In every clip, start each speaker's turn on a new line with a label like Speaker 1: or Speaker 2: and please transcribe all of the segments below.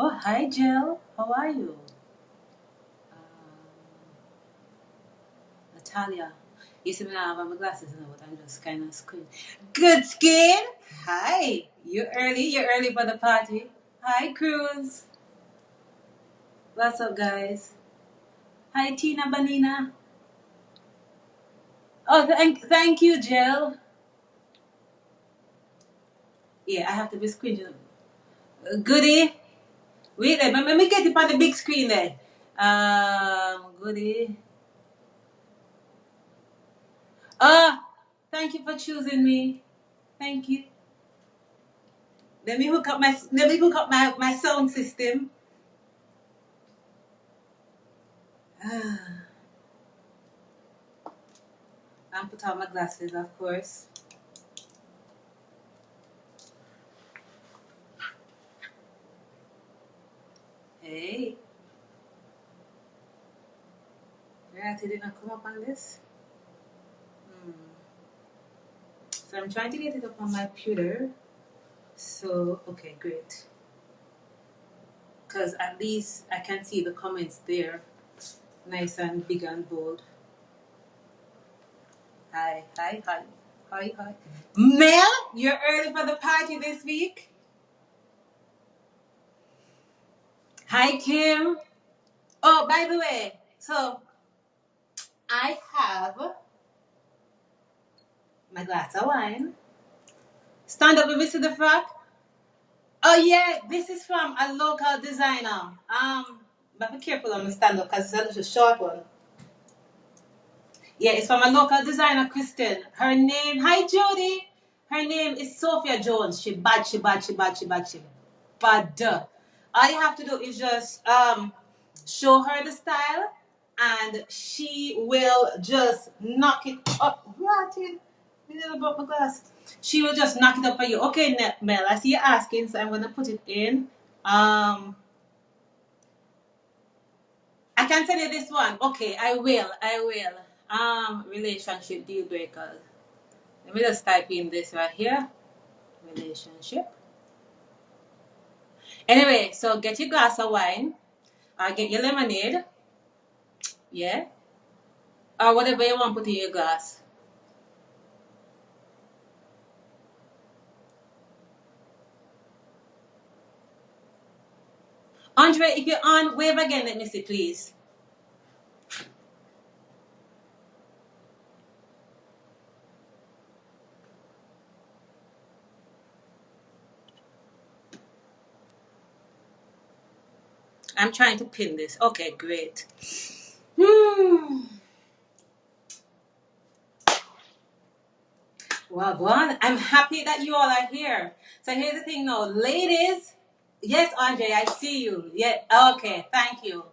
Speaker 1: Oh, hi, Jill. How are you? Natalia. You see me now, I have my glasses now, but I'm just kind of squint. Good skin. Hi. You early? You're early for the party. Hi, Cruz. What's up, guys? Hi, Tina Banina. Oh, thank you, Jill. Yeah, I have to be squinting. Goody. Wait there, let me get it on the big screen there. Goody. Oh, thank you for choosing me. Thank you. Let me hook up my sound system. And put on my glasses, of course. Hey. Reality did not come up on this. Hmm. So I'm trying to get it up on my computer. So, okay, great. Because at least I can see the comments there. Nice and big and bold. Hi, hi, hi. Hi, hi. Mel, you're early for the party this week. Hi, Kim. Oh, by the way, so I have my glass of wine. Stand up and visit the frog. Oh yeah, this is from a local designer. But be careful on the stand up because it's a little short one. Yeah, it's from a local designer, Kristen. Her name, hi Jody. Her name is Sophia Jones. She bad, she bad, she bad, she bad, she bad. All you have to do is just show her the style, and she will just knock it up. Right, I never broke my glass. She will just knock it up for you. Okay, Mel, I see you asking, so I'm gonna put it in. I can send you this one. Okay, I will. I will. Relationship deal breakers. Let me just type in this right here. Relationship. Anyway, so get your glass of wine. Get your lemonade. Yeah. Or whatever you want to put in your glass. Andre, if you're on, wave again. Let me see, please. I'm trying to pin this. Okay, great. Well, go on. I'm happy that you all are here. So here's the thing now, ladies. Yes, Andre, I see you. Yeah, okay, thank you.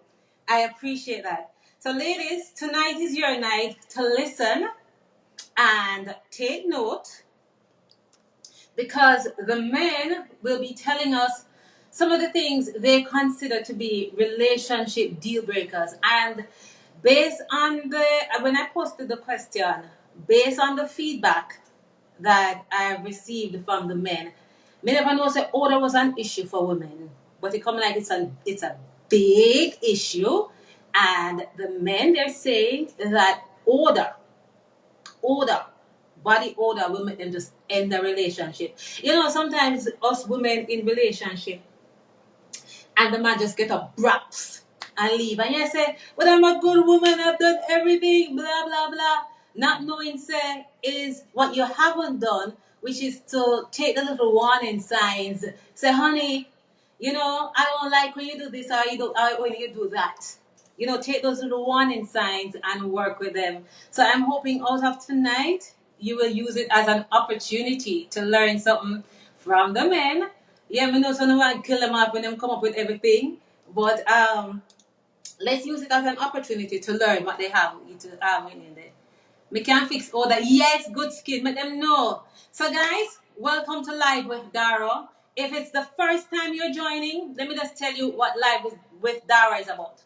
Speaker 1: I appreciate that. So, ladies, tonight is your night to listen and take note because the men will be telling us some of the things they consider to be relationship deal breakers. And based on when I posted the question, based on the feedback that I received from the men, me never know say order was an issue for women, but it come like it's a big issue, and the men they're saying that order, body order will make them just end the relationship. You know, sometimes us women in relationship and the man just get up braps and leave. And you say, well, I'm a good woman, I've done everything, blah, blah, blah. Not knowing, say, is what you haven't done, which is to take the little warning signs. Say, honey, you know, I don't like when you do this or when you do that. You know, take those little warning signs and work with them. So I'm hoping out of tonight, you will use it as an opportunity to learn something from the men. Yeah, me know some want to kill them off when them come up with everything. But let's use it as an opportunity to learn what they have in there. We can fix all that. Yes, good skin. Let them know. So guys, welcome to Live with Dara. If it's the first time you're joining, let me just tell you what with Dara is about.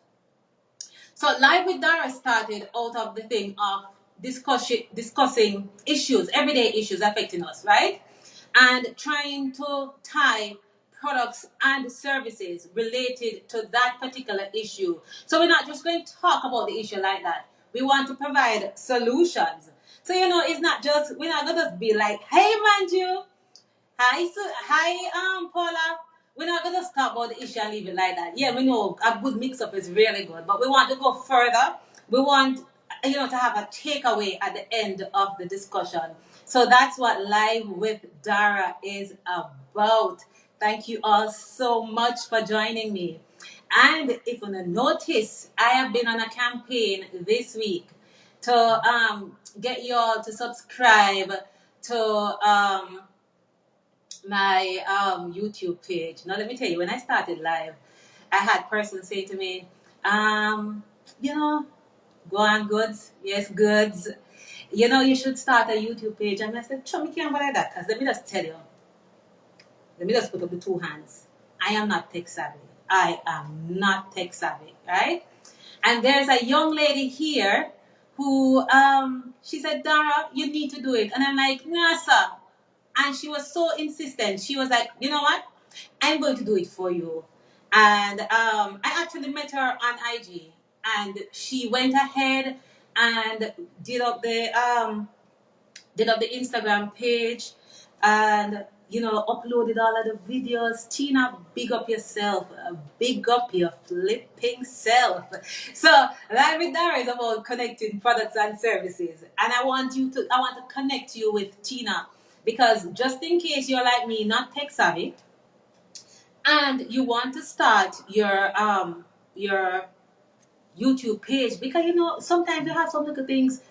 Speaker 1: So Live with Dara started out of the thing of discussing issues, everyday issues affecting us, right? And trying to tie products and services related to that particular issue. So we're not just going to talk about the issue like that. We want to provide solutions. So it's not just we're not gonna be like, hey Manju, hi, Paula. We're not gonna talk about the issue and leave it like that. Yeah, we know a good mix-up is really good, but we want to go further. We want, to have a takeaway at the end of the discussion. So that's what Live with Dara is about. Thank you all so much for joining me. And if you notice, I have been on a campaign this week to get you all to subscribe to my YouTube page. Now let me tell you, when I started live, I had persons say to me, you know, go on goods, yes goods. You should start a YouTube page. And I said, sure, me can't go like that. Because let me just tell you, let me just put up the two hands. I am not tech savvy. I am not tech savvy, right? And there's a young lady here who she said, Dara, you need to do it. And I'm like, nah, sir. And she was so insistent. She was like, you know what? I'm going to do it for you. And I actually met her on IG, and she went ahead and did up the Instagram page, and uploaded all of the videos. Tina, big up yourself, big up your flipping self. So Live with Dara is about connecting products and services, and I want to connect you with Tina, because just in case you're like me, not tech savvy, and you want to start your YouTube page, because sometimes you have some little things.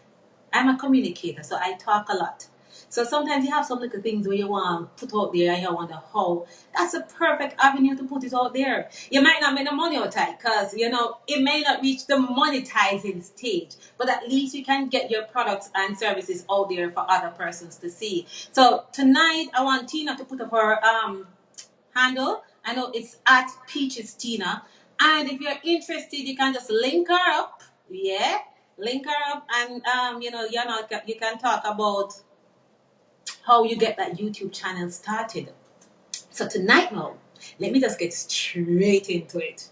Speaker 1: I'm a communicator, so I talk a lot. So sometimes you have some little things where you want to put out there and you wonder how. That's a perfect avenue to put it out there. You might not make the money out of it because, it may not reach the monetizing stage, but at least you can get your products and services out there for other persons to see. So tonight, I want Tina to put up her handle. I know it's at Peaches Tina. And if you're interested, you can just link her up. Yeah, link her up, and you can talk about how you get that YouTube channel started. So tonight now, let me just get straight into it.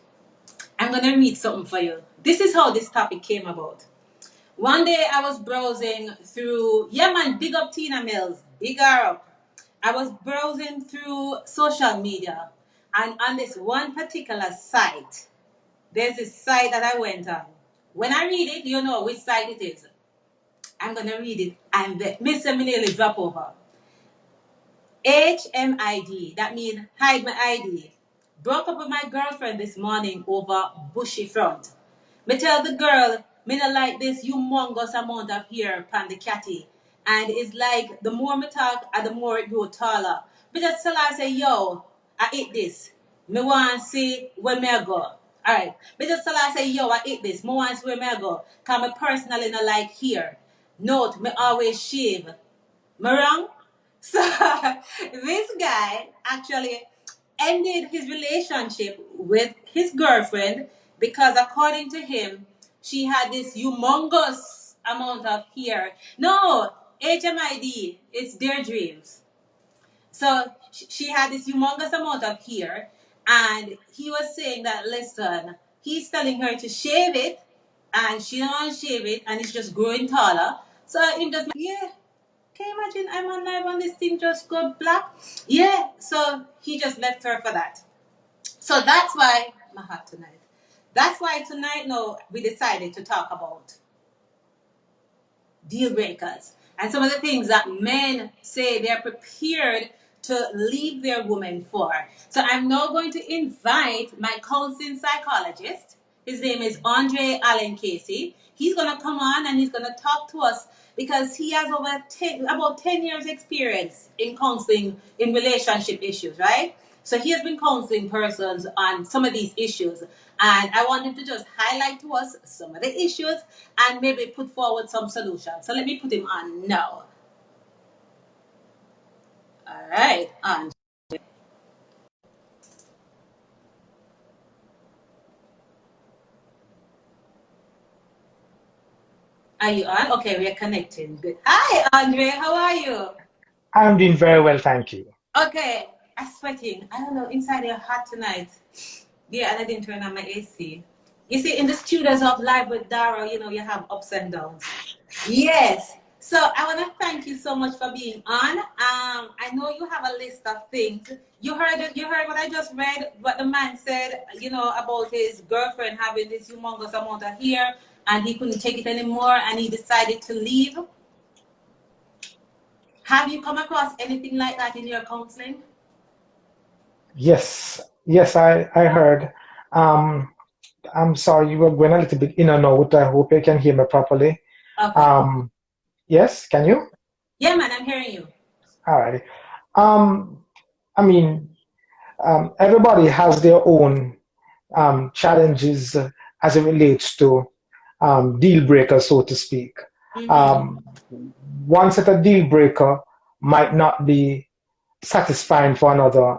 Speaker 1: I'm gonna read something for you. This is how this topic came about. One day I was browsing through, yeah man, big up Tina Mills, big her up. I was browsing through social media, and on this one particular site, there's this site that I went on. When I read it, you know which site it is. I'm going to read it, and Miss nearly drop over. HMID, that means hide my ID. Broke up with my girlfriend this morning over bushy front. Me tell the girl, me not like this humongous amount of hair pan the catty. And it's like, the more me talk, and the more it grow taller. Me just tell her, say, yo, I eat this. Me want to see where me go. Alright. Me just tell her, say, yo, I eat this. Me want to see where me go. Because me personally not like hair. Note, me always shave. Me wrong? So, this guy actually ended his relationship with his girlfriend because, according to him, she had this humongous amount of hair. No, HMID, it's their dreams. So she had this humongous amount of hair, and he was saying that, listen, he's telling her to shave it, and she don't want to shave it, and it's just growing taller. So him just, yeah. Can you imagine I'm on live and this thing just go black? Yeah, so he just left her for that. So that's why, my heart tonight. That's why tonight, no, we decided to talk about deal breakers and some of the things that men say they're prepared to leave their woman for. So I'm now going to invite my counseling psychologist. His name is Andre Allen Casey. He's going to come on and he's going to talk to us because he has about 10 years experience in counseling in relationship issues, right? So he has been counseling persons on some of these issues. And I want him to just highlight to us some of the issues and maybe put forward some solutions. So let me put him on now. All right, on. Are you on? Okay, we are connecting. Good. Hi, Andre. How are you?
Speaker 2: I'm doing very well, thank you.
Speaker 1: Okay. I'm sweating. I don't know, inside here hot tonight. Yeah, and I didn't turn on my AC. You see, in the studios of Live with Dara, you know, you have ups and downs. Yes. So I want to thank you so much for being on. I know you have a list of things. You heard it. You heard what I just read. What the man said. You know about his girlfriend having this humongous amount of hair, and he couldn't take it anymore, and he decided to leave. Have you come across anything like that in your counseling?
Speaker 2: Yes, yes, I heard. Um, I'm sorry, you were going a little bit in and out. I hope you can hear me properly.
Speaker 1: Okay.
Speaker 2: Um, yes, can you?
Speaker 1: Yeah, man, I'm hearing you.
Speaker 2: All right. Um, I mean, everybody has their own challenges as it relates to deal breakers, so to speak.
Speaker 1: Mm-hmm.
Speaker 2: Um, one set of deal breaker might not be satisfying for another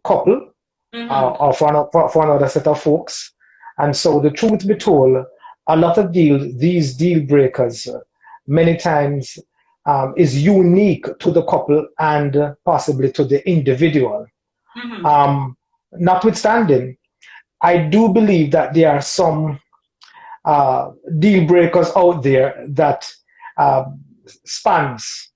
Speaker 2: couple
Speaker 1: Mm-hmm.
Speaker 2: or for another set of folks. And so, the truth be told, a lot of these deal breakers, many times is unique to the couple and possibly to the individual.
Speaker 1: Mm-hmm.
Speaker 2: Um, Notwithstanding, I do believe that there are some deal breakers out there that uh, spans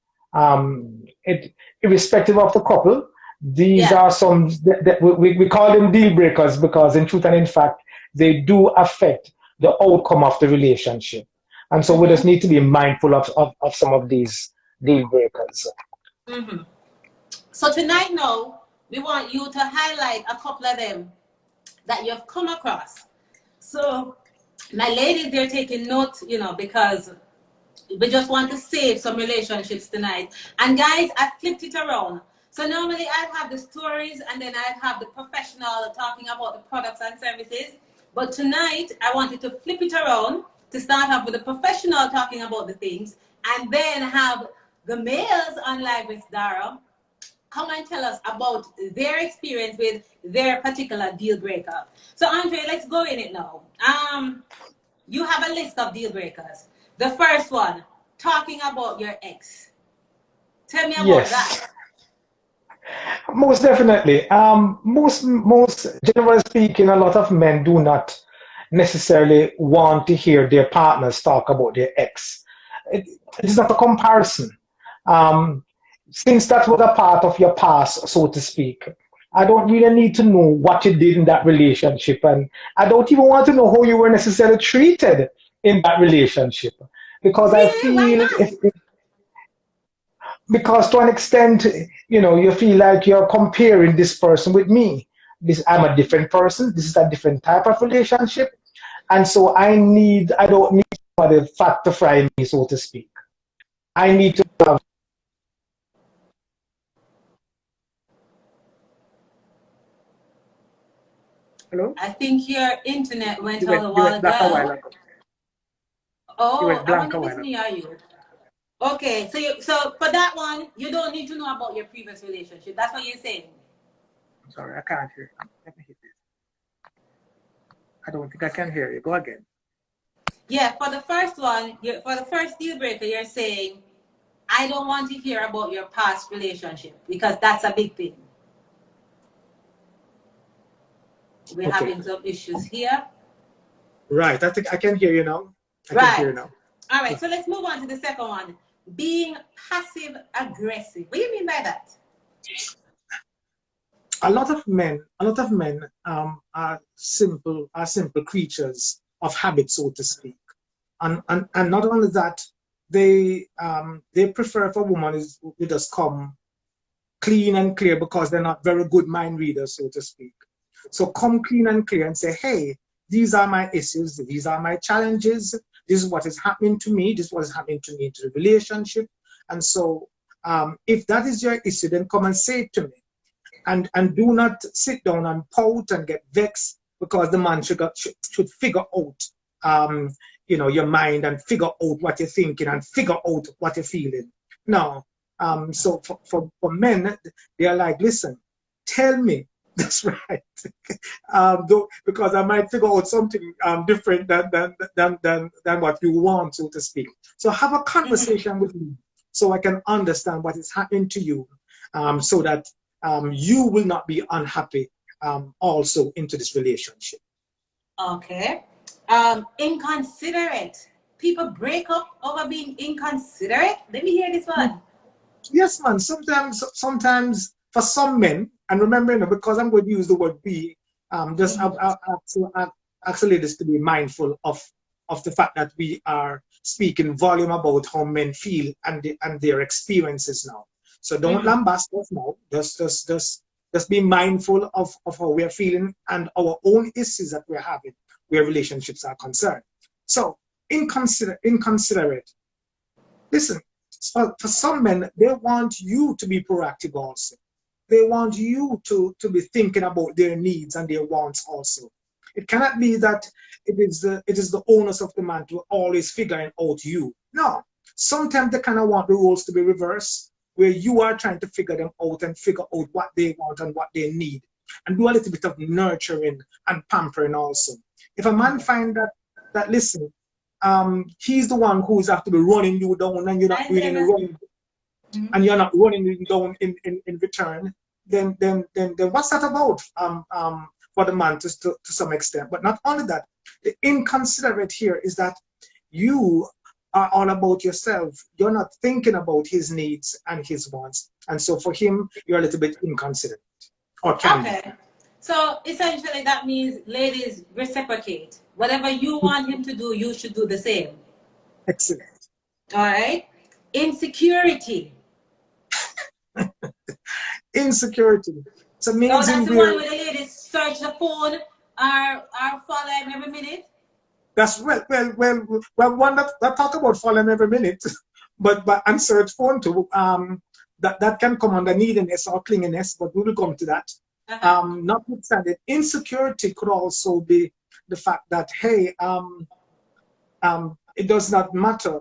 Speaker 2: it, irrespective of the couple. These
Speaker 1: Yeah.
Speaker 2: are some that we call them deal breakers because in truth and in fact they do affect the outcome of the relationship, and so we just
Speaker 1: Mm-hmm.
Speaker 2: need to be mindful of some of these deal breakers.
Speaker 1: Mm-hmm. So tonight, now, we want you to highlight a couple of them that you've come across. So, my ladies, they're taking note, you know, because we just want to save some relationships tonight. And guys, I flipped it around. So normally I'd have the stories and then I'd have the professional talking about the products and services. But tonight I wanted to flip it around to start off with the professional talking about the things and then have the males on Live with Dara come and tell us about their experience with their particular deal breaker. So Andre, let's go in it now. You have a list of deal breakers. The first one, talking about your ex. Tell me about that.
Speaker 2: Yes, most definitely. Most generally speaking, a lot of men do not necessarily want to hear their partners talk about their ex. It, it's not a comparison. Um, since that was a part of your past, so to speak, I don't really need to know what you did in that relationship, and I don't even want to know how you were necessarily treated in that relationship, because I
Speaker 1: Really? Why
Speaker 2: feel
Speaker 1: not?
Speaker 2: because to an extent, you feel like you're comparing this person with me. I'm a different person. This is a different type of relationship, and so I don't need somebody fat to fry me, so to speak. I need to have. Hello.
Speaker 1: I think your internet went
Speaker 2: You
Speaker 1: out
Speaker 2: went
Speaker 1: a
Speaker 2: you
Speaker 1: while
Speaker 2: went black a while
Speaker 1: ago.
Speaker 2: ago. You
Speaker 1: Oh,
Speaker 2: went
Speaker 1: I
Speaker 2: blank
Speaker 1: wonder
Speaker 2: a
Speaker 1: if it's
Speaker 2: while
Speaker 1: me
Speaker 2: ago.
Speaker 1: or you. Okay, so for that one, you don't need to know about your previous relationship. That's what you're saying.
Speaker 2: I'm sorry, I can't hear you. Let me hit this. I don't think I can hear you. Go again.
Speaker 1: Yeah, for the first one, for the first deal breaker, you're saying, I don't want to hear about your past relationship because that's a big thing. We're
Speaker 2: Okay.
Speaker 1: having some issues here.
Speaker 2: Right. I think I can hear you now. I can hear
Speaker 1: Right.
Speaker 2: you now.
Speaker 1: All right, so let's move on to the second one. Being passive aggressive. What do you mean by that?
Speaker 2: A lot of men are simple creatures of habit, so to speak. And not only that, they prefer if a woman is who just come clean and clear because they're not very good mind readers, so to speak. So come clean and clear and say, hey, these are my issues, these are my challenges, this is what is happening to me, this is what is happening to me in the relationship. And so if that is your issue, then come and say it to me. And do not sit down and pout and get vexed because the man should figure out your mind and figure out what you're thinking and figure out what you're feeling. No. So for men, they are like, listen, tell me. That's right. Because I might figure out something different than what you want, so to speak. So have a
Speaker 1: Mm-hmm.
Speaker 2: conversation with me so I can understand what is happening to you, so that you will not be unhappy also into this relationship.
Speaker 1: Okay. Inconsiderate. People break up over being inconsiderate. Let me hear this one.
Speaker 2: Yes, man. Sometimes for some men, and remember, because I'm going to use the word "be," just I actually this to be mindful of the fact that we are speaking volume about how men feel and their experiences now. So don't lambast us now. Just be mindful of how we are feeling and our own issues that we're having where relationships are concerned. So inconsiderate. Listen, for some men, they want you to be proactive also. They want you to be thinking about their needs and their wants also. It cannot be that it is the onus of the man to always figuring out you. No. Sometimes they kind of want the roles to be reversed, where you are trying to figure them out and figure out what they want and what they need. And do a little bit of nurturing and pampering also. If a man find that listen, he's the one who's have to be running you down and you're not really running and you're not running him down in return, then what's that about for the man to some extent? But not only that, the inconsiderate here is that you are all about yourself. You're not thinking about his needs and his wants. And so for him, you're a little bit inconsiderate or can be.
Speaker 1: Okay. So essentially that means ladies reciprocate. Whatever you want him to do, you should do the same.
Speaker 2: Excellent.
Speaker 1: All right. Insecurity.
Speaker 2: Insecurity. It's
Speaker 1: Oh,
Speaker 2: amazing
Speaker 1: that's the one
Speaker 2: where
Speaker 1: where the ladies search the phone or follow him every minute.
Speaker 2: that's one that talk about falling every minute, but and search phone too. That can come under neediness or clinginess, but we will come to that. Notwithstanding, insecurity could also be the fact that hey, it does not matter.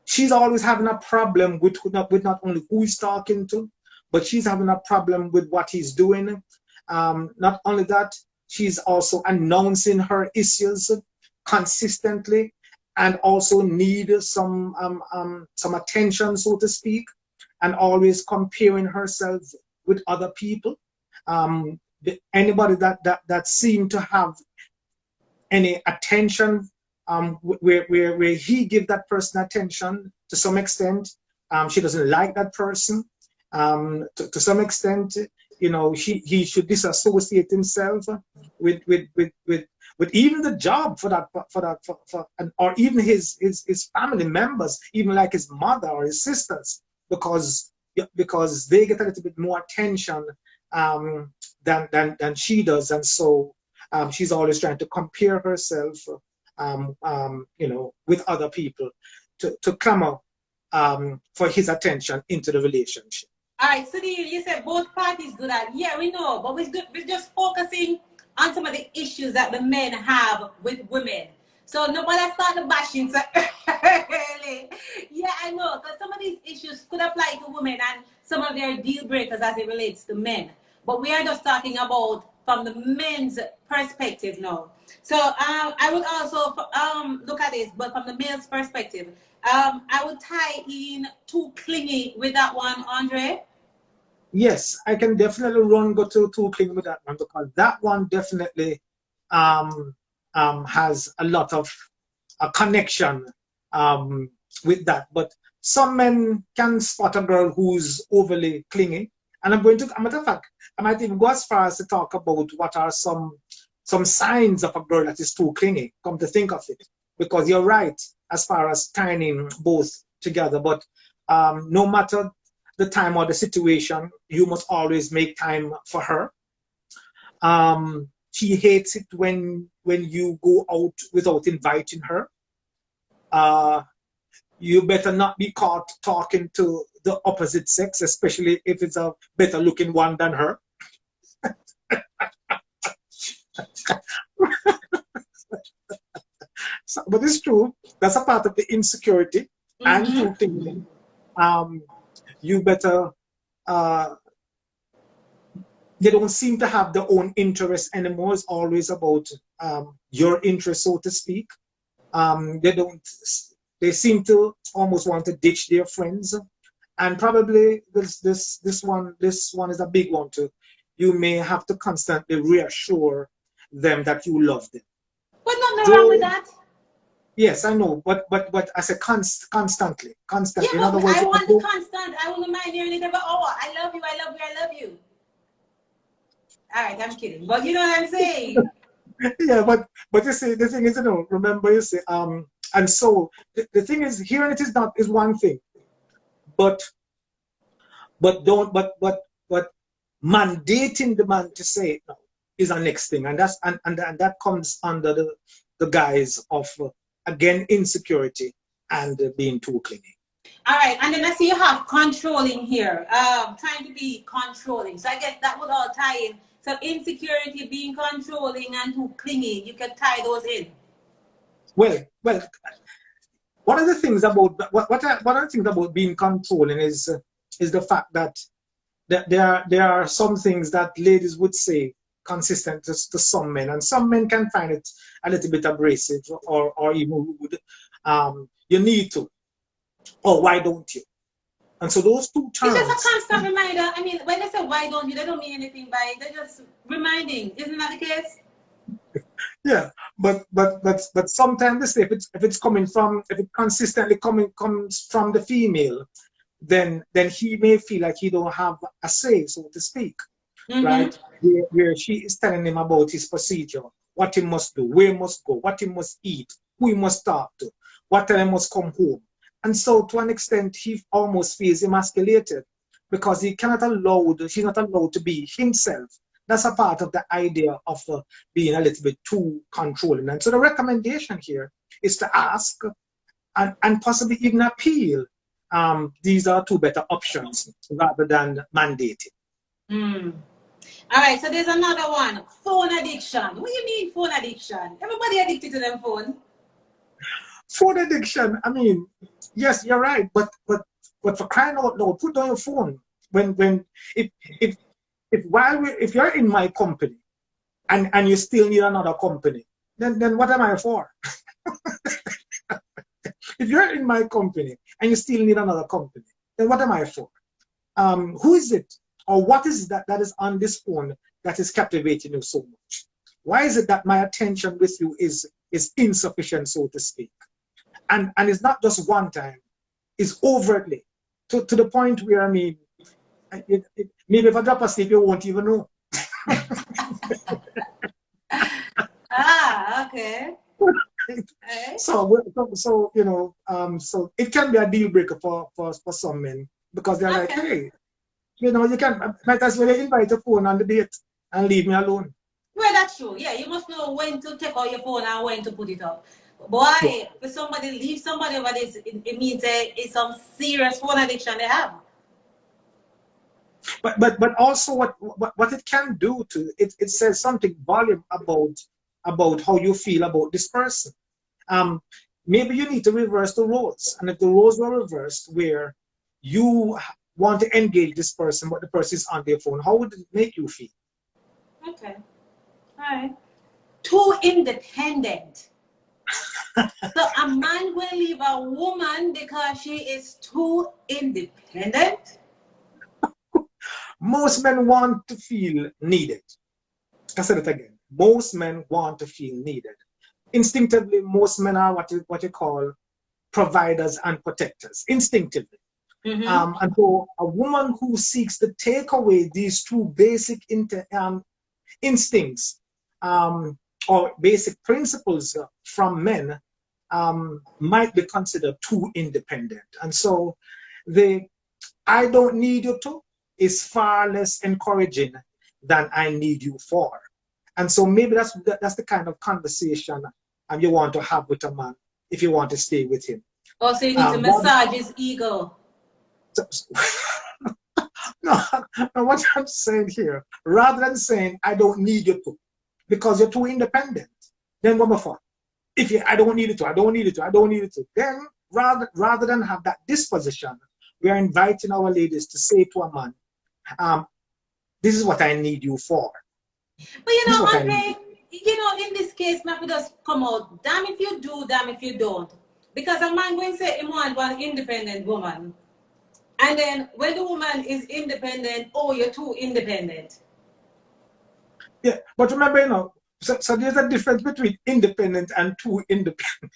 Speaker 2: She's always having a problem with not only who he's talking to, but she's having a problem with what he's doing. Not only that, she's also announcing her issues consistently and also need some attention, so to speak, and always comparing herself with other people. Anybody that seem to have any attention where he give that person attention to some extent, she doesn't like that person. To some extent, he should disassociate himself with even the job or even his family members, even like his mother or his sisters, because they get a little bit more attention than she does, and so she's always trying to compare herself, with other people to clamor for his attention into the relationship.
Speaker 1: All right, so you said both parties do that. Yeah, we know, but we're just focusing on some of the issues that the men have with women. So nobody started bashing so early. Yeah, I know, because some of these issues could apply to women and some of their deal breakers as it relates to men. But we are just talking about from the men's perspective now. So I would also look at this, but from the male's perspective, I would tie in too clingy with that one, Andre.
Speaker 2: Yes, I can definitely go to too clingy with that one, because that one definitely has a lot of a connection with that. But some men can spot a girl who's overly clingy. And a matter of fact, I might even go as far as to talk about what are some signs of a girl that is too clingy, come to think of it. Because you're right as far as tying both together. But no matter the time or the situation, you must always make time for her. She hates it when you go out without inviting her. You better not be caught talking to the opposite sex, especially if it's a better looking one than her. But it's true. That's a part of the insecurity and too thinking. You better, they don't seem to have their own interests anymore. It's always about your interest, so to speak. They seem to almost want to ditch their friends And probably this one is a big one too. You may have to constantly reassure them that you love them.
Speaker 1: But nothing wrong with
Speaker 2: Though,
Speaker 1: that.
Speaker 2: yes, I know, but as a constantly.
Speaker 1: Yeah,
Speaker 2: In
Speaker 1: but
Speaker 2: other words,
Speaker 1: I want the constant. I want to mind hearing it every hour. I love you, I love you, I love you. All right, I'm kidding. But you know what I'm saying?
Speaker 2: yeah, but you see, the thing is, remember you say, and so the thing is, hearing it is one thing, but don't but mandating the man to say it now is our next thing, and that comes under the guise of again insecurity and being too clingy.
Speaker 1: All right, and then I see you have controlling here, trying to be controlling. So I guess that would all tie in. So insecurity, being controlling, and too clingy, you can tie those in.
Speaker 2: Well, one of the things about one of the things about being controlling is the fact that there are some things that ladies would say consistent to some men, and some men can find it a little bit abrasive or even rude. You need to, or why don't you? And so those two
Speaker 1: It's just
Speaker 2: terms.
Speaker 1: a constant reminder. I mean, when they say why don't you, they don't mean anything by it. They're just reminding. Isn't that the case?
Speaker 2: Yeah, but sometimes they say if it's coming from, if it consistently comes from the female, then he may feel like he don't have a say, so to speak.
Speaker 1: Mm-hmm.
Speaker 2: Right? Where she is telling him about his procedure, what he must do, where he must go, what he must eat, who he must talk to, what time he must come home. And so to an extent, he almost feels emasculated because he's not allowed to be himself. That's a part of the idea of being a little bit too controlling. And so the recommendation here is to ask and possibly even appeal. These are two better options rather than mandating.
Speaker 1: Mm. All right, so there's another one. Phone addiction. What do you mean phone addiction? Everybody addicted to them phone.
Speaker 2: Phone addiction, I mean, yes, you're right, but for crying out loud, put down your phone. When if if if you're in my company and you still need another company, then what am I for? If you're in my company and you still need another company, then what am I for? Who is it or what is that is on this phone that is captivating you so much? Why is it that my attention with you is insufficient, so to speak? And it's not just one time, it's overtly to the point where, I mean, maybe if I drop asleep, you won't even know.
Speaker 1: Ah, okay.
Speaker 2: So so it can be a deal breaker for some men because they're like,
Speaker 1: Okay.
Speaker 2: hey, you can might as well invite a phone on the date and leave me alone.
Speaker 1: Well, that's true. Yeah, you must know when to take out your phone and when to put it up. Boy, if somebody leave somebody over this, it means it's some serious phone addiction they have.
Speaker 2: But also what it can do to it says something volume about how you feel about this person. Um, Maybe you need to reverse the roles, and if the roles were reversed, where you want to engage this person, but the person is on their phone, how would it make you feel?
Speaker 1: Okay. All right. Too independent. So a man will leave a woman because she is too independent.
Speaker 2: Most men want to feel needed. I said it again. Most men want to feel needed. Instinctively, most men are what you call providers and protectors. Instinctively.
Speaker 1: Mm-hmm.
Speaker 2: And so a woman who seeks to take away these two basic instincts or basic principles from men might be considered too independent. And so the I don't need you to is far less encouraging than I need you for. And so maybe that's the kind of conversation you want to have with a man if you want to stay with him.
Speaker 1: Also, you need to massage his ego.
Speaker 2: So, no, what I'm saying here, rather than saying I don't need you to, because you're too independent, then what before? If I don't need it to, I don't need it to, I don't need it to, then rather than have that disposition, we are inviting our ladies to say to a man, this is what I need you for.
Speaker 1: But
Speaker 2: This is what I need.
Speaker 1: Andre, in this case, maybe just come out, damn if you do, damn if you don't. Because a man going to say he want one independent woman. And then when the woman is independent, oh, you're too independent.
Speaker 2: Yeah, but remember, so there's a difference between independent and too independent.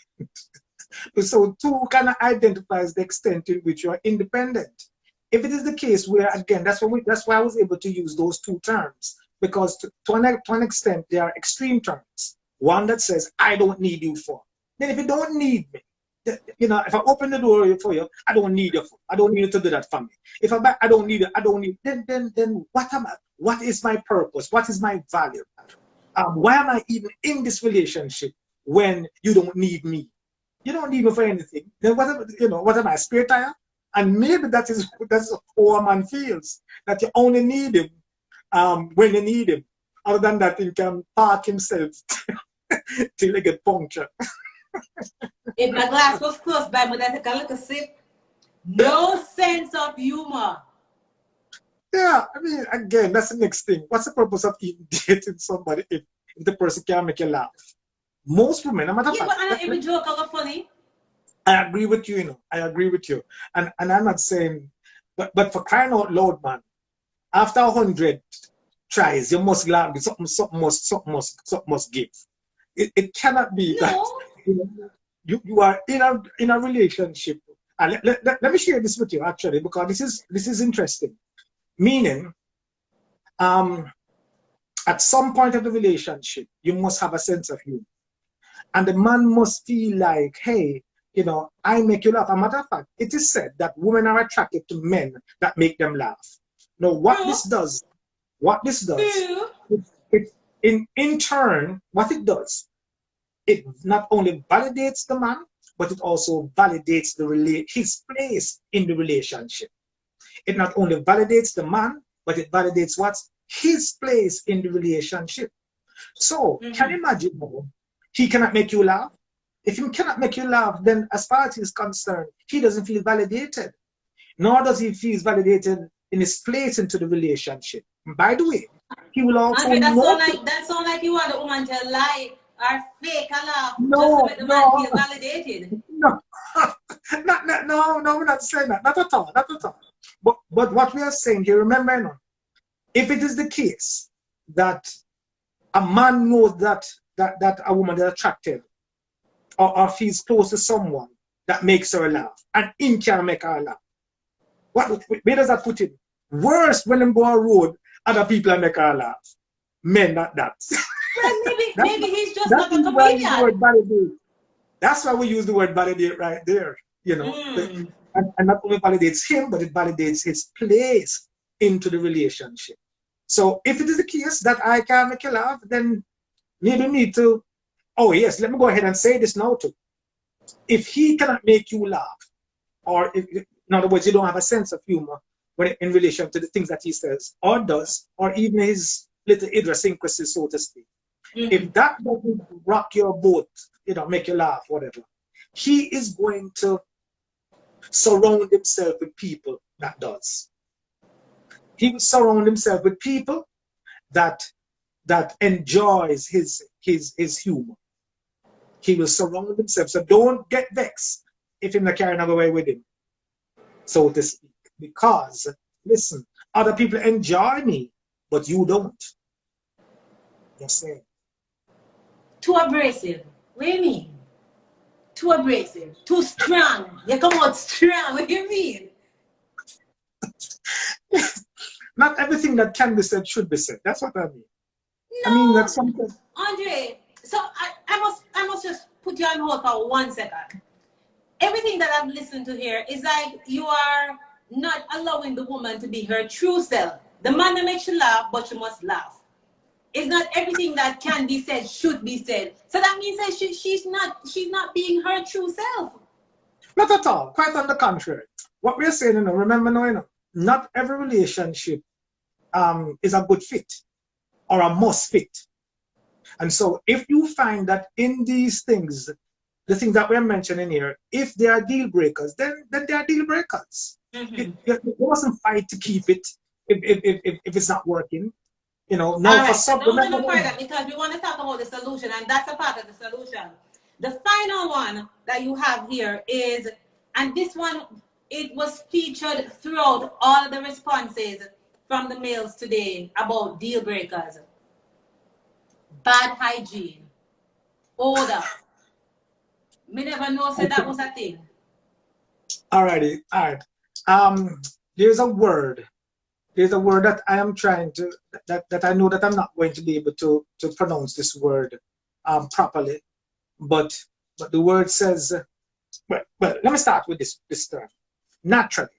Speaker 2: So too kind of identifies the extent in which you are independent. If it is the case where, again, that's why I was able to use those two terms, because to an extent they are extreme terms. One that says I don't need you for. Then if you don't need me, if I open the door for you, I don't need you for. I don't need you to do that for me. If I don't need it, I don't need. Then what am I? What is my purpose? What is my value? Why am I even in this relationship when you don't need me? You don't need me for anything. Then what am I, spare tire? And maybe that's how a man feels, that you only need him when you need him. Other than that, he can park himself till he get punctured.
Speaker 1: If my glass was close by, would I take a little sip? No sense of humor.
Speaker 2: Yeah, I mean, again, that's the next thing. What's the purpose of even dating somebody if the person can't make you laugh? Most women, no matter
Speaker 1: Yeah,
Speaker 2: fact,
Speaker 1: but not every joke are funny.
Speaker 2: I agree with you, I agree with you. And I'm not saying, but for crying out loud, man, after 100 tries, you must laugh. Something must give. It cannot be that you are in a relationship. And let me share this with you actually, because this is interesting. Meaning, at some point of the relationship, you must have a sense of humor. And the man must feel like, hey, I make you laugh. As a matter of fact, it is said that women are attracted to men that make them laugh. Now, what this does, in turn, what it does, it not only validates the man, but it also validates his place in the relationship. It not only validates the man, but it validates what's his place in the relationship. So, can you imagine how he cannot make you laugh? If he cannot make you laugh, then as far as he's concerned, he doesn't feel validated. Nor does he feel validated in his place into the relationship. By the way, he will also
Speaker 1: Andre, that sound like you want the woman to lie or fake a laugh just to make the man feel validated.
Speaker 2: No, no, we're not saying that. Not at all, not at all. But what we are saying here, remember, if it is the case that a man knows that a woman is attracted or feels close to someone that makes her laugh, and him can make her laugh, where does that put him? Worse, when him go on road, other people make her laugh. Men, not that.
Speaker 1: Well, maybe he's just not a comedian.
Speaker 2: That's why we use the word validate right there. And not only validates him, but it validates his place into the relationship. So if it is the case that I can make you laugh, then maybe need to, oh yes, let me go ahead and say this now too. If he cannot make you laugh, or in other words, you don't have a sense of humor in relation to the things that he says or does, or even his little idiosyncrasy, so to speak. If that doesn't rock your boat, make you laugh, whatever, he is going to surround himself with people that does. He will surround himself with people that enjoys his humor. He will surround himself. So don't get vexed if he's not carrying away with him, so to speak. Because, listen, other people enjoy me, but you don't. Just saying.
Speaker 1: Too abrasive. What do you mean? Too abrasive. Too strong. You come out strong. What do you mean?
Speaker 2: Not everything that can be said should be said. That's what I mean.
Speaker 1: No,
Speaker 2: I mean, that's something.
Speaker 1: Andre, so I must just put you on hold for 1 second. Everything that I've listened to here is like you are not allowing the woman to be her true self. The man that makes you laugh, but you must laugh. It's not everything that can be said should be said. So that means that she's not being her true self.
Speaker 2: Not at all. Quite on the contrary. What we're saying, remember now, not every relationship is a good fit or a must fit. And so if you find that in these things, the things that we're mentioning here, if they are deal breakers, then they are deal breakers. You mustn't fight to keep it if it's not working. Now for some,
Speaker 1: so don't go further because we want to talk about the solution, and that's a part of the solution. The final one that you have here is, and this one it was featured throughout all the responses from the males today about deal breakers. Bad hygiene, odor. Me never know said that was a thing.
Speaker 2: Alrighty, all right. There's a word. There's a word that I am trying to that I know that I'm not going to be able to pronounce this word properly, but the word says well let me start with this term. Naturally.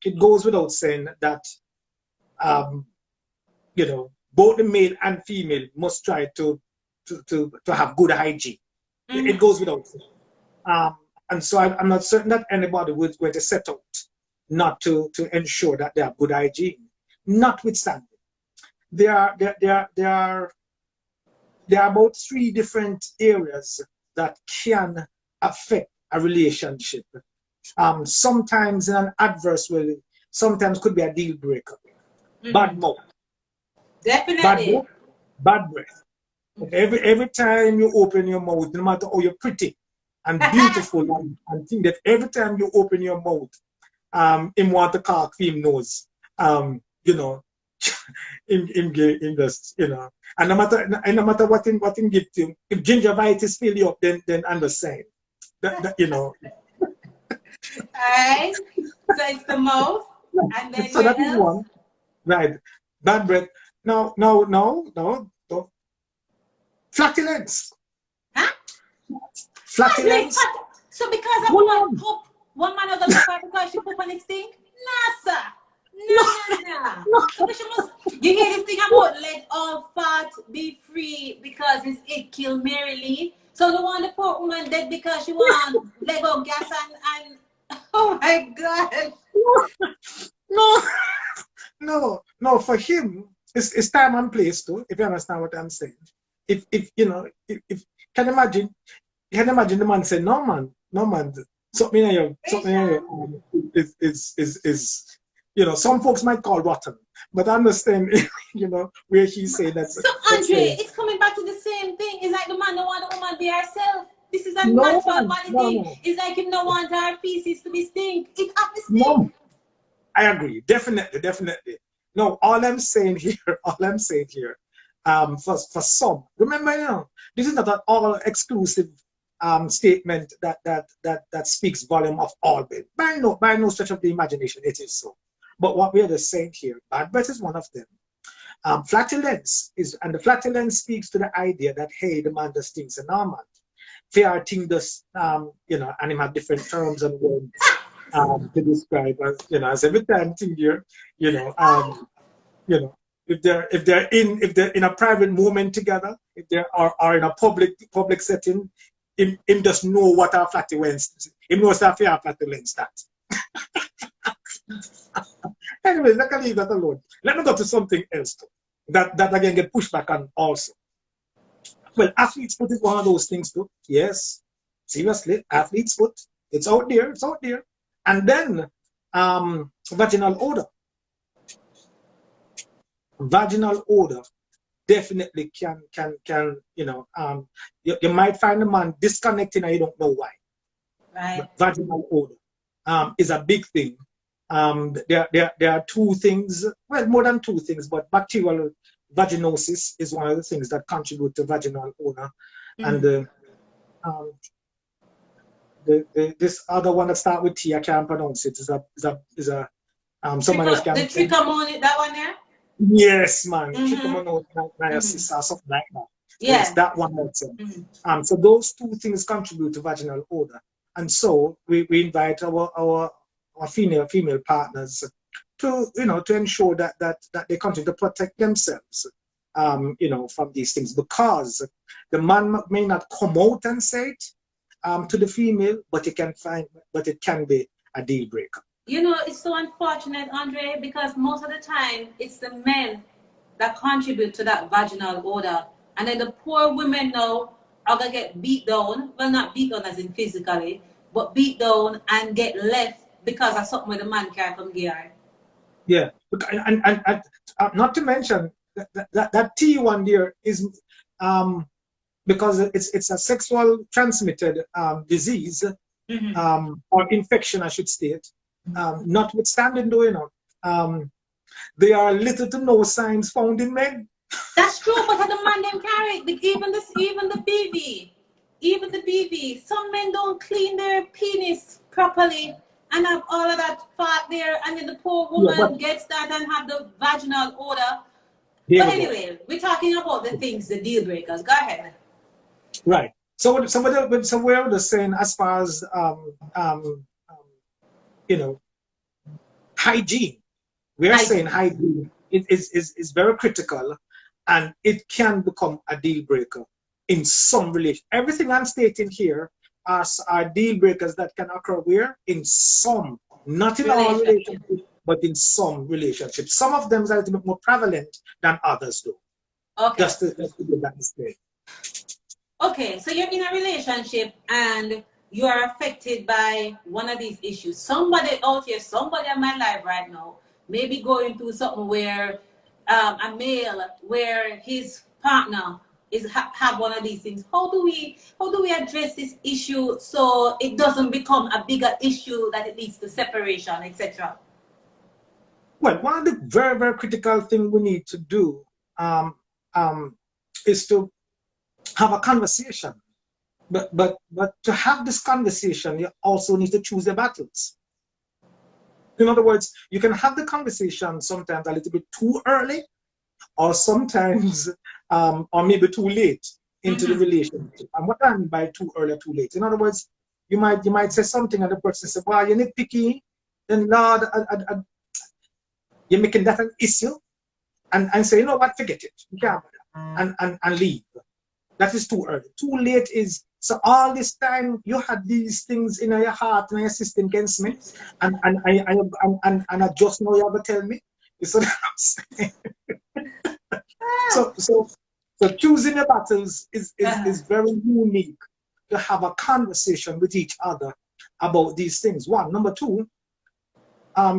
Speaker 2: It goes without saying that um, you know, both the male and female must try to have good hygiene. It goes without saying. And so I'm not certain that anybody was going to set out not to ensure that they have good hygiene. Notwithstanding, there are about three different areas that can affect a relationship. Sometimes in an adverse way, sometimes could be a deal breaker. Bad mouth, bad
Speaker 1: Definitely.
Speaker 2: breath, bad breath. Every time you open your mouth, no matter how you're pretty and beautiful and think that every time you open your mouth, him want to call him nose. You know, him just, you know. And no matter what in give to him, if gingivitis fill you up, then understand. That you know.
Speaker 1: Alright. So it's the mouth. And then
Speaker 2: So
Speaker 1: where
Speaker 2: that is
Speaker 1: else?
Speaker 2: one. Right. Bad breath. No. Flatulence.
Speaker 1: Huh?
Speaker 2: Flatulence.
Speaker 1: So because a
Speaker 2: Hold
Speaker 1: woman
Speaker 2: on.
Speaker 1: poop, one man other look at because she poop and it stink? Nah, sir. No. So she must. You hear this thing about let all fat be free because it kill Mary Lee. So the one the poor woman dead because she want let go gas and oh my god.
Speaker 2: No. No. For him, it's time and place too. If you understand what I'm saying. If you know, if can you imagine the man say, no man, something in your is you know, some folks might call rotten, but I understand, you know, where he say
Speaker 1: So
Speaker 2: that's
Speaker 1: Andre,
Speaker 2: saying.
Speaker 1: it's coming back to the same thing. It's like the man don't want the woman be herself. This is a
Speaker 2: No
Speaker 1: natural
Speaker 2: man,
Speaker 1: body thing.
Speaker 2: no,
Speaker 1: It's like him no want her feces to be stink. It have to stink.
Speaker 2: no. I agree, definitely. No, all I'm saying here, for some, remember, you know, this is not an all exclusive statement that speaks volume of all men. By no stretch of the imagination, it is so. But what we are just saying here, bad breath is one of them. Flatulence is, and the flatulence speaks to the idea that hey, the man does things are normal. Fair thing does, you know, and him have different terms and words to describe as, you know, as every time thing here, you know, you know, if they're in a private moment together, if they are in a public setting, him just know what our flatulence, him knows that fair flatulence that. Anyways, let me leave that alone. Let me go to something else too, that again get pushed back on also. Well, athlete's foot is one of those things too. Yes, seriously, athlete's foot. It's out there. It's out there. And then vaginal odor. Vaginal odor definitely can you know you might find a man disconnecting and you don't know why. But
Speaker 1: Right.
Speaker 2: vaginal odor is a big thing. There are two things, well, more than two things, but bacterial vaginosis is one of the things that contribute to vaginal odor. And um, this other one that start with T, I can't pronounce it. Is a someone else
Speaker 1: The
Speaker 2: can.
Speaker 1: trichomoniasis, that one there?
Speaker 2: Yes, man,
Speaker 1: Mm-hmm.
Speaker 2: trichomoniasis or something like that. Yes,
Speaker 1: Yeah.
Speaker 2: that one also. So those two things contribute to vaginal odor, and so we invite our female partners to, you know, to ensure that they continue to protect themselves, you know, from these things, because the man may not come out and say it to the female, but it can be a deal breaker.
Speaker 1: You know, it's so unfortunate, Andre, because most of the time it's the men that contribute to that vaginal odor. And then the poor women now are going to get beat down. Well, not beat down as in physically, but beat down and get left because of something where the man can't come here.
Speaker 2: Yeah, and not to mention that T one there is because it's a sexual transmitted disease. or infection, I should state. Notwithstanding, though, there are little to no signs found in men.
Speaker 1: That's true, but the man them carry it. Even the BV, even the BV. Some men don't clean their penis properly and have all of that fat there, and then the poor
Speaker 2: Yeah,
Speaker 1: woman
Speaker 2: but
Speaker 1: gets that and have the vaginal odor.
Speaker 2: here
Speaker 1: But
Speaker 2: we go.
Speaker 1: anyway, we're talking about the things, the deal breakers. Go ahead.
Speaker 2: Right. So where they're saying as far as you know hygiene, we are saying
Speaker 1: Hygiene.
Speaker 2: hygiene is very critical, and it can become a deal breaker in some relation. Everything I'm stating here are deal breakers that can occur where in some, not in all
Speaker 1: Relationship.
Speaker 2: relationships, but in some relationships. Some of them are a little bit more prevalent than others, though.
Speaker 1: Okay.
Speaker 2: Just to give that display.
Speaker 1: Okay, so you're in a relationship and you are affected by one of these issues. Somebody out here, somebody in my life right now, may be going through something where a male, where his partner is have one of these things. How do we address this issue so it doesn't become a bigger issue that it leads to separation, etc.?
Speaker 2: Well, one of the very, very critical thing we need to do um, um, is to have a conversation. But to have this conversation, you also need to choose the battles. In other words, you can have the conversation sometimes a little bit too early, or sometimes, or maybe too late into the
Speaker 1: Mm-hmm.
Speaker 2: relationship. And what I mean by too early or too late? In other words, you might say something and the person says, "Well, you're nitpicky." Then, Lord, you're making that an issue, and say, "You know what? Forget it. You can't," and leave. That is too early. Too late is so all this time you had these things in your heart and your system against me, and I just know you ever tell me. So
Speaker 1: Ah.
Speaker 2: so so so choosing your battles
Speaker 1: Uh-huh.
Speaker 2: is very unique to have a conversation with each other about these things. One, number two,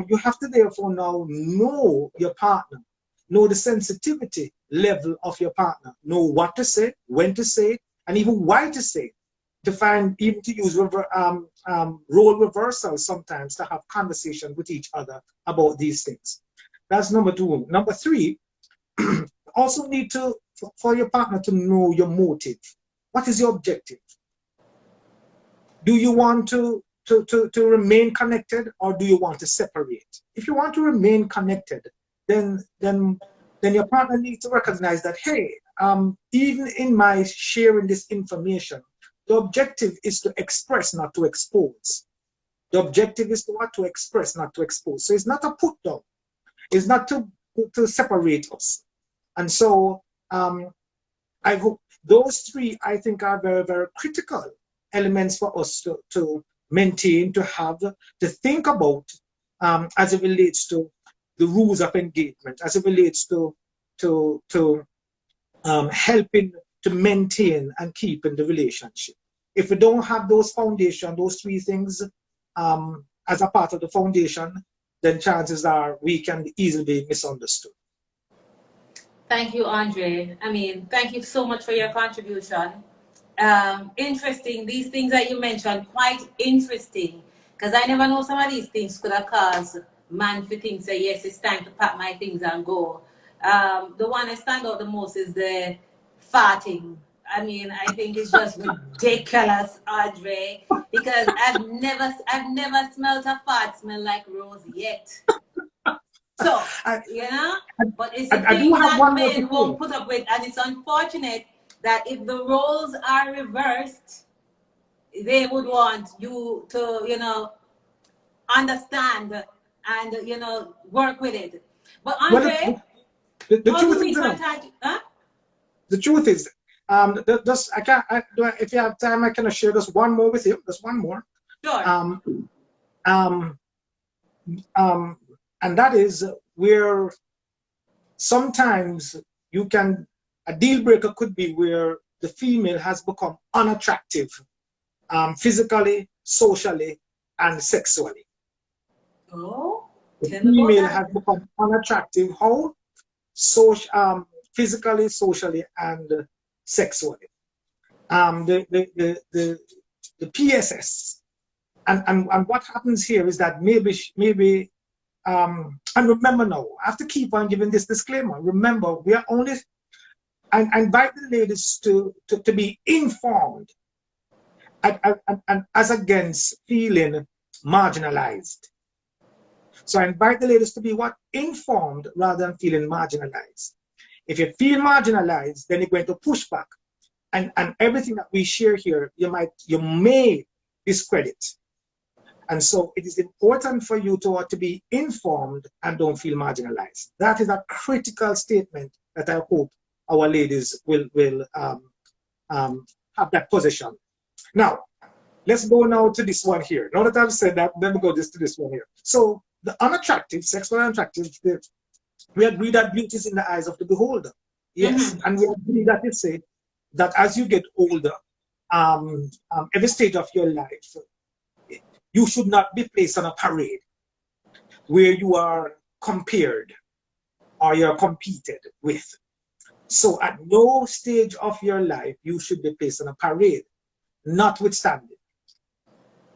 Speaker 2: you have to therefore now know your partner, know the sensitivity level of your partner, know what to say, when to say, and even why to say. To find, even to use role reversal sometimes to have conversation with each other about these things. That's number two. Number three, also need to for your partner to know your motive. What is your objective? Do you want to remain connected, or do you want to separate? If you want to remain connected, then your partner needs to recognize that, hey, even in my sharing this information, the objective is to express, not to expose. The objective is to what? To express, not to expose. So it's not a put down. It's not to separate us. And so I hope those three, I think, are very, very critical elements for us to maintain, to have, to think about as it relates to the rules of engagement, as it relates to helping to maintain and keep in the relationship. If we don't have those foundation, those three things as a part of the foundation, then chances are we can easily be misunderstood.
Speaker 1: Thank you, Andre. I mean, thank you so much for your contribution. Interesting. These things that you mentioned, quite interesting. Because I never know some of these things could have caused man to think, say, yes, it's time to pack my things and go. The one that stand out the most is the farting. I mean, I think it's just ridiculous, Andre, because I've never smelled a fart smell like rose yet. So,
Speaker 2: I,
Speaker 1: you know,
Speaker 2: I,
Speaker 1: but it's the
Speaker 2: I do
Speaker 1: things
Speaker 2: have
Speaker 1: that
Speaker 2: one more to
Speaker 1: men
Speaker 2: say.
Speaker 1: won't put up with, and it's unfortunate that if the roles are reversed, they would want you to, understand and work with it. But
Speaker 2: Well,
Speaker 1: Andre,
Speaker 2: the
Speaker 1: how do
Speaker 2: truth
Speaker 1: we
Speaker 2: is,
Speaker 1: contact? Huh?
Speaker 2: the truth is, just I can't. If you have time, I can share just one more with you. Just one more.
Speaker 1: Sure.
Speaker 2: Um, um, um, and that is where sometimes you can a deal breaker could be where the female has become unattractive, physically, socially, and sexually.
Speaker 1: Oh,
Speaker 2: The
Speaker 1: tell me about
Speaker 2: female
Speaker 1: that.
Speaker 2: has become unattractive. How? Social, physically, socially, and sexually. The PSS. And what happens here is that maybe and remember now, I have to keep on giving this disclaimer. Remember, we are only, and invite the ladies to be informed and as against feeling marginalized. So I invite the ladies to be what? Informed rather than feeling marginalized. If you feel marginalized, then you're going to push back. And everything that we share here, you may discredit. And so it is important for you to be informed and don't feel marginalized. That is a critical statement that I hope our ladies will have that position. Now, let's go now to this one here. Now that I've said that, then we go to this one here. So the unattractive, sexually unattractive, we agree that beauty is in the eyes of the beholder. Yes, and we agree that you say that as you get older, every stage of your life, you should not be placed on a parade where you are compared or you're competed with. So at no stage of your life, you should be placed on a parade, notwithstanding.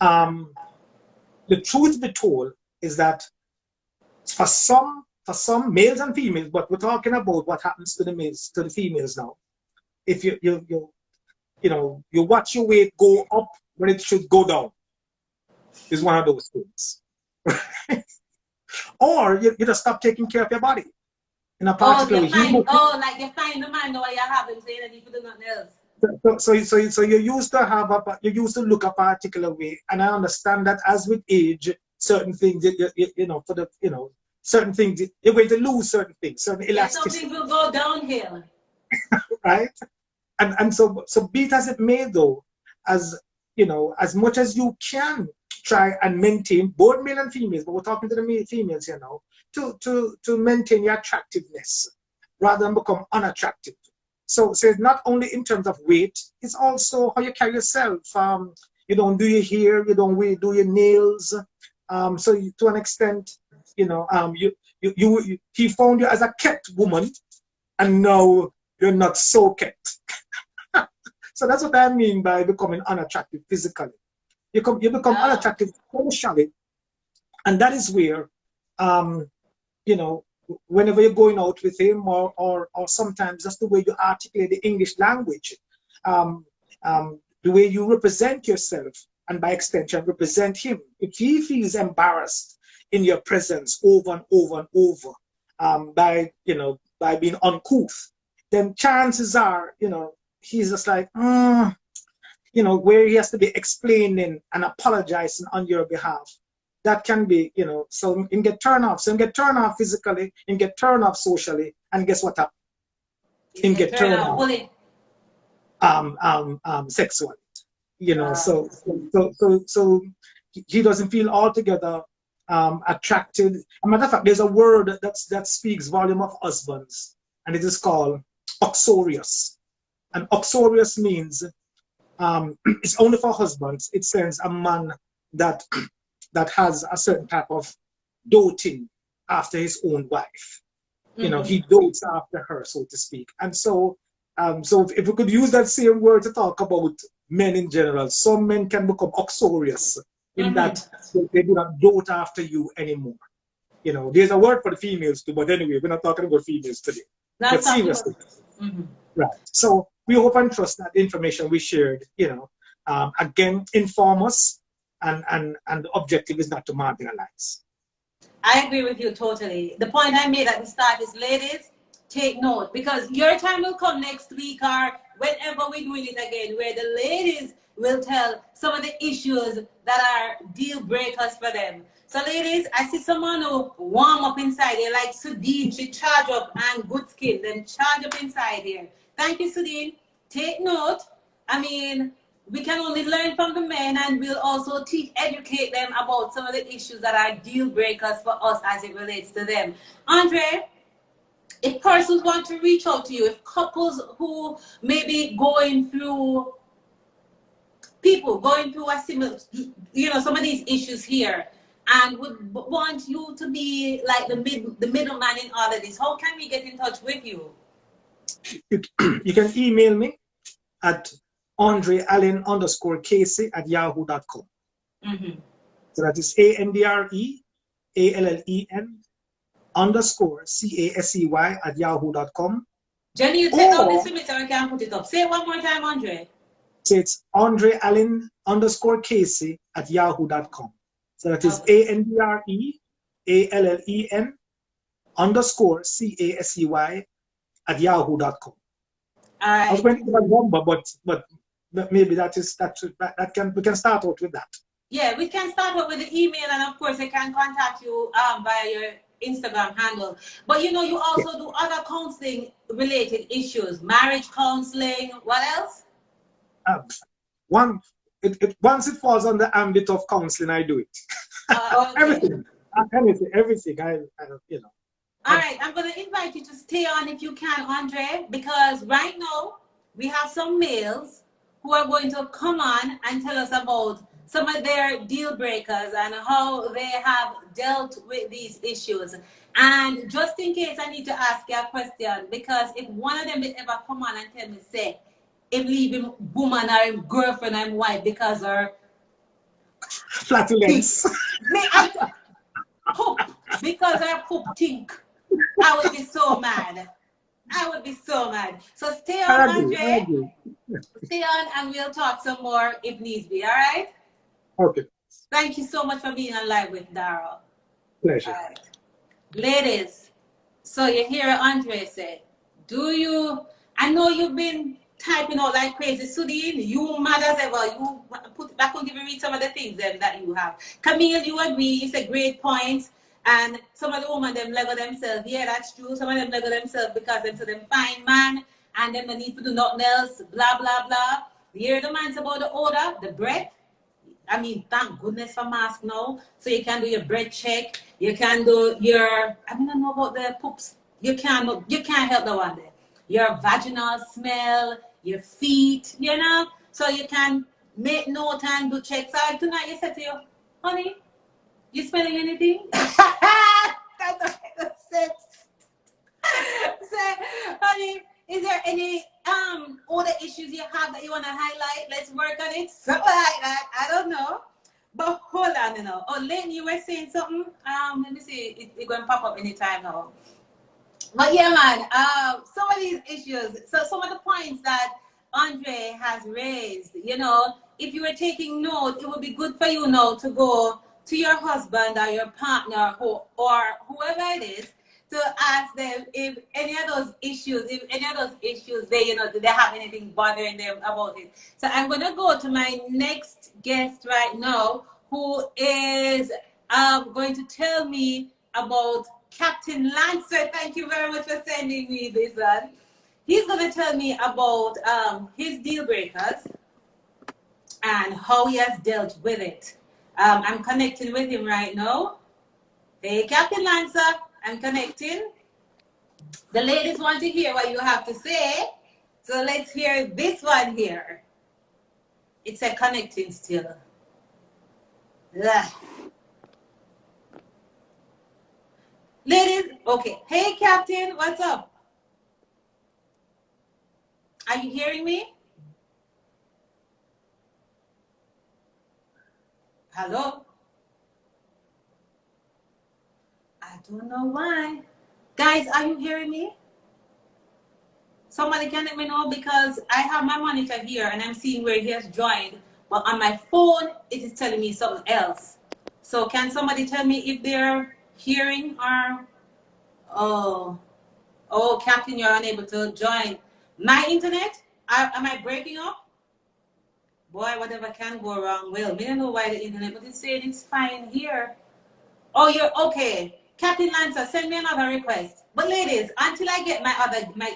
Speaker 2: The truth be told is that for some males and females, but we're talking about what happens to the males, to the females now. If you watch your weight go up when it should go down, is one of those things. Or you just stop taking care of your body in a particular way.
Speaker 1: Like you find the man where you have him saying that you do nothing else.
Speaker 2: So you used to look a particular way, and I understand that as with age, certain things certain things you're going to lose certain things, certain elasticity.
Speaker 1: Some things will go downhill.
Speaker 2: Right? And so be it as it may though, as much as you can try and maintain both male and females, but we're talking to the females here now, to maintain your attractiveness rather than become unattractive. So it's not only in terms of weight, it's also how you carry yourself. You don't do your hair, you don't do your nails. So to an extent, he found you as a kept woman, and now you're not so kept. So that's what I mean by becoming unattractive physically. You become unattractive socially, and that is where, whenever you're going out with him, or sometimes just the way you articulate the English language, the way you represent yourself, and by extension represent him. If he feels embarrassed in your presence over and over and over, by being uncouth, then chances are, he's just like, where he has to be explaining and apologizing on your behalf. That can be, so you can get turned off. So you can get turned off physically, you can get turned off socially, and guess what happens? You can get turned off sexually. So he doesn't feel altogether attracted. As a matter of fact, there's a word that speaks volume of husbands, and it is called uxorious. And uxorious means it's only for husbands. It says a man that has a certain type of doting after his own wife. He dotes after her, so to speak. And so if we could use that same word to talk about men in general, some men can become uxorious in that they do not dote after you anymore. There's a word for the females too, but anyway, we're not talking about females today. But seriously. Right. So we hope and trust that the information we shared, again, inform us, and the objective is not to marginalize.
Speaker 1: I agree with you totally. The point I made at the start is, ladies, take note, because your time will come next week or whenever we're doing it again, where the ladies will tell some of the issues that are deal breakers for them. So ladies, I see someone who warm up inside here, like Sudeen, she charge up and good skin, then charge up inside here. Thank you, Sudeen. Take note. I mean, we can only learn from the men, and we'll also educate them about some of the issues that are deal breakers for us as it relates to them. Andre, if persons want to reach out to you, if couples who may be going through a similar, some of these issues here, and would want you to be like the middleman in all of this, how can we get in touch with you?
Speaker 2: You can email me at AndreAllen_Casey@yahoo.com.
Speaker 1: Mm-hmm.
Speaker 2: So that is AndreAllen_CASEY@yahoo.com.
Speaker 1: Jenny, you take down this
Speaker 2: Or
Speaker 1: for me so I can put it up. Say it one more time, Andre.
Speaker 2: so it's AndreAllen_Casey@yahoo.com. So that is
Speaker 1: Okay.
Speaker 2: AndreAllen_CASEY@yahoo.com.
Speaker 1: All
Speaker 2: I was
Speaker 1: right.
Speaker 2: going to give a number, but maybe that can we can start out with that.
Speaker 1: Yeah, we can start off with the email, and of course, they can contact you via your Instagram handle. But you know, you
Speaker 2: Yeah.
Speaker 1: also do other counseling related issues, marriage counseling. What else?
Speaker 2: Um, one once it falls on the ambit of counseling, I do it.
Speaker 1: Okay.
Speaker 2: Everything. I.
Speaker 1: All right, I'm going to invite you to stay on if you can, Andre, because right now we have some males who are going to come on and tell us about some of their deal breakers and how they have dealt with these issues. And just in case, I need to ask you a question, because if one of them will ever come on and tell me, say, if leaving woman or him girlfriend or him wife because her think,
Speaker 2: Flatulence.
Speaker 1: me, poop, because her poop think. I would be so mad. I would be so mad. So stay on,
Speaker 2: I agree. I
Speaker 1: Andre.
Speaker 2: agree.
Speaker 1: Stay on, and we'll talk some more if needs be. All right.
Speaker 2: Okay.
Speaker 1: Thank you so much for being on Live with Dara. All
Speaker 2: Pleasure.
Speaker 1: right, ladies. So you hear Andre say, "Do you? I know you've been typing out like crazy. Sudin, you mad as ever. You put back on give me read some of the things that you have. Camille, you agree? It's a great point. And some of the women them lego themselves. Yeah, that's true. Some of them lego themselves because them to them fine man and them they need to do nothing else. Blah blah blah. You hear the man's about the odor, the breath. I mean, thank goodness for mask now. So you can do your breath check. You can do your. I don't know about the poops. You can't help the one there. Your vaginal smell, your feet. You know. So you can make note and do checks. So tonight you said to you, honey, you smelling anything? That doesn't make sense. Say, honey, is there any other issues you have that you want to highlight? Let's work on it. Something like that. I don't know. But hold on, you know. Oh, Lynn, you were saying something. Let me see. It's going to pop up anytime now. But yeah, man. Some of these issues. So some of the points that Andre has raised. You know, if you were taking note, it would be good for you now to go to your husband or your partner or whoever it is to ask them if any of those issues, they, you know, do they have anything bothering them about it. So I'm gonna go to my next guest right now, who is going to tell me about Captain Lancer. Thank you very much for sending me this one. He's gonna tell me about his deal breakers and how he has dealt with it. I'm connecting with him right now. Hey, Captain Lancer, I'm connecting. The ladies want to hear what you have to say. So let's hear this one here. It's a connecting still. Ugh. Ladies, okay. Hey, Captain, what's up? Are you hearing me? Hello? I don't know why. Guys, are you hearing me? Somebody can let me know because I have my monitor here and I'm seeing where he has joined. But on my phone, it is telling me something else. So can somebody tell me if they're hearing or... Oh, oh, Captain, you're unable to join. My internet? Am I breaking up? Boy, whatever can go wrong will. We don't know why the internet, but it's saying it's fine here. Oh, you're okay. Captain Lancer, send me another request. But ladies, until I get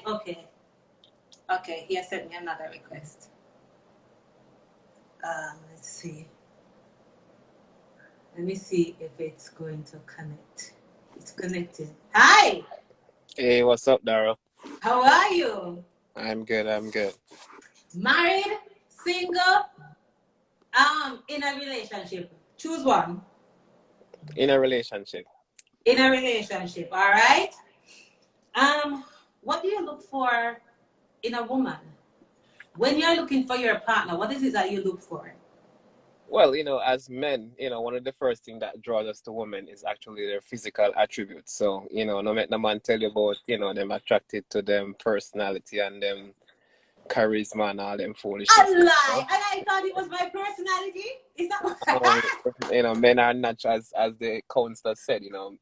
Speaker 1: okay. Okay, he has sent me another request. Let's see. Let me see if it's going to connect. It's connected. Hi!
Speaker 3: Hey, what's up, Dara?
Speaker 1: How are you?
Speaker 3: I'm good.
Speaker 1: Married? Single? In a relationship. Choose one.
Speaker 3: In a relationship.
Speaker 1: In a relationship, all right? What do you look for in a woman? When you're looking for your partner, what is it that you look for?
Speaker 3: Well, as men, one of the first thing that draws us to women is actually their physical attributes. So, no make the man tell you about, them attracted to them personality and them charisma and all them
Speaker 1: I
Speaker 3: foolishness.
Speaker 1: lie. And I thought it was my personality. Is that
Speaker 3: So, men are natural, as the counselor said,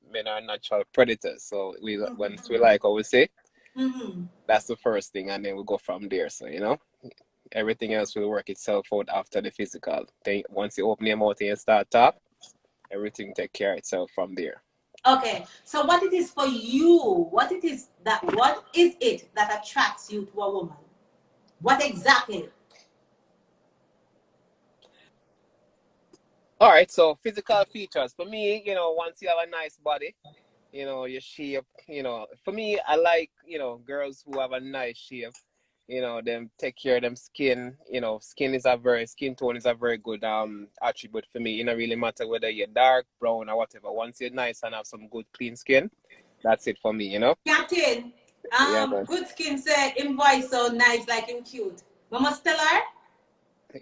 Speaker 3: men are natural predators. So once we like what we say,
Speaker 1: mm-hmm.
Speaker 3: that's the first thing, and then we go from there. So, everything else will work itself out after the physical. Then once you open your mouth and you start talk, everything take care of itself from there.
Speaker 1: Okay, so what it is for you? What is it that attracts you to a woman? What exactly?
Speaker 3: All right, so physical features for me, once you have a nice body, your shape, for me, I like, girls who have a nice shape, them take care of them skin, skin tone is a very good attribute for me. It don't really matter whether you're dark, brown, or whatever. Once you're nice and have some good clean skin, that's it for me,
Speaker 1: Captain,
Speaker 3: Yeah, man.
Speaker 1: good skin said him voice so nice, like him cute. Mama tell her?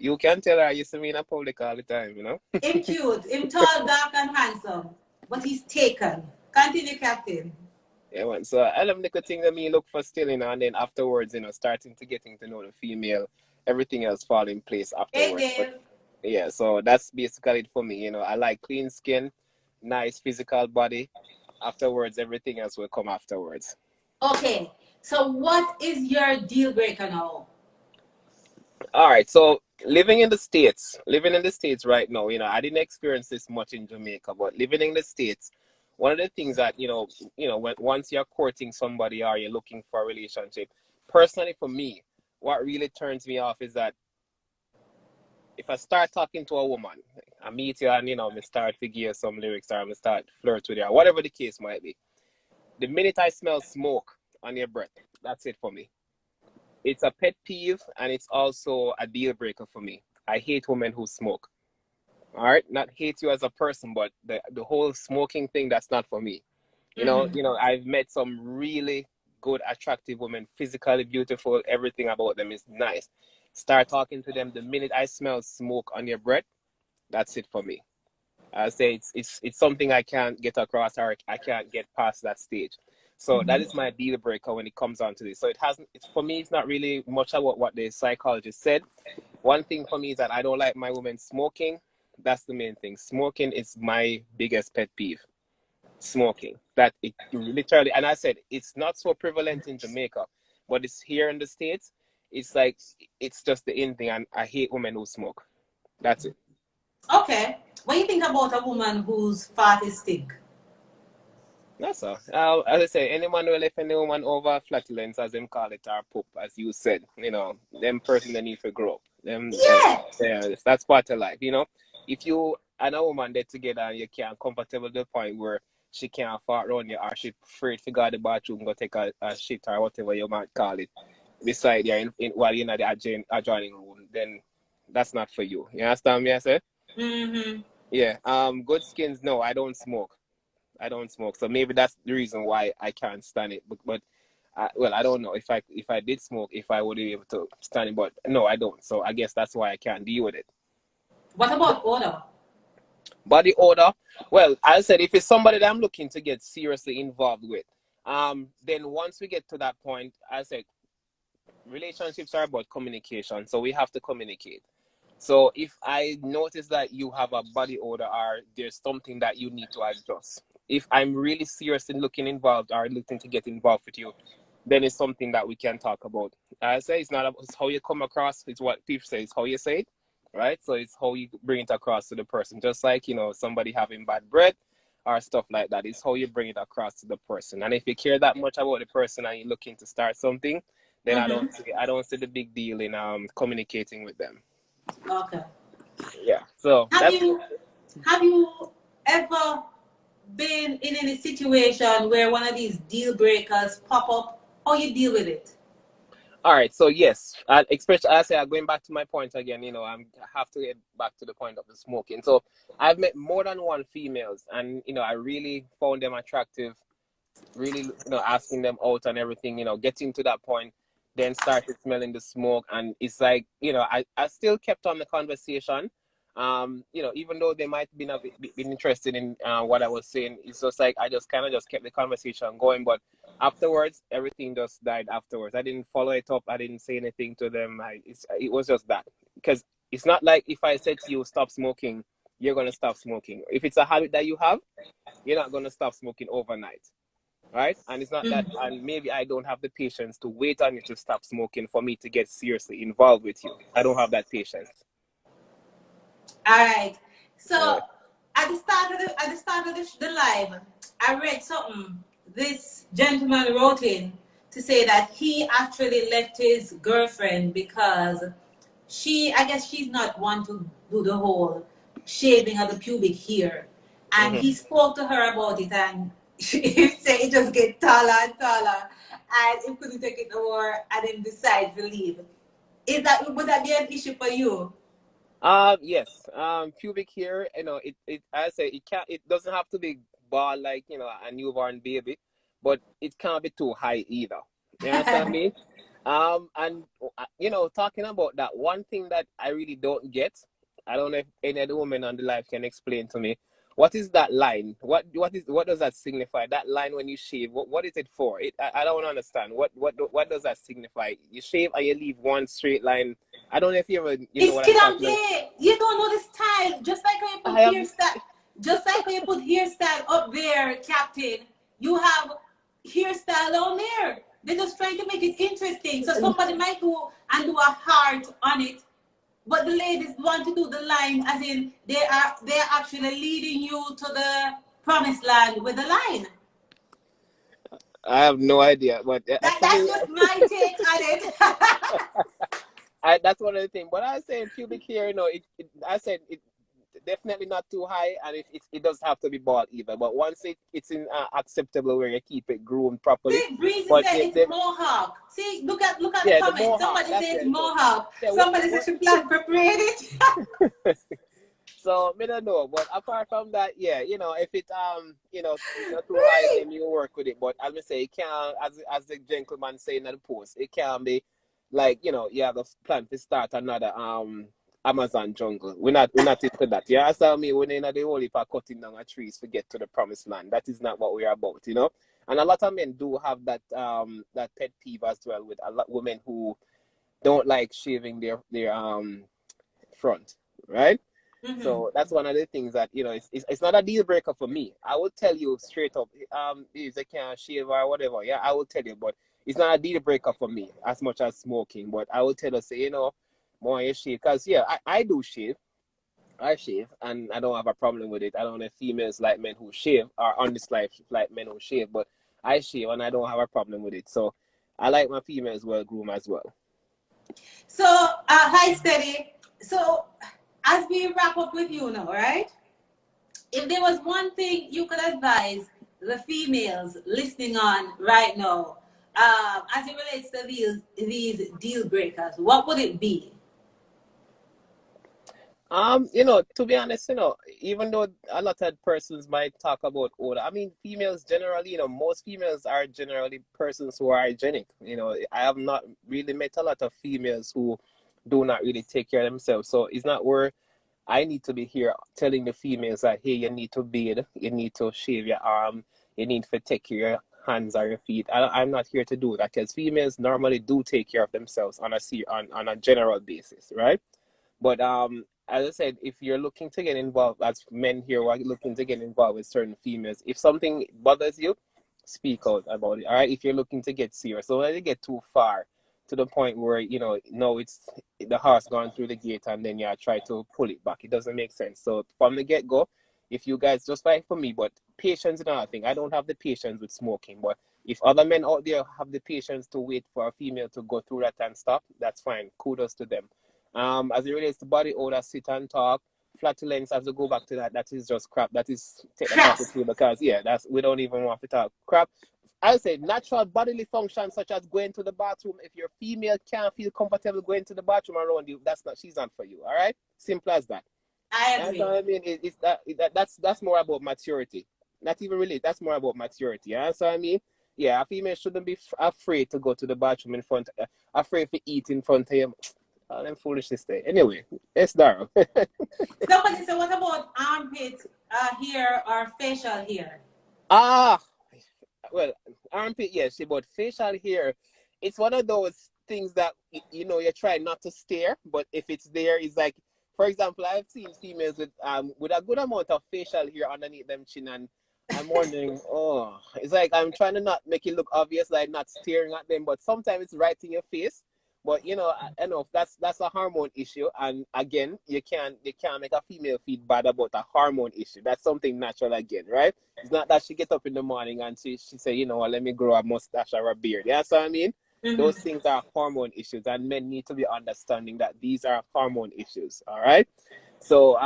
Speaker 3: You can tell her I used to be in a public all the time,
Speaker 1: Him cute, him tall, dark, and handsome. But he's taken. Continue, Captain.
Speaker 3: Yeah, man. So I love the thing that me look for still, and then afterwards, starting to getting to know the female, everything else fall in place
Speaker 1: Hey,
Speaker 3: afterwards. But
Speaker 1: Dave.
Speaker 3: yeah, so that's basically it for me. I like clean skin, nice physical body. Afterwards, everything else will come afterwards.
Speaker 1: Okay, so what is your deal breaker now?
Speaker 3: All right, so living in the States right now, I didn't experience this much in Jamaica, but living in the States, one of the things that, once you're courting somebody or you're looking for a relationship, personally for me, what really turns me off is that if I start talking to a woman, I meet you and, I start to give some lyrics or I start flirt with her, whatever the case might be. The minute I smell smoke on your breath, that's it for me. It's a pet peeve and it's also a deal breaker for me. I hate women who smoke. All right, not hate you as a person, but the whole smoking thing, that's not for me. I've met some really good, attractive women, physically beautiful. Everything about them is nice. Start talking to them. The minute I smell smoke on your breath, that's it for me. I say it's something I can't get across or I can't get past that stage. So that is my deal breaker when it comes on to this. So for me, it's not really much about what the psychologist said. One thing for me is that I don't like my women smoking. That's the main thing. Smoking is my biggest pet peeve. Smoking. That it literally, and I said it's not so prevalent in Jamaica, but it's here in the States. It's like it's just the in thing, and I hate women who smoke. That's it.
Speaker 1: Okay, when you think about a woman whose fart is thick,
Speaker 3: That's all. As I say, any man will left any woman over flatulence, as them call it, or poop, as you said. Them person they need to grow up.
Speaker 1: yeah.
Speaker 3: That's part of life. If you and a woman get together and you can't comfortable to the point where she can't fart around you or she afraid to go to the bathroom, go take a shit or whatever you might call it, beside you while you're in the adjoining room, then that's not for you. You understand me? I say?
Speaker 1: Mm-hmm.
Speaker 3: Yeah. Good skins. No, I don't smoke. I don't smoke, so maybe that's the reason why I can't stand it. But I don't know if I did smoke, if I would be able to stand it. But no, I don't. So I guess that's why I can't deal with it.
Speaker 1: What about odor?
Speaker 3: Body odor. Well, I said if it's somebody that I'm looking to get seriously involved with, then once we get to that point, I said relationships are about communication, so we have to communicate. So if I notice that you have a body odor or there's something that you need to adjust, if I'm really serious in looking involved or looking to get involved with you, then it's something that we can talk about. I say it's not about it's how you come across, it's what people say, it's how you say it, right? So it's how you bring it across to the person. Just like, somebody having bad breath or stuff like that. It's how you bring it across to the person. And if you care that much about the person and you're looking to start something, then I don't see the big deal in communicating with them.
Speaker 1: Okay.
Speaker 3: Yeah. So
Speaker 1: Have you ever been in any situation where one of these deal breakers pop up? How you deal with it?
Speaker 3: all right. So yes, especially I say going back to my point again. I have to get back to the point of the smoking. So I've met more than one females, and I really found them attractive. Really, asking them out and everything. Getting to that point, then started smelling the smoke, and it's like I still kept on the conversation. You know, even though they might been interested in what I was saying, it's just like I just kind of just kept the conversation going. But afterwards, everything just died afterwards. I didn't follow it up. I didn't say anything to them. It was just that, because it's not like if I said to you stop smoking, you're gonna stop smoking. If it's a habit that you have, you're not gonna stop smoking overnight, right? And it's not that, and maybe I don't have the patience to wait on you to stop smoking for me to get seriously involved with you. I don't have that patience.
Speaker 1: All right. So
Speaker 3: Yeah.
Speaker 1: at the start of the live, I read something. This gentleman wrote in to say that he actually left his girlfriend because I guess she's not one to do the whole shaving of the pubic hair, and
Speaker 3: Mm-hmm.
Speaker 1: he spoke to her about it, and he said it just get taller and taller, and he couldn't take it no more, and then decided to leave. Would that be an issue for you?
Speaker 3: Yes. Pubic hair, you know, I say it doesn't have to be bald like, you know, a newborn baby, but it can't be too high either. You understand me? And you know, talking about that, one thing that I really don't get, I don't know if any of the women on the live can explain to me, what is that line? What does that signify? That line when you shave, what is it for? I don't understand. What does that signify? You shave and you leave one straight line. I don't know if you ever, you know
Speaker 1: It's
Speaker 3: what I'm
Speaker 1: kid and
Speaker 3: talking about.
Speaker 1: play. You don't know the style. Just like when you
Speaker 3: I
Speaker 1: put
Speaker 3: have,
Speaker 1: hairstyle, just like when you put hairstyle up there, Captain. You have hairstyle down there. They're just trying to make it interesting. So somebody might do a heart on it, but the ladies want to do the line, as in they're actually leading you to the promised land with the line.
Speaker 3: I have no idea, but for
Speaker 1: That's
Speaker 3: me,
Speaker 1: just my take on it.
Speaker 3: that's one of the things. But I was saying pubic hair, you know, I said it definitely not too high, and it doesn't have to be bald either. But once it's in acceptable where you keep it groomed properly.
Speaker 1: See, Breezy
Speaker 3: But
Speaker 1: said it's mohawk. See, look at the
Speaker 3: yeah, the
Speaker 1: comments.
Speaker 3: mohawk,
Speaker 1: Somebody
Speaker 3: that's
Speaker 1: says
Speaker 3: it. So
Speaker 1: mohawk.
Speaker 3: yeah,
Speaker 1: Somebody says she plan prepared it.
Speaker 3: so I don't know. But apart from that, yeah, you know, if it you know, not too high, then you work with it. But as I say, it can't, as the gentleman saying in the post, it can be like, you know, you have a plan to start another Amazon jungle. We're not into that. You understand me? We're not the only for cutting down a trees to get to the promised land. That is not what we're about, you know. And a lot of men do have that pet peeve as well, with a lot of women who don't like shaving their front, right?
Speaker 1: Mm-hmm.
Speaker 3: So that's one of the things that, you know, it's not a deal breaker for me. I will tell you straight up, if they can't shave or whatever, yeah, I will tell you, but it's not a deal breaker for me as much as smoking. But I will tell you, say, you know, more you shave, because yeah, I do shave. I shave, and I don't have a problem with it. I don't know if females like men who shave, or on this life like men who shave, but I shave and I don't have a problem with it. So I like my females well groomed as well.
Speaker 1: So, hi, Steady. So, as we wrap up with you now, right? If there was one thing you could advise the females listening on right now, as it relates to these deal breakers, what would it be?
Speaker 3: You know, to be honest, you know, even though a lot of persons might talk about older, I mean, females generally, you know, most females are generally persons who are hygienic. You know, I have not really met a lot of females who do not really take care of themselves. So it's not where I need to be here telling the females that, hey, you need to bathe, you need to shave your arm, you need to take care of your hands or your feet. I'm not here to do that, because females normally do take care of themselves on a general basis, right? But as I said, if you're looking to get involved, as men here who are looking to get involved with certain females, if something bothers you, speak out about it. All right. If you're looking to get serious, don't let it get too far to the point where, you know, no, it's the horse gone through the gate and then you try to pull it back. It doesn't make sense. So from the get go, if you guys, just like for me, but patience is another thing. I don't have the patience with smoking, but if other men out there have the patience to wait for a female to go through that and stop, that's fine. Kudos to them. As it relates to body odor, sit and talk, flatulence, as we go back to that, that is just crap. That is take that off
Speaker 1: Crap.
Speaker 3: the table, because yeah, that's, we don't even want to talk crap. I say natural bodily functions such as going to the bathroom. If your female can't feel comfortable going to the bathroom around you, she's not for you. All right, simple as that.
Speaker 1: I
Speaker 3: That's what
Speaker 1: agree.
Speaker 3: I mean. That's more about maturity. Not even really. That's more about maturity. You understand what I mean? Yeah, a female shouldn't be afraid to go to the bathroom in front, afraid to eat in front of him. All them foolishness there. Anyway, Yes, Daryl.
Speaker 1: Somebody said, what about armpit hair or facial hair?
Speaker 3: Ah, well, armpit, yes, but facial hair, it's one of those things that you know you try not to stare, but if it's there, it's like, for example, I've seen females with a good amount of facial hair underneath them chin, and I'm wondering, oh, it's like I'm trying to not make it look obvious, like not staring at them, but sometimes it's right in your face. But you know, I know that's a hormone issue, and again, you can't make a female feel bad about a hormone issue. That's something natural again, right? It's not that she get up in the morning and she say, you know what, let me grow a mustache or a beard. You know what I mean? Those
Speaker 1: Mm-hmm.
Speaker 3: things are hormone issues, and men need to be understanding that these are hormone issues. All right. So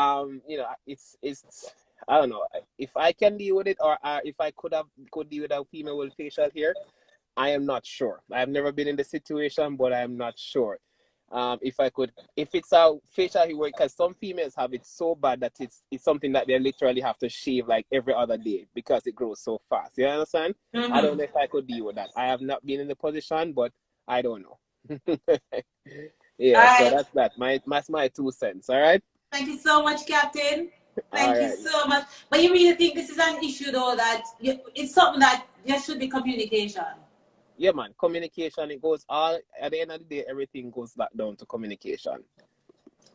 Speaker 3: you know, it's I don't know if I can deal with it, or if I could deal with a female with facial hair. I am not sure. I have never been in the situation, but I am not sure. If I could, if it's a facial hair, because some females have it so bad that it's something that they literally have to shave like every other day because it grows so fast. You understand? I don't
Speaker 1: Mm-hmm.
Speaker 3: know if I could deal with that. I have not been in the position, but I don't know.
Speaker 1: All
Speaker 3: Yeah, so
Speaker 1: right.
Speaker 3: that's that. My 2 cents. All right.
Speaker 1: Thank you so much, Captain.
Speaker 3: All
Speaker 1: Thank you
Speaker 3: right.
Speaker 1: so much. But you really think this is an issue, though, that it's something that there should be communication?
Speaker 3: Yeah, man. Communication. It goes all at the end of the day. Everything goes back down to communication.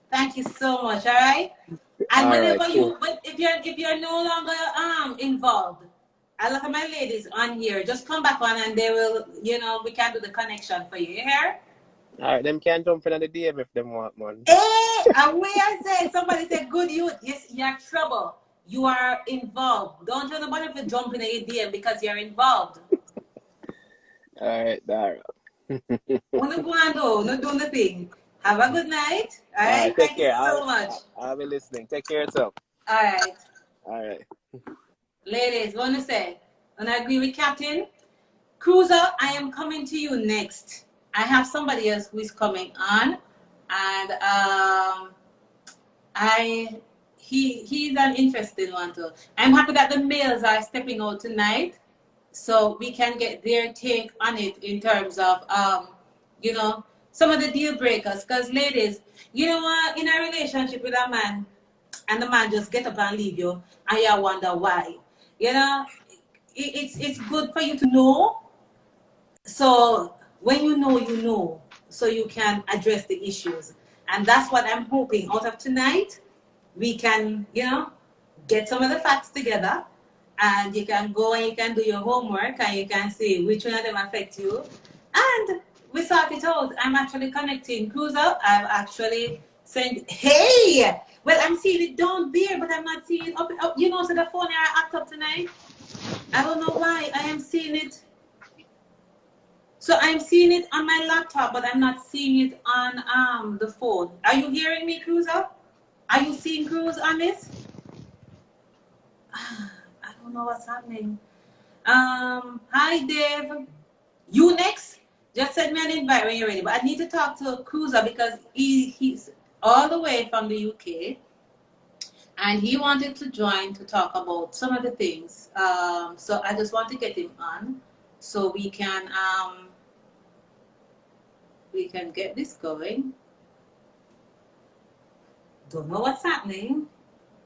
Speaker 1: Thank you so much. All right. And
Speaker 3: All right.
Speaker 1: whenever
Speaker 3: Cool.
Speaker 1: but if you're no longer involved, a lot of my ladies on here just come back on and they will, we can do the connection for you. You hear?
Speaker 3: All right. Them can jump in the DM if them want, man.
Speaker 1: Hey, and where I say somebody said good youth, yes, you're trouble. You are involved. Don't tell nobody to jump in the DM because you're involved.
Speaker 3: All right, Dara.
Speaker 1: Wanna go and do, doing the thing. Have a good night. All
Speaker 3: All right,
Speaker 1: right.
Speaker 3: take
Speaker 1: Thank you
Speaker 3: care.
Speaker 1: so much.
Speaker 3: I'll be listening. Take care of yourself.
Speaker 1: All right.
Speaker 3: All right.
Speaker 1: Ladies, wanna say, and I agree with Captain. Cruiser, I am coming to you next. I have somebody else who is coming on, and he's an interesting one too. I'm happy that the males are stepping out tonight, so we can get their take on it in terms of some of the deal breakers. Because ladies, you know what, in a relationship with a man, and the man just get up and leave you, and you wonder why. You know, it's good for you to know, so when you know, so you can address the issues. And that's what I'm hoping out of tonight. We can, get some of the facts together, and you can go and you can do your homework and you can see which one of them affect you. And we sort it out. I'm actually connecting Cruiser. I've actually sent, hey! Well, I'm seeing it down there, but I'm not seeing it up. So the phone are act up tonight. I don't know why. I am seeing it. So I'm seeing it on my laptop, but I'm not seeing it on the phone. Are you hearing me, Cruiser? Are you seeing Cruz on this? I don't know what's happening. Hi Dave. You next? Just send me an invite when you're ready. But I need to talk to Cruiser because he's all the way from the UK, and he wanted to join to talk about some of the things. So I just want to get him on so we can get this going. Don't know what's happening.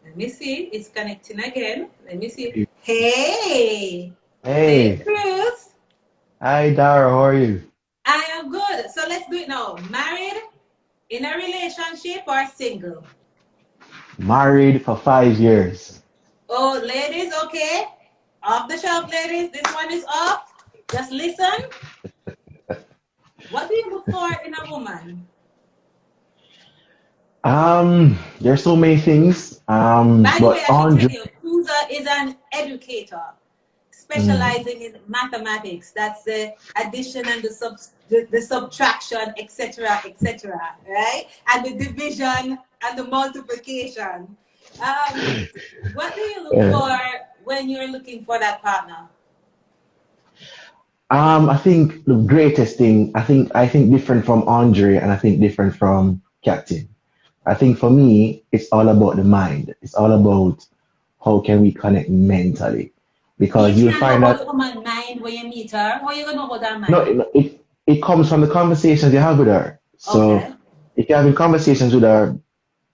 Speaker 1: Let me see. It's connecting again. Let me see. Hey! Hey,
Speaker 4: Hey,
Speaker 1: Cruz.
Speaker 4: hi Dara, how are you?
Speaker 1: I am good. So let's do it now. Married, in a relationship, or single?
Speaker 4: Married for 5 years.
Speaker 1: Oh, ladies, okay. Off the shelf, ladies. This one is off. Just listen. What do you look for in a woman?
Speaker 4: There's so many things.
Speaker 1: By the way,
Speaker 4: But
Speaker 1: I should tell
Speaker 4: Andre,
Speaker 1: you, Cruiser is an educator
Speaker 4: mm,
Speaker 1: specializing in mathematics. That's the addition and the subtraction, etc., right? And the division and the multiplication. Um, what do you look
Speaker 4: uh,
Speaker 1: for when you're looking for that partner?
Speaker 4: I think the greatest thing, I think different from Andre, and I think different from Captain. I think for me, it's all about the mind. It's all about how can we connect mentally,
Speaker 1: You
Speaker 4: because you'll
Speaker 1: can't know
Speaker 4: find
Speaker 1: about the
Speaker 4: that
Speaker 1: woman mind when you meet her. How you gonna know about that
Speaker 4: no,
Speaker 1: mind?
Speaker 4: it comes from the conversations you have with her. So
Speaker 1: Okay.
Speaker 4: if you're having conversations with her,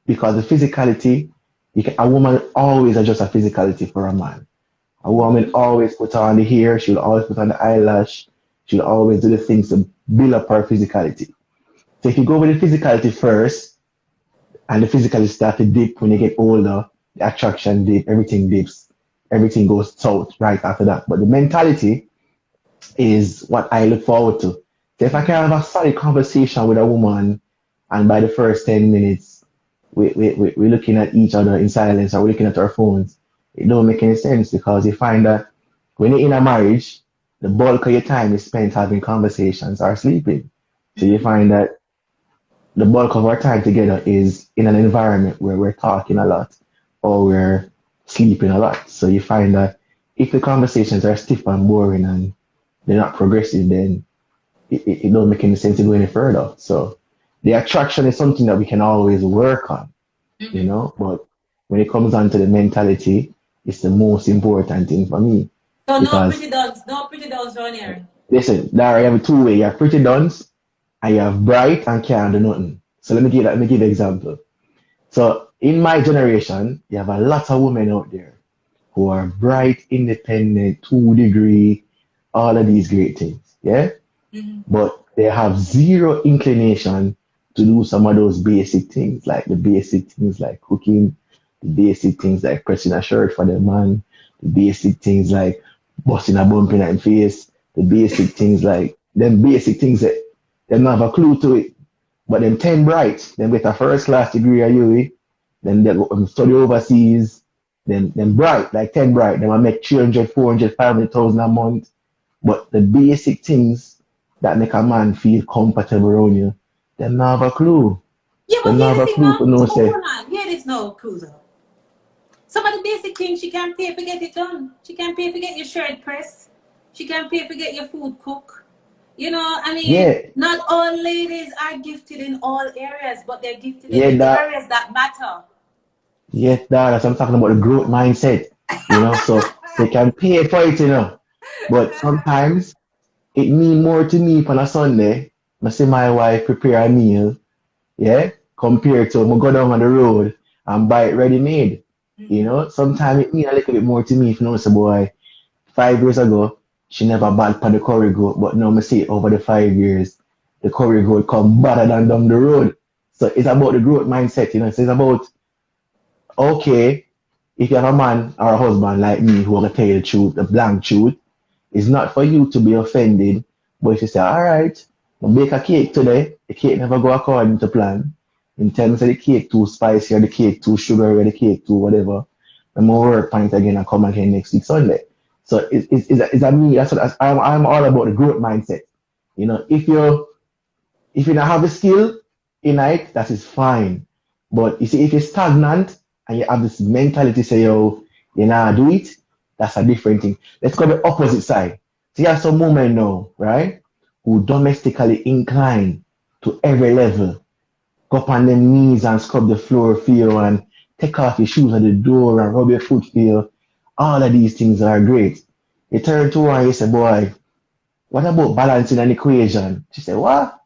Speaker 4: because the physicality, a woman always adjusts her physicality for a man. A woman always put on the hair, she'll always put on the eyelash, she'll always do the things to build up her physicality. So if you go with the physicality first, and the physicality start to dip when you get older, the attraction dip, everything dips, everything goes south right after that. But the mentality is what I look forward to. So if I can have a solid conversation with a woman, and by the first 10 minutes, we're looking at each other in silence or we're looking at our phones, it don't make any sense because you find that when you're in a marriage, the bulk of your time is spent having conversations or sleeping. So you find that the bulk of our time together is in an environment where we're talking a lot or we're sleeping a lot. So you find that if the conversations are stiff and boring and they're not progressive, then it don't make any sense to go any further. So the attraction is something that we can always work on, you know, but when it comes down to the mentality, it's the most important thing for me.
Speaker 1: So
Speaker 4: Because
Speaker 1: no pretty duns around here.
Speaker 4: listen, Dara, you have two ways. You have pretty duns and you have bright and can't do nothing. So let me give an example. So in my generation, you have a lot of women out there who are bright, independent, 2 degree, all of these great things. Yeah? But they have zero inclination to do some of those basic things, like the basic things like cooking, the basic things like pressing a shirt for the man, the basic things like busting a bump in the face, the basic things like them basic things that they don't have a clue to it. But them 10 bright, them get a first class degree at UE, then they go study overseas, then bright, like 10 bright, them will make 300, 400, 500,000 a month. But the basic things that make a man feel comfortable around you, them not have a clue.
Speaker 1: Yeah, but
Speaker 4: Them
Speaker 1: hear
Speaker 4: not
Speaker 1: the
Speaker 4: have a
Speaker 1: thing
Speaker 4: clue
Speaker 1: now.
Speaker 4: for no
Speaker 1: So
Speaker 4: say.
Speaker 1: hold on. Hear this now, Cruiser. Some of the basic things she can pay for get it done. She can pay for get your shirt pressed. She can pay for get your food cooked. You know, I mean,
Speaker 4: Yeah,
Speaker 1: not all ladies are gifted in all areas, but they're gifted in
Speaker 4: yeah,
Speaker 1: the
Speaker 4: that,
Speaker 1: areas that matter.
Speaker 4: yes, that's I'm talking about the growth mindset, you know, so they can pay for it, you know. But sometimes it mean more to me on a Sunday. I see my wife prepare a meal, yeah, compared to me go down on the road and buy it ready made. You know, sometimes it mean a little bit more to me if you know, say, boy, 5 years ago, she never bad on the curry goat, but now I see over the 5 years, the curry goat come better than down the road. So it's about the growth mindset, you know, so it's about, okay, if you have a man or a husband like me who will tell you the truth, the blank truth, it's not for you to be offended, but if you say, all right, I'll bake a cake today, the cake never go according to plan. In terms of the cake too spicy or the cake too sugary or the cake too whatever, I'm more work on it again and come again next week Sunday. So it's a me, that's what I'm all about the growth mindset. You know, if you don't have the skill in it, that is fine. But you see, if you're stagnant and you have this mentality say, yo, you know, do it, that's a different thing. Let's go the opposite side. So you have some women now, right, who domestically inclined to every level, go up on them knees and scrub the floor for you and take off your shoes at the door and rub your foot for you. All of these things are great. You turn to her and you say, boy, what about balancing an equation? She said, what?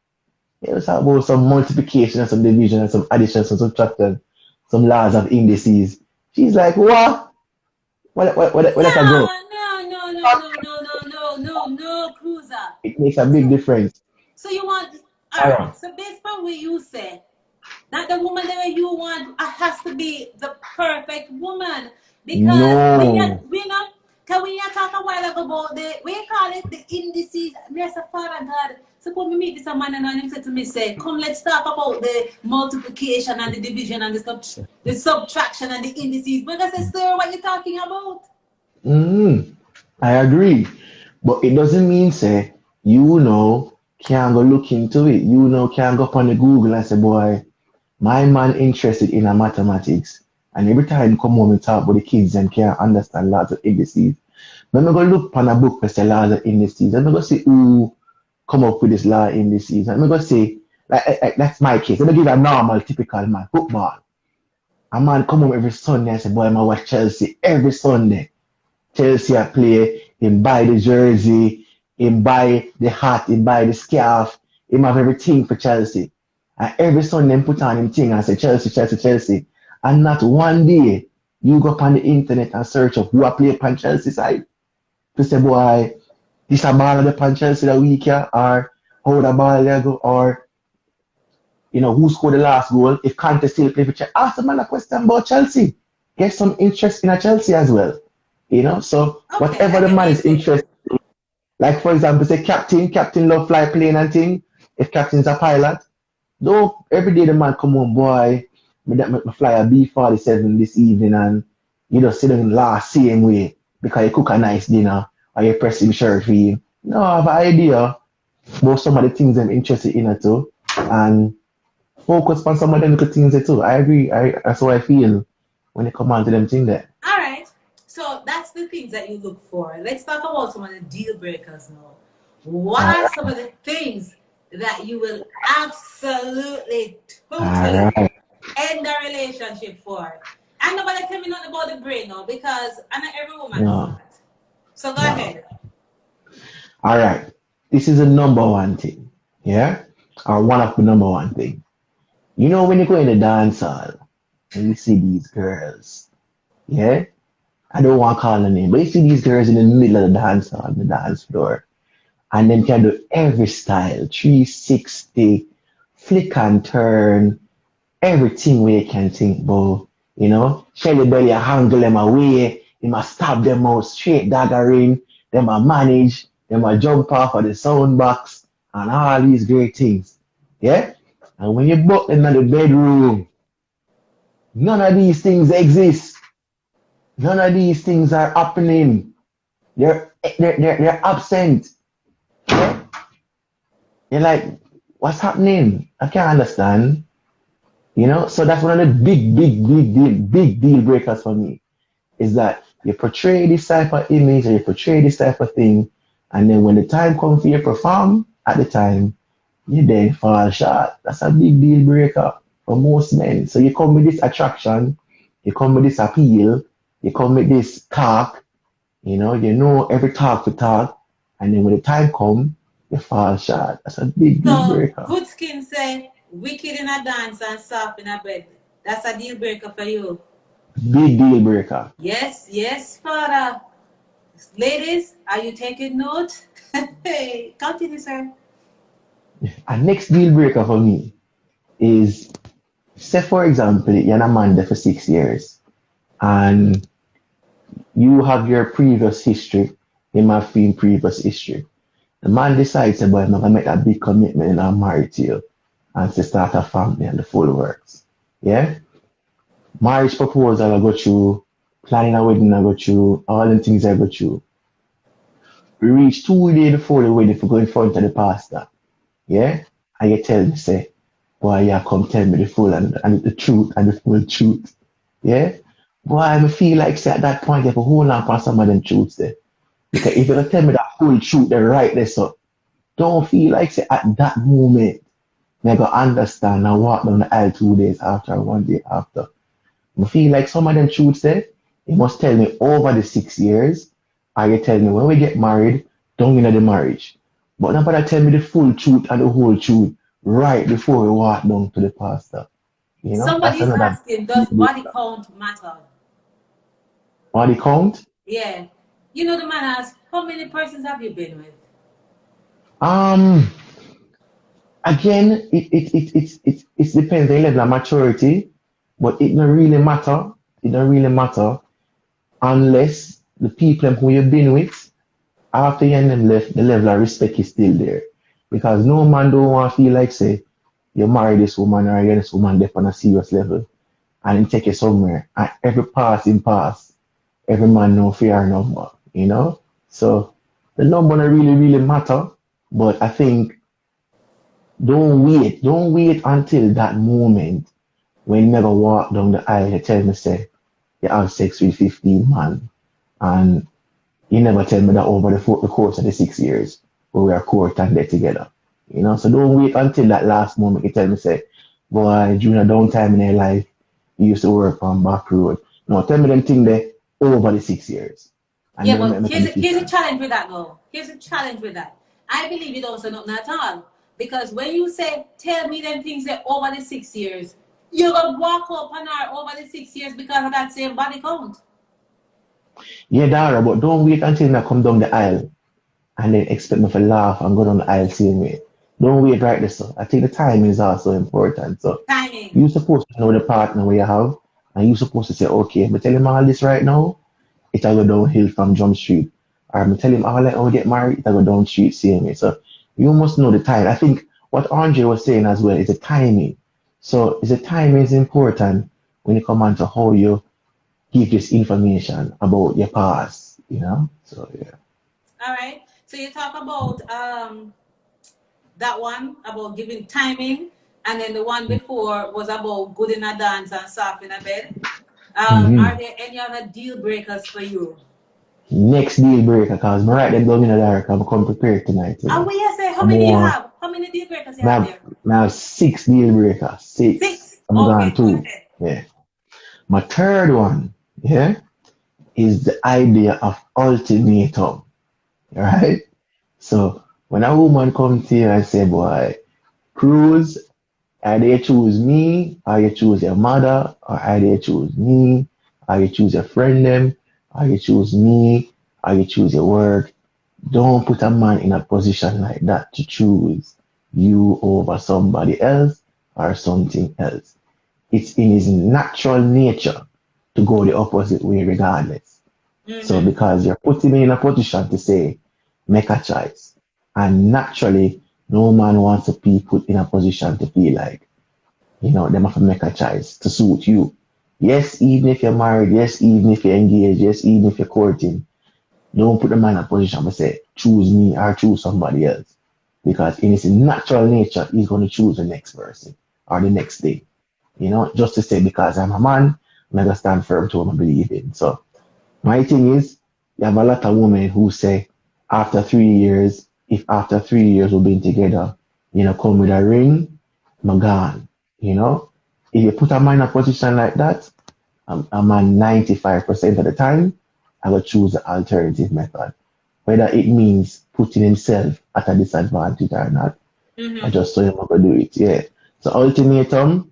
Speaker 4: It was about some multiplication and some division and some addition and some subtraction, some laws of indices. She's like, what? Where that I go?
Speaker 1: No, Cruiser.
Speaker 4: It makes a big
Speaker 1: So,
Speaker 4: difference.
Speaker 1: so you want, all right.
Speaker 4: Sarah,
Speaker 1: So based on what you said, not the woman that you want has to be the perfect woman. Because when you
Speaker 4: no.
Speaker 1: we know, cause when you talk a while ago about we call it the indices. Me say, Father God, suppose we meet this man and him said to me, say, come let's talk about the multiplication and the division and the subtraction and the indices. Because I say, sir, what you talking about?
Speaker 4: Mm, I agree. But it doesn't mean, say, you know, can't go look into it. You know, can't go up on the Google and say, boy, my man interested in a mathematics. And every time come home and talk about the kids and can't understand lots of indices. Let me go look on a book for say laws of indices. Let me go see who come up with this law indices. Let me go see, like that's my case. Let me give a normal, typical man, football. A man come home every Sunday and say, boy, I watch Chelsea every Sunday. Chelsea I play, him buy the jersey, him buy the hat, him buy the scarf, him have everything for Chelsea. And every Sunday them put on him thing and say Chelsea, Chelsea, Chelsea. And not one day you go up on the internet and search up who I play on Chelsea side. To say, boy, this a ball of the on Chelsea the week here, or how the ball there go, or who scored the last goal. If Conte still play for Chelsea, ask the man a question about Chelsea. Get some interest in a Chelsea as well. So
Speaker 1: Okay,
Speaker 4: whatever
Speaker 1: I
Speaker 4: the
Speaker 1: get what
Speaker 4: man
Speaker 1: you're
Speaker 4: is
Speaker 1: saying.
Speaker 4: interested. Like for example, say captain love fly plane and thing. If captain's a pilot, don't every day the man come on, boy, me fly a B-47 this evening and you just sit down last same way because you cook a nice dinner or you press him shirt for him. No, I have an idea about some of the things I'm interested in it too. And focus on some of them little things there too. I agree. That's how I feel when it come on to them things there.
Speaker 1: All right. So that's the things that you look for. Let's talk about some of the deal breakers now. What
Speaker 4: All
Speaker 1: are
Speaker 4: right.
Speaker 1: some of the things that you will absolutely,
Speaker 4: All
Speaker 1: totally
Speaker 4: right.
Speaker 1: end a relationship for? And nobody tell me nothing about the brain now because I'm not every woman
Speaker 4: No,
Speaker 1: smart. So go
Speaker 4: no.
Speaker 1: ahead.
Speaker 4: All right. This is the number one thing. Yeah? Or one of the number one thing. When you go in the dance hall and you see these girls, yeah? I don't want to call the name, but you see these girls in the middle of the dance hall, the dance floor, and them can do every style, 360, flick and turn, everything where you can think about, Shelly Belly a handle them away, they must stab them out straight daggering, them a manage, them a jump off of the sound box, and all these great things. Yeah? And when you book them in the bedroom, none of these things exist. None of these things are happening. They're absent. Yeah? You're like, what's happening? I can't understand. So that's one of the big deal breakers for me. Is that you portray this type of image or you portray this type of thing, and then when the time comes for you to perform at the time, you then fall short. That's a big deal breaker for most men. So you come with this attraction, you come with this appeal, you come with this talk, every talk to talk, and then when the time comes, you fall short. That's a big deal
Speaker 1: So
Speaker 4: breaker.
Speaker 1: good skin say wicked in a dance and soft in a bed. That's a deal breaker for you.
Speaker 4: Big deal breaker.
Speaker 1: Yes, yes, Father. Ladies, are you taking note? Hey, continue, sir.
Speaker 4: And next deal breaker for me is, say for example, you're a man there for 6 years and you have your previous history, him have been previous history. The man decides about I'm gonna make a big commitment and I'm married to you and to start a family and the full works. Yeah? Marriage proposal I go through, planning a wedding I go through, all the things I go through. We reach 2 days before the wedding for go in front of the pastor. Yeah? And you tell me, say, boy, yeah, come tell me the full and the truth and the full truth. Yeah? Boy, I feel like say at that point you have to hold on for some of them truths there. Because if you don't tell me the full truth, then right there, so don't feel like say at that moment I go understand and walk down the aisle 2 days after or 1 day after. I feel like some of them truths there, you must tell me over the 6 years, or you tell me when we get married, don't into the marriage. But nobody tell me the full truth and the whole truth right before we walk down to the pastor. That's
Speaker 1: Somebody's
Speaker 4: another
Speaker 1: asking, does body count matter?
Speaker 4: body count.
Speaker 1: Yeah. You know the man asks, how many persons have you been with?
Speaker 4: Um, Again, it depends on the level of maturity, but it don't really matter. It don't really matter unless the people who you've been with, after you and them left, the level of respect is still there. Because no man don't want to feel like say you marry this woman or you this woman there on a serious level and then take you somewhere. And every passing pass, every man know fear number. So the number don't really matter. But I think don't wait until that moment when you never walk down the aisle, you tell me say you have sex with 15 man and you never tell me that over the course of the 6 years where we are court and get together. So don't wait until that last moment you tell me say, boy, during a downtime in your life, you used to work on back road. No, tell me them thing there over the 6 years. And
Speaker 1: Yeah,
Speaker 4: then
Speaker 1: but
Speaker 4: make a
Speaker 1: here's a
Speaker 4: decision.
Speaker 1: challenge with that now. Here's a challenge with that. I believe it also not at all. Because when you say, tell me them things that over the 6 years, you're going to walk up on her over the 6 years because of that same body count.
Speaker 4: Yeah, Dara, but don't wait until I come down the aisle and then expect me to laugh and go down the aisle same way. Don't wait right there, so I think the timing is also important. So
Speaker 1: Timing.
Speaker 4: you're supposed to know the partner where you have, and you're supposed to say, okay, but tell him all this right now, it'll go downhill from Jump Street. Or I'm tell him all I want to get married, it'll go down street same way. So you must know the time. I think what Andre was saying as well is the timing. So is the timing is important when you come on to how you give this information about your past, you know? So yeah.
Speaker 1: All right. So you talk about that one about giving timing, and then the one before was about good in a dance and soft in a bed. Are there any other deal breakers for you?
Speaker 4: Next deal breaker, cause I write them down in the dark. I'm come prepared tonight. You
Speaker 1: And
Speaker 4: know?
Speaker 1: we say, how
Speaker 4: I'm
Speaker 1: many you
Speaker 4: more,
Speaker 1: have? How many deal breakers you have there?
Speaker 4: I have 6 deal breakers. 6.
Speaker 1: 6.
Speaker 4: I'm
Speaker 1: Okay,
Speaker 4: gone
Speaker 1: go
Speaker 4: 2.
Speaker 1: ahead.
Speaker 4: Yeah. My third one, yeah, is the idea of ultimatum. Right? So when a woman comes to you and say, boy, Cruz, either you choose me, or you choose your mother, or either you choose me, or you choose your friend them, or you choose me, or you choose your work. Don't put a man in a position like that to choose you over somebody else or something else. It's in his natural nature to go the opposite way regardless. So because you're putting me in a position to say, make a choice. And naturally, no man wants to be put in a position to feel like, you know, they have to make a choice to suit you. Yes, even if you're married, yes, even if you're engaged, yes, even if you're courting, don't put the man in a position to say, choose me or choose somebody else. Because in his natural nature, he's going to choose the next person or the next thing. You know, just to say, because I'm a man, I'm going to stand firm to what I believe in. So my thing is, you have a lot of women who say, after 3 years, if after 3 years we've been together, you know, come with a ring, I'm gone. You know, if you put a man in a position like that, a man 95% of the time, I will choose the alternative method. Whether it means putting himself at a disadvantage or not, I just saw him to do it. Yeah. So ultimatum,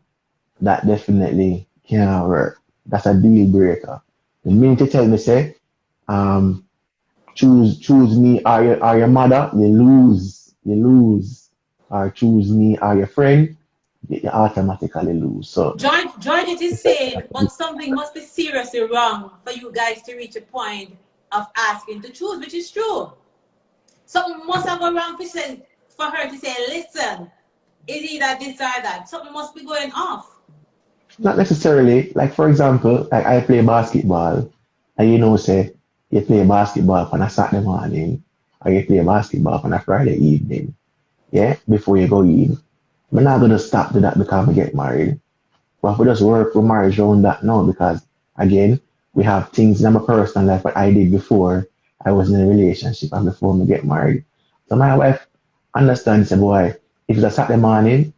Speaker 4: that definitely can't work. That's a deal breaker. The minute you tell me, say, um, choose me or your mother, you lose. You lose. Or choose me or your friend, you automatically lose. So
Speaker 1: George is saying, but something must be seriously wrong for you guys to reach a point of asking to choose, which is true. Something must have gone wrong for her to say, listen, it's either this or that. Something must be going off.
Speaker 4: not necessarily, like for example, like I play basketball, and you know, say you play basketball on a Saturday morning, or you play basketball on a Friday evening, yeah, before you go in. I'm not gonna stop to that because I get married. But we just work for marriage around that now because again, we have things in my personal life that I did before I was in a relationship and before me get married. So my wife understands, say, boy, if it's a Saturday morning,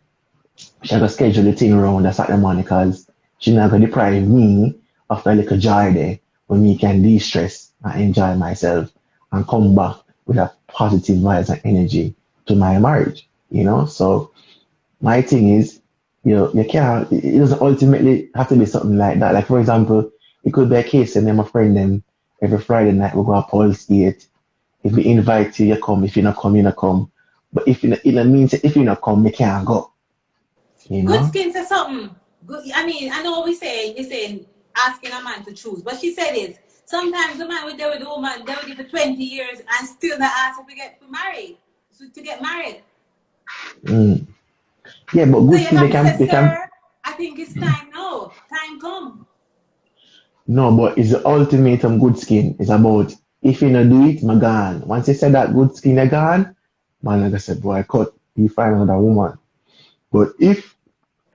Speaker 4: she has to schedule the thing around that Saturday morning because she's not gonna deprive me of a little joy there when me can de-stress and enjoy myself and come back with a positive vibes and energy to my marriage. You know, so my thing is, you can't, it doesn't ultimately have to be something like that. Like, for example, it could be a case and then my friend them every Friday night we go to Paul's Gate. If we invite you, you come. If you not come, you not come. But if you it means if you not come, you can't go. You
Speaker 1: Good
Speaker 4: know?
Speaker 1: skin says something. Good, I mean, I know what we say. You're saying asking a man to choose. But she said is sometimes the man will there with the woman, they will give for 20 years and still not ask if we get married. So to get married.
Speaker 4: Mm. Yeah, but
Speaker 1: So
Speaker 4: good
Speaker 1: you
Speaker 4: skin,
Speaker 1: have to say,
Speaker 4: they can,
Speaker 1: sir, I think it's time now. Time come.
Speaker 4: no, but it's the ultimatum good skin. It's about, if you not do it, my gone. Once you say that good skin, you gone, man, like I said, boy, cut, you find another woman. But if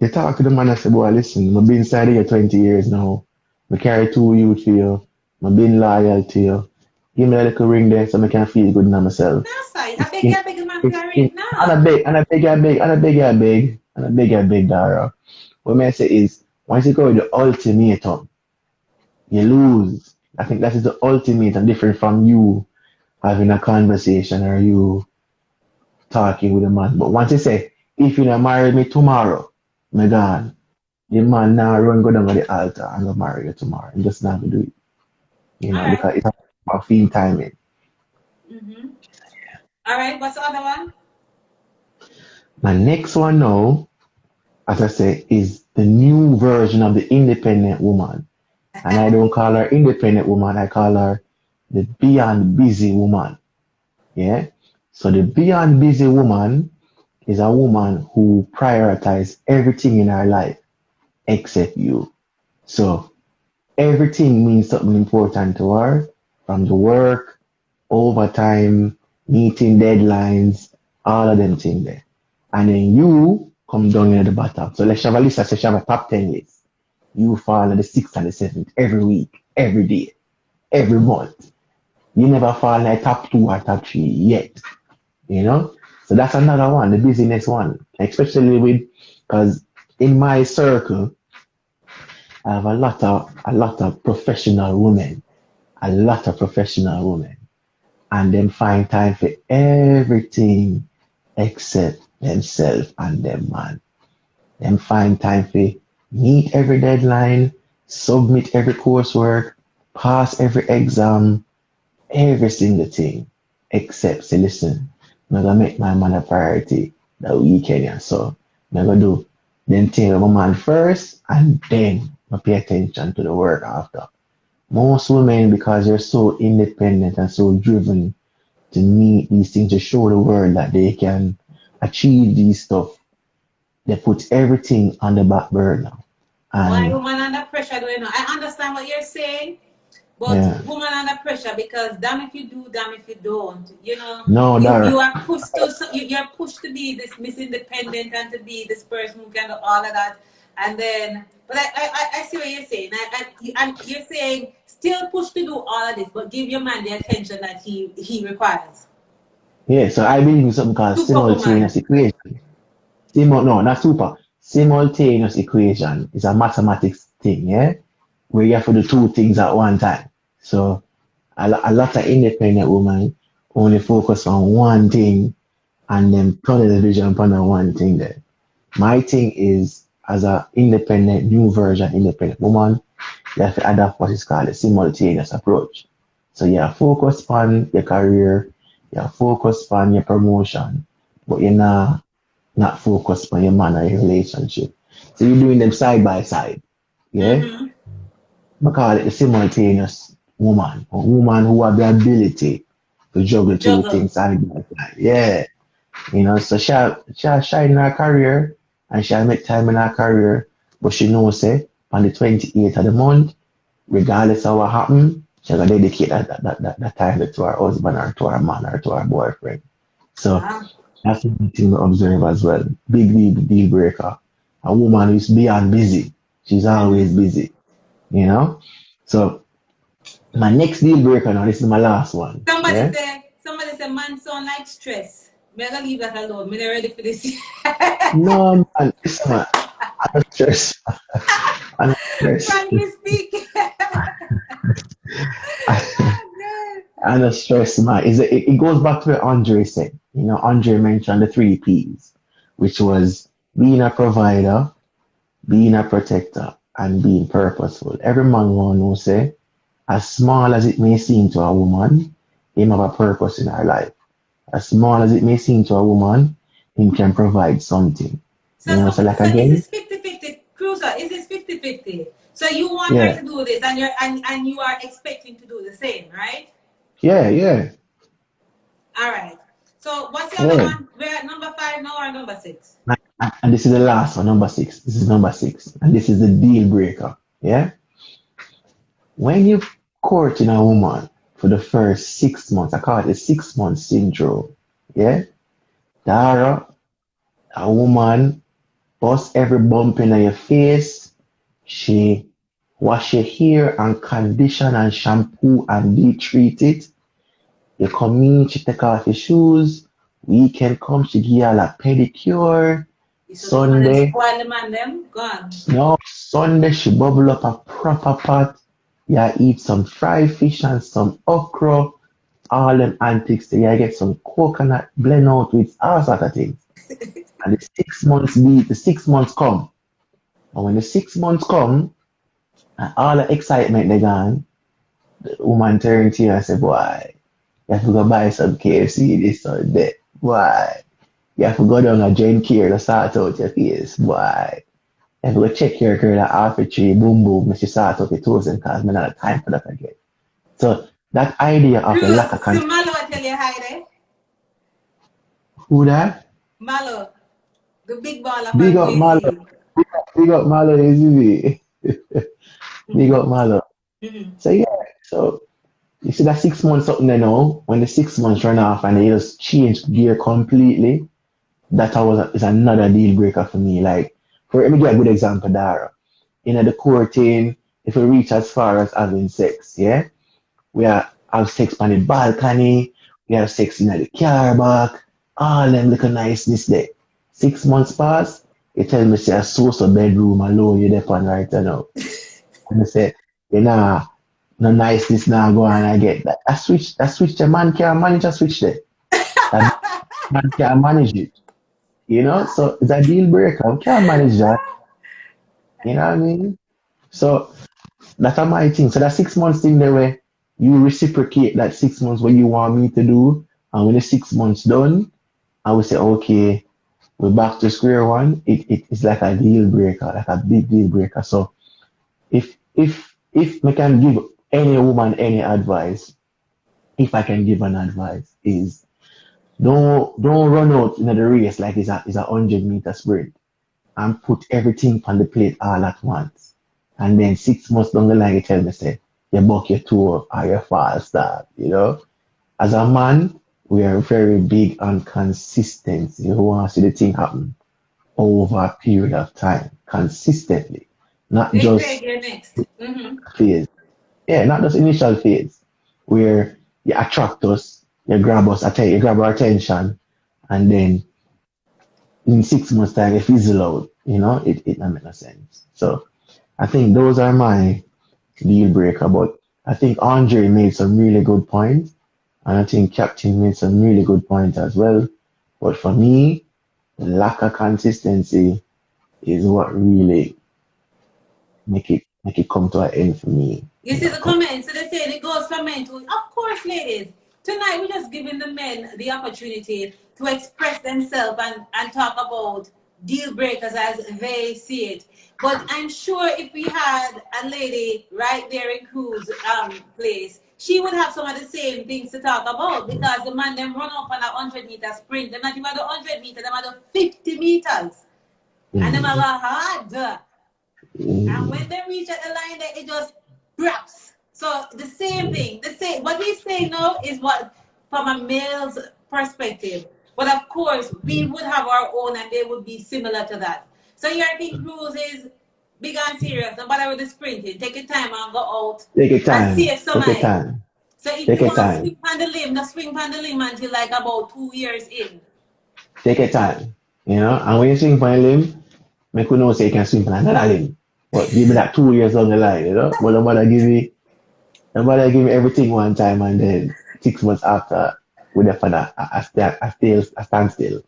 Speaker 4: you talk to the man and say, boy, listen, I've been inside here 20 years now. I carry 2 youth for you. I've been loyal to you. Give me a little ring there so I can feel good in myself.
Speaker 1: No, sir.
Speaker 4: It's in,
Speaker 1: I beg a man for
Speaker 4: it's
Speaker 1: a
Speaker 4: in,
Speaker 1: ring. No.
Speaker 4: and I beg, Dara. What may I say is, once you go with the ultimatum, you lose. I think that is the ultimatum, different from you having a conversation or you talking with the man. But once he say, if you not marry me tomorrow, my God, the man now run go down to the altar and go marry you tomorrow. He just not gonna do it. You
Speaker 1: All
Speaker 4: know,
Speaker 1: right.
Speaker 4: because it's about feel timing.
Speaker 1: Mm-hmm. All right. What's the other one?
Speaker 4: My next one now, as I say, is the new version of the independent woman. And I don't call her independent woman, I call her the beyond busy woman. Yeah. So the beyond busy woman is a woman who prioritizes everything in her life except you. So everything means something important to her, from the work, overtime, meeting deadlines, all of them things there. And then you come down at the bottom. So let's have a list. I say she have a top 10 list. You fall in the sixth and the seventh every week, every day, every month. You never fall in the top two or top three yet. You know? So that's another one, the busyness one. Especially with, because in my circle, I have a lot of professional women, a lot of professional women, and them find time for everything except themselves and them man. Them find time for meet every deadline, submit every coursework, pass every exam, every single thing, except say, listen, I'm gonna make my man a priority that weekend, yeah. So I'm gonna do then thing with my man first, and then I pay attention to the work after. Most women, because they're so independent and so driven to meet these things, to show the world that they can achieve these stuff, they put everything on the back burner.
Speaker 1: Why
Speaker 4: And
Speaker 1: woman under pressure? Do you know? I understand what you're saying, but
Speaker 4: yeah,
Speaker 1: woman under pressure because damn if you do, damn if you don't. You know,
Speaker 4: no,
Speaker 1: you
Speaker 4: Dara.
Speaker 1: are pushed to you're pushed to be this Miss Independent and to be this person who can do all of that, and then. But I see what you're saying. And you're saying still push to do all of this, but give your man the attention that he requires.
Speaker 4: Yeah, so I believe in something called
Speaker 1: Superwoman.
Speaker 4: simultaneous equation. No, not super. Simultaneous equation is a mathematics thing, yeah, where you have to do two things at one time. So a lot of independent women only focus on one thing and then turn the vision upon that one thing there. My thing is, as an independent, new version independent woman, you have to adapt what is called a simultaneous approach. So you focus on your career, you focus on your promotion, but you're not focused on your man or your relationship. So you're doing them side by side. Yeah?
Speaker 1: Mm-hmm.
Speaker 4: I call it the simultaneous woman, a woman who have the ability to
Speaker 1: To
Speaker 4: juggle two
Speaker 1: juggle.
Speaker 4: things side by side. Yeah. So she'll shine in her career and she'll make time in her career, but she knows say on the 28th of the month, regardless of what happened, she's gonna dedicate that time to her husband or to her man or to her boyfriend. So
Speaker 1: Ah.
Speaker 4: that's the thing to observe as well. Big deal breaker. A woman who's beyond busy. She's
Speaker 1: Mm-hmm.
Speaker 4: always busy, you know? So my next deal breaker now, this is my last one. Yeah?
Speaker 1: Somebody say, man sound like stress. Me I gonna leave that alone. Me not ready for this.
Speaker 4: No man, listen man. I'm not stressed. I'm not stressed.
Speaker 1: Frankly speaking.
Speaker 4: I'm not stressed man. It goes back to what Andre said. Andre mentioned the three P's, which was being a provider, being a protector, and being purposeful. Every man want to say, as small as it may seem to a woman, him have a purpose in her life. As small as it may seem to a woman, him can provide something. So like
Speaker 1: So is
Speaker 4: again,
Speaker 1: this 50-50? Cruiser, is this 50-50? So you want her
Speaker 4: yeah,
Speaker 1: to do this and you are expecting to do the same, right?
Speaker 4: yeah,
Speaker 1: All right. So what's the other
Speaker 4: yeah.
Speaker 1: one? We're at number 5 now or number 6?
Speaker 4: And this is the last one, number six. This is number six. And this is the deal breaker. Yeah. When you courting a woman for the first 6 months, I call it the 6 month syndrome. Yeah. Dara, a woman bust every bump in your face. She wash your hair and condition and shampoo and deep treat it. You come in, she take off your shoes. Weekend come, she give you a pedicure.
Speaker 1: You see the woman them
Speaker 4: Sunday,
Speaker 1: spoil the man them? Gone.
Speaker 4: no, Sunday she bubble up a proper pot. You eat some fried fish and some okra. all them antics, you get some coconut blend out with all sort of things. And the 6 months come. And when the 6 months come, and all the excitement they gone, the woman turn to you and say, boy, you have to go buy some KFC this or that. Boy, you have to go down a Jane Care to sort out your face. Boy, you have to go check your girl at half a tree, boom boom, and she sort out your toes and cause me not have time for that again. So that idea of the lack
Speaker 1: Bruce,
Speaker 4: of
Speaker 1: see
Speaker 4: consistency.
Speaker 1: Malo, I tell you hi there.
Speaker 4: Who that?
Speaker 1: Malo, the big baller
Speaker 4: Big
Speaker 1: from
Speaker 4: up Malo.
Speaker 1: KC.
Speaker 4: Big up Malo, easy. Big up Malo.
Speaker 1: Mm-hmm.
Speaker 4: So yeah, so you see that 6 months something there now, when the 6 months run off and they just change gear completely, is another deal breaker for me. Like, let me give a good example, Dara. In the courting, if we reach as far as having sex, yeah, we have sex on the balcony, we have sex in the car back, all them little niceness there. 6 months pass, you tell me say a source of bedroom alone you there on right now. And I say, you know, no niceness now go on and get that. That switch the man can't manage a switch there. That man can't manage it. You know, so it's a deal breaker. We can't manage that. You know what I mean? So that's my thing. So that 6 months thing there where you reciprocate that 6 months what you want me to do. And when the 6 months done, I will say, okay, we're back to square one. It's like a deal breaker, like a big deal breaker. So if I can give any woman any advice, if I can give an advice, is don't run out in the race like it's a 100 meter sprint and put everything on the plate all at once. And then 6 months down the line, you tell me, say, you buck your toe or your fall start, you know? As a man, we are very big on consistency. We want to see the thing happen over a period of time, consistently, not
Speaker 1: Hey, Greg,
Speaker 4: just
Speaker 1: you're next. Mm-hmm.
Speaker 4: phase. Yeah, not just initial phase, where you attract us, you grab our attention, and then in 6 months' time, you fizzle out. You know, it don't make no sense. So I think those are my deal breaker. But I think Andre made some really good points, and I think Captain made some really good points as well. But for me, the lack of consistency is what really make it come to an end for me.
Speaker 1: You see the comments, so they say it goes from men to, of course, ladies. Tonight, we're just giving the men the opportunity to express themselves and talk about deal breakers as they see it. But I'm sure if we had a lady right there in Crew's place, she would have some of the same things to talk about because the man them run up on a 100-meter sprint. They're not even the 100 meters, they're the 50 meters. And them are hard. And when they reach at the line, it just drops. So the same thing. What he's saying now is what from a male's perspective. But of course, we would have our own and they would be similar to that. So your thing, Cruz, is big and serious. No matter with the sprinting. Take your time and go out
Speaker 4: Take your
Speaker 1: and
Speaker 4: time.
Speaker 1: save some
Speaker 4: Take your
Speaker 1: mind.
Speaker 4: time.
Speaker 1: So if
Speaker 4: Take
Speaker 1: you
Speaker 4: your
Speaker 1: want to
Speaker 4: time.
Speaker 1: swing on the limb, just swing on the limb until like about 2 years in.
Speaker 4: Take your time. You know, and when you swing for a limb, make you know say you can swing for another limb. But give me that 2 years down the line, you know? But nobody give me everything one time and then 6 months after with the father a standstill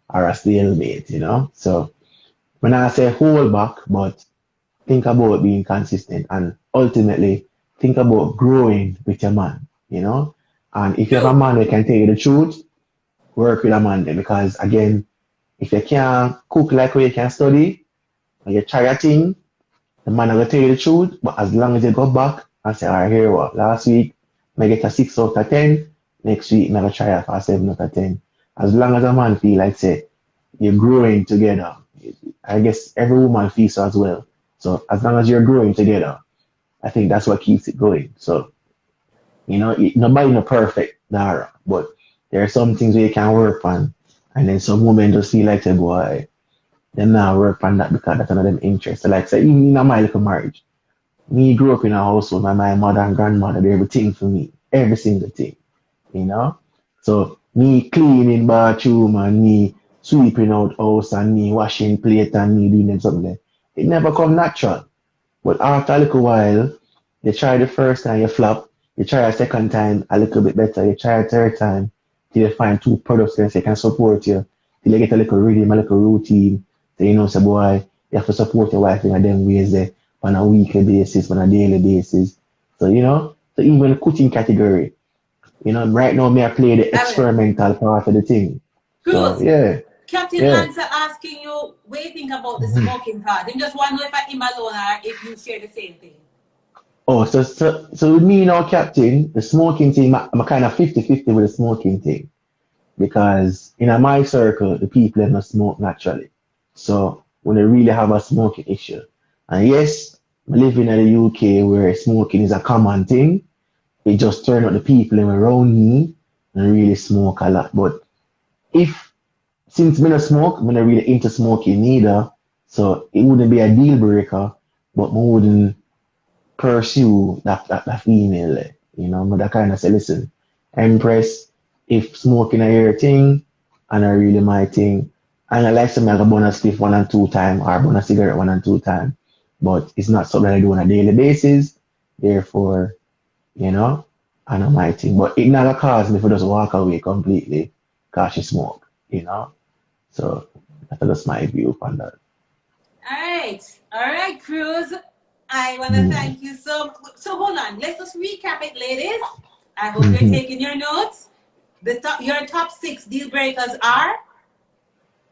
Speaker 4: or a stalemate, you know? So when I say hold back, but think about being consistent and ultimately think about growing with your man, you know? And if you have a man who can tell you the truth, work with a man then because again, if you can't cook like where you can study, or you try a thing, the man will tell you the truth, but as long as you go back and say, all right, here what, last week, I get a 6 out of 10, next week, I try it for a 7 out of 10. As long as a man feel like, say, you're growing together, I guess every woman feels so as well. So as long as you're growing together, I think that's what keeps it going. So, you know, nobody no perfect, Dara, but there are some things where you can work on, and then some women just feel like, say, boy, them now work on that because that's one of them interests. So like, say, even in my little marriage, me grew up in a household where my mother and grandmother did everything for me, every single thing, you know? So me cleaning bathroom and me sweeping out house and me washing plate and me doing something, it never come natural. But after a little while, you try the first time, you flop, You try a second time, a little bit better. You try a third time, till you find two products that can support you. Till you get a little rhythm, a little routine. So you know, say, boy, you have to support your wife in a them ways there on a weekly basis, on a daily basis. So, you know, so even the cooking category, you know, right now, me I play the
Speaker 1: I will.
Speaker 4: experimental part of the thing. So,
Speaker 1: Cruz,
Speaker 4: yeah,
Speaker 1: Captain
Speaker 4: yeah.
Speaker 1: Lancer asking you, what do you think about the
Speaker 4: Mhm.
Speaker 1: smoking part? He just want to know if I him alone or if you share the same thing.
Speaker 4: Oh, so with me now, Captain, the smoking thing, I'm kind of 50-50 with the smoking thing. Because in my circle, the people that not smoke naturally. So when they really have a smoking issue, and yes, I live in the UK where smoking is a common thing. It just turn out the people around me and really smoke a lot. But if since me not smoke, me not really into smoking neither, so it wouldn't be a deal breaker, but me wouldn't pursue that female, you know, but I kind of say, listen, Empress, if smoking a your thing and I really my thing, and I like to make a bonus spliff 1 and 2 times or bonus cigarette 1 and 2 times, but it's not something I do on a daily basis. Therefore, you know, I know my thing. But it never cause me to just walk away completely because she smoke, you know. So that's just my view on that.
Speaker 1: All right, Cruz. I want to
Speaker 4: Mm.
Speaker 1: thank you so. Hold on, let's just recap it, ladies. I hope you're
Speaker 4: Hmm.
Speaker 1: taking your notes. Your top 6 deal breakers are.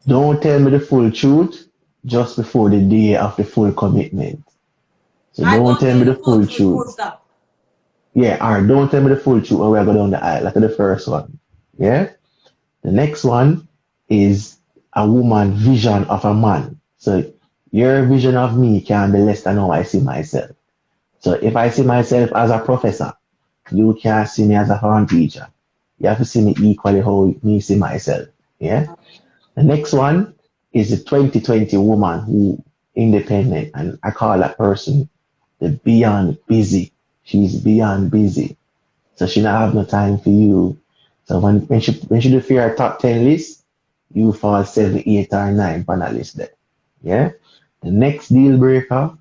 Speaker 4: Don't tell me the full truth just before the day of the full commitment. So
Speaker 1: I
Speaker 4: don't
Speaker 1: don't
Speaker 4: tell
Speaker 1: tell
Speaker 4: me
Speaker 1: you
Speaker 4: the
Speaker 1: the full
Speaker 4: full
Speaker 1: truth, full
Speaker 4: truth.
Speaker 1: stop.
Speaker 4: Yeah, or don't tell me the full truth when we go down the aisle. That's the first one. Yeah. The next one is a woman vision of a man. So your vision of me can be less than how I see myself. So if I see myself as a professor, you can't see me as a form teacher. You have to see me equally how me see myself. Yeah. The next one is a 2020 woman who independent, and I call that person the beyond busy. She's beyond busy, so she not have no time for you. So when she do for your top 10 list, you fall 7, 8, or 9 on that list there. Yeah. The next deal breaker,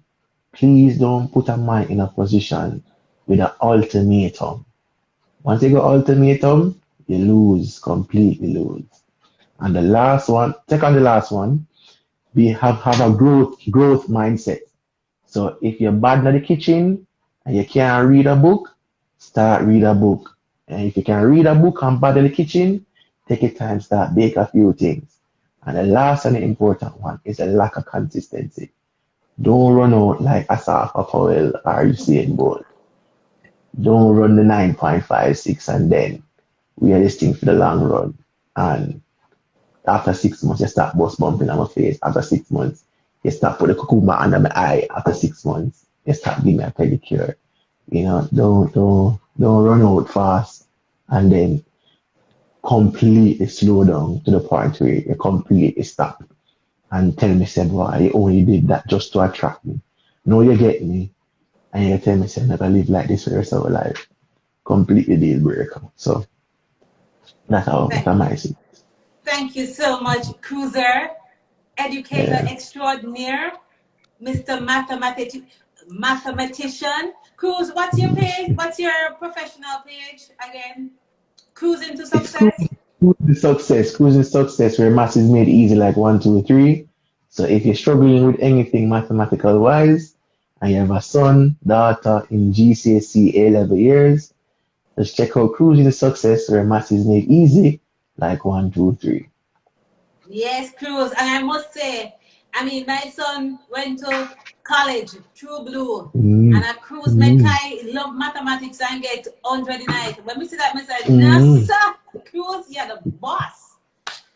Speaker 4: please don't put a man in a position with an ultimatum. Once you go ultimatum, you lose, completely lose. And the last one, second the last one, we have a growth mindset. So if you're bad in the kitchen and you can't read a book, start read a book. And if you can read a book and bad in the kitchen, take your time, start bake a few things. And the last and the important one is a lack of consistency. Don't run out like Asafa Powell or Usain Bolt. Don't run the 9.56 and then we are this thing for the long run. And after 6 months, you start bust bumping on my face. After 6 months, you start put the cucumber under my eye. After 6 months, you start giving me a pedicure. You know, don't run out fast and then completely slow down to the point where you completely stop and tell me, say, boy, you only did that just to attract me. No, you get me. And you tell me, say, never live like this for the rest of your life. Completely deal breaker. So that's
Speaker 1: Thank,
Speaker 4: how my see.
Speaker 1: thank you so much, Cruiser, educator
Speaker 4: Yeah.
Speaker 1: extraordinaire, Mr. Mathematician. Cruz, what's your page? What's your professional page again? Cruising to
Speaker 4: It's
Speaker 1: success.
Speaker 4: cruising success where math is made easy like 1, 2, 3. So if you're struggling with anything mathematical wise and you have a son, daughter in GCSE A level years, just check out Cruising to Success where math is made easy like 1, 2, 3.
Speaker 1: Yes, Cruz. And I must say, I mean, my son went to college, True Blue,
Speaker 4: Mm,
Speaker 1: and a Cruz
Speaker 4: mm,
Speaker 1: Mekai love mathematics and get 100 in it. When we see that, I said, no,
Speaker 4: mm.
Speaker 1: sir, Cruz, you're the boss.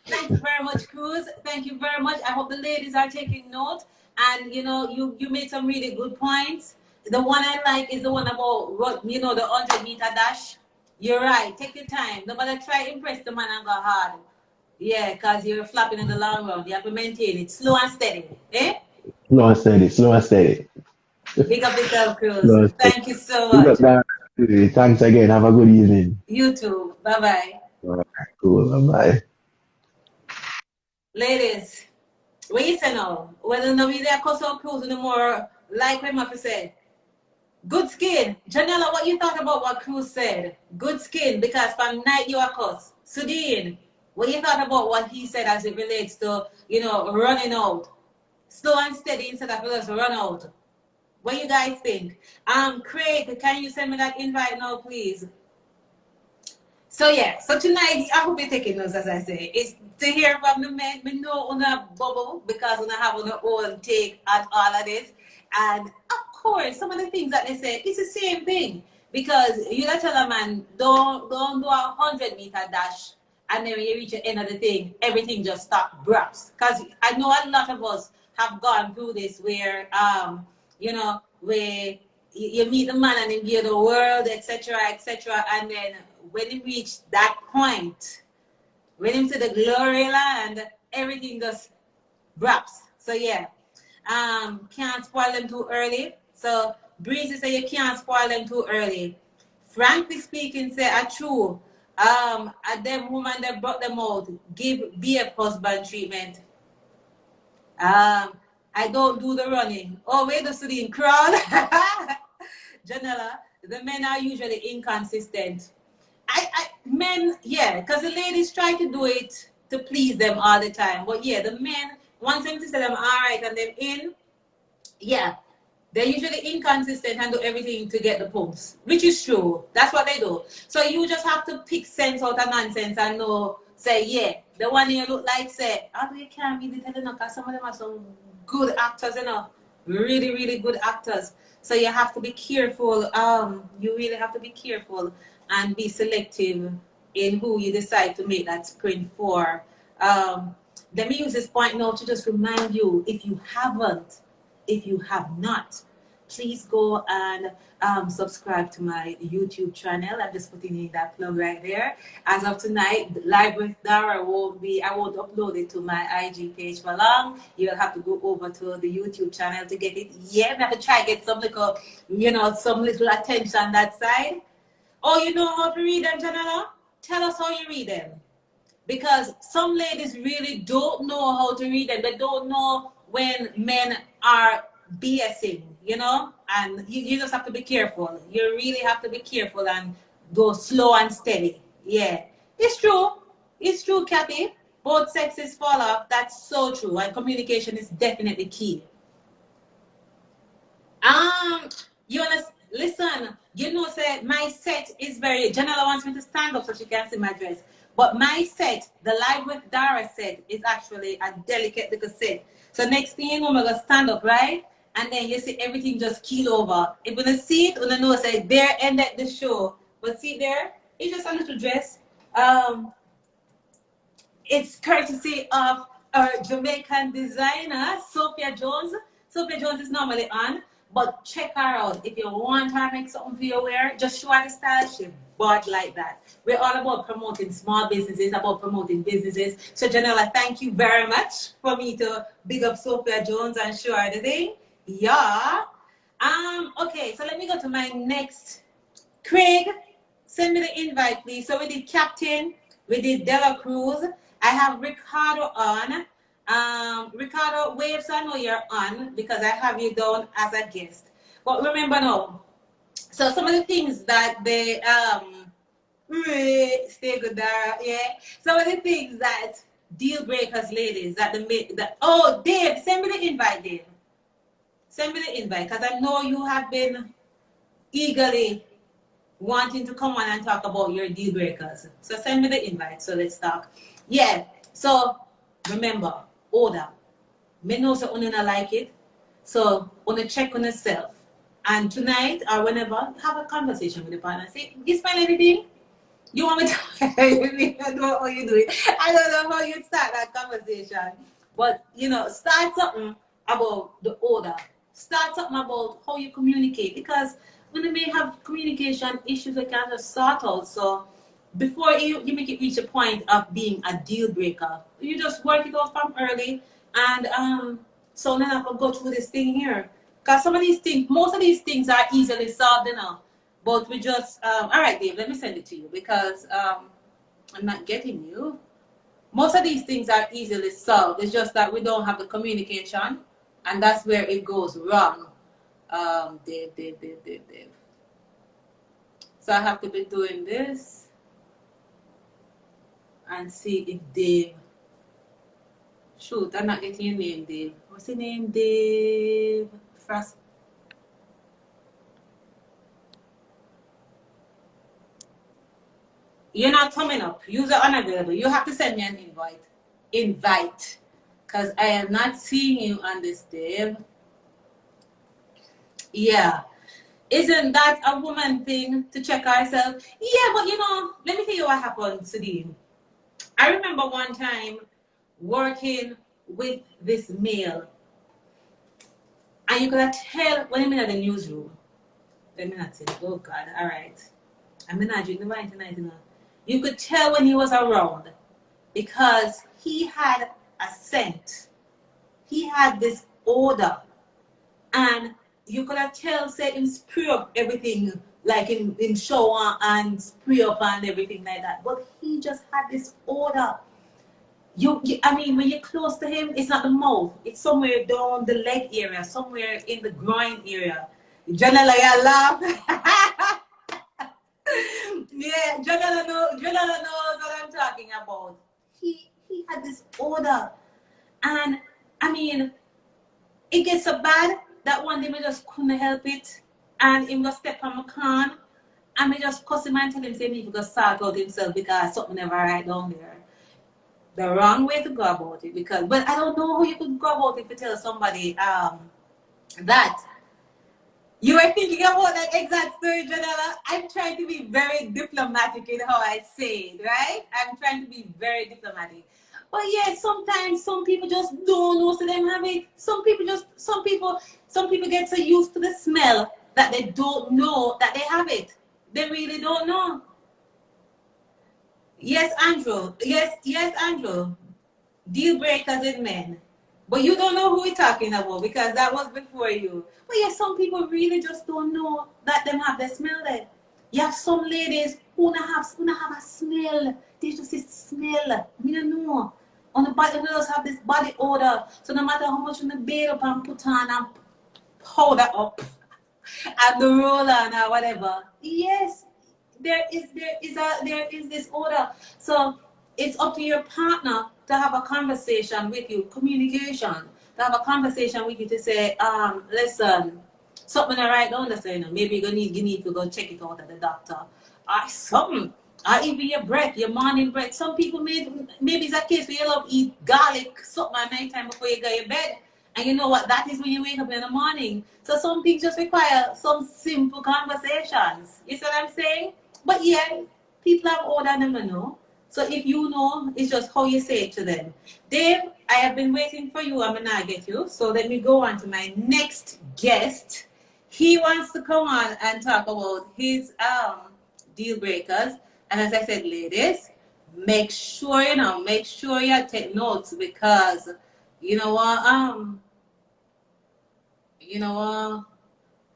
Speaker 1: Thank you very much, Cruz. Thank you very much. I hope the ladies are taking note. And you made some really good points. The one I like is the one about the 100-meter dash. You're right. Take your time. Nobody try to impress the man and go hard. Yeah, because you're flapping in the long run. You have to maintain it slow and steady. Eh?
Speaker 4: Slow and steady, slow and steady,
Speaker 1: Big up yourself, Cruz.
Speaker 4: slow and steady.
Speaker 1: Thank you so
Speaker 4: Big up
Speaker 1: much.
Speaker 4: that. Thanks again. Have a good evening.
Speaker 1: You too. Bye bye.
Speaker 4: All right, cool. Bye.
Speaker 1: Ladies, what you say now? Whether no we there cause Cruz no more like what Murphy said. Good skin. Janella, what you thought about what Cruz said? Good skin, because from night you are cuss. Sudin, what you thought about what he said as it relates to, running out? Slow and steady instead of just run out. What you guys think? Craig, can you send me that invite now, please? So yeah, so tonight I will be taking notes, as I say. It's to hear from the men. We know on a bubble because we have on our own take on all of this. And of course, some of the things that they say, it's the same thing. Because you gotta tell a man, don't do a 100-meter dash, and then when you reach the end of the thing, everything just stop breaths. Because I know a lot of us have gone through this where where you meet the man and him give the world, etc., etc., and then when he reach that point, when him to the glory land, everything just drops. So yeah, can't spoil them too early. So Breezy say you can't spoil them too early. Frankly speaking, say a true. At them woman that brought them out, give BF husband treatment. I don't do the running. Oh, wait, the student crawl. Janella, the men are usually inconsistent. Men, yeah, because the ladies try to do it to please them all the time. But yeah, the men, once them to say them all right and them in, yeah, they're usually inconsistent and do everything to get the pumps, which is true. That's what they do. So you just have to pick sense out of nonsense and know, say, yeah, the one you look like, say, although you can't really tell them because some of them are some good actors, really, really good actors. So you have to be careful. You really have to be careful and be selective in who you decide to make that sprint for. Let me use this point now to just remind you, if you have not, please go and subscribe to my YouTube channel. I'm just putting in that plug right there. As of tonight, Live with Dara I won't upload it to my IG page for long. You'll have to go over to the YouTube channel to get it. Yeah, we have to try to get some little, some little attention that side. Oh, you know how to read them, Janela? Tell us how you read them. Because some ladies really don't know how to read them. They don't know when men are BSing, and you just have to be careful. You really have to be careful and go slow and steady. Yeah, it's true. It's true, Kathy. Both sexes fall off. That's so true. And communication is definitely key. You wanna listen? Say my set is very. Janella wants me to stand up so she can see my dress. But my set, the Live with Dara set, is actually a delicate little set. So next thing you know, I'm gonna stand up, right? And then you see everything just keel over. If you see it, you know, say there ended the show. But see there, it's just a little dress. It's courtesy of our Jamaican designer, Sophia Jones. Sophia Jones is normally on, but check her out. If you want her to make something for you wear, just show her the style. She bought like that. We're all about promoting small businesses, about promoting businesses. So, Janella, thank you very much for me to big up Sophia Jones and show her the thing. Yeah. Okay, so let me go to my next. Craig, send me the invite, please. So we did Captain, we did Dela Cruz. I have Ricardo on. Ricardo, wave so I know you're on because I have you down as a guest. But remember now, so some of the things that they stay good there, yeah. Some of the things that deal breakers, ladies, oh, Dave, send me the invite, Dave. Send me the invite because I know you have been eagerly wanting to come on and talk about your deal breakers. So send me the invite. So let's talk. Yeah. So remember, order. Me know so you not like it. So wanna check on yourself. And tonight or whenever, have a conversation with the partner. Say, you spend anything? You want me to I don't know how you do it. I don't know how you start that conversation. But start something about the order. Start something about how you communicate because when you may have communication issues, they can just sort out. So before you make it reach a point of being a deal breaker, you just work it out from early. And so then I have to go through this thing here. Because most of these things are easily solved, But we just, all right, Dave, let me send it to you because I'm not getting you. Most of these things are easily solved. It's just that we don't have the communication, and that's where it goes wrong. Dave. So I have to be doing this and see if Dave. Shoot, I'm not getting your name, Dave. What's your name, Dave? Frost. You're not coming up. User unavailable. You have to send me an invite. Invite. Because I am not seeing you on this, Dave. Yeah. Isn't that a woman thing to check herself? Yeah, but you know, let me tell you what happened, Sudeen. I remember one time working with this male, and you could tell when I'm in the newsroom. Let me not say, oh God, all right. I'm not drinking wine tonight, you know. You could tell when he was around because he had a scent. He had this odor. And you could tell, say, him spray up everything, like in shower and spray up and everything like that. But he just had this odor. I mean, when you're close to him, it's not the mouth. It's somewhere down the leg area, somewhere in the groin area. Janela, you laugh. Yeah, Janela knows what I'm talking about. He had this odor. And, I mean, it gets so bad that one day me just couldn't help it. And him just step on my can. And me just cuss him and tell him, say me, he could sort out himself because something never right down there. The wrong way to go about it, because, but I don't know how you could go about it to tell somebody that you were thinking about that exact story, Janela. I'm trying to be very diplomatic in how I say it, right? I'm trying to be very diplomatic. But yeah, sometimes some people just don't know, so them have it. Some people get so used to the smell that they don't know that they have it. They really don't know. Yes, Andrew. Yes, Andrew. Deal breakers in men. But you don't know who we're talking about because that was before you. But yeah, some people really just don't know that them have the smell there. You have some ladies who not have a smell. They just smell. You don't know. On the body, they just have this body odor. So no matter how much you bathe up and put on and powder up and the roller and whatever. Yes, there is this odor. So it's up to your partner to have a conversation with you, communication, to have a conversation with you to say, listen, something I write down that's saying, maybe you need to go check it out at the doctor. Or something. Or even your breath, your morning breath. Some people maybe it's a case where you love eat garlic something at night time before you go to bed. And you know what? That is when you wake up in the morning. So some things just require some simple conversations. You see what I'm saying? But yeah, people have ordered them to know. So if you know, it's just how you say it to them. Dave, I have been waiting for you. I'm gonna get you. So let me go on to my next guest. He wants to come on and talk about his deal breakers. And as I said, ladies, make sure you take notes because you know what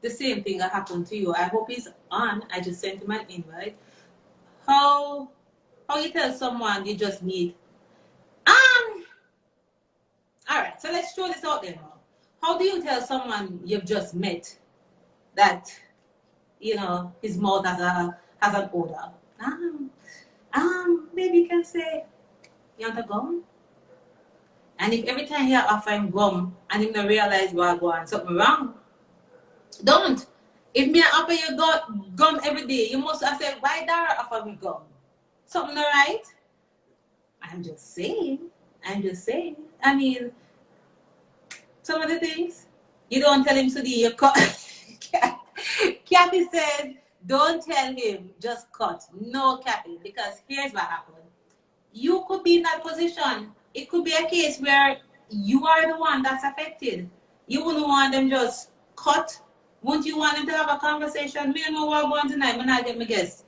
Speaker 1: the same thing that happened to you. I hope he's on. I just sent him an invite. How you tell someone you just need all right, so let's throw this out there now. How do you tell someone you've just met that his mouth has an odor? Maybe you can say, you want a gum? And if every time you offer him gum and he don't realize what going something wrong, don't. If me offer you gum every day, you must have said, why Dara offer me gum? Something all right? I'm just saying. I mean, some of the things you don't tell him to do your cut. Kathy says, don't tell him, just cut. No, Kathy, because here's what happened. You could be in that position. It could be a case where you are the one that's affected. You wouldn't want them just cut. Wouldn't you want them to have a conversation? We don't know what we're going tonight. We're not getting my guest.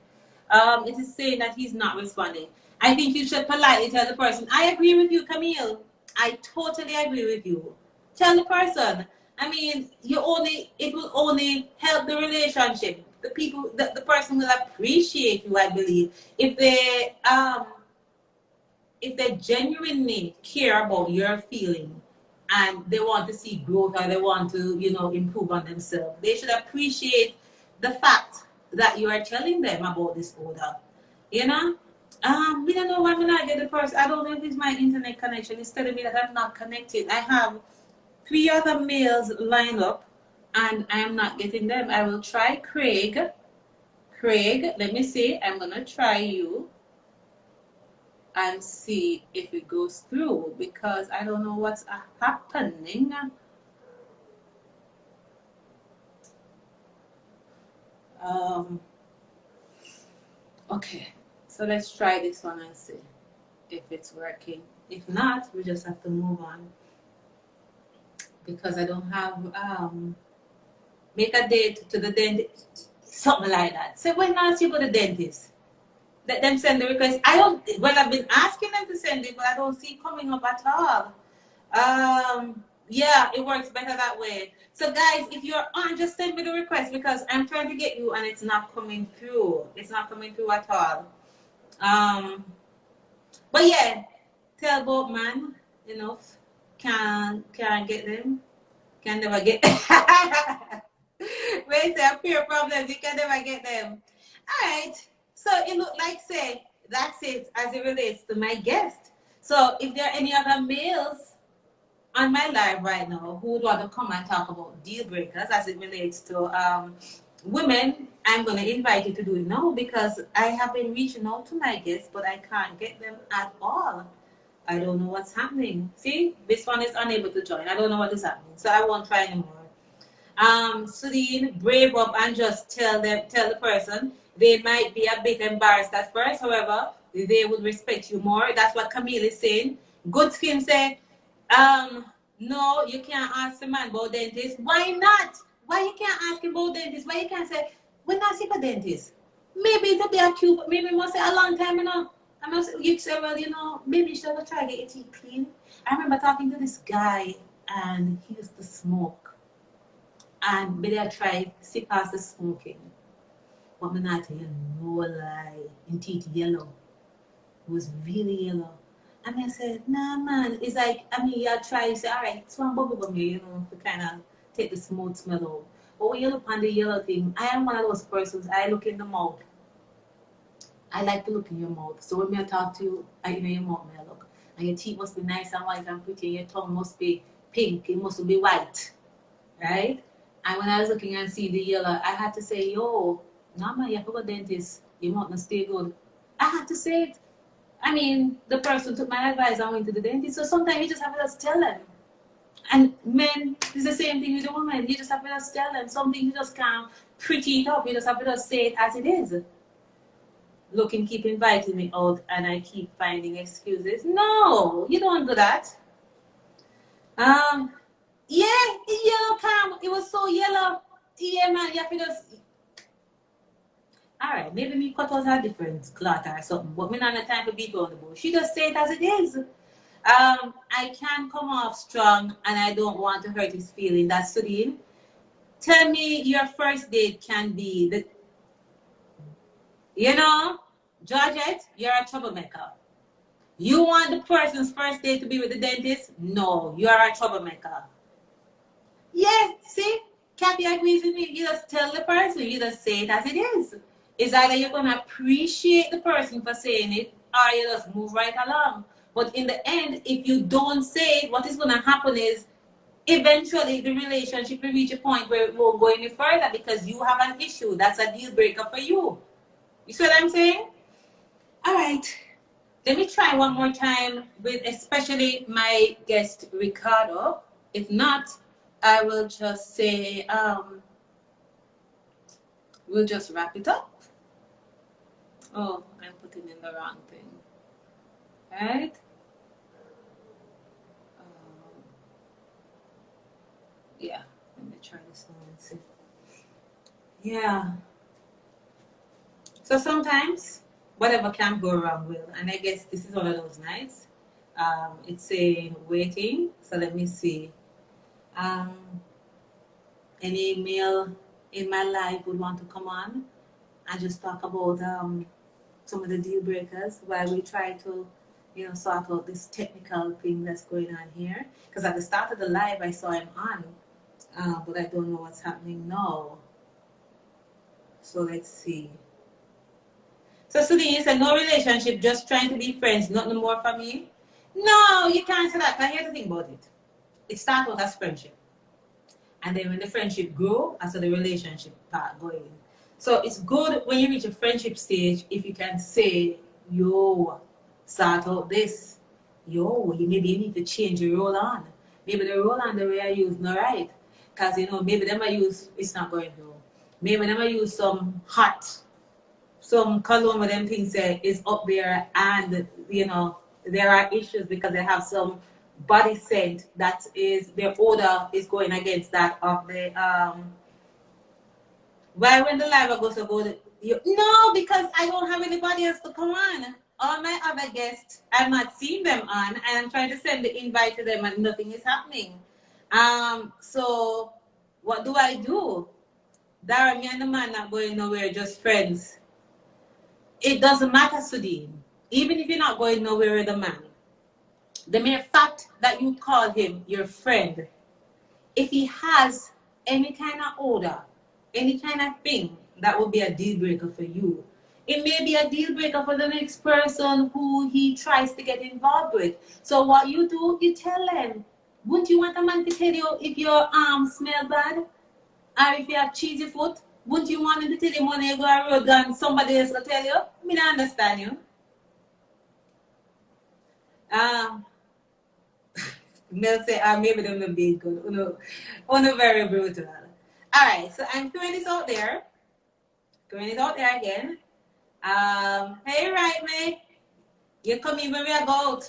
Speaker 1: It is saying that he's not responding. I think you should politely tell the person, I agree with you, Camille. I totally agree with you. Tell the person. I mean, it will only help the relationship. The person will appreciate you, I believe, if they genuinely care about your feeling and they want to see growth or they want to, improve on themselves. They should appreciate the fact that you are telling them about this order. You know? We don't know why I'm not get the person. I don't know if it's my internet connection. It's telling me that I'm not connected. I have 3 other males lined up and I am not getting them. I will try Craig. Craig, let me see. I'm gonna try you and see if it goes through because I don't know what's happening. Okay, so let's try this one and see if it's working. If not, we just have to move on because I don't have make a date to the dentist, something like that. So when last you go to the dentist, let them send the request. I don't. Well, I've been asking them to send it, but I don't see it coming up at all. Yeah, it works better that way. So guys, if you're on, just send me the request because I'm trying to get you and it's not coming through. It's not coming through at all. But yeah, tell both man, you know, can get them, can never get wait say appear problems, you can never get them. Alright. So it looked like say that's it as it relates to my guest. So if there are any other males on my live right now who would want to come and talk about deal breakers as it relates to women, I'm going to invite you to do it now because I have been reaching out to my guests, but I can't get them at all. I don't know what's happening. See, this one is unable to join. I don't know what is happening, so I won't try anymore. Celine, brave up and just tell the person. They might be a bit embarrassed at first, however, they would respect you more. That's what Camille is saying. Good Skin said, no, you can't ask the man about dentist. Why not? Why you can't ask him about dentist? Why you can't say, when I see a dentist? Maybe it'll be a cute, maybe it must say a long time, you know. I must, you say, well, you know, maybe you should have tried to get your teeth clean. I remember talking to this guy and he used to smoke. And maybe I tried to see past the smoking. But me not tell you no lie. In teeth yellow. It was really yellow. And I said, nah man, it's like, I mean, you try, you say, all right, it's one bubble gum here, you know, to kind of take the smooth smell out. But when you look on the yellow thing, I am one of those persons, I look in the mouth. I like to look in your mouth. So when I talk to you, I know your mouth may look. And your teeth must be nice and white and pretty, and your tongue must be pink, it must be white. Right? And when I was looking and see the yellow, I had to say, yo, no man, you have to go dentist. Your mouth must stay good. I had to say it. I mean, the person took my advice and went to the dentist. So sometimes you just have to just tell them. And men, it's the same thing with the woman. You just have to just tell them. Something you just can't pretty it up. You just have to just say it as it is. Looking, keep inviting me out and I keep finding excuses. No, you don't do that. Yeah, yellow cam. It was so yellow. Yeah, man, you have to just. All right, maybe me cut out a different cloth or something, but me not have time to beat on the bush. She just say it as it is. I can come off strong and I don't want to hurt his feeling. That's Sudin. Tell me your first date can be the, you know, Georgette, you're a troublemaker. You want the person's first date to be with the dentist? No, you are a troublemaker. Yeah, see, Kathy agrees with me. You just tell the person, you just say it as it is. It's either you're going to appreciate the person for saying it or you just move right along. But in the end, if you don't say it, what is going to happen is eventually the relationship will reach a point where it won't go any further because you have an issue. That's a deal breaker for you. You see what I'm saying? All right. Let me try one more time with especially my guest Ricardo. If not, I will just say we'll just wrap it up. Oh, I'm putting in the wrong thing. Right? Yeah, let me try this one and see. Yeah. So sometimes whatever can go wrong will, and I guess this is one of those nights. It's saying waiting. So let me see. Any male in my life would want to come on and just talk about some of the deal breakers while we try to, you know, sort out this technical thing that's going on here. Because at the start of the live, I saw him on, but I don't know what's happening now. So let's see. So Sudin, you said no relationship, just trying to be friends, not no more for me. No, you can't say that. I hear the thing about it. It starts out as friendship. And then when the friendship grow, I saw the relationship part going. So it's good when you reach a friendship stage if you can say, yo, start out this. Yo, maybe you need to change your role on. Maybe the role on the way I use not right. Because maybe them I use it's not going through. Maybe them I use some cologne with them things say is up there and there are issues because they have some body scent that is their odor is going against that of the why when the live goes to go no, because I don't have anybody else to come on. All my other guests I'm not seeing them on and I'm trying to send the invite to them and nothing is happening. So what do I do? Dara, me and the man not going nowhere, just friends. It doesn't matter, Sudin. Even if you're not going nowhere with a man, the mere fact that you call him your friend, if he has any kind of odor, any kind of thing, that will be a deal breaker for you. It may be a deal breaker for the next person who he tries to get involved with. So what you do, you tell them. Wouldn't you want a man to tell you if your arm smell bad? Or if you have cheesy foot? Wouldn't you want him to tell you when you go on road and somebody else will tell you? Me not understand you. Mel say, maybe them will be good. Uno very brutal. Alright, so I'm throwing this out there. Throwing it out there again. Hey, right, mate. You come in when we are out.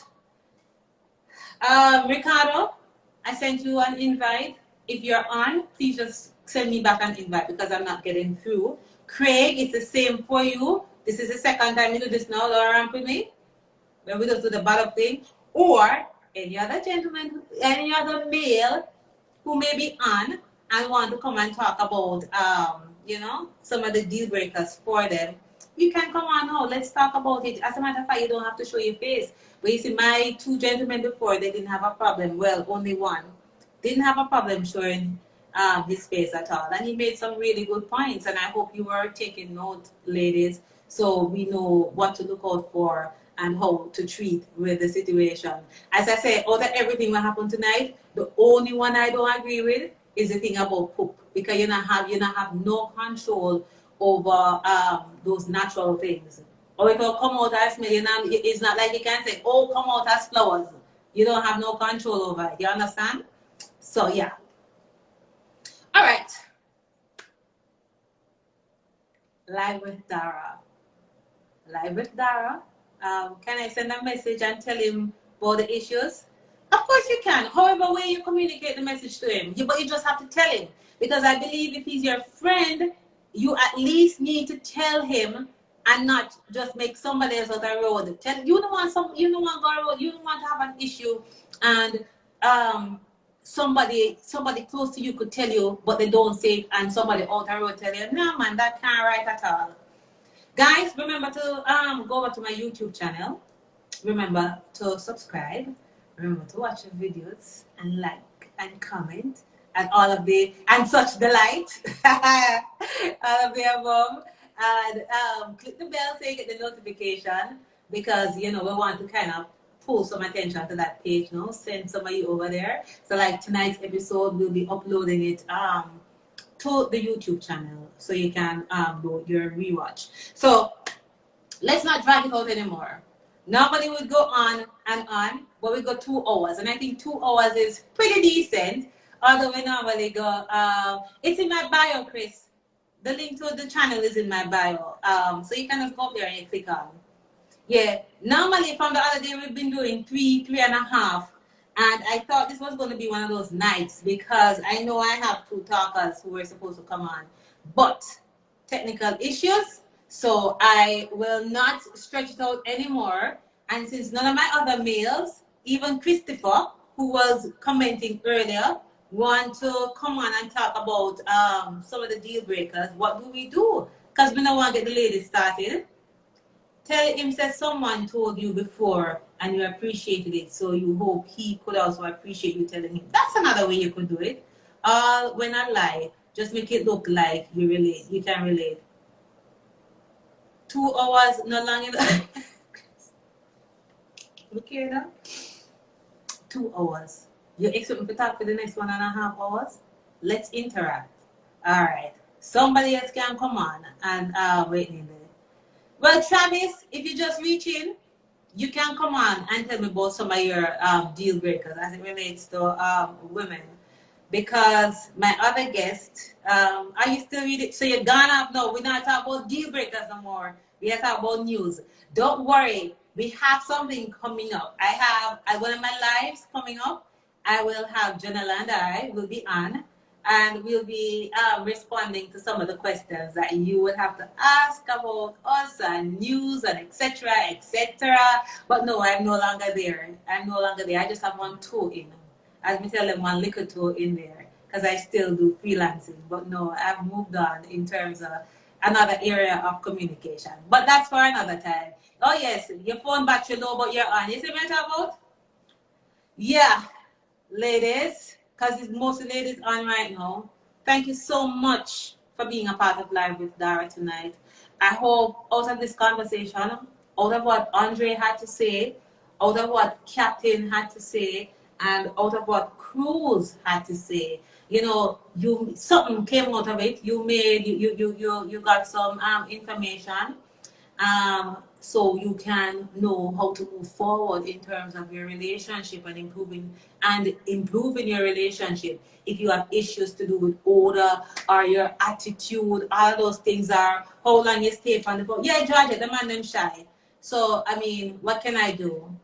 Speaker 1: Ricardo, I sent you an invite. If you're on, please just send me back an invite because I'm not getting through. Craig, it's the same for you. This is the second time you do this now, don't ramp with me. When we just do the bottom thing. Or any other gentleman, any other male who may be on and want to come and talk about, some of the deal breakers for them. You can come on now. Let's talk about it. As a matter of fact, you don't have to show your face. But you see, my two gentlemen before, they didn't have a problem. Well, only one didn't have a problem showing his face at all. And he made some really good points. And I hope you are taking note, ladies, so we know what to look out for and how to treat with the situation. As I said, out of everything that happened tonight, the only one I don't agree with is the thing about poop. Because you not have no control over those natural things. Or if you come out as smell, it's not like you can say, oh, come out as flowers. You don't have no control over it. You understand? So, yeah. All right. Live with Dara. Live with Dara. Can I send a message and tell him about the issues? Of course you can. However way you communicate the message to him. But you just have to tell him. Because I believe if he's your friend, you at least need to tell him and not just make somebody else on the road. You don't want to go road. You don't want to have an issue and somebody close to you could tell you, but they don't say it, and somebody out the road tell you, no man, that can't right at all. Guys, remember to go over to my YouTube channel. Remember to subscribe. Remember to watch the videos and like and comment and all of the and such delight. All of the above. And click the bell so you get the notification because we want to kind of pull some attention to that page, send somebody over there. So like tonight's episode, we'll be uploading it to the YouTube channel so you can do your rewatch. So let's not drag it out anymore. Normally we go on and on, but we go 2 hours, and I think 2 hours is pretty decent. Although we normally go, it's in my bio, Chris. The link to the channel is in my bio, so you can just go up there and you click on. Yeah, normally from the other day we've been doing 3.5, and I thought this was going to be one of those nights because I know I have 2 talkers who were supposed to come on, but technical issues, so I will not stretch it out anymore. And since none of my other males, even Christopher, who was commenting earlier, want to come on and talk about some of the deal breakers, what do we do? Because we don't want to get the ladies started. Tell him that someone told you before and you appreciated it, so you hope he could also appreciate you telling him. That's another way you could do it. When I lie, just make it look like you relate. You can relate. 2 hours, not long enough. Look here now. 2 hours. You expect me to talk for the next 1.5 hours? Let's interact. All right. Somebody else can come on and wait in there. Well, Travis, if you just reach in, you can come on and tell me about some of your deal breakers as it relates to women. Because my other guest, are you still reading? So you're gone up? No, we're not talking about deal breakers no more. We are talking about news. Don't worry, we have something coming up. I have one of my lives coming up. I will have Janella and I will be on, and we'll be responding to some of the questions that you would have to ask about us and news and etc. etc. But no, I'm no longer there. I'm no longer there. I just have one toe in. As me tell them, one little toe in there because I still do freelancing. But no, I've moved on in terms of another area of communication. But that's for another time. Oh yes, your phone battery low, but you're on. You see what I'm talking about? Yeah, ladies, because it's mostly ladies on right now. Thank you so much for being a part of Live with Dara tonight. I hope out of this conversation, out of what Andre had to say, out of what Captain had to say, and out of what Cruz had to say, you know, something came out of it. You got some information, so you can know how to move forward in terms of your relationship and improving your relationship. If you have issues to do with odor or your attitude, all those things are how long you stay on the phone. Yeah, Georgia, the man them shy. So I mean, what can I do?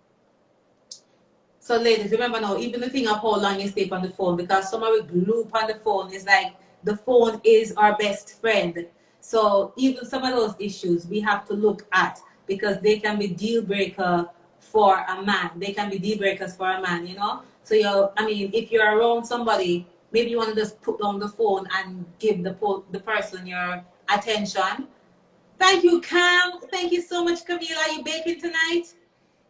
Speaker 1: So ladies, remember now, even the thing of how long you stay on the phone, because some of it glue on the phone is like the phone is our best friend. So even some of those issues we have to look at because they can be deal breaker for a man. They can be deal breakers for a man, you know? So if you're around somebody, maybe you want to just put down the phone and give the person your attention. Thank you, Cam. Thank you so much, Camila. Are you baking tonight?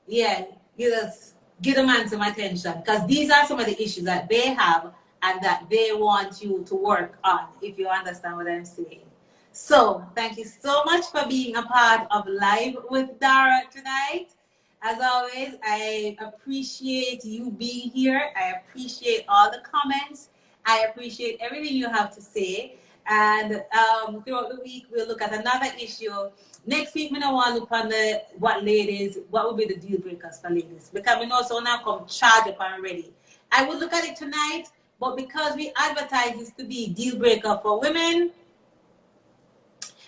Speaker 1: Yeah, you just give the man some attention because these are some of the issues that they have and that they want you to work on, if you understand what I'm saying. So thank you so much for being a part of Live with Dara tonight. As always, I appreciate you being here. I appreciate all the comments. I appreciate everything you have to say. And throughout the week, we'll look at another issue. Next week, we don't want to look on what would be the deal breakers for ladies. Because we know so now come charge up and ready. I will look at it tonight, but because we advertise this to be deal breaker for women,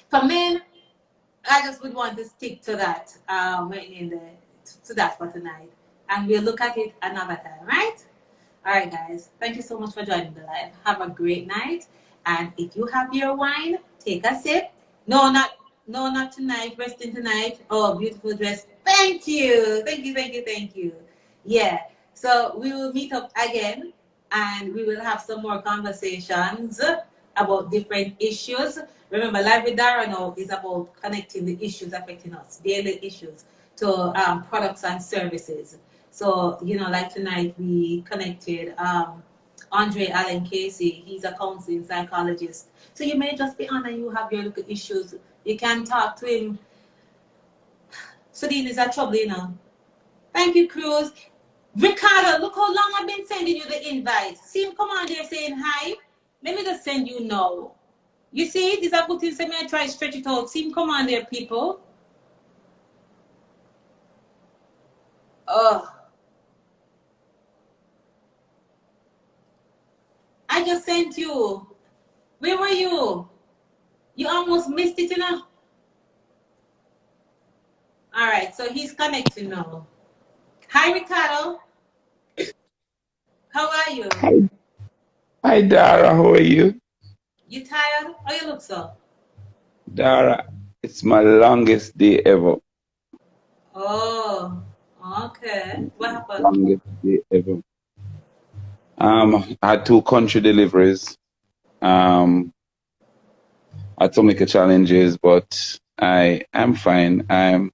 Speaker 1: for men, I just would want to stick to that to that for tonight. And we'll look at it another time, right? All right, guys. Thank you so much for joining the live. Have a great night. And if you have your wine, take a sip. No, not tonight. Resting tonight. Oh, beautiful dress. Thank you. Thank you, thank you, thank you. Yeah. So we will meet up again and we will have some more conversations about different issues. Remember, Live with Dara now is about connecting the issues affecting us, daily issues, to products and services. So, like tonight we connected Andre Allen Casey. He's a counseling psychologist. So you may just be on and you have your little issues. You can talk to him. Sudine is a trouble, Thank you, Cruz. Ricardo, look how long I've been sending you the invite. See him come on there saying hi. Let me just send you now. You see, these are good things. Let me try to stretch it out. See him come on there, people. Oh. I just sent you. Where were you? You almost missed it, All right, so he's connecting now. Hi, Ricardo. How are you?
Speaker 5: Hi, Dara. How are you?
Speaker 1: You tired? How you look so?
Speaker 5: Dara, it's my longest day ever.
Speaker 1: Oh, okay. What happened?
Speaker 5: Longest day ever. I had 2 country deliveries. I had some little challenges, but I am fine. I'm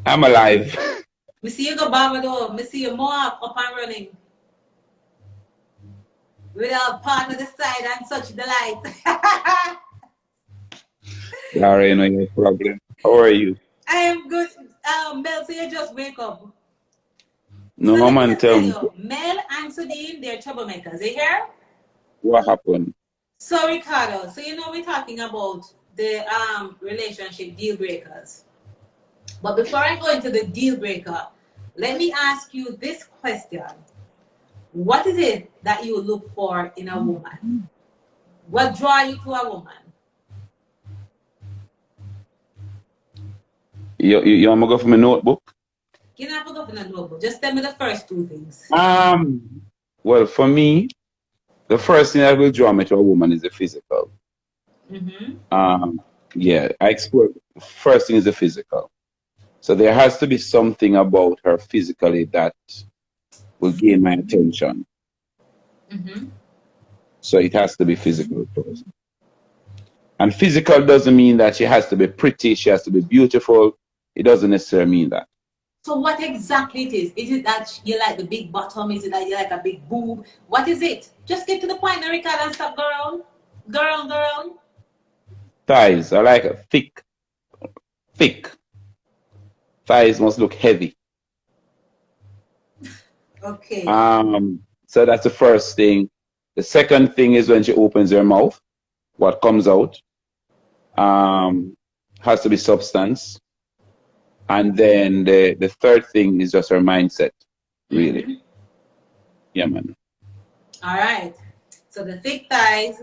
Speaker 5: alive.
Speaker 1: Me see you go Barbados. Me see you more up and running. Without part of the side and such delight.
Speaker 5: Dara, you know your problem. How are you?
Speaker 1: I am good. Mel, so you just wake up. So
Speaker 5: No
Speaker 1: let me
Speaker 5: man,
Speaker 1: just
Speaker 5: tell
Speaker 1: tell
Speaker 5: me
Speaker 1: you, Mel and Sudin, they're troublemakers. You hear?
Speaker 5: what happened.
Speaker 1: So Ricardo, so you know we're talking about the relationship deal breakers. But before I go into the deal breaker, let me ask you this question. What is it that you look for in a woman? What draw you to a woman?
Speaker 5: You want to go for my notebook?
Speaker 1: You don't have to go for the notebook. Just tell me the first two things.
Speaker 5: Well, for me, the first thing that will draw me to a woman is the physical.
Speaker 1: Mm-hmm.
Speaker 5: Yeah, I explore. First thing is the physical. So there has to be something about her physically that will gain my attention.
Speaker 1: Mm-hmm.
Speaker 5: So it has to be physical first. And physical doesn't mean that she has to be pretty, she has to be beautiful. It doesn't necessarily mean that.
Speaker 1: So what exactly it is? Is it that you like the big bottom? Is it that you like a big boob? What is it? Just get to the point, Erica, and stop, girl. Girl.
Speaker 5: Thighs, I like a thick. Thighs must look heavy.
Speaker 1: Okay.
Speaker 5: So that's the first thing. The second thing is when she opens her mouth, what comes out has to be substance. And then the third thing is just her mindset, really.
Speaker 1: Mm-hmm.
Speaker 5: Yeah, man.
Speaker 1: All right. So the thick thighs,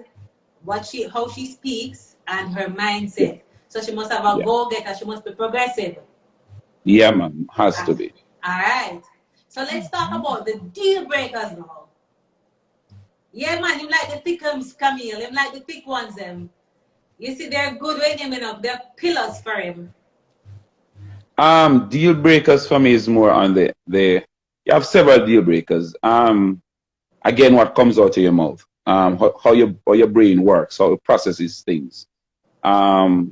Speaker 1: how she speaks, and her
Speaker 5: Yeah,
Speaker 1: mindset. So she must have a
Speaker 5: yeah.
Speaker 1: go-getter. She must be progressive.
Speaker 5: Yeah, man. Has to
Speaker 1: Ah,
Speaker 5: be.
Speaker 1: all right. So let's talk about the deal breakers now. Yeah, man, you like the thick ones, Camille. Him like the thick ones, them. You see, they're good when him up. They're pillars for him.
Speaker 5: Deal breakers for me is more on the you have several deal breakers. Again, what comes out of your mouth. How your brain works, how it processes things. Do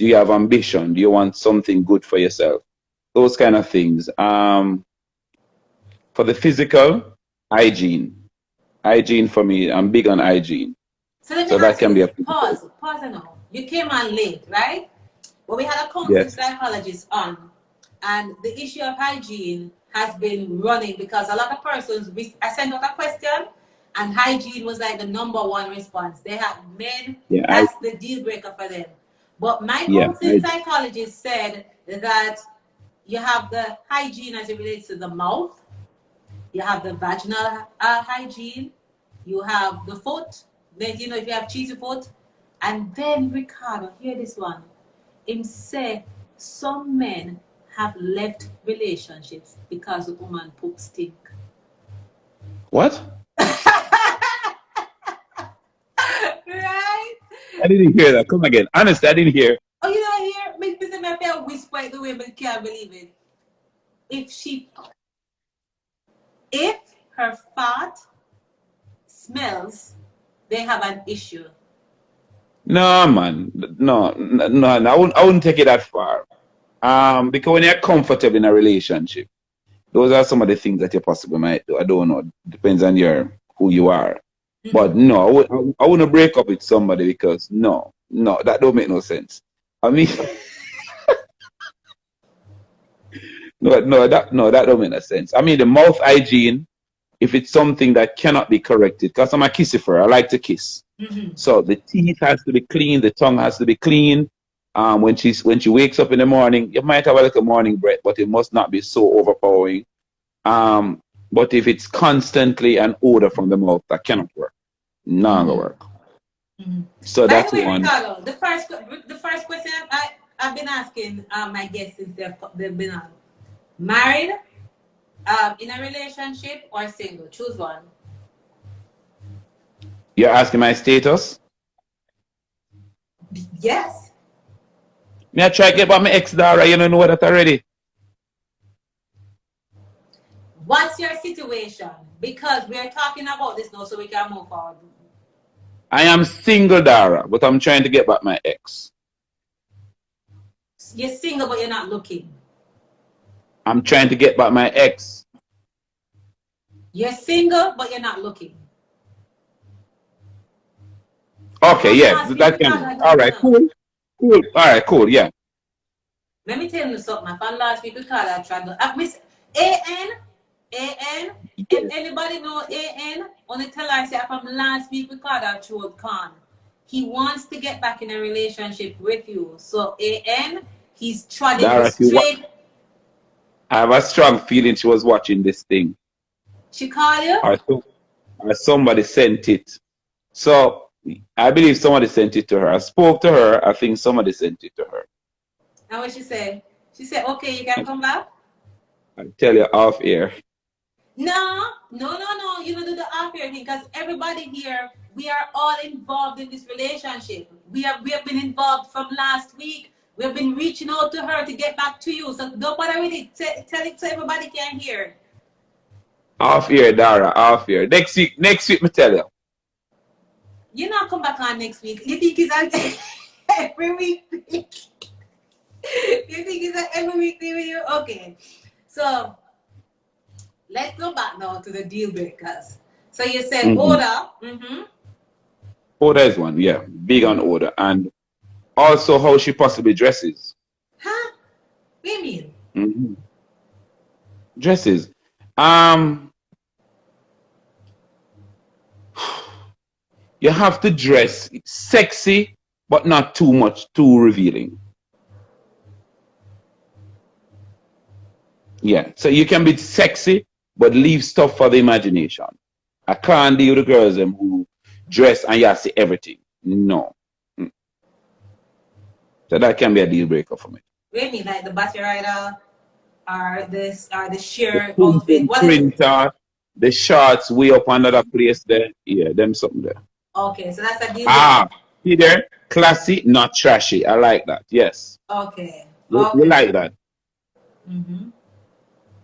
Speaker 5: you have ambition? Do you want something good for yourself? Those kind of things. For the physical, hygiene. Hygiene for me, I'm big on hygiene.
Speaker 1: So let me
Speaker 5: So that
Speaker 1: ask you
Speaker 5: can be a
Speaker 1: this.
Speaker 5: physical.
Speaker 1: Pause now. You came on late, right? But we had a counseling
Speaker 5: Yes.
Speaker 1: psychologist on, and the issue of hygiene has been running because a lot of persons, I sent out a question, and hygiene was like the number one response. They have men,
Speaker 5: Yeah,
Speaker 1: that's the deal breaker for them. But my
Speaker 5: yeah,
Speaker 1: counseling psychologist said that you have the hygiene as it relates to the mouth, you have the vaginal hygiene, you have the foot, then you know if you have cheesy foot, and then Ricardo, hear this one. Him say some men have left relationships because the woman poop stink.
Speaker 5: What?
Speaker 1: Right?
Speaker 5: I didn't hear that. Come again. Honestly, I didn't hear.
Speaker 1: Oh, you know here, make me say my fair whisper it the way I can't believe it. If her fart smells, they have an issue.
Speaker 5: No, man. No. I wouldn't take it that far. Because when you're comfortable in a relationship, those are some of the things that you possibly might do. I don't know. Depends on who you are. But no, I wouldn't break up with somebody because no, that don't make no sense. I mean, that don't make no sense. I mean, the mouth hygiene, if it's something that cannot be corrected, because I'm a kissifer, I like to kiss. So the teeth has to be clean, the tongue has to be clean. When she wakes up in the morning, you might have a little morning breath, but it must not be so overpowering. But if it's constantly an odor from the mouth, that cannot work. None will work. So
Speaker 1: By the
Speaker 5: that's
Speaker 1: way,
Speaker 5: one.
Speaker 1: Ricardo, the first question I've been asking my guests since they've been on: married, in a relationship, or single? Choose one.
Speaker 5: You're asking my status?
Speaker 1: Yes.
Speaker 5: Me I try to get back my ex Dara, you don't know that already.
Speaker 1: What's your situation? Because we're talking about this now, so we can move forward.
Speaker 5: I am single Dara, but I'm trying to get back my ex.
Speaker 1: You're single, but you're not looking.
Speaker 5: I'm trying to get back my ex.
Speaker 1: You're single, but you're not looking.
Speaker 5: Okay,
Speaker 1: I'm
Speaker 5: yeah,
Speaker 1: asking
Speaker 5: that can
Speaker 1: because
Speaker 5: be.
Speaker 1: I
Speaker 5: All
Speaker 1: don't
Speaker 5: right,
Speaker 1: know.
Speaker 5: cool. Cool. All right, cool, yeah.
Speaker 1: Let me tell you something. From last week, we call that trouble. Miss A.N. A.N. If anybody know A.N., only tell her, say, from last week, we call that throat con. He wants to get back in a relationship with you. So A.N., he's trotting you
Speaker 5: Dara,
Speaker 1: straight.
Speaker 5: I have a strong feeling she was watching this thing.
Speaker 1: She called you?
Speaker 5: Or somebody sent it. So I believe somebody sent it to her. I spoke to her. I think somebody sent it to her.
Speaker 1: And what she said? She said, okay, you can come back?
Speaker 5: I'll tell you off air.
Speaker 1: No. You don't do the off air thing because everybody here, we are all involved in this relationship. We have been involved from last week. We have been reaching out to her to get back to you. So don't bother with it. Tell it so everybody can hear.
Speaker 5: Off air, Dara, off air. Next week, me tell you.
Speaker 1: You not come back on next week. You think it's every week? You think it's every week with you? Okay. So let's go back now to the deal breakers. So you said order.
Speaker 5: Order is one, yeah. Big on order. And also how she possibly dresses.
Speaker 1: Huh? What do you mean?
Speaker 5: Dresses. You have to dress sexy, but not too much, too revealing. Yeah, so you can be sexy, but leave stuff for the imagination. I can't deal with the girls who dress and you see everything. No. So that can be a deal breaker for me.
Speaker 1: What do you mean, like the body rider or the sheer
Speaker 5: The
Speaker 1: outfit? What
Speaker 5: printer, the shorts way up another place there. Yeah, them something there.
Speaker 1: Okay, so that's a deal breaker.
Speaker 5: See there? Classy, not trashy. I like that. Yes.
Speaker 1: Okay.
Speaker 5: We like that.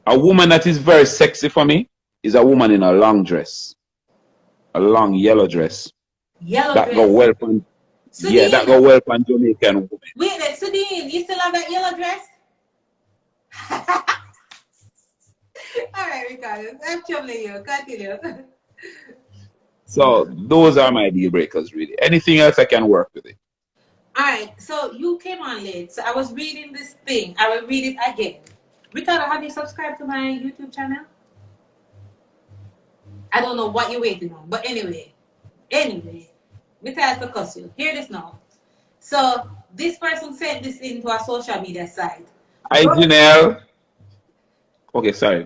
Speaker 5: A woman that is very sexy for me is a woman in a long dress. A long yellow dress. That go well from that go well from Jamaican women.
Speaker 1: Wait, Sudine, you still have that yellow dress? All right, Ricardo. I'm troubling you. Continue.
Speaker 5: So those are my deal breakers, really. Anything else I can work with it.
Speaker 1: All right, so you came on late. So I was reading this thing. I will read it again. Ricardo, have you subscribed to my YouTube channel? I don't know what you're waiting on, but anyway, me try to cuss you. Hear this now. So this person sent this into a social media site.
Speaker 5: Hi, Janelle. Okay, sorry.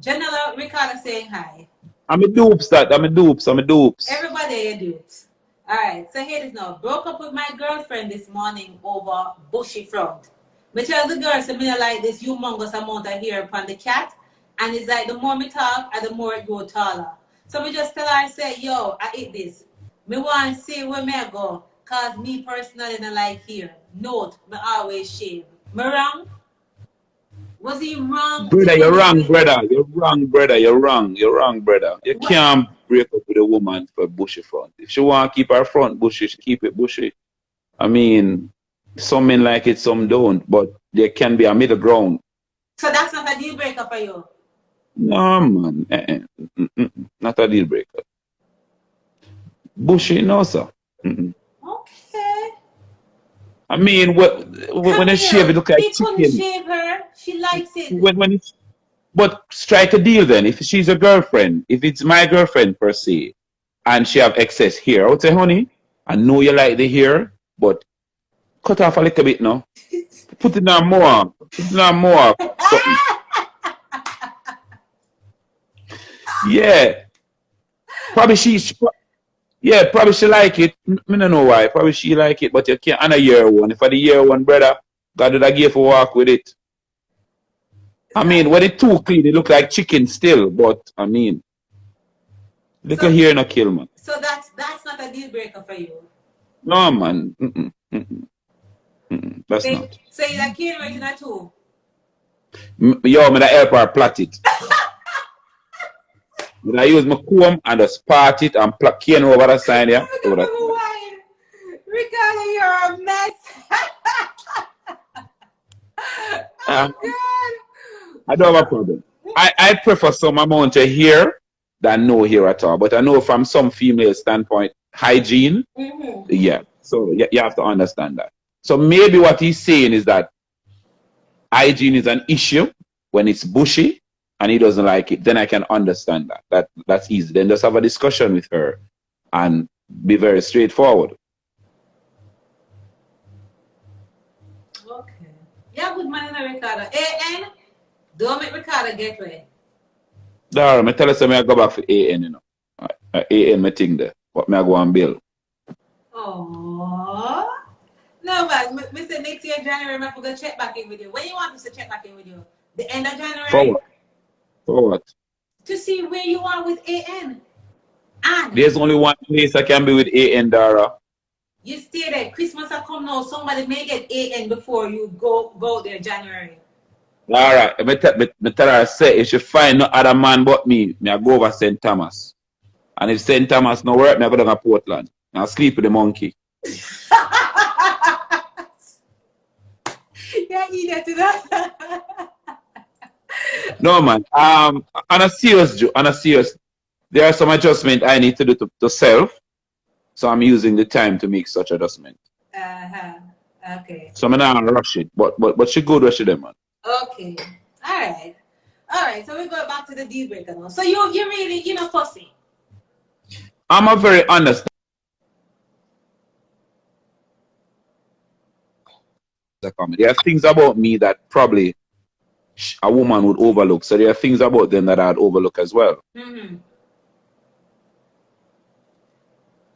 Speaker 1: Janelle, Ricardo saying hi.
Speaker 5: I'm a dupes.
Speaker 1: Everybody are dupes. Alright, so here it is now. Broke up with my girlfriend this morning over bushy front. Me tell the girl, so me like this humongous amount of hair upon the cat. And it's like the more me talk, and the more it go taller. So me just tell her, I say, yo, I eat this. Me want to see where me go. Cause me personally don't like hair. Note, me always shave. Me wrong? Was he wrong?
Speaker 5: Brother, you're wrong, brother. You're wrong, brother. You're wrong. You can't break up with a woman for bushy front. If she want to keep her front bushy, she keep it bushy. I mean, some men like it, some don't. But there can be a middle ground.
Speaker 1: So that's not a deal breaker for you?
Speaker 5: No, man. Not a deal breaker. Bushy, no, sir.
Speaker 1: Okay.
Speaker 5: I mean, when they shave it, look like
Speaker 1: he
Speaker 5: chicken.
Speaker 1: Couldn't shave her. She likes it.
Speaker 5: But strike a deal then. If she's a girlfriend, if it's my girlfriend per se, and she have excess hair, I would say, honey, I know you like the hair, but cut off a little bit now. Put it on more. Something. Yeah. Probably she like it. I don't know why. Probably she like it, but you can't on a year one. If I the year one, brother, God did I give a walk with it. I mean, when it's too clean, it look like chicken still, but I mean, look at here no kill, man.
Speaker 1: So that's not a deal breaker for you?
Speaker 5: No, man. That's not.
Speaker 1: So you like cane right in that too?
Speaker 5: Yo, I'm gonna help her plait it. I use my comb and just part it and pluck cane over the side here.
Speaker 1: Ricardo, you're a mess. Oh, God.
Speaker 5: I don't have a problem. I prefer some amount of hair than no hair at all. But I know from some female standpoint, hygiene, yeah. So you have to understand that. So maybe what he's saying is that hygiene is an issue when it's bushy and he doesn't like it. Then I can understand that. That's easy. Then just have a discussion with her and be very straightforward.
Speaker 1: Okay. Yeah, good man in Ricardo. AN, don't make Ricardo get way.
Speaker 5: Dara, I tell us I go back for AN, you know. AN my thing there. What me I go and build.
Speaker 1: Oh. No, but me say next year January, I'm going to check back in with you. When you want us to check back in with you? The end of January?
Speaker 5: For what? For what?
Speaker 1: To see where you are with AN. And
Speaker 5: there's only one place I can be with AN, Dara.
Speaker 1: You stay there. Christmas will come now. Somebody may get AN before you go there January.
Speaker 5: All right. Me tell her, say, if she find no other man but me, I go over St. Thomas. And if St. Thomas no work, I go down to Portland. I'll sleep with the monkey.
Speaker 1: Yeah, idiot to that.
Speaker 5: No, man. On a serious, there are some adjustments I need to do to self. So I'm using the time to make such adjustment.
Speaker 1: Okay.
Speaker 5: So I'm not rush it. But she good rush it, man.
Speaker 1: Okay. All right. So we go back to the deal breaker now. So you really, you know, fussy.
Speaker 5: I'm a very honest. There are things about me that probably a woman would overlook. So there are things about them that I'd overlook as well.
Speaker 1: Mm-hmm.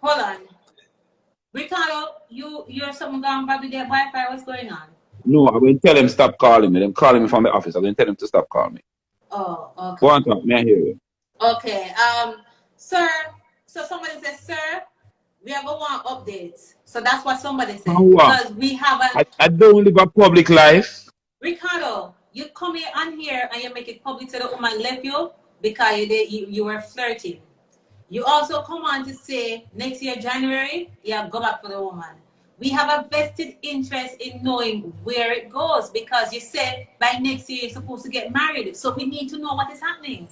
Speaker 1: Hold on. Ricardo, you're someone gone back with their Wi-Fi. What's going on?
Speaker 5: No, I will tell him stop calling me. Them calling me from the office. I will tell him to stop calling me.
Speaker 1: Oh, okay.
Speaker 5: Go on, talk. May I hear you?
Speaker 1: Okay. Sir. So somebody says, sir, we have a one updates. So that's what somebody said. Because we have a.
Speaker 5: I don't live a public life.
Speaker 1: Ricardo, you come here on here and you make it public to the woman left you because you were flirting. You also come on to say next year January, yeah, go back for the woman. We have a vested interest in knowing where it goes because you said by next year you're supposed to get married. So we need to know what is happening.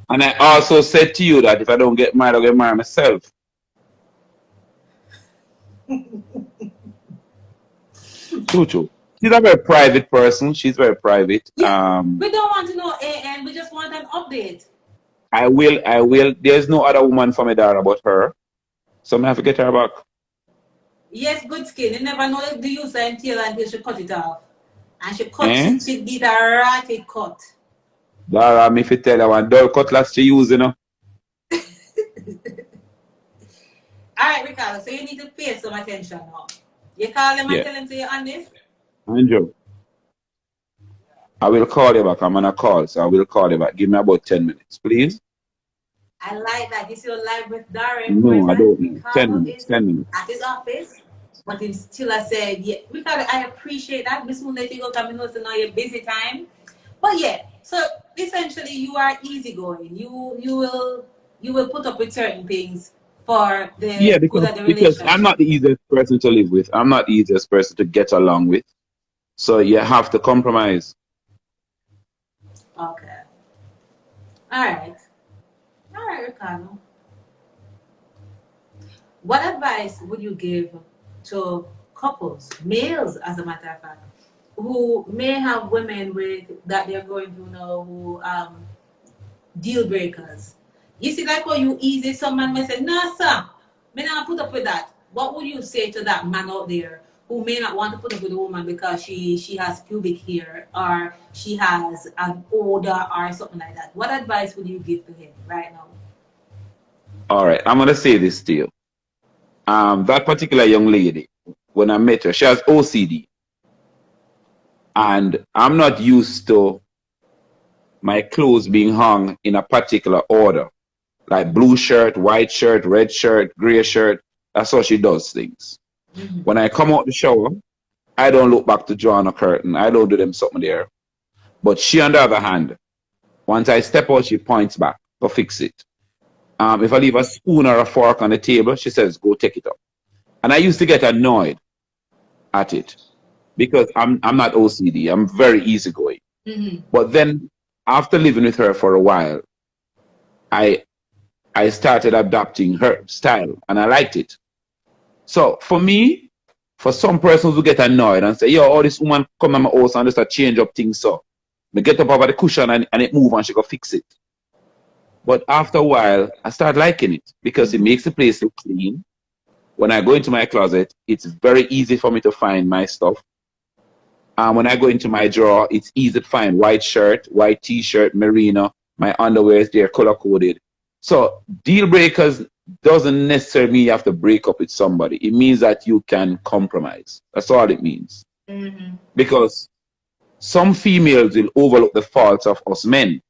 Speaker 5: And I also said to you that if I don't get married, I'll get married myself. True. She's a very private person. She's very private.
Speaker 1: Yeah, we don't want to know AN. We just want an update.
Speaker 5: I will. There's no other woman for me there about her. So I have to get her back.
Speaker 1: Yes, good skin. You never know the user until she cut it off. And she cut she did a ratty cut.
Speaker 5: Dara, me fi tell you one dull cutlass she use, you know.
Speaker 1: Alright, Ricardo, so you need to pay some attention now. You call them and tell them to you on this?
Speaker 5: Andrew, I will call you back. I'm on a call, so I will call you back. Give me about 10 minutes, please.
Speaker 1: I like that. This is your live with Darren.
Speaker 5: No, I don't. 10 minutes.
Speaker 1: At his office. But him still I said, yeah, Ricardo, I appreciate that. Miss Moon, let you go come in to know your busy time. But yeah, so essentially you are easygoing. You will put up with certain things for the good of the relationship.
Speaker 5: Because I'm not the easiest person to live with. I'm not the easiest person to get along with. So you have to compromise.
Speaker 1: Okay. All right, Ricardo. What advice would you give to couples, males as a matter of fact, who may have women that they're going through now who deal breakers? You see, like how you easy, someone may say, no, sir, may not put up with that. What would you say to that man out there who may not want to put up with a woman because she has pubic hair or she has an odor or something like that? What advice would you give to him right now?
Speaker 5: All right, I'm going to say this to you. That particular young lady, when I met her, she has OCD. And I'm not used to my clothes being hung in a particular order. Like blue shirt, white shirt, red shirt, gray shirt. That's how she does things. Mm-hmm. When I come out the shower, I don't look back to draw on a curtain. I don't do them something there. But she, on the other hand, once I step out, she points back to fix it. If I leave a spoon or a fork on the table, she says, go take it up. And I used to get annoyed at it because I'm not OCD. I'm very easygoing. Mm-hmm. But then after living with her for a while, I started adopting her style and I liked it. So for me, For some persons who get annoyed and say, yo, all this woman come at my house and just a change up things so. Me get up over the cushion and it move and she go fix it. But after a while, I start liking it because it makes the place look clean. When I go into my closet, it's very easy for me to find my stuff. And when I go into my drawer, it's easy to find white shirt, white t-shirt, merino, my underwear is there, color-coded. So deal breakers doesn't necessarily mean you have to break up with somebody. It means that you can compromise. That's all it means. Because some females will overlook the faults of us men,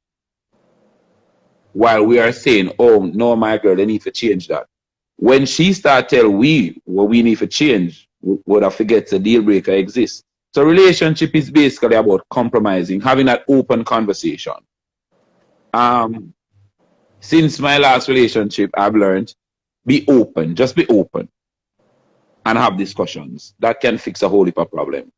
Speaker 5: while we are saying, oh, no, my girl, they need to change that. When she start tell we what we need to change, we would have forget the deal breaker exists. So relationship is basically about compromising, having that open conversation. Since my last relationship, I've learned, be open, just be open and have discussions. That can fix a whole heap of problem.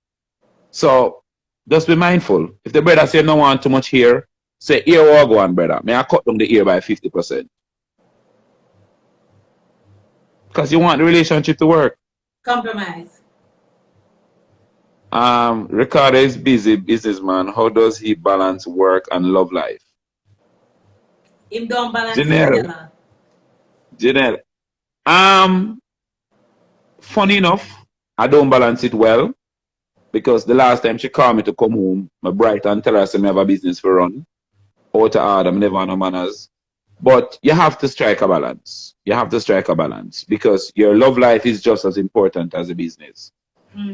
Speaker 5: So just be mindful. If the brother say no want too much hair, say ear or go on, brother. May I cut down the ear by 50%? Because you want the relationship to work.
Speaker 1: Compromise.
Speaker 5: Ricardo is busy businessman. How does he balance work and love life?
Speaker 1: Him don't balance it together.
Speaker 5: Janelle. Funny enough, I don't balance it well because the last time she called me to come home, my bright and tell her I have a business for run. Out of order, I'm never on no manners. But you have to strike a balance. You have to strike a balance because your love life is just as important as the business.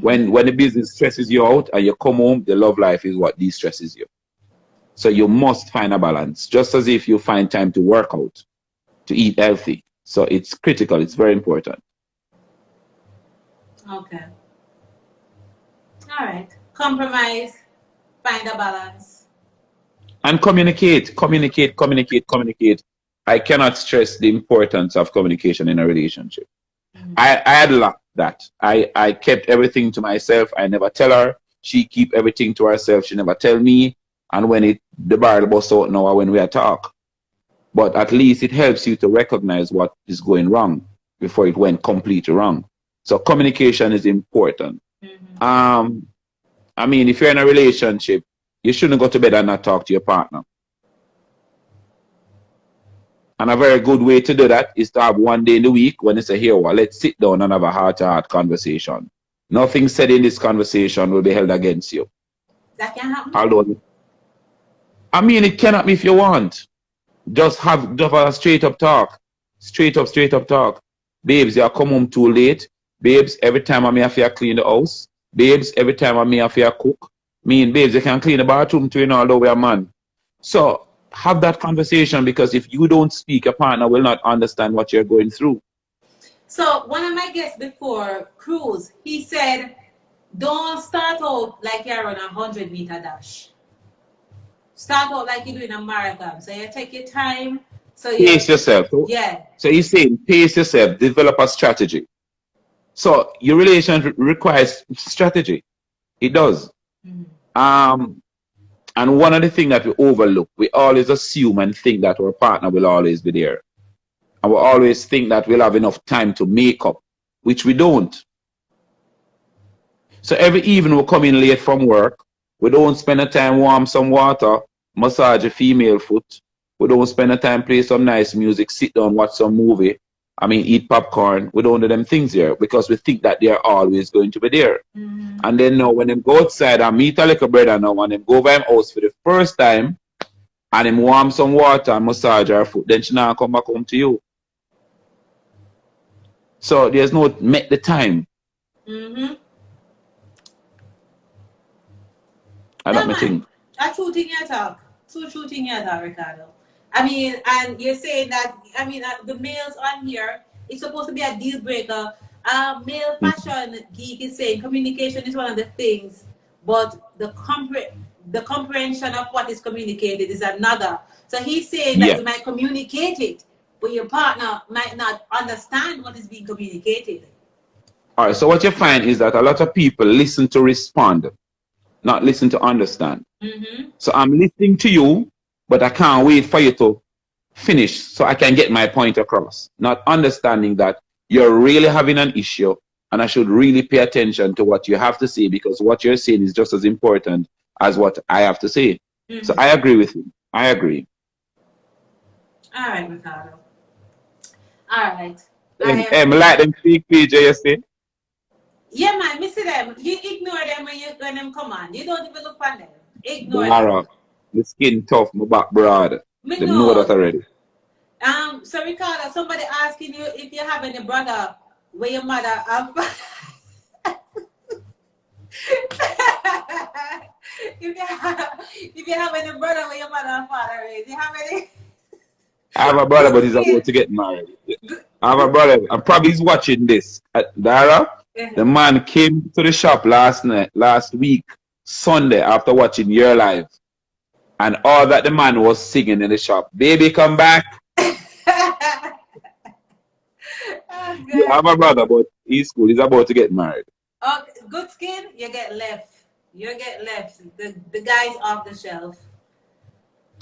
Speaker 5: When the business stresses you out and you come home, the love life is what de-stresses you. So you must find a balance, just as if you find time to work out, to eat healthy. So it's critical. It's very important.
Speaker 1: Okay. All right. Compromise. Find a balance.
Speaker 5: And communicate. I cannot stress the importance of communication in a relationship. I had lacked that. I kept everything to myself. I never tell her. She keep everything to herself. She never tell me. And when the barrel busts out now when we talk. But at least it helps you to recognize what is going wrong before it went completely wrong. So communication is important. I mean, if you're in a relationship, you shouldn't go to bed and not talk to your partner. And a very good way to do that is to have one day in the week when it's a here, well, let's sit down and have a heart-to-heart conversation. Nothing said in this conversation will be held against you.
Speaker 1: That can happen.
Speaker 5: Although, I mean, it cannot be if you want. Just have a straight up talk. Straight up talk. Babes, you come home too late. Babes, every time I may have to clean the house. Babes, every time I may have to cook. Me and babes, you can clean the bathroom too, although we're a man. So have that conversation because if you don't speak, a partner will not understand what you're going through.
Speaker 1: So one of my guests before, Cruz, he said, don't start out like you're on a 100-meter dash. Start out like you're doing a marathon. So you take your time. So you
Speaker 5: pace yourself.
Speaker 1: Yeah.
Speaker 5: So he's saying pace yourself, develop a strategy. So your relationship requires strategy. It does. And one of the things that we overlook, we always assume and think that our partner will always be there. And we always think that we'll have enough time to make up, which we don't. So every evening we come in late from work. We don't spend the time warm some water, massage a female foot. We don't spend the time play some nice music, sit down, watch some movie. I mean, eat popcorn. We don't do them things here because we think that they're always going to be there. And then now when them go outside and meet a little brother now and them go over him house for the first time and him warm some water and massage her foot, then she now come back home to you. So there's no make the time. And that's my thing.
Speaker 1: That's true thing you talk. True thing you talk, Ricardo. I mean, and you're saying that, I mean, the males on here, it's supposed to be a deal breaker. Male fashion geek is saying communication is one of the things, but the comprehension of what is communicated is another. So he's saying that you might communicate it, but your partner might not understand what is being communicated.
Speaker 5: All right, so what you find is that a lot of people listen to respond, not listen to understand. So I'm listening to you, but I can't wait for you to finish so I can get my point across. Not understanding that you're really having an issue and I should really pay attention to what you have to say, because what you're saying is just as important as what I have to say. So I agree with you. I agree.
Speaker 1: All right, Ricardo. All right.
Speaker 5: Like them fake page, you see?
Speaker 1: Yeah, man, me see them. You ignore them when them come on. You don't even look at them. Ignore
Speaker 5: Dara,
Speaker 1: them.
Speaker 5: the skin tough, my back broad.
Speaker 1: Me
Speaker 5: Them know that already.
Speaker 1: So Ricardo, somebody asking you if you have any brother where your mother have if you have any brother where your mother and father is, you have any?
Speaker 5: I have a brother, but he's about to get married. I have a brother, and probably he's watching this. Dara, the man came to the shop last week, Sunday, after watching your live. And all that the man was singing in the shop, baby, come back. Yeah, I have a brother, but he's cool. He's about to get married.
Speaker 1: Okay, good skin, you get left. You get left. The guy's off the shelf.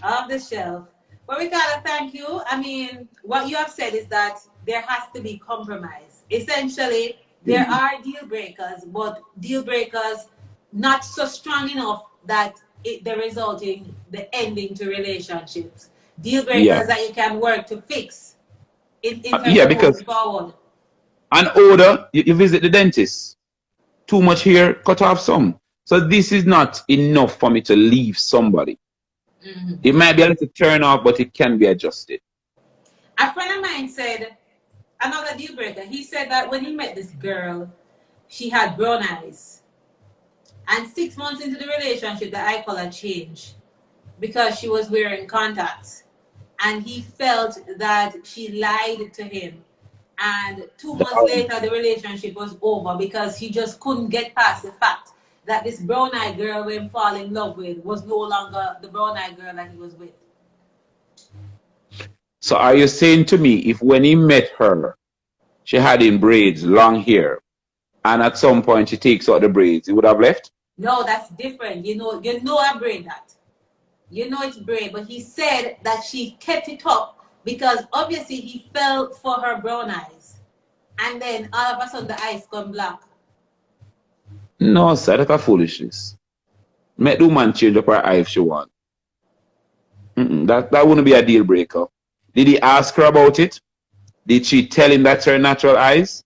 Speaker 1: Off the shelf. But Ricardo, thank you. I mean, what you have said is that there has to be compromise. Essentially, there are deal breakers, but deal breakers not so strong enough that they result in the ending to relationships. Deal breakers that you can work to fix in terms of moving forward.
Speaker 5: An odor, you visit the dentist. Too much hair, cut off some. So this is not enough for me to leave somebody. It might be a little turn off, but it can be adjusted.
Speaker 1: A friend of mine said, another deal breaker, he said that when he met this girl, she had brown eyes. And 6 months into the relationship, the eye color changed because she was wearing contacts. And he felt that she lied to him. And 2 months later, the relationship was over because he just couldn't get past the fact that this brown-eyed girl we him fall in love with was no longer the brown-eyed girl that he was with.
Speaker 5: So are you saying to me, if when he met her, she had in braids, long hair, and at some point she takes out the braids, he would have left?
Speaker 1: No, that's different. You know I braid that. You know it's braid, but he said that she kept it up because obviously he fell for her brown eyes. And then all of a sudden the eyes come black.
Speaker 5: No, sir, that's a foolishness. Make the woman change up her eye if she want. That wouldn't be a deal breaker. Did he ask her about it? Did she tell him that's her natural eyes?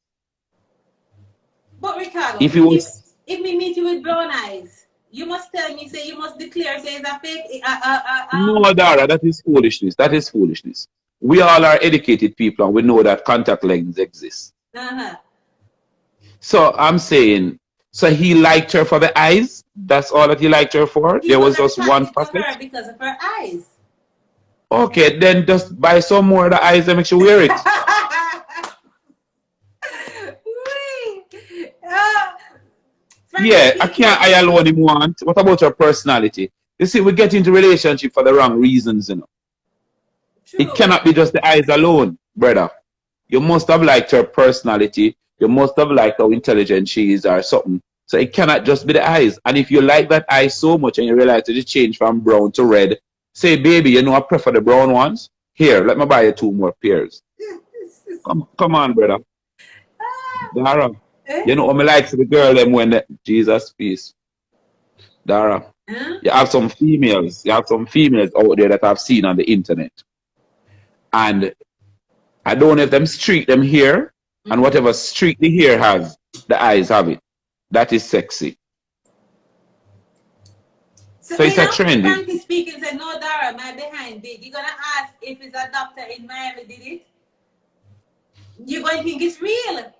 Speaker 1: But Ricardo,
Speaker 5: if
Speaker 1: we meet you with brown eyes, you must tell me, say you must declare, say it's a fake.
Speaker 5: No, Dara, that is foolishness. That is foolishness. We all are educated people and we know that contact lenses exist. So I'm saying, so he liked her for the eyes? That's all that he liked her for? There was just one facet?
Speaker 1: Her because of her eyes.
Speaker 5: Okay, then just buy some more of the eyes and make sure wear it. Yeah, I can't eye alone him want. What about her personality? You see, we get into relationship for the wrong reasons, you know. True. It cannot be just the eyes alone, brother. You must have liked her personality. You must have liked how intelligent she is or something. So it cannot just be the eyes. And if you like that eye so much and you realize that it changed from brown to red, say, baby, you know I prefer the brown ones. Here, let me buy you 2 more pairs. Come on, brother. Dara, you know I like the girl them when the, Jesus peace. Dara, you have some females. You have some females out there that I've seen on the internet. And I don't know if them streak them here, and whatever streak the hair has, the eyes have it. That is sexy. So it's a trend.
Speaker 1: Frankly speaking, said, no, Dara, my behind did. You're going to ask if it's a doctor in Miami did it? You're going to think it's real?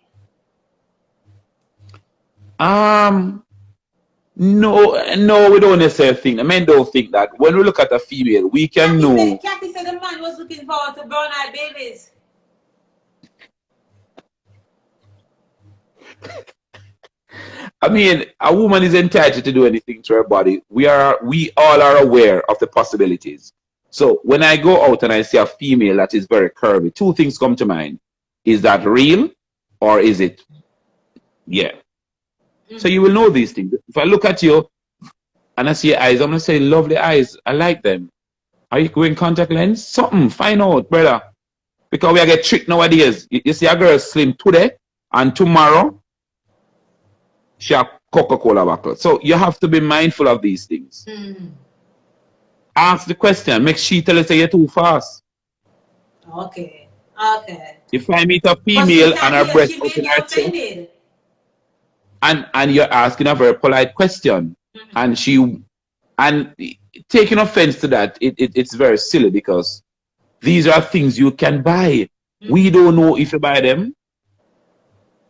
Speaker 5: No, we don't necessarily think. The men don't think that. When we look at a female, we can know.
Speaker 1: Kathy said the man was looking forward to brown-eyed babies.
Speaker 5: I mean, a woman is entitled to do anything to her body. We all are aware of the possibilities. So when I go out and I see a female that is very curvy, 2 things come to mind. Is that real or is it? Yeah. So you will know these things. If I look at you and I see your eyes, I'm going to say, lovely eyes. I like them. Are you wearing contact lens? Something. Find out, brother. Because we get tricked nowadays. You see a girl slim today and tomorrow she a Coca-Cola bottle. So you have to be mindful of these things. Ask the question. Make she tell us that you're too fast.
Speaker 1: Okay. Okay.
Speaker 5: If I meet a
Speaker 1: But she
Speaker 5: female and
Speaker 1: can't
Speaker 5: her
Speaker 1: hear.
Speaker 5: breast
Speaker 1: She
Speaker 5: up
Speaker 1: may
Speaker 5: in
Speaker 1: be
Speaker 5: her chest,
Speaker 1: offended.
Speaker 5: and you're asking a very polite question, and taking offense to that, it's very silly because these are things you can buy. We don't know if you buy them.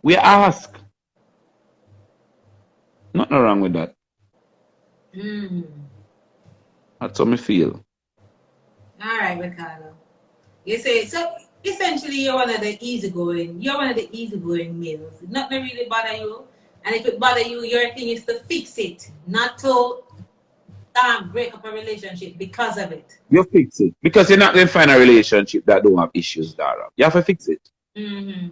Speaker 5: We ask. Nothing wrong with that. That's how me feel.
Speaker 1: All right, Ricardo. You say so. Essentially, you're one of the easygoing. You're one of the easygoing males. Nothing really bother you, and if it bother you, your thing is to fix it, not to break up a relationship because of it.
Speaker 5: You fix it because you're not going to find a relationship that don't have issues, Dara. You have to fix it. You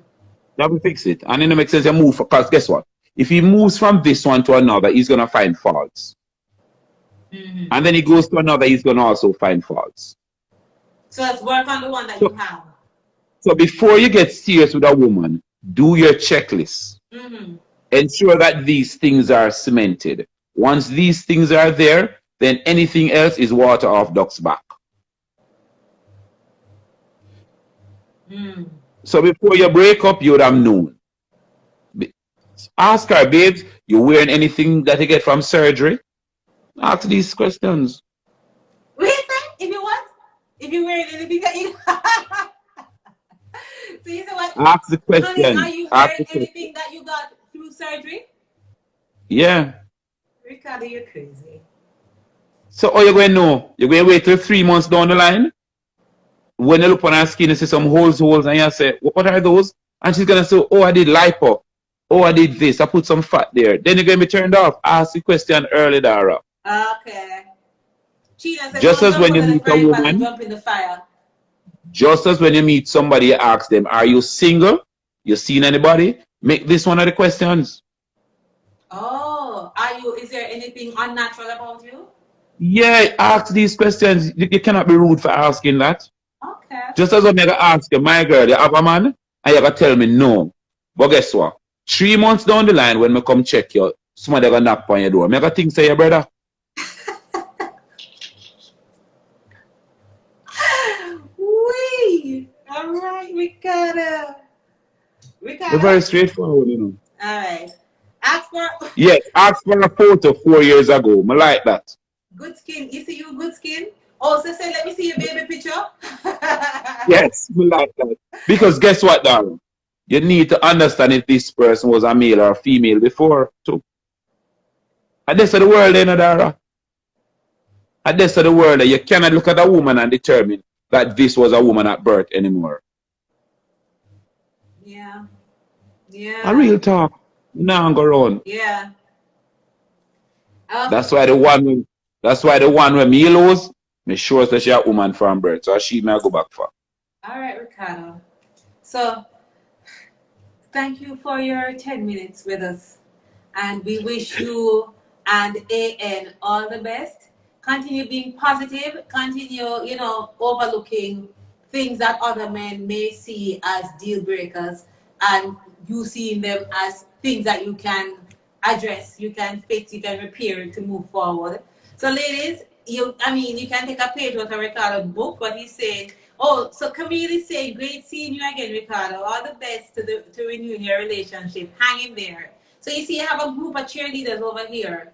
Speaker 5: have to fix it, and it makes sense. You move because guess what? If he moves from this one to another, he's gonna find faults, and then he goes to another, he's gonna also find faults.
Speaker 1: So let's work on the one that you have.
Speaker 5: So before you get serious with a woman, do your checklist. Ensure that these things are cemented. Once these things are there, then anything else is water off duck's back. So before you break up, you would have known. Ask her, babes, you wearing anything that you get from surgery? Ask these questions.
Speaker 1: Wait, if you what? If you wearing anything that you so you say what?
Speaker 5: Ask the question.
Speaker 1: Honey, are you wearing anything that you got through surgery?
Speaker 5: Yeah.
Speaker 1: Ricardo, you're crazy.
Speaker 5: So how you going to know? You're going to wait till 3 months down the line? When you look on her skin, you see some holes, and you say, what are those? And she's going to say, oh, I did lipo. Oh, I did this. I put some fat there. Then you're going to be turned off. Ask the question early, Dara.
Speaker 1: Okay.
Speaker 5: Just as when you meet a woman,
Speaker 1: jump in the fire.
Speaker 5: Just as when you meet somebody, you ask them, are you single? You seen anybody? Make this one of the questions.
Speaker 1: Oh, is there anything unnatural about you?
Speaker 5: Yeah, ask these questions. You cannot be rude for asking that.
Speaker 1: Okay.
Speaker 5: Just as when you ask you, my girl, you have a man? And you gotta tell me no. But guess what? 3 months down the line, when me come check you, somebody gonna knock on your door. Me gotta think say your brother.
Speaker 1: Wee! All right, Ricardo.
Speaker 5: We're very straightforward, you know.
Speaker 1: All right. Ask for.
Speaker 5: Yes, ask for a photo 4 years ago. Me like that.
Speaker 1: Good skin. You see you good skin? Also say, let me see your baby picture.
Speaker 5: Yes, me like that. Because guess what, darling? You need to understand if this person was a male or a female before, too. And this is the world, you know, Dara. And this is the world that you cannot look at a woman and determine that this was a woman at birth anymore.
Speaker 1: Yeah. Yeah.
Speaker 5: A real talk. Now go around.
Speaker 1: Yeah.
Speaker 5: That's why the one when me lose, me sure that she a woman from birth. So she may go back for.
Speaker 1: All right, Ricardo. So thank you for your 10 minutes with us. And we wish you and AN all the best. Continue being positive. Continue, overlooking things that other men may see as deal breakers, and you seeing them as things that you can address, you can fix, you can repair to move forward. So, ladies, you can take a page out of Ricardo's book, but he's saying, oh, so Camille is saying, great seeing you again, Ricardo. All the best to renew your relationship. Hang in there. So you see, you have a group of cheerleaders over here.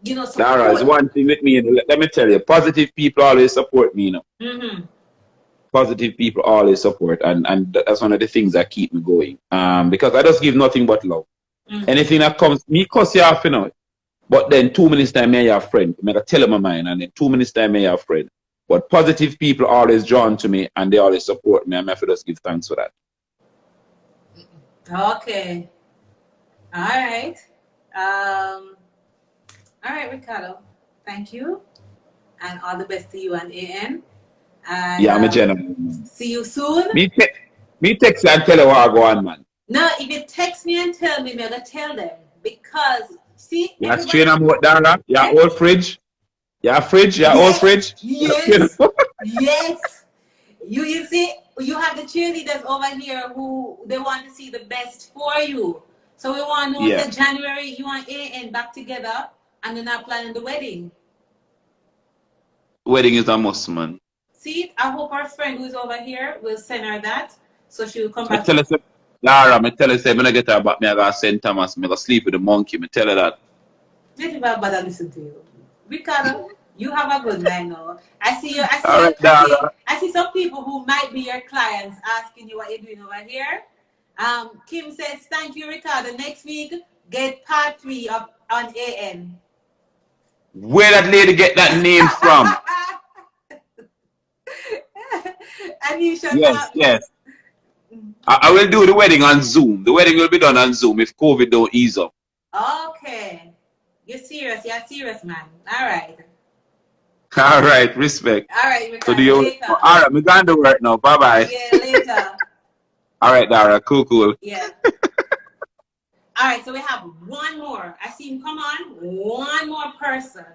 Speaker 5: Dara, is one thing with me. Let me tell you, positive people always support me, Positive people always support, and that's one of the things that keep me going. Because I just give nothing but love. Anything that comes, me cuss you off, but then 2 minutes time, me have a friend. I tell them my mind, and then 2 minutes time, me have a friend. But positive people always drawn to me, and they always support me, and I have to just give thanks for that.
Speaker 1: Okay. All right. All right, Ricardo. Thank you. And all the best to you and AN. And,
Speaker 5: yeah, I'm a gentleman.
Speaker 1: See you soon.
Speaker 5: Me text you and tell you what I go on, man.
Speaker 1: No, if you text me and tell me, I'm going to tell them. Because, see...
Speaker 5: You're straight on what, Dara? Your old fridge? Your fridge? Your old fridge?
Speaker 1: Yes. Yes. You see, you have the cheerleaders over here who they want to see the best for you. So we want to know,
Speaker 5: Yeah.
Speaker 1: say January, you and AN back together and then not planning the wedding.
Speaker 5: Wedding is a must, man.
Speaker 1: See, I hope our friend who's over here will send her that so she will come
Speaker 5: I
Speaker 1: back.
Speaker 5: tell her, say, Dara, I tell her, say, when I get her back, me I gotta send Thomas, me I gotta sleep with the monkey, me tell her that.
Speaker 1: Let me bother listen to you. Ricardo, you have a good night now. I see you,
Speaker 5: All right, Dara.
Speaker 1: I see some people who might be your clients asking you what you're doing over here. Kim says, thank you, Ricardo. Next week, get part 3 of on AN.
Speaker 5: Where that lady get that name from?
Speaker 1: Anisha,
Speaker 5: Yes, yes. I will do the wedding on Zoom. The wedding will be done on Zoom if COVID don't ease up.
Speaker 1: Okay. You're serious. You're a serious, man. All right.
Speaker 5: All right, respect.
Speaker 1: All right,
Speaker 5: So do
Speaker 1: Ricardo.
Speaker 5: you?
Speaker 1: Later.
Speaker 5: All right, I'm going to work now. Bye bye.
Speaker 1: Yeah, later.
Speaker 5: All right, Dara. Cool, cool.
Speaker 1: Yeah. All right, so we have one more. I see him come on. One more person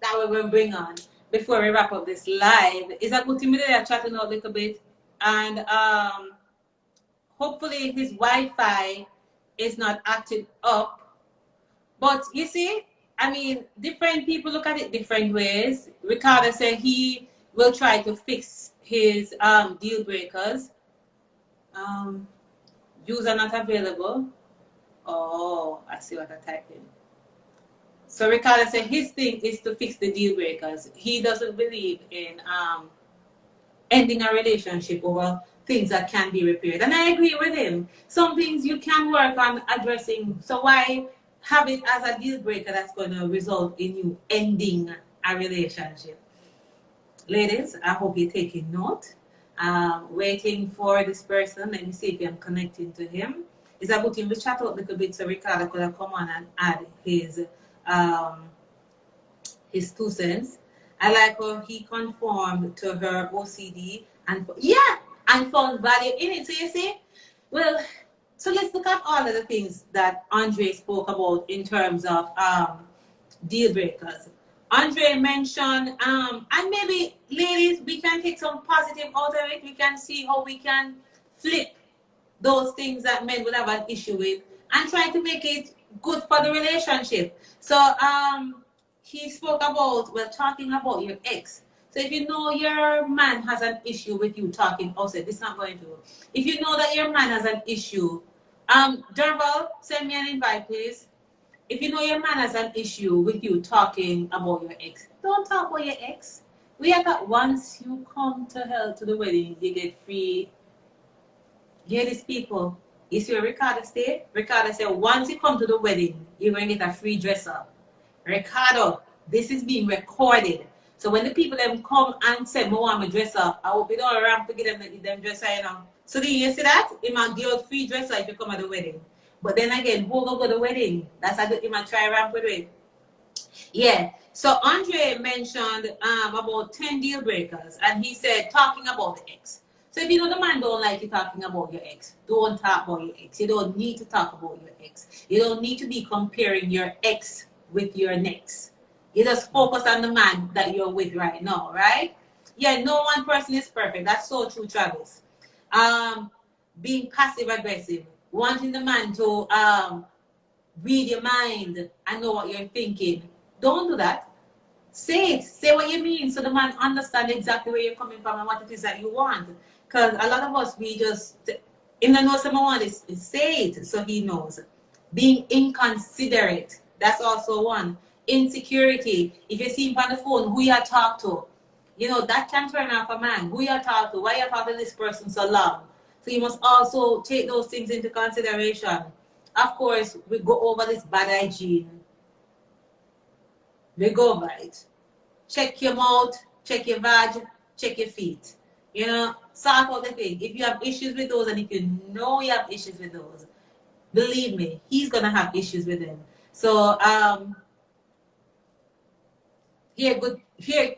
Speaker 1: that we're going to bring on before we wrap up this live. Is that good to me? They're chatting out a little bit. And hopefully his Wi-Fi is not acted up. But you see, I mean, different people look at it different ways. Ricardo said he will try to fix his deal breakers. User not available. Oh, I see what I typed in. So Ricardo said his thing is to fix the deal breakers. He doesn't believe in ending a relationship over things that can be repaired. And I agree with him. Some things you can work on addressing. So why have it as a deal breaker that's going to result in you ending a relationship? Ladies, I hope you're taking note. Waiting for this person. Let me see if I'm connecting to him. Is that good? We chat out a little bit so Ricardo could have come on and add his 2 cents. I like how he conformed to her OCD and found value in it. So you see, well, so let's look at all of the things that Andre spoke about in terms of deal breakers. Andre mentioned, and maybe ladies, we can take some positive out of it. We can see how we can flip those things that men would have an issue with and try to make it good for the relationship. So he spoke about, well, talking about your ex. So if you know your man has an issue with you talking outside, this is not going to. If you know that your man has an issue, Derval, send me an invite, please. If you know your man has an issue with you talking about your ex, don't talk about your ex. We have that once you come to hell to the wedding, you get free. Hear these people. You see what Ricardo said? Ricardo said, once you come to the wedding, you're going to get a free dress up. Ricardo, this is being recorded. So when the people them come and say, I want my dress up, I hope you don't ramp to get them dress up, you know. So then you see that? It might give you free dress up if you come at the wedding. But then again, who go to the wedding? That's how you might try ramp with it. Yeah. So Andre mentioned about 10 deal breakers, and he said talking about the ex. So if you know the man don't like you talking about your ex, don't talk about your ex. You don't need to talk about your ex. You don't need to be comparing your ex with your next. You just focus on the man that you're with right now, right? Yeah, no one person is perfect. That's so true, Travis. Being passive aggressive, wanting the man to read your mind and know what you're thinking. Don't do that. Say it. Say what you mean so the man understand exactly where you're coming from and what it is that you want. Because a lot of us, we just, in the know someone want is say it so he knows. Being inconsiderate, that's also one. Insecurity. If you see him on the phone, who you talk to? You know, that can turn off a man. Who you talk to? Why you talk to this person so long? So you must also take those things into consideration. Of course, we go over this bad hygiene. We go over it. Check your mouth, check your vag, check your feet. You know, sort out the thing. If you have issues with those and if you know you have issues with those, believe me, he's gonna have issues with them. So here,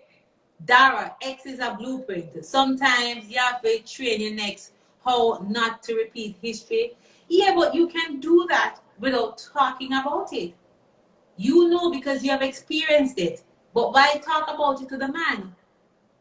Speaker 1: Dara, X is a blueprint. Sometimes you have to train your next how not to repeat history. Yeah, but you can do that without talking about it. You know because you have experienced it. But why talk about it to the man?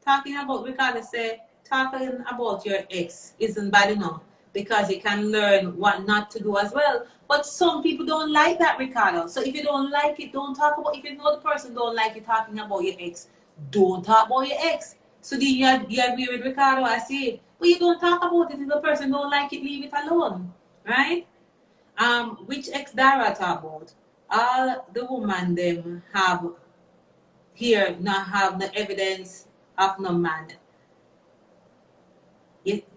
Speaker 1: Talking about, Ricardo said, talking about your ex isn't bad enough. because you can learn what not to do as well. But some people don't like that, Ricardo. So if you don't like it, don't talk about. If you know the person don't like you talking about your ex, don't talk about your ex. So do you agree with Ricardo? I say, well, you don't talk about it. If the person don't like it, leave it alone, right? Which ex Dara talk about? All the woman them have here not have no evidence of no man.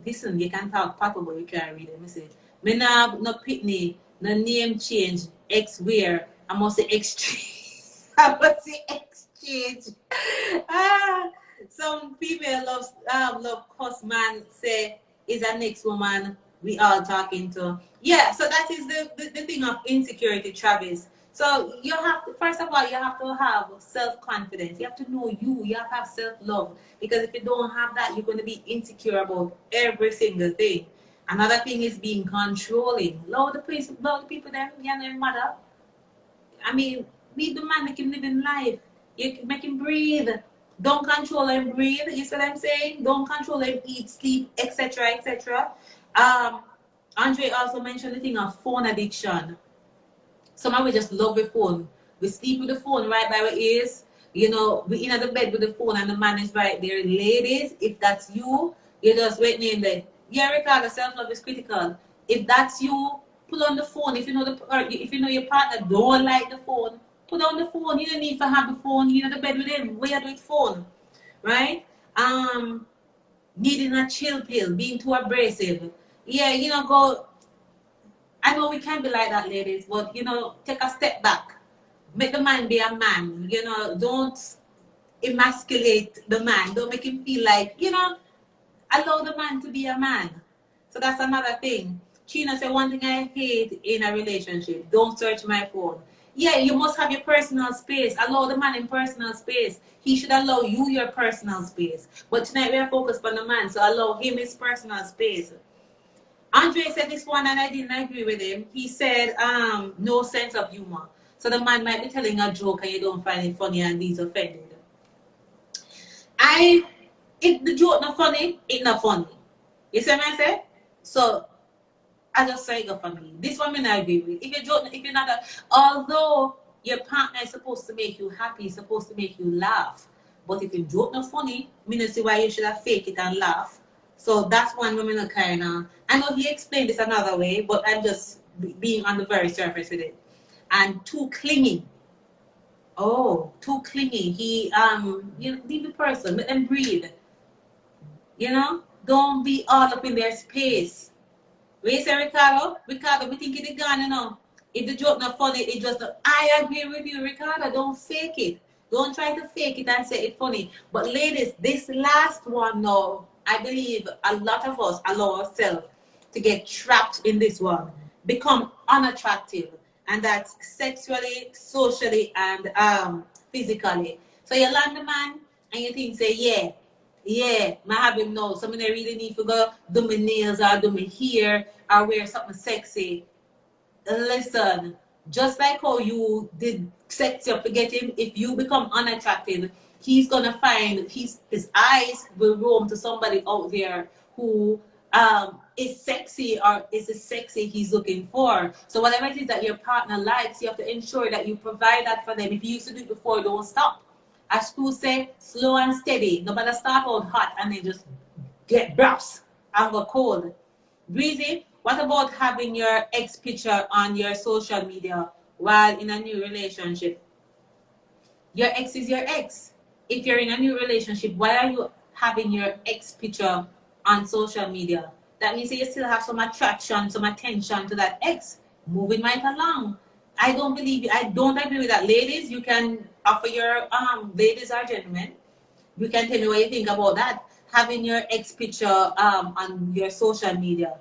Speaker 1: Listen, you can talk papa, but you can't read it. Me say, me nah have no pitney, no name change, ex where. I must say exchange. I must say exchange. Ah, some female love cuss man say is a next woman we all talking to. Yeah, so that is the thing of insecurity, Travis. So you have to, first of all, you have to have self-confidence. You have to know you. You have to have self-love. Because if you don't have that, you're going to be insecure about every single thing. Another thing is being controlling. Love the people them, you and their mother. I mean, be the man, make him live in life. You make him breathe. Don't control him breathe. You see what I'm saying? Don't control him eat, sleep, etc., etc. Andre also mentioned the thing of phone addiction. Somehow we just love the phone. We sleep with the phone right by our ears. You know, we in the bed with the phone and the man is right there. Ladies, if that's you, you just wait in there. Yeah, Ricardo, self-love is critical. If that's you, pull on the phone. If you know if you know your partner don't like the phone, put on the phone. You don't need to have the phone. You know the bed with him. Where do it phone, right? Needing a chill pill, being too abrasive. Yeah, you know, go. I know we can be like that, ladies, but you know, take a step back. Make the man be a man. You know, don't emasculate the man. Don't make him feel like, you know, allow the man to be a man. So that's another thing. China said, one thing I hate in a relationship, don't search my phone. Yeah, you must have your personal space. Allow the man in personal space. He should allow you your personal space. But tonight we are focused on the man, so allow him his personal space. Andre said this one and I didn't agree with him. He said, no sense of humor. So the man might be telling a joke and you don't find it funny and he's offended. If the joke not funny, it not funny. You see what I say? So I just say go for me. This one I agree with. If you joke, if you're not although your partner is supposed to make you happy, supposed to make you laugh. But if you joke not funny, me not see why you should have fake it and laugh. So that's one woman not kind of. I know he explained this another way, but I'm just being on the very surface with it. And too clingy. Oh, too clingy. He you know, leave the person, let them breathe. You know, don't be all up in their space. Wait, say Ricardo, we think it gone, you know. If the joke not funny, it just I agree with you, Ricardo. Don't fake it. Don't try to fake it and say it funny. But ladies, this last one now, I believe a lot of us allow ourselves to get trapped in this one, become unattractive, and that's sexually, socially, and physically. So you land the man and you think, say, yeah, I have him now. So I really need to go do my nails or do my hair or wear something sexy. Listen, just like how you did sexy up to get him, if you become unattractive, he's gonna find his eyes will roam to somebody out there who is sexy or is the sexy he's looking for. So whatever it is that your partner likes, you have to ensure that you provide that for them. If you used to do it before, don't stop. As school say, slow and steady. No matter start out hot and then just get braps and go cold. Breezy, what about having your ex picture on your social media while in a new relationship? Your ex is your ex. If you're in a new relationship, why are you having your ex picture on social media? That means that you still have some attraction, some attention to that ex. Moving right along. I don't agree with that. Ladies, you can offer your ladies or gentlemen. You can tell me what you think about that. Having your ex picture on your social media.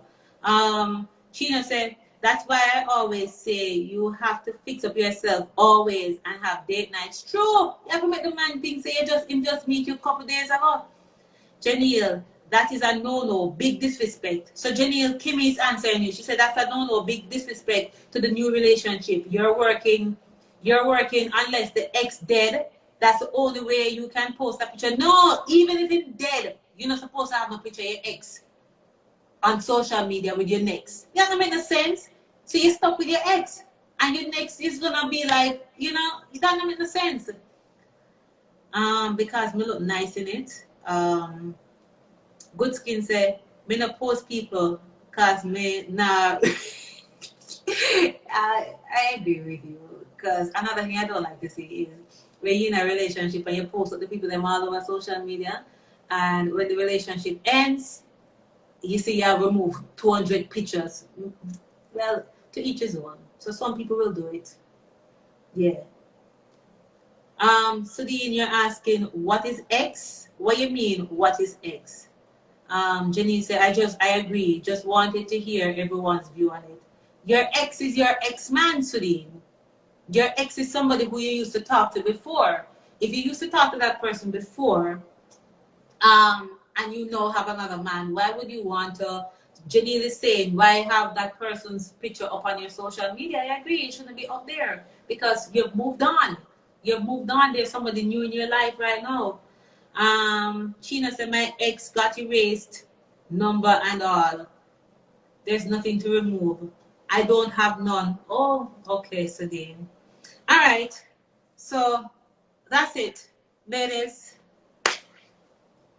Speaker 1: Chino said, that's why I always say you have to fix up yourself always and have date nights. True. You have to make the man think say him just meet you a couple days ago. Janelle, that is a no-no, big disrespect. So Janelle, Kimmy is answering you. She said that's a no-no, big disrespect to the new relationship. You're working unless the ex dead. That's the only way you can post a picture. No, even if it's dead, you're not supposed to have no picture of your ex. on social media with your next. That doesn't make no sense. So you're stuck with your ex, and your next is gonna be like, you know, it doesn't make no sense. Because me look nice in it. Good skin say me not post people cause me nah. I agree with you. Because another thing I don't like to see is when you're in a relationship and you post with the people them all over social media, and when the relationship ends, you see you have removed 200 pictures. Well, to each his own. So some people will do it. Yeah. Sudine, you're asking what is X? What you mean? What is X? Janine said, I agree. Just wanted to hear everyone's view on it. Your ex is your ex-man, Sudine. Your ex is somebody who you used to talk to before. If you used to talk to that person before, and you know have another man, why would you want to? Janine is saying, why have that person's picture up on your social media? I agree, it shouldn't be up there because you've moved on. You've moved on. There's somebody new in your life right now. Sheena said, my ex got erased, number and all. There's nothing to remove. I don't have none. Oh, okay, Sadine. All right. So that's it, ladies.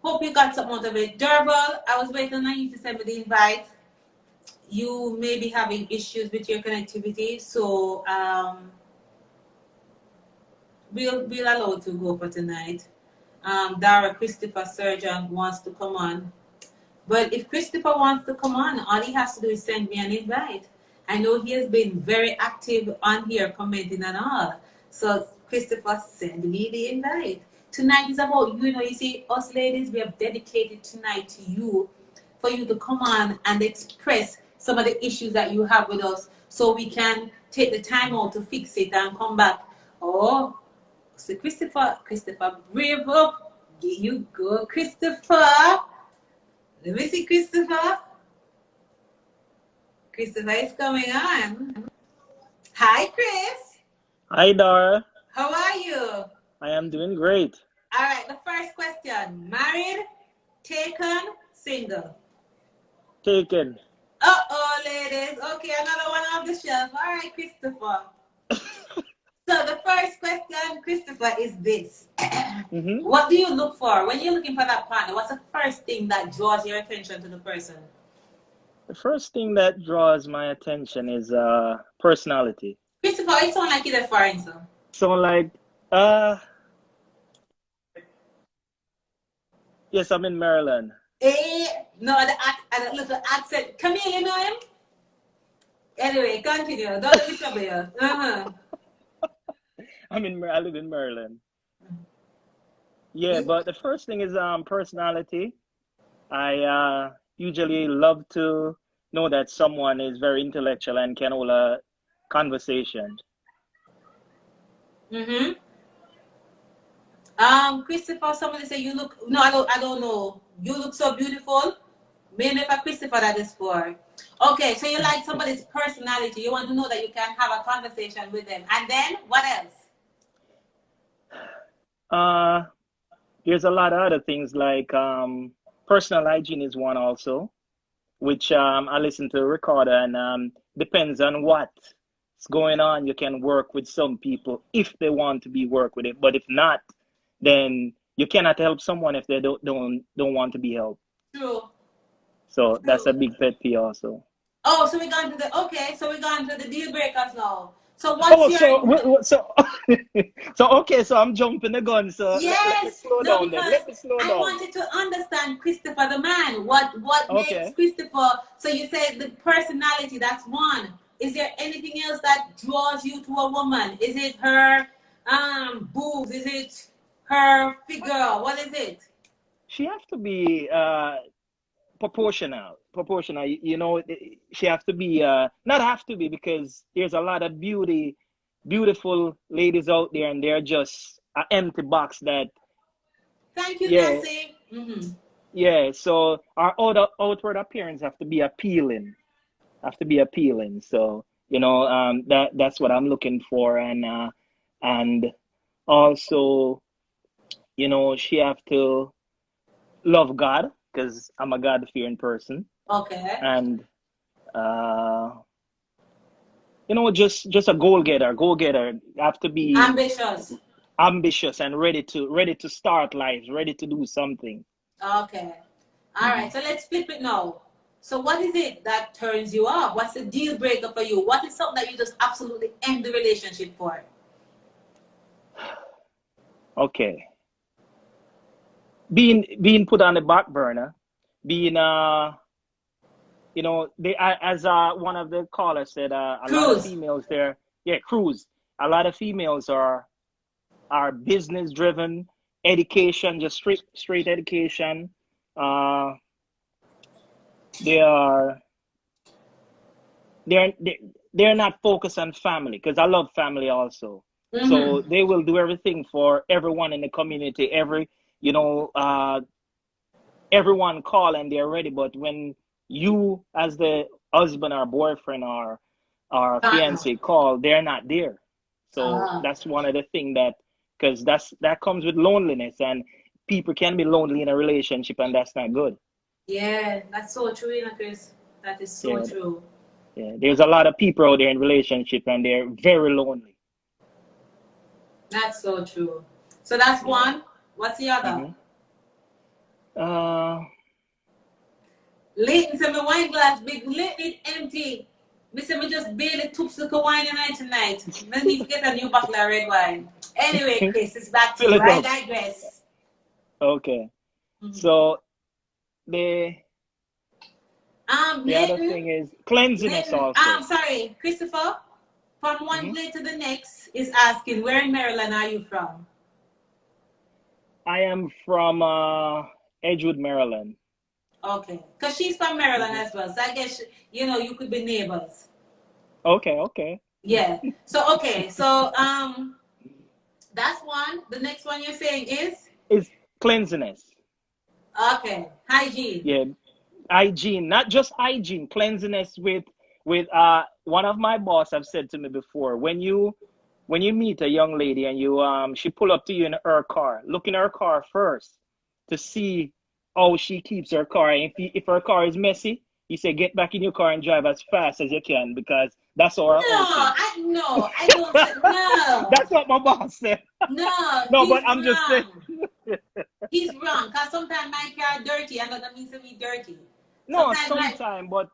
Speaker 1: Hope you got something out of it. Durable, I was waiting on you to send me the invite. You may be having issues with your connectivity, so we'll allow to go for tonight. Dara Christopher Surgeon wants to come on. But if Christopher wants to come on, all he has to do is send me an invite. I know he has been very active on here, commenting and all. So Christopher, send me the invite. Tonight is about you. You know, you see, us ladies, we have dedicated tonight to you, for you to come on and express some of the issues that you have with us, so we can take the time out to fix it and come back. Oh, so Christopher, brave up. Here you go, Christopher. Let me see, Christopher. Christopher is coming on. Hi, Chris.
Speaker 6: Hi, Dara.
Speaker 1: How are you?
Speaker 6: I am doing great.
Speaker 1: All right, the first question. Married, taken, single?
Speaker 6: Taken.
Speaker 1: Uh-oh, ladies. Okay, another one off the shelf. All right, Christopher. So the first question, Christopher, is this. What do you look for when you're looking for that partner? What's the first thing that draws your attention to the person?
Speaker 6: The first thing that draws my attention is personality.
Speaker 1: Christopher, it sounds like you're foreign, sir.
Speaker 6: So like, yes, I'm in Maryland.
Speaker 1: No, the little accent. Camille, you know him? Anyway, continue. Don't let me trouble you.
Speaker 6: I live in Maryland. Yeah, but the first thing is personality. I usually love to know that someone is very intellectual and can hold a conversation.
Speaker 1: Christopher, somebody say you look. No, I don't know. You look so beautiful. Maybe for Christopher that is for. Okay, so you like somebody's personality. You want to know that you can have a conversation with them. And then what else?
Speaker 6: There's a lot of other things like personal hygiene is one also, which I listen to a recorder, and depends on what's going on. You can work with some people if they want to be worked with it, but if not, then you cannot help someone if they don't want to be helped.
Speaker 1: True.
Speaker 6: So that's a big pet peeve also.
Speaker 1: Oh, so we're going to the deal breakers now. So what's
Speaker 6: so I'm jumping the gun. So let me slow down then. Let me slow down.
Speaker 1: I wanted to understand Christopher the man. What makes Christopher? So you said the personality, that's one. Is there anything else that draws you to a woman? Is it her boobs? Is it her figure? What is it?
Speaker 6: She has to be proportional. You know, she has to be not have to be, because there's a lot of beautiful ladies out there, and they're just an empty box that.
Speaker 1: Thank you, Nancy.
Speaker 6: Yeah, so our outward appearance have to be appealing. So you know, that's what I'm looking for, and also, you know, she have to love God, because I'm a God-fearing person.
Speaker 1: Okay.
Speaker 6: And you know, just a goal getter. Goal getter have to be
Speaker 1: Ambitious.
Speaker 6: ambitious and ready to start life, ready to do something.
Speaker 1: Okay. All
Speaker 6: Mm-hmm.
Speaker 1: right. So let's flip it now. So what is it that turns you off? What's the deal breaker for you? What is something that you just absolutely end the relationship for?
Speaker 6: Okay. Being put on the back burner, being you know, they as one of the callers said, a lot of
Speaker 1: Cruise.
Speaker 6: females there, yeah, cruise. A lot of females are business driven, education, just straight education. Uh, they are they're they, they're not focused on family because I love family also. So
Speaker 1: Mm-hmm.
Speaker 6: they will do everything for everyone in the community. You know, everyone call and they're ready. But when you, as the husband or boyfriend or
Speaker 1: Partner.
Speaker 6: fiance, call, they're not there. So
Speaker 1: Ah.
Speaker 6: that's one of the thing that, because that comes with loneliness, and people can be lonely in a relationship, and that's not good.
Speaker 1: Yeah, that's so true, you know, Chris. That is so
Speaker 6: Yeah,
Speaker 1: true.
Speaker 6: yeah. There's a lot of people out there in relationship, and they're very lonely.
Speaker 1: That's so true. So that's
Speaker 6: Yeah.
Speaker 1: one. What's the other?
Speaker 6: Mm-hmm. Uh,
Speaker 1: Lately, say my wine glass big, lately empty. Me say me just barely took the wine tonight. Me need to get a new bottle of red wine. Anyway, Chris, it's back to
Speaker 6: fill
Speaker 1: you.
Speaker 6: it
Speaker 1: I
Speaker 6: up.
Speaker 1: digress.
Speaker 6: Okay.
Speaker 1: Mm-hmm.
Speaker 6: So the the other
Speaker 1: Leighton,
Speaker 6: thing is cleanliness also.
Speaker 1: sorry, Christopher. From one
Speaker 6: Mm-hmm.
Speaker 1: plate to the next is asking, where in Maryland are you from?
Speaker 6: I am from Edgewood, Maryland.
Speaker 1: Okay, because she's from Maryland
Speaker 6: Mm-hmm.
Speaker 1: as well. So I guess, you could be neighbors.
Speaker 6: Okay, okay.
Speaker 1: Yeah. So, okay. So, that's one. The next one you're saying is?
Speaker 6: It's cleanliness.
Speaker 1: Okay. Hygiene.
Speaker 6: Yeah, hygiene, not just hygiene, cleanliness with one of my boss have said to me before, when you meet a young lady and you she pull up to you in her car, look in her car first to see how she keeps her car. If her car is messy, he said get back in your car and drive as fast as you can because that's how her house is.
Speaker 1: No, I don't say, no.
Speaker 6: That's what my boss said.
Speaker 1: No,
Speaker 6: No, but
Speaker 1: he's
Speaker 6: I'm just saying.
Speaker 1: wrong. He's wrong. Because sometimes my car dirty and that means to be dirty.
Speaker 6: No,
Speaker 1: Sometimes my,
Speaker 6: sometime, but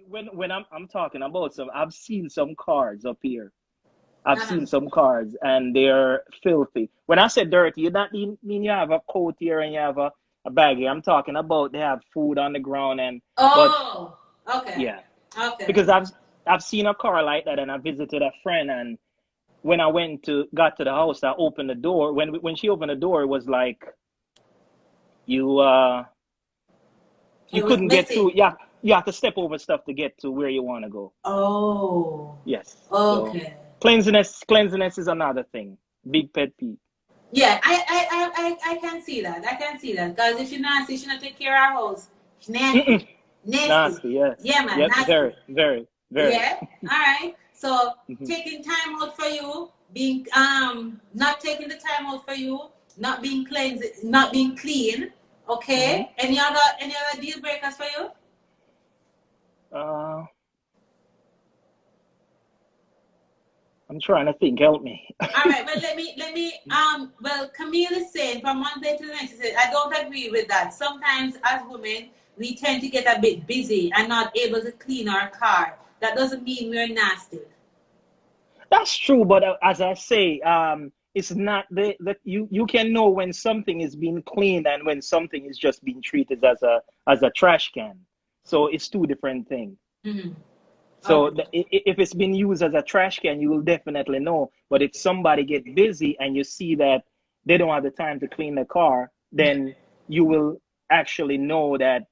Speaker 6: when I'm talking about some, I've seen some cars up here. I've
Speaker 1: uh-huh.
Speaker 6: seen some cars and they're filthy. When I say dirty, you don't mean you have a coat here and you have a bag here. I'm talking about they have food on the ground but
Speaker 1: Oh, okay.
Speaker 6: yeah,
Speaker 1: Okay.
Speaker 6: because I've seen a car like that and I visited a friend and when I got to the house, I opened the door. When she opened the door, it was like you
Speaker 1: It
Speaker 6: you
Speaker 1: was
Speaker 6: couldn't get through.
Speaker 1: messy.
Speaker 6: Yeah, you have to step over stuff to get to where you want to go.
Speaker 1: Oh,
Speaker 6: Yes. So
Speaker 1: okay.
Speaker 6: cleanliness is another thing. Big pet peeve.
Speaker 1: Yeah, I can see that. I can see that. Because if you're nasty, she not take care of our house. She's nasty.
Speaker 6: Mm-mm.
Speaker 1: Nasty.
Speaker 6: Nasty. Yes.
Speaker 1: Yeah, man,
Speaker 6: Yes.
Speaker 1: nasty.
Speaker 6: Very. Very. Very.
Speaker 1: Yeah. All right. So
Speaker 6: Mm-hmm.
Speaker 1: taking time out for you, being not taking the time out for you, not being cleansed, not being clean.
Speaker 6: Mm-hmm.
Speaker 1: Okay. Any other deal breakers for you?
Speaker 6: Uh, I'm trying to think. Help me.
Speaker 1: All right, but well, Camille is saying from one day to the next, she said, I don't agree with that. Sometimes as women, we tend to get a bit busy and not able to clean our car. That doesn't mean we're nasty.
Speaker 6: That's true, but as I say, it's not you can know when something is being cleaned and when something is just being treated as a trash can. So it's two different things.
Speaker 1: Mm-hmm.
Speaker 6: So
Speaker 1: Okay.
Speaker 6: if it's been used as a trash can, you will definitely know. But if somebody get busy and you see that they don't have the time to clean the car, then you will actually know that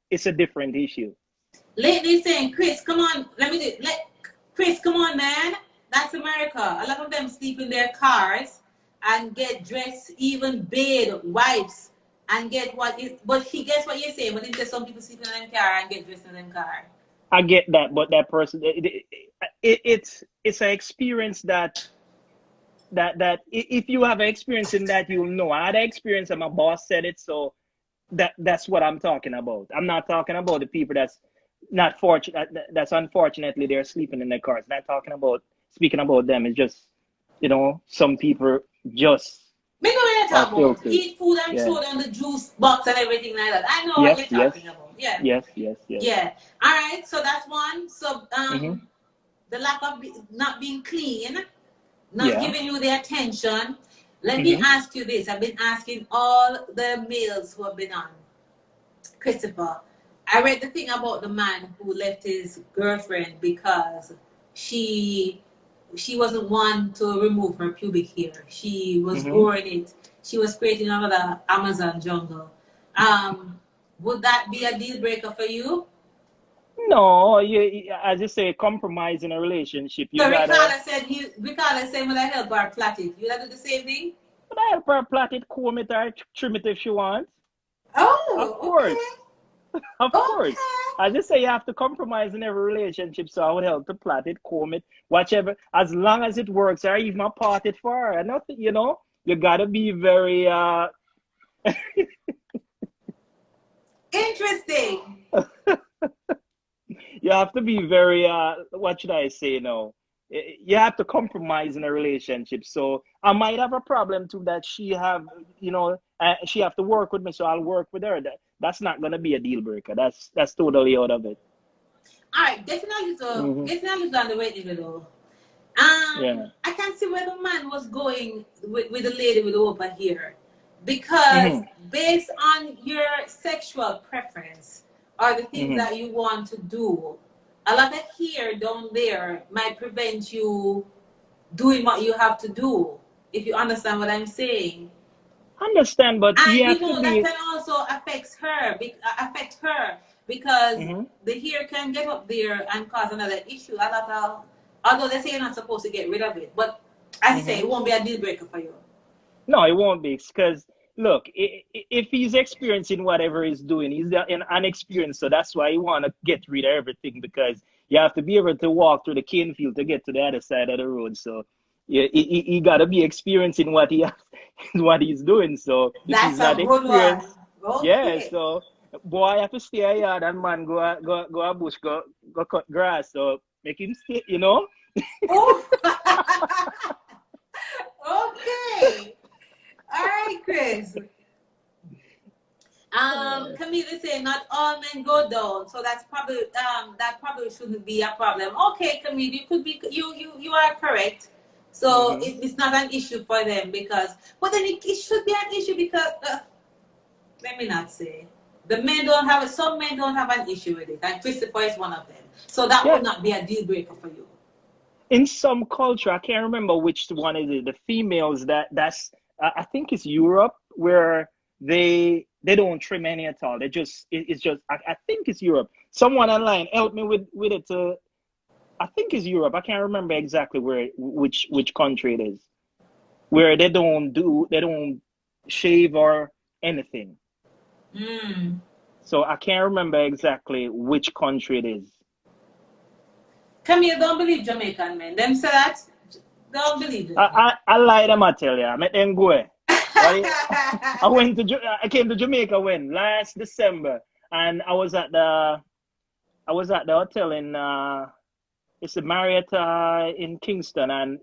Speaker 6: it's a different issue.
Speaker 1: Lately saying, Chris, come on, Chris, come on, man. That's America. A lot of them sleep in their cars and get dressed, even bed wipes, and get what is. But he gets what you're saying. But it's just some people sleep in their car and get dressed in their car.
Speaker 6: I get that, but that person, it's an experience that if you have an experience in that, you'll know. I had an experience and my boss said it, so That's what I'm talking about. I'm not talking about the people that's not fortunate. That's unfortunately they're sleeping in their cars. Not talking about speaking about them. It's just some people just
Speaker 1: Me know what you're
Speaker 6: are
Speaker 1: talking about.
Speaker 6: filthy.
Speaker 1: Eat food and
Speaker 6: Yeah.
Speaker 1: throw down the juice box and everything like that. I know what
Speaker 6: Yes.
Speaker 1: you're
Speaker 6: Yes.
Speaker 1: talking about. Yeah.
Speaker 6: Yes. Yes. Yes.
Speaker 1: Yeah. All right. So that's one. So
Speaker 6: Mhm.
Speaker 1: the lack of not being clean, not
Speaker 6: Yeah.
Speaker 1: giving you the attention. Let me
Speaker 6: Mhm.
Speaker 1: ask you this. I've been asking all the males who have been on. Christopher, I read the thing about the man who left his girlfriend because she she wasn't one to remove her pubic hair. She was
Speaker 6: Mhm.
Speaker 1: growing it. She was creating another Amazon jungle. Um, would that be a deal breaker for you?
Speaker 6: No, as you say, compromise in a relationship. You
Speaker 1: So
Speaker 6: gotta.
Speaker 1: Ricardo said when I help her plait it. You gotta do the same thing?
Speaker 6: But I help her plait it, comb it, or trim it if she wants. Of
Speaker 1: Oh,
Speaker 6: course. Of course.
Speaker 1: okay.
Speaker 6: I just say you have to compromise in every relationship, so I would help to plait it, comb it, whichever, as long as it works, or even part it for her. And nothing, you gotta be very
Speaker 1: Interesting.
Speaker 6: you have to be very what should I say now? You have to compromise in a relationship. So I might have a problem too that she have to work with me, so I'll work with her. That's not gonna be a deal breaker. That's totally out of it.
Speaker 1: All right, definitely so.
Speaker 6: Hmm.
Speaker 1: Definitely on the way though.
Speaker 6: Yeah.
Speaker 1: I can see where the man was going with the lady with the open hair, because
Speaker 6: Hmm.
Speaker 1: based on your sexual preference or the things
Speaker 6: Hmm.
Speaker 1: that you want to do, a lot of hair down there might prevent you doing what you have to do. If you understand what I'm saying.
Speaker 6: Understand, but
Speaker 1: And
Speaker 6: you
Speaker 1: you
Speaker 6: have to
Speaker 1: know that
Speaker 6: be.
Speaker 1: can also affect her because
Speaker 6: Hmm.
Speaker 1: the hair can get up there and cause another issue. A lot of, although they say you're not supposed to get rid of it, but as you say,
Speaker 6: Hmm.
Speaker 1: it won't be a deal breaker for you.
Speaker 6: No, it won't be because look, if he's experiencing whatever he's doing, he's an unexperienced, so that's why you want to get rid of everything because you have to be able to walk through the cane field to get to the other side of the road. So yeah, he got to be experiencing what what he's doing. So if he's
Speaker 1: That's
Speaker 6: not
Speaker 1: a good one.
Speaker 6: experienced, yeah,
Speaker 1: Okay.
Speaker 6: so boy have to stay a yard and man go a bush go cut grass. So make him stay.
Speaker 1: Oh. Okay. All right, Chris. Camille is saying not all men go down, so that probably shouldn't be a problem. Okay, Camille, you could be you are correct. So
Speaker 6: Hmm.
Speaker 1: it's not an issue for them because, but then it should be an issue because let me not say the men don't have it. Some men don't have an issue with it, and Christopher is one of them. So that
Speaker 6: Yeah.
Speaker 1: would not be a deal breaker for you.
Speaker 6: In some culture, I can't remember which one is it. The females that's I think it's Europe where they don't trim any at all. It's just I think it's Europe. Someone online help me with it. I think it's Europe. I can't remember exactly which country it is where they don't shave or anything.
Speaker 1: Mm.
Speaker 6: So I can't remember exactly which country it is.
Speaker 1: Camille, don't believe Jamaican men. Them say that. Don't believe them.
Speaker 6: I lie them, I tell you. I met them go. What? I came to Jamaica when last December, and I was at the hotel in it's the Marriott in Kingston, and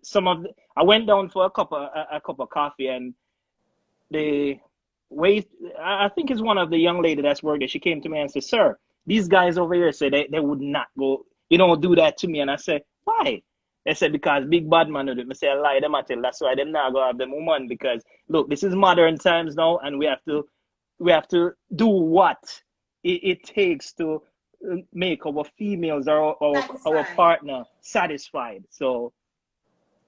Speaker 6: I went down for a cup of coffee, and the wait I think it's one of the young lady that's working. She came to me and said, "Sir, these guys over here say they would not go, do that to me." And I said, "Why?" They said because big bad man do it. I say I lie them I tell that's why them not go have them woman because look, this is modern times now and we have to do what it takes to make our females or our
Speaker 1: Satisfied.
Speaker 6: partner satisfied. So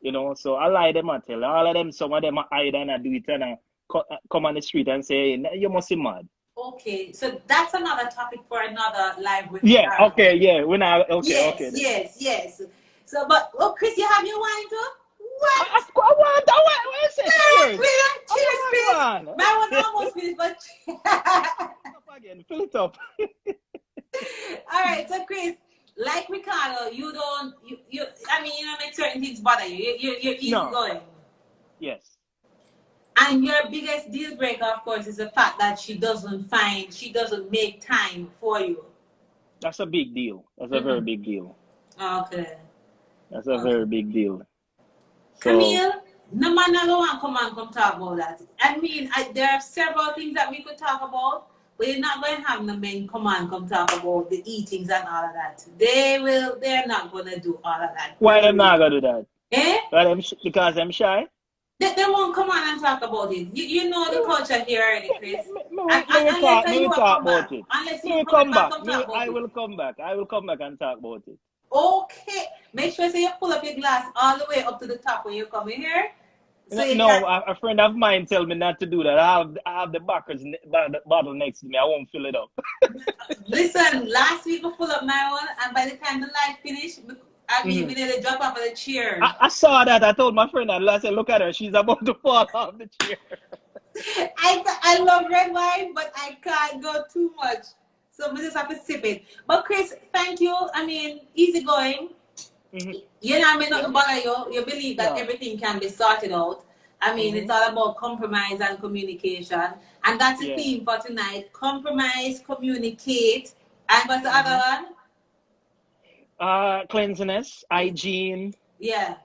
Speaker 6: I lie them I tell all of them, some of them are hide and I do it and I come on the street and say, you must be mad.
Speaker 1: Okay, so that's another topic for another live with
Speaker 6: Yeah,
Speaker 1: Dara.
Speaker 6: okay, yeah. Okay
Speaker 1: Yes,
Speaker 6: then.
Speaker 1: yes, yes. So, but Chris, you have your wine too?
Speaker 6: I,
Speaker 1: What?
Speaker 6: I want, what I say,
Speaker 1: Hey,
Speaker 6: cheers.
Speaker 1: Chris,
Speaker 6: I
Speaker 1: cheers, Chris.
Speaker 6: want one.
Speaker 1: My one almost finished, but
Speaker 6: Fill it up again, fill it up.
Speaker 1: all right. So, Chris, like Ricardo, you don't I mean, you don't make certain things bother you. You're easy
Speaker 6: No,
Speaker 1: going.
Speaker 6: yes.
Speaker 1: And your biggest deal breaker, of course, is the fact that she doesn't make time for you.
Speaker 6: That's a big deal. That's a very big deal.
Speaker 1: Okay.
Speaker 6: That's a very big deal. So,
Speaker 1: Camille, no man never want to come talk about that. I mean, there are several things that we could talk about, but you're not going to have no men come talk about the eatings and all of that. They're not going to do all of that.
Speaker 6: Why them not going to do that?
Speaker 1: Eh?
Speaker 6: Because I'm shy?
Speaker 1: They won't come on and talk about it. You know the culture here already, Chris.
Speaker 6: Unless you
Speaker 1: talk
Speaker 6: about it.
Speaker 1: Unless
Speaker 6: you
Speaker 1: you
Speaker 6: come back.
Speaker 1: I
Speaker 6: will come back. I will come back and talk about it.
Speaker 1: Okay. Make sure you pull up your glass all the way up to the top when you come in here. So
Speaker 6: a friend of mine tell me not to do that. I have the bottle next to me. I won't fill it up.
Speaker 1: Listen, last week I pulled up my one, and by the time the light finished, we nearly drop off of the chair.
Speaker 6: I saw that. I told my friend that. I said, look at her. She's about to fall off the chair.
Speaker 1: I love red wine, but I can't go too much. So we just have to sip it. But Chris, thank you. I mean, easy going. You know, I mean, nothing bother you. You believe that everything can be sorted out. I mean, it's all about compromise and communication. And that's the theme for tonight. Compromise, communicate. And what's the other
Speaker 6: one? Cleanliness, hygiene.
Speaker 1: Yeah.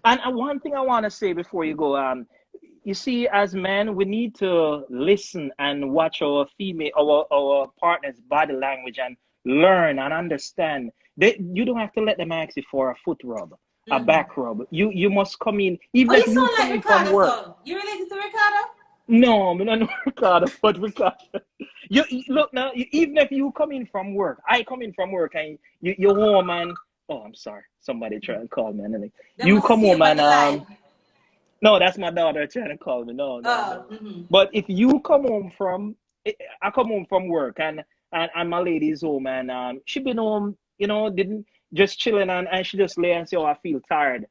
Speaker 6: And one thing I want to say before you go, you see, as men, we need to listen and watch our partner's body language and learn and understand. You don't have to let them ask you for a foot rub, a back rub. You must come in, even if you come in from work.
Speaker 1: So. You related to Ricardo?
Speaker 6: No, I'm not Ricardo, but Ricardo. You look now. Even if you come in from work, I come in from work, and you're home and I'm sorry, somebody trying to call me. And you come home and no, that's my daughter trying to call me. No. But if you come home I come home from work and my lady's home and she been home, didn't just chilling and she just lay and say, I feel tired.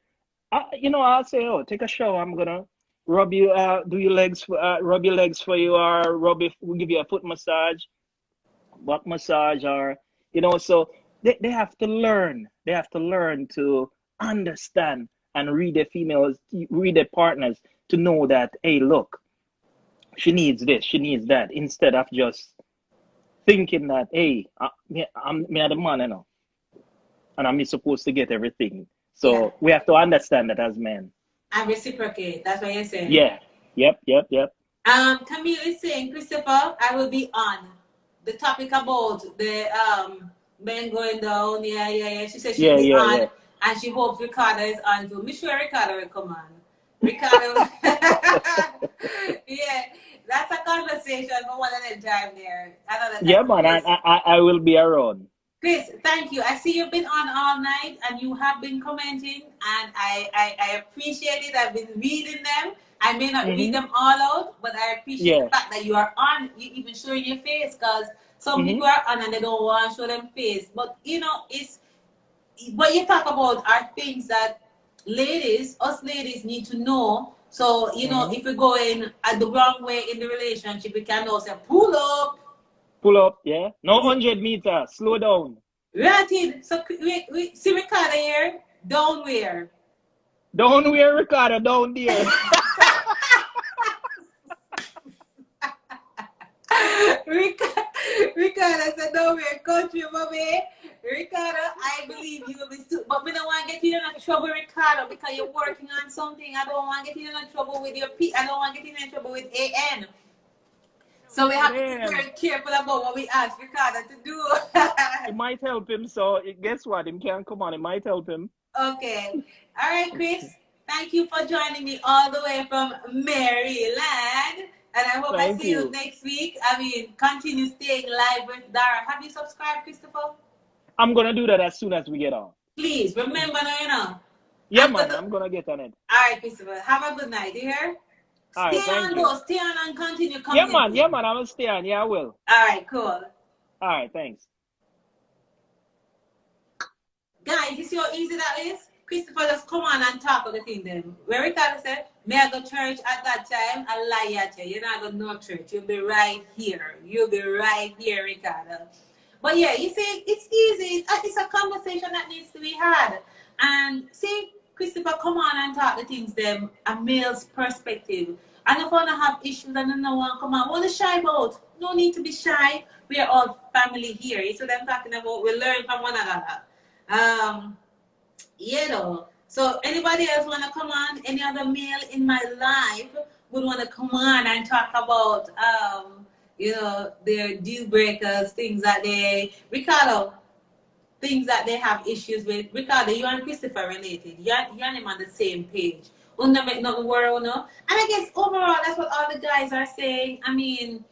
Speaker 6: I'll say, take a shower. I'm gonna rub you, do your legs, rub your legs for you, or we'll give you a foot massage, butt massage, or so they have to learn. They have to learn to understand and read their partners to know that, hey, look, she needs this, she needs that, instead of just thinking that, hey, I'm the man, and I'm supposed to get everything. So we have to understand that as men.
Speaker 1: And reciprocate. That's what you're saying.
Speaker 6: Yeah. Yep.
Speaker 1: Camille is saying, Christopher, I will be on the topic about the men going down. Yeah. She said she'll be on. Yeah. And she hopes Ricardo is on too. I'm sure Ricardo will come on. Ricardo. Yeah. That's a conversation for one of them time there.
Speaker 6: Yeah, man. I will be around.
Speaker 1: Chris, thank you. I see you've been on all night and you have been commenting, and I appreciate it. I've been reading them. I may not read them all out, but I appreciate the fact that you are on. You even showing your face, because some people are on and they don't want to show them face. But it's what you talk about are things that us ladies need to know. So if we're going the wrong way in the relationship, we can also pull up.
Speaker 6: Pull up, yeah. No 100 meters. Slow down.
Speaker 1: Right. So we see Ricardo here. Down where?
Speaker 6: Down where, Ricardo? Down there.
Speaker 1: Ricardo said, down where? Country, mommy. Ricardo, I believe you will be but we don't want to get you in trouble, Ricardo, because you're working on something. I don't want to get you in trouble with your I don't want to get you in trouble with AN. So we have to be very careful about what we ask Ricardo to do.
Speaker 6: It might help him. So guess what? Him can't come on. It might help him.
Speaker 1: Okay. All right, Chris. Thank you for joining me all the way from Maryland. And I hope I see you next week. Continue staying live with Dara. Have you subscribed, Christopher?
Speaker 6: I'm going to do that as soon as we get on.
Speaker 1: Please, remember now,
Speaker 6: Yeah, man. I'm going to get on it.
Speaker 1: All right, Christopher. Have a good night. You hear? Stay on and continue coming.
Speaker 6: Yeah, man. I will stay on. Yeah, I will.
Speaker 1: All right, cool.
Speaker 6: All right, thanks.
Speaker 1: Guys, you see how easy that is? Christopher just come on and talk of the thing then. Where Ricardo said, may I go to church at that time? I lie at you. You're not going to no church. You'll be right here. Ricardo. But yeah, you see, it's easy. It's a conversation that needs to be had. And see, Christopher, come on and talk the things them a male's perspective. And if you wanna have issues and no one come on, what is shy about? No need to be shy. We are all family here. You see what I'm talking about? We learn from one another. You know. So anybody else wanna come on? Any other male in my life would wanna come on and talk about you know, their deal breakers, things that they Ricardo, things that they have issues with. Ricardo, you and Christopher related. You and him on the same page. Don't make nothing worry, no. And I guess overall, that's what all the guys are saying. I mean,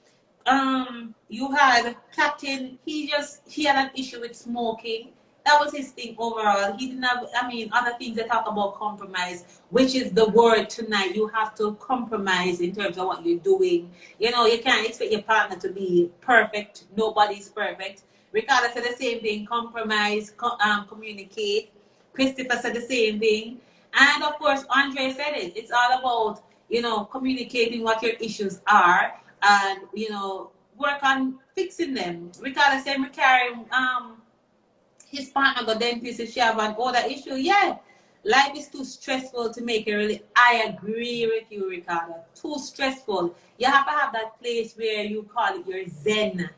Speaker 1: you had Captain. He had an issue with smoking. That was his thing overall. He didn't have. I mean, other things they talk about compromise, which is the word tonight. You have to compromise in terms of what you're doing. You know, you can't expect your partner to be perfect. Nobody's perfect. Ricardo said the same thing. Compromise, communicate. Christopher said the same thing. And of course, Andre said it. It's all about, you know, communicating what your issues are and, you know, work on fixing them. Ricardo said, we carry his partner go dentist if she have an older issue. Yeah. Life is too stressful to make it really. I agree with you, Ricardo. Too stressful. You have to have that place where you call it your zen.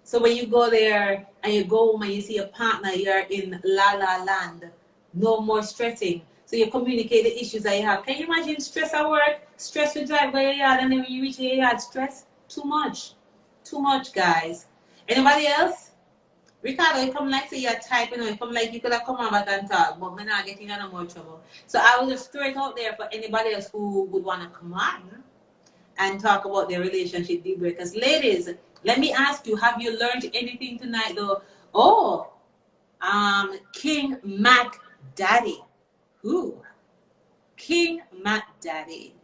Speaker 1: So when you go there and you go home and you see a partner, you're in la la land. No more stressing. So you communicate the issues that you have. Can you imagine stress at work? Stress to drive by your yard and then when you reach your yard, stress? Too much. Too much, guys. Anybody else? Ricardo, you come like say you're typing or you come like you could have come on back and talk, but we're not getting in no more trouble. So I will just throw it out there for anybody else who would want to come on and talk about their relationship deal breakers. Ladies, let me ask you, have you learned anything tonight though? Oh, King Mac Daddy. Who? King Mac Daddy.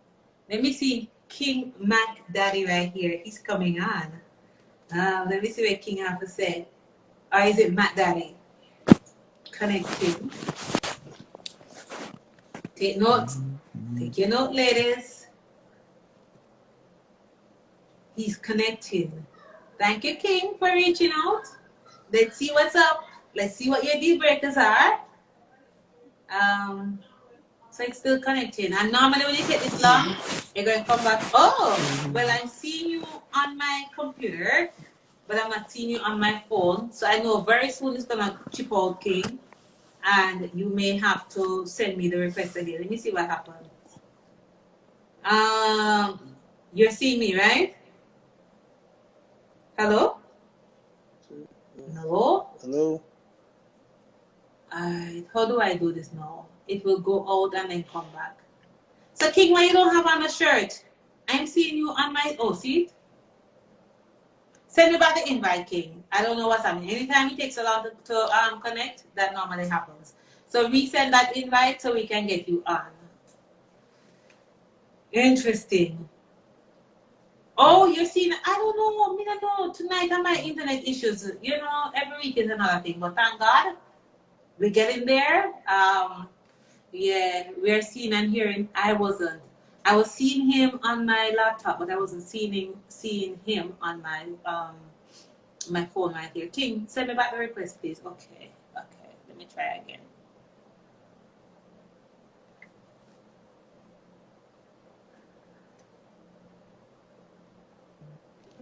Speaker 1: Let me see King Mac Daddy right here. He's coming on. Let me see what King have to say. Or is it Mac Daddy? Connecting. Take notes. Take your note, ladies. He's connecting. Thank you, King, for reaching out. Let's see what's up. Let's see what your deal breakers are. So it's still connecting. And normally when you take this long, you're going to come back. Oh, well, I'm seeing you on my computer, but I'm not seeing you on my phone. So I know very soon it's going to chip out, King. And you may have to send me the request again. Let me see what happened. You're seeing me, right? Hello? No?
Speaker 7: Hello?
Speaker 1: How do I do this now? It will go out and then come back. So, King, why you don't have on a shirt? I'm seeing you on my... Oh, see it? Send me back the invite, King. I don't know what's happening. Anytime it takes a long to connect, that normally happens. So, resend that invite so we can get you on. Interesting. Oh, you're seeing... I don't know. I don't know. Tonight, I my internet issues. You know, every week is another thing. But thank God, we're getting there. Yeah, we're seeing and hearing. I was seeing him on my laptop, but I wasn't seeing him on my my phone right here. King, send me back the request, please. Okay. Let me try again.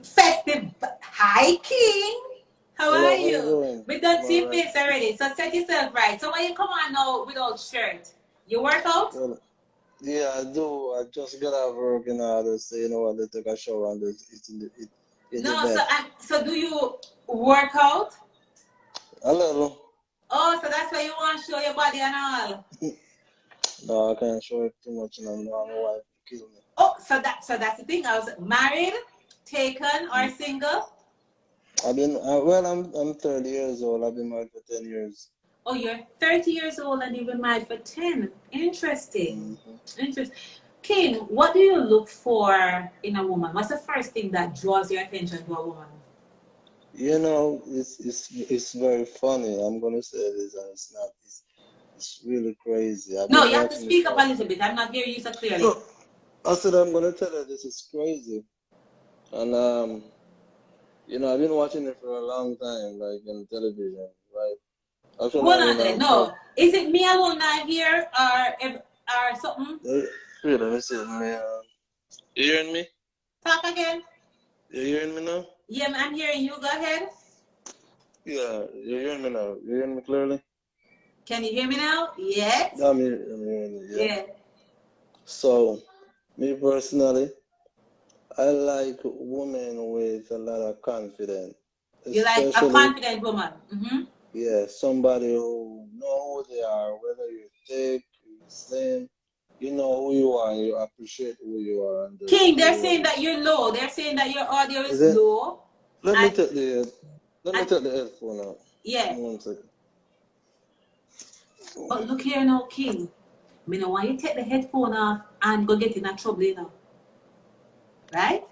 Speaker 1: Festive. Hi, King. How
Speaker 7: Hello,
Speaker 1: are
Speaker 7: how you
Speaker 1: you?
Speaker 7: doing?
Speaker 1: We done
Speaker 7: I'm
Speaker 1: see your
Speaker 7: alright.
Speaker 1: face already, so set yourself right. So when you come on now without shirt, you work out?
Speaker 7: Well, yeah, I do. I just got out of work and all this, so you know what, they take a shower and just eat in
Speaker 1: No,
Speaker 7: bed.
Speaker 1: so do you work out?
Speaker 7: A little.
Speaker 1: Oh, so that's why you want to show your body and all.
Speaker 7: No, I can't show it too much now. No, my wife will kill me.
Speaker 1: Oh, so that's the thing. I was married, taken, or single.
Speaker 7: I'm 30 years old. I've been married for 10 years.
Speaker 1: Oh, you're 30 years old and you've been married for 10. Interesting.
Speaker 7: Mm-hmm.
Speaker 1: Interesting. King, what do you look for in a woman? What's the first thing that draws your attention to a woman?
Speaker 7: You know, it's very funny. I'm gonna say this, and it's not. It's really crazy. I've
Speaker 1: No,
Speaker 7: been
Speaker 1: you have to
Speaker 7: watching it
Speaker 1: speak up
Speaker 7: for.
Speaker 1: a little bit. I'm not hearing you so clearly.
Speaker 7: No, I said I'm gonna tell her this is crazy, and you know, I've been watching it for a long time, like in television, right? Actually,
Speaker 1: Hold
Speaker 7: I'm
Speaker 1: on
Speaker 7: in
Speaker 1: there.
Speaker 7: a
Speaker 1: No. Is it me alone not here or something?
Speaker 7: wait, let me see, man. You hearing me?
Speaker 1: Talk again.
Speaker 7: You hearing me now?
Speaker 1: Yeah, I'm hearing you. Go ahead.
Speaker 7: Yeah, you hearing me now? You hearing me clearly?
Speaker 1: Can you hear me now? Yes.
Speaker 7: Yeah, I'm hearing you, yeah.
Speaker 1: Yeah.
Speaker 7: So, me personally, I like women with a lot of confidence,
Speaker 1: You like a
Speaker 7: especially,
Speaker 1: confident woman. Mm-hmm.
Speaker 7: yeah, somebody who know who they are, whether you're thick, you're slim, you know who you are, you appreciate who you are, and just
Speaker 1: King,
Speaker 7: stay
Speaker 1: they're
Speaker 7: with
Speaker 1: saying
Speaker 7: it.
Speaker 1: that you're low. They're saying that your audio
Speaker 7: Is
Speaker 1: is
Speaker 7: it?
Speaker 1: low.
Speaker 7: Let me
Speaker 1: And
Speaker 7: take the let me
Speaker 1: and
Speaker 7: take the headphone out.
Speaker 1: yeah.
Speaker 7: 1 second.
Speaker 1: But look here now, King. Me know why you take the headphone off and go get in a trouble, you know. Right?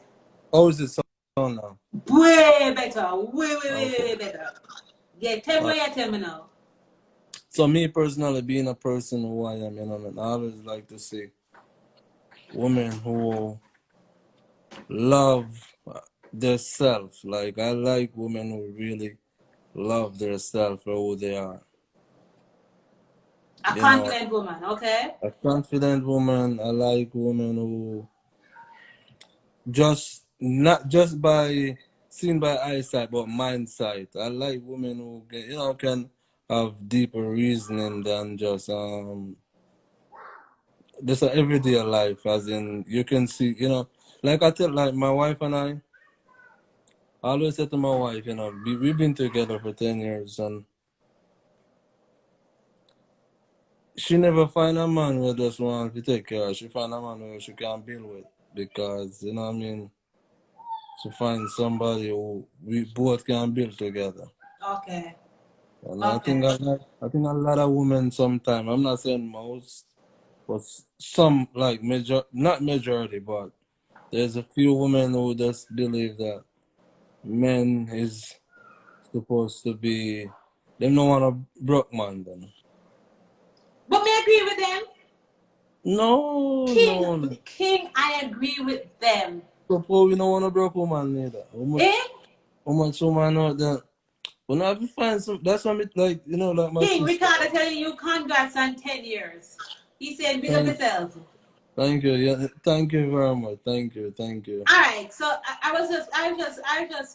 Speaker 8: How is it sound now?
Speaker 1: Way better. Way
Speaker 8: Okay.
Speaker 1: better. Yeah, tell me what you tell me now.
Speaker 8: So me personally, being a person who I am, I always like to see women who love their self. Like I like women who really love their self or who they are.
Speaker 1: A confident woman, okay?
Speaker 8: A confident woman. I like women who just not just by seen by eyesight but mind sight. I like women who can have deeper reasoning than just an everyday life, as in you can see, like I tell, like my wife and I always say to my wife, we've been together for 10 years and she never find a man who just wants to take care of her. She find a man who she can build with because, she finds somebody who we both can build together.
Speaker 1: Okay.
Speaker 8: And
Speaker 1: Okay.
Speaker 8: I think a lot of women sometimes, I'm not saying most, but some, like not majority, but there's a few women who just believe that men is supposed to be, they don't want a broke man then.
Speaker 1: But me agree with them.
Speaker 8: No,
Speaker 1: King,
Speaker 8: no.
Speaker 1: King, I agree with them.
Speaker 8: Suppose we don't want a broke woman neither.
Speaker 1: Eh?
Speaker 8: How much woman out there? Well, now if you find some, that's what me, like, like my
Speaker 1: King,
Speaker 8: sister.
Speaker 1: Ricardo telling you congrats on 10 years. He said, big up
Speaker 8: Thank,
Speaker 1: yourself.
Speaker 8: thank you. Yeah, thank you very much. Thank you.
Speaker 1: All right, so I was just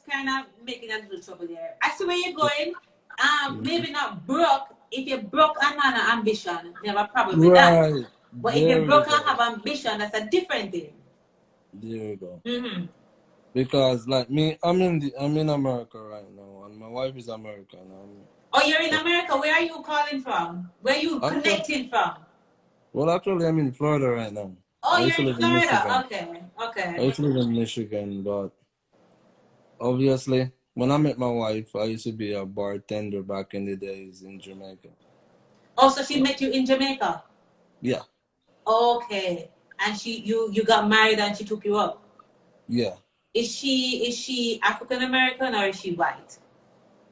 Speaker 1: kind of making a little trouble there. I see where you're going. Maybe not broke. If you broke and have ambition, you have a problem with that.
Speaker 8: Right.
Speaker 1: But if you
Speaker 8: There we
Speaker 1: broke and
Speaker 8: go.
Speaker 1: have ambition, that's a different thing.
Speaker 8: There we go.
Speaker 1: Mm-hmm.
Speaker 8: Because like me, I'm in America right now, and my wife is American.
Speaker 1: Oh, you're in America. Where are you calling from? Where are you
Speaker 8: Actually,
Speaker 1: connecting from?
Speaker 8: actually, I'm in Florida right now.
Speaker 1: Oh,
Speaker 8: I used
Speaker 1: you're
Speaker 8: to
Speaker 1: in
Speaker 8: live in
Speaker 1: Florida.
Speaker 8: Michigan.
Speaker 1: Okay.
Speaker 8: I used to live in Michigan, but obviously, when I met my wife, I used to be a bartender back in the days in Jamaica.
Speaker 1: Oh, so she met you in Jamaica.
Speaker 8: Yeah,
Speaker 1: Okay. And you got married and she took you up.
Speaker 8: yeah,
Speaker 1: Is she African American or is she white?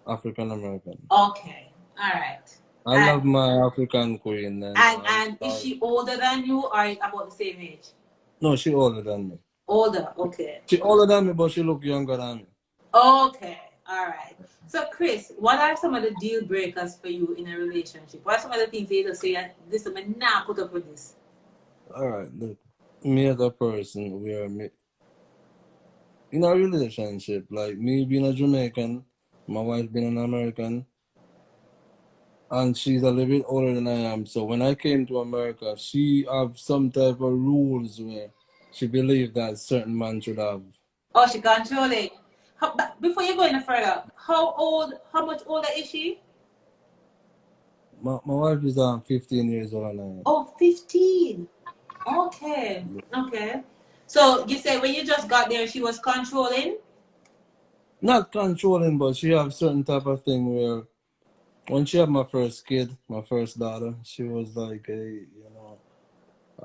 Speaker 8: African American.
Speaker 1: Okay. All right.
Speaker 8: I love my African queen, and
Speaker 1: And is she older than you or about the same age?
Speaker 8: no, she older than me.
Speaker 1: Older. Okay.
Speaker 8: She older than me, but she look younger than me.
Speaker 1: Okay. All right. So, Chris, what are some of the deal breakers for you in a relationship? What are some of the things you just say, this I not put up with this?
Speaker 8: All right, look, me as a person, we are in a relationship. Like me being a Jamaican, my wife being an American, and she's a little bit older than I am. So when I came to America, she have some type of rules where she believed that certain man should have.
Speaker 1: Oh, she controlling. But before you go any further, how much older is she?
Speaker 8: My wife is 15 years older than I am.
Speaker 1: Oh, 15. Okay. Okay. So you say when you just got there, she was controlling?
Speaker 8: Not controlling, but she have certain type of thing where when she had my first kid, my first daughter, she was like, hey,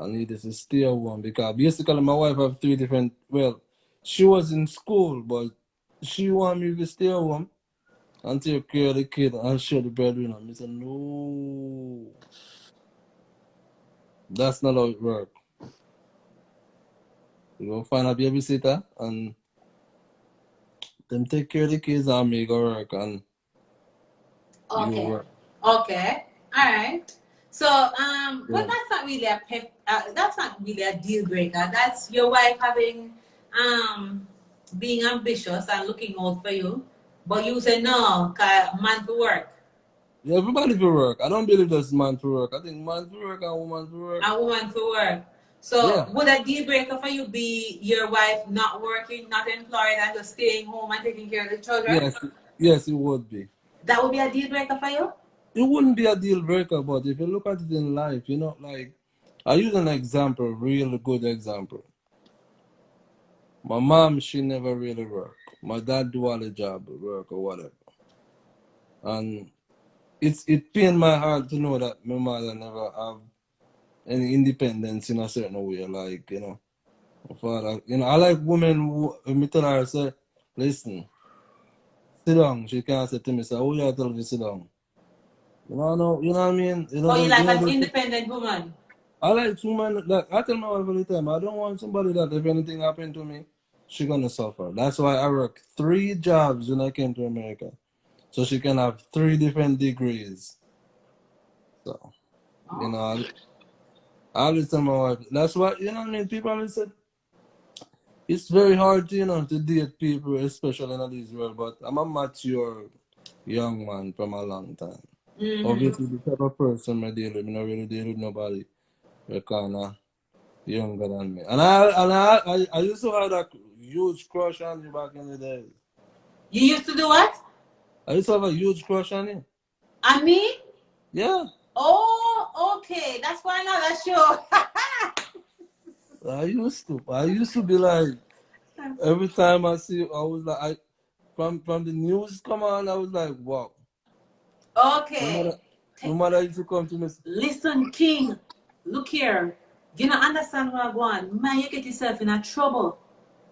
Speaker 8: I needed to stay home because basically my wife have three different, well, she was in school, but she want me to stay home and take care of the kid and share the breadwinner. I said, no, that's not how it works. You go find a babysitter and them take care of the kids and me go work and you
Speaker 1: Okay.
Speaker 8: work.
Speaker 1: Okay. All right. So, but
Speaker 8: Yeah.
Speaker 1: that's not really a deal breaker. That's your wife having, being ambitious and looking out for you. But you say no, cause man to work,
Speaker 8: Yeah, everybody for work. I don't believe there's man for work. I think man for work and woman for work.
Speaker 1: a woman to work. So,
Speaker 8: Yeah.
Speaker 1: would a deal breaker for you be your wife not working, not employed, and just staying home and taking care of the children?
Speaker 8: Yes. Yes, it would be.
Speaker 1: That would be a deal breaker for you.
Speaker 8: It wouldn't be a deal breaker, but if you look at it in life, like I use an example, really good example. My mom, she never really worked. My dad do all the job, work or whatever. And it pained my heart to know that my mother never have any independence in a certain way. Like, my father, I like women who, me tell her, say, listen, sit down. She can't say to me, say, oh, you tell me sit down. You know what I mean?
Speaker 1: Or you like an independent woman.
Speaker 8: I like women, like, I tell my wife all the time, I don't want somebody that if anything happened to me, she gonna suffer. That's why I work 3 jobs when I came to America. So she can have 3 different degrees. So, I always tell my wife, that's why, you know what I mean? People always say, it's very hard, to date people, especially in this world, but I'm a mature young man from a long time. Obviously, the type of person I deal with, I don't really deal with nobody kind of younger than me. And I used to have that huge crush on you back in the days.
Speaker 1: You used to do what?
Speaker 8: I used to have a huge crush on you.
Speaker 1: On me?
Speaker 8: Yeah.
Speaker 1: Oh, okay. That's for another show.
Speaker 8: I used to be like, every time I see you, I was like, from the news come on, I was like, wow.
Speaker 1: Okay.
Speaker 8: My mother used to come to me.
Speaker 1: Listen, King, look here. You don't understand what I want. Man, you get yourself in a trouble.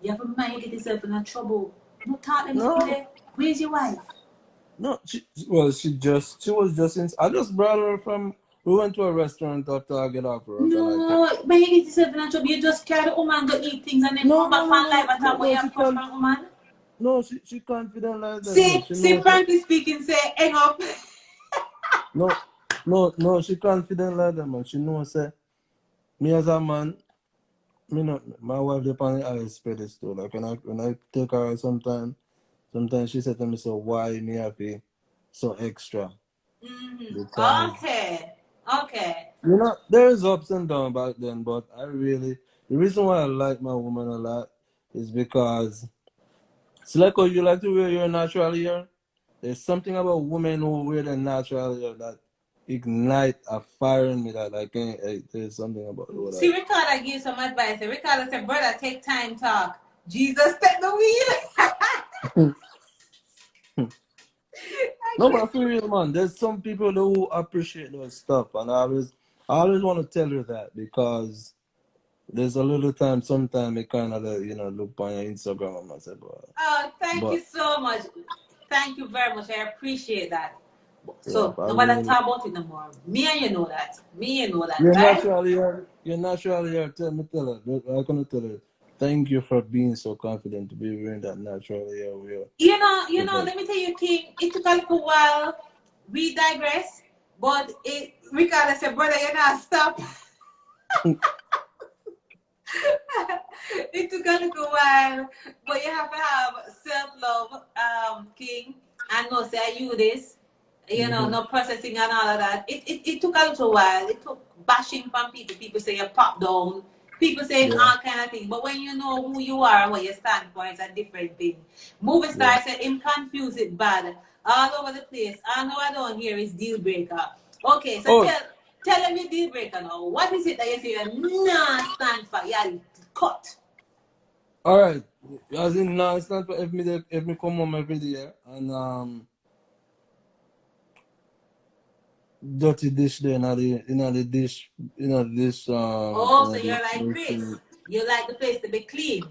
Speaker 1: You have a man, you get yourself in a trouble. No talk them
Speaker 8: No,
Speaker 1: today. Where's your wife?
Speaker 8: no, she was just in, I just brought her from, we went to a restaurant after I get off work and I came.
Speaker 1: No, man, you get yourself in a trouble. You just carry the woman, go eat things, and then
Speaker 8: No,
Speaker 1: come
Speaker 8: no,
Speaker 1: back
Speaker 8: no,
Speaker 1: on live
Speaker 8: no,
Speaker 1: and talk
Speaker 8: no,
Speaker 1: about
Speaker 8: no,
Speaker 1: your crush on woman.
Speaker 8: no, she confident like that, man. She
Speaker 1: See,
Speaker 8: knows that.
Speaker 1: frankly speaking, say, hang up.
Speaker 8: No, she confident like that, man. She knows that me as a man, my wife depend on the highest pedestal. Like when I take her out sometimes she said to me, so why me happy so extra? Because
Speaker 1: Okay.
Speaker 8: there's ups and downs back then, but the reason why I like my woman a lot is because it's like how you like to wear your natural hair. There's something about women who wear their natural hair that ignite a fire in me that I can't. There's something about it.
Speaker 1: See, Ricardo give some advice. Ricardo said, brother, take time talk. Jesus, take the wheel.
Speaker 8: No, but for real, man, there's some people who appreciate those stuff, and I always want to tell you that because there's a little time, sometimes it kind of, look on your Instagram and say,
Speaker 1: Oh, thank
Speaker 8: but
Speaker 1: you so much. Thank you very much. I appreciate that.
Speaker 8: yeah,
Speaker 1: So, nobody talk about it no more. Me and you know that.
Speaker 8: you're
Speaker 1: Right?
Speaker 8: naturally here. Tell her, I'm gonna tell her, thank you for being so confident to be wearing that natural hair.
Speaker 1: Let me tell you, King, it took a little while. We digress. But Ricardo said, brother, you're not stop. It took a little while, but you have to have self-love, King. I know, say you this, no processing and all of that. It took a little while. It took bashing from people. People say you pop down. People say all kind of things. But when you know who you are and what you stand for, it's a different thing. Movie star said him confuse it bad. All over the place. I know I don't hear is deal breaker. Okay, so tell them your deal breaker now. What is it that you say you not stand for? Yeah, cut.
Speaker 8: All right, as in now, it's not for if me come home every day and dirty dish there in the dish this
Speaker 1: So you're like Chris. You like the place to be clean.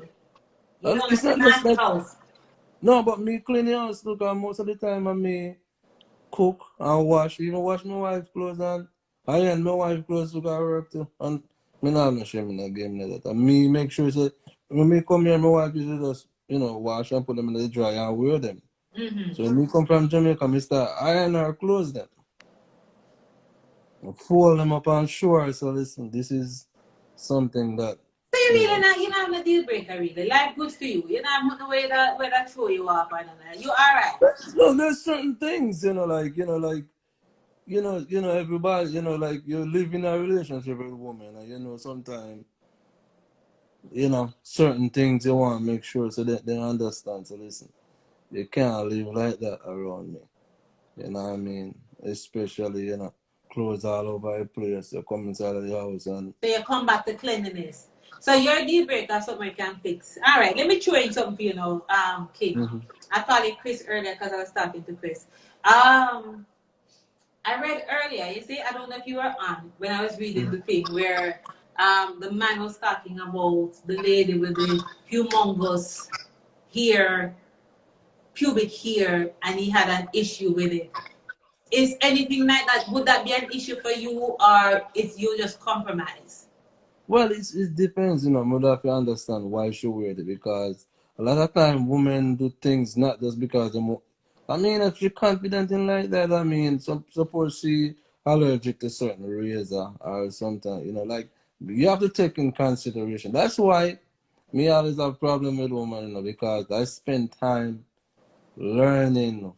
Speaker 1: You don't
Speaker 8: it's
Speaker 1: like
Speaker 8: not
Speaker 1: the
Speaker 8: just
Speaker 1: nasty
Speaker 8: like
Speaker 1: house.
Speaker 8: no, but me clean the house look most of the time I me cook and wash, even wash my wife's clothes and I and my wife's clothes look at work too. And me not no shame in that game like that. And me make sure say when me come here my wife usually just wash and put them in the dryer and wear them. So when me come from Jamaica, me start iron her clothes then. fold them up on shore. So listen, this is something that
Speaker 1: So you
Speaker 8: you
Speaker 1: really
Speaker 8: know.
Speaker 1: not, you not have a deal breaker really. Life good for you. You not the way that throw you off or nothing. You alright.
Speaker 8: No, there's certain things, everybody, like you live in a relationship with a woman, and sometimes, certain things you want to make sure so that they understand. So listen, you can't live like that around me. You know what I mean? Especially, clothes all over the place. You come inside of the house and
Speaker 1: So you come back to cleanliness. So your deal breaker something you can fix. Alright, let me throw in something for you now, King.
Speaker 8: Mhm.
Speaker 1: I called you Chris earlier because I was talking to Chris. I read earlier, you see, I don't know if you were on when I was reading the thing where the man was talking about the lady with the humongous hair, pubic hair, and he had an issue with it. Is anything like that, would that be an issue for you, or is you just compromise?
Speaker 8: Well, it depends, mother, if you understand why she wear it, because a lot of time women do things not just because I mean, if she's confident in like that, I mean, suppose she allergic to certain razor or something, like you have to take in consideration. That's why me always have problem with women, because I spend time learning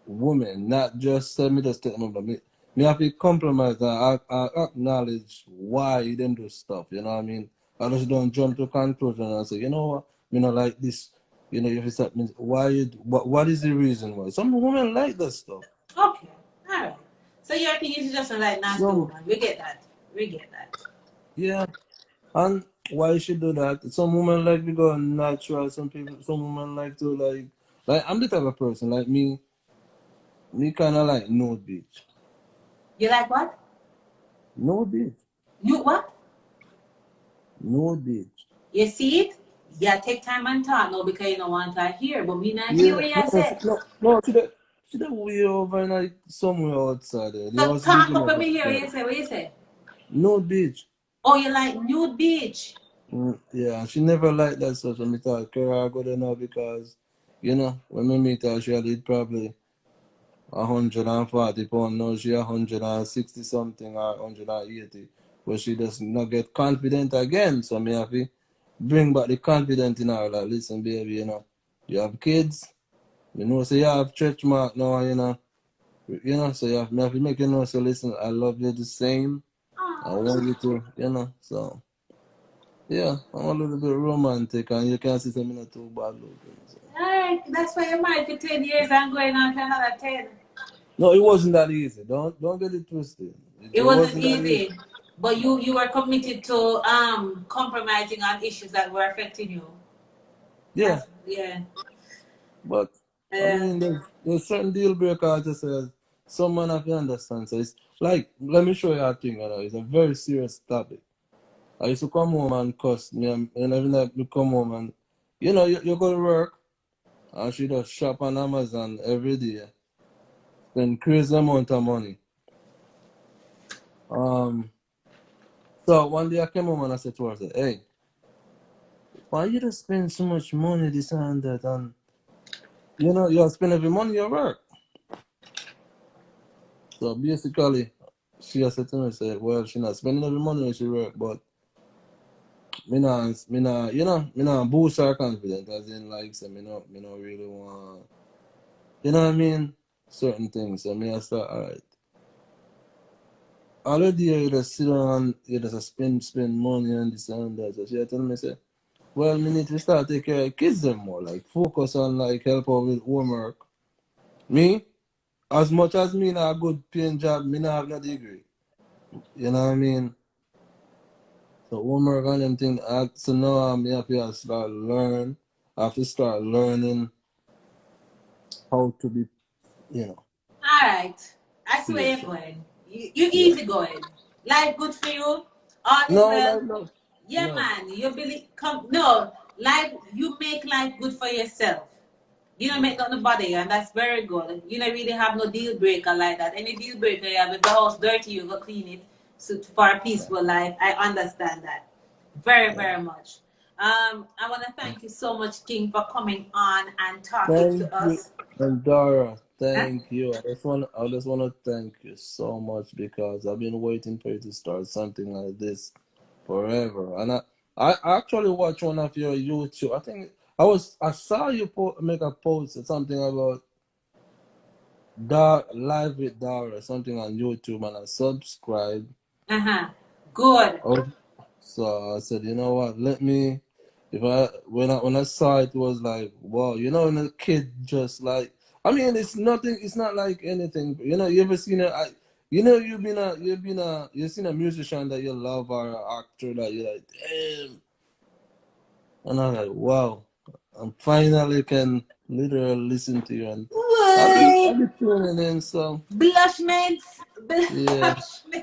Speaker 8: women, not just me just take them up, but me have to compromise and I acknowledge why you didn't do stuff, you know what I mean? I just don't jump to conclusion and say, you know what, like this, if it's that means why what is the reason why? Some women like that stuff.
Speaker 1: Okay, alright. So your thing is just like nasty
Speaker 8: Some
Speaker 1: woman. We get that. We get that.
Speaker 8: yeah. And why she do that? Some women like to go natural, some women like to like I'm the type of person, like me kinda like nude beach.
Speaker 1: You like what?
Speaker 8: Nude beach.
Speaker 1: You what?
Speaker 8: Nude beach.
Speaker 1: You see it? Yeah, take time and talk no because you don't want to hear. But me not hear
Speaker 8: Yeah,
Speaker 1: what you
Speaker 8: no,
Speaker 1: say.
Speaker 8: no, she did way over in like somewhere outside there. They
Speaker 1: So
Speaker 8: was
Speaker 1: talk
Speaker 8: living
Speaker 1: up
Speaker 8: up
Speaker 1: and me hear what
Speaker 8: there.
Speaker 1: you say. What you say?
Speaker 8: No beach.
Speaker 1: Oh, you like nude beach.
Speaker 8: Yeah, she never liked that stuff. So me thought, Kara, I go there now because, when we meet her, she had eat probably 140 pounds. Now she 160 something or 180. But she does not get confident again. So me have to bring back the confidence in her. Like, listen, baby, you have kids. You know, so you have church mark now, so me have to make you know, so listen, I love you the same. I
Speaker 1: Oh,
Speaker 8: want you to, so yeah, I'm a little bit romantic and you can see some not too bad looking. So.
Speaker 1: alright. That's why you're married for 10 years and going on for another 10.
Speaker 8: No, it wasn't that easy. Don't get it twisted. It
Speaker 1: It wasn't
Speaker 8: wasn't that easy.
Speaker 1: easy. But you were committed to compromising on issues that were affecting you.
Speaker 8: Yeah,
Speaker 1: Yeah.
Speaker 8: but I mean there's certain deal breakers just says someone have to understand. So it's like let me show you a thing, it's a very serious topic. I used to come home and cuss me and every night we come home and you go to work and she does shop on Amazon every day, spend crazy amount of money. So one day I came home and I said to her, I said, hey, why you just spend so much money this and that and you spend every money you work. So basically she has said to me, said, well, she not spending every money when she work, but me not boost her confidence as in like say me not really want you know what I mean? Certain things. So me I start alright. Already you just sit down and you just spend money and this and that. So she tell me say, well, me need to start take care of kids them more, like focus on like help out with homework. Me, as much as me not a good paying job, me not have no degree. You know what I mean? So homework and them thing, so now I'm have to start learn. I have to start learning how to be, you know,
Speaker 1: Alright. I see where you're
Speaker 8: patient.
Speaker 1: going. You
Speaker 8: Yeah.
Speaker 1: easy going. Life good for you. All is
Speaker 8: No,
Speaker 1: well.
Speaker 8: like no,
Speaker 1: Yeah,
Speaker 8: no.
Speaker 1: man. You believe come no life. You make life good for yourself. You don't
Speaker 8: Yeah.
Speaker 1: make nothing bother you, and that's very good. You don't really have no deal breaker like that. Any deal breaker you have, if the house dirty, you go clean it so for a peaceful life. I understand that very,
Speaker 8: Yeah.
Speaker 1: very much. I want to thank you so much, King, for coming on and talking
Speaker 8: Thank
Speaker 1: to
Speaker 8: you,
Speaker 1: us.
Speaker 8: and Dara. thank you. I just want to thank you so much because I've been waiting for you to start something like this forever. And I actually watched one of your YouTube. I think I saw you make a post or something about Live with Dara, something on YouTube, and I subscribed.
Speaker 1: Good.
Speaker 8: Oh, so I said, you know what? Let me. When I saw it, was like, wow. You know, when a kid just like. I mean, it's nothing. It's not like anything. You know, you ever seen you've seen a musician that you love or an actor that you're like, damn. And I'm like, wow. I finally can literally listen to you, and I'll
Speaker 1: Why?
Speaker 8: be tuning in. So
Speaker 1: Blushments.
Speaker 8: yeah,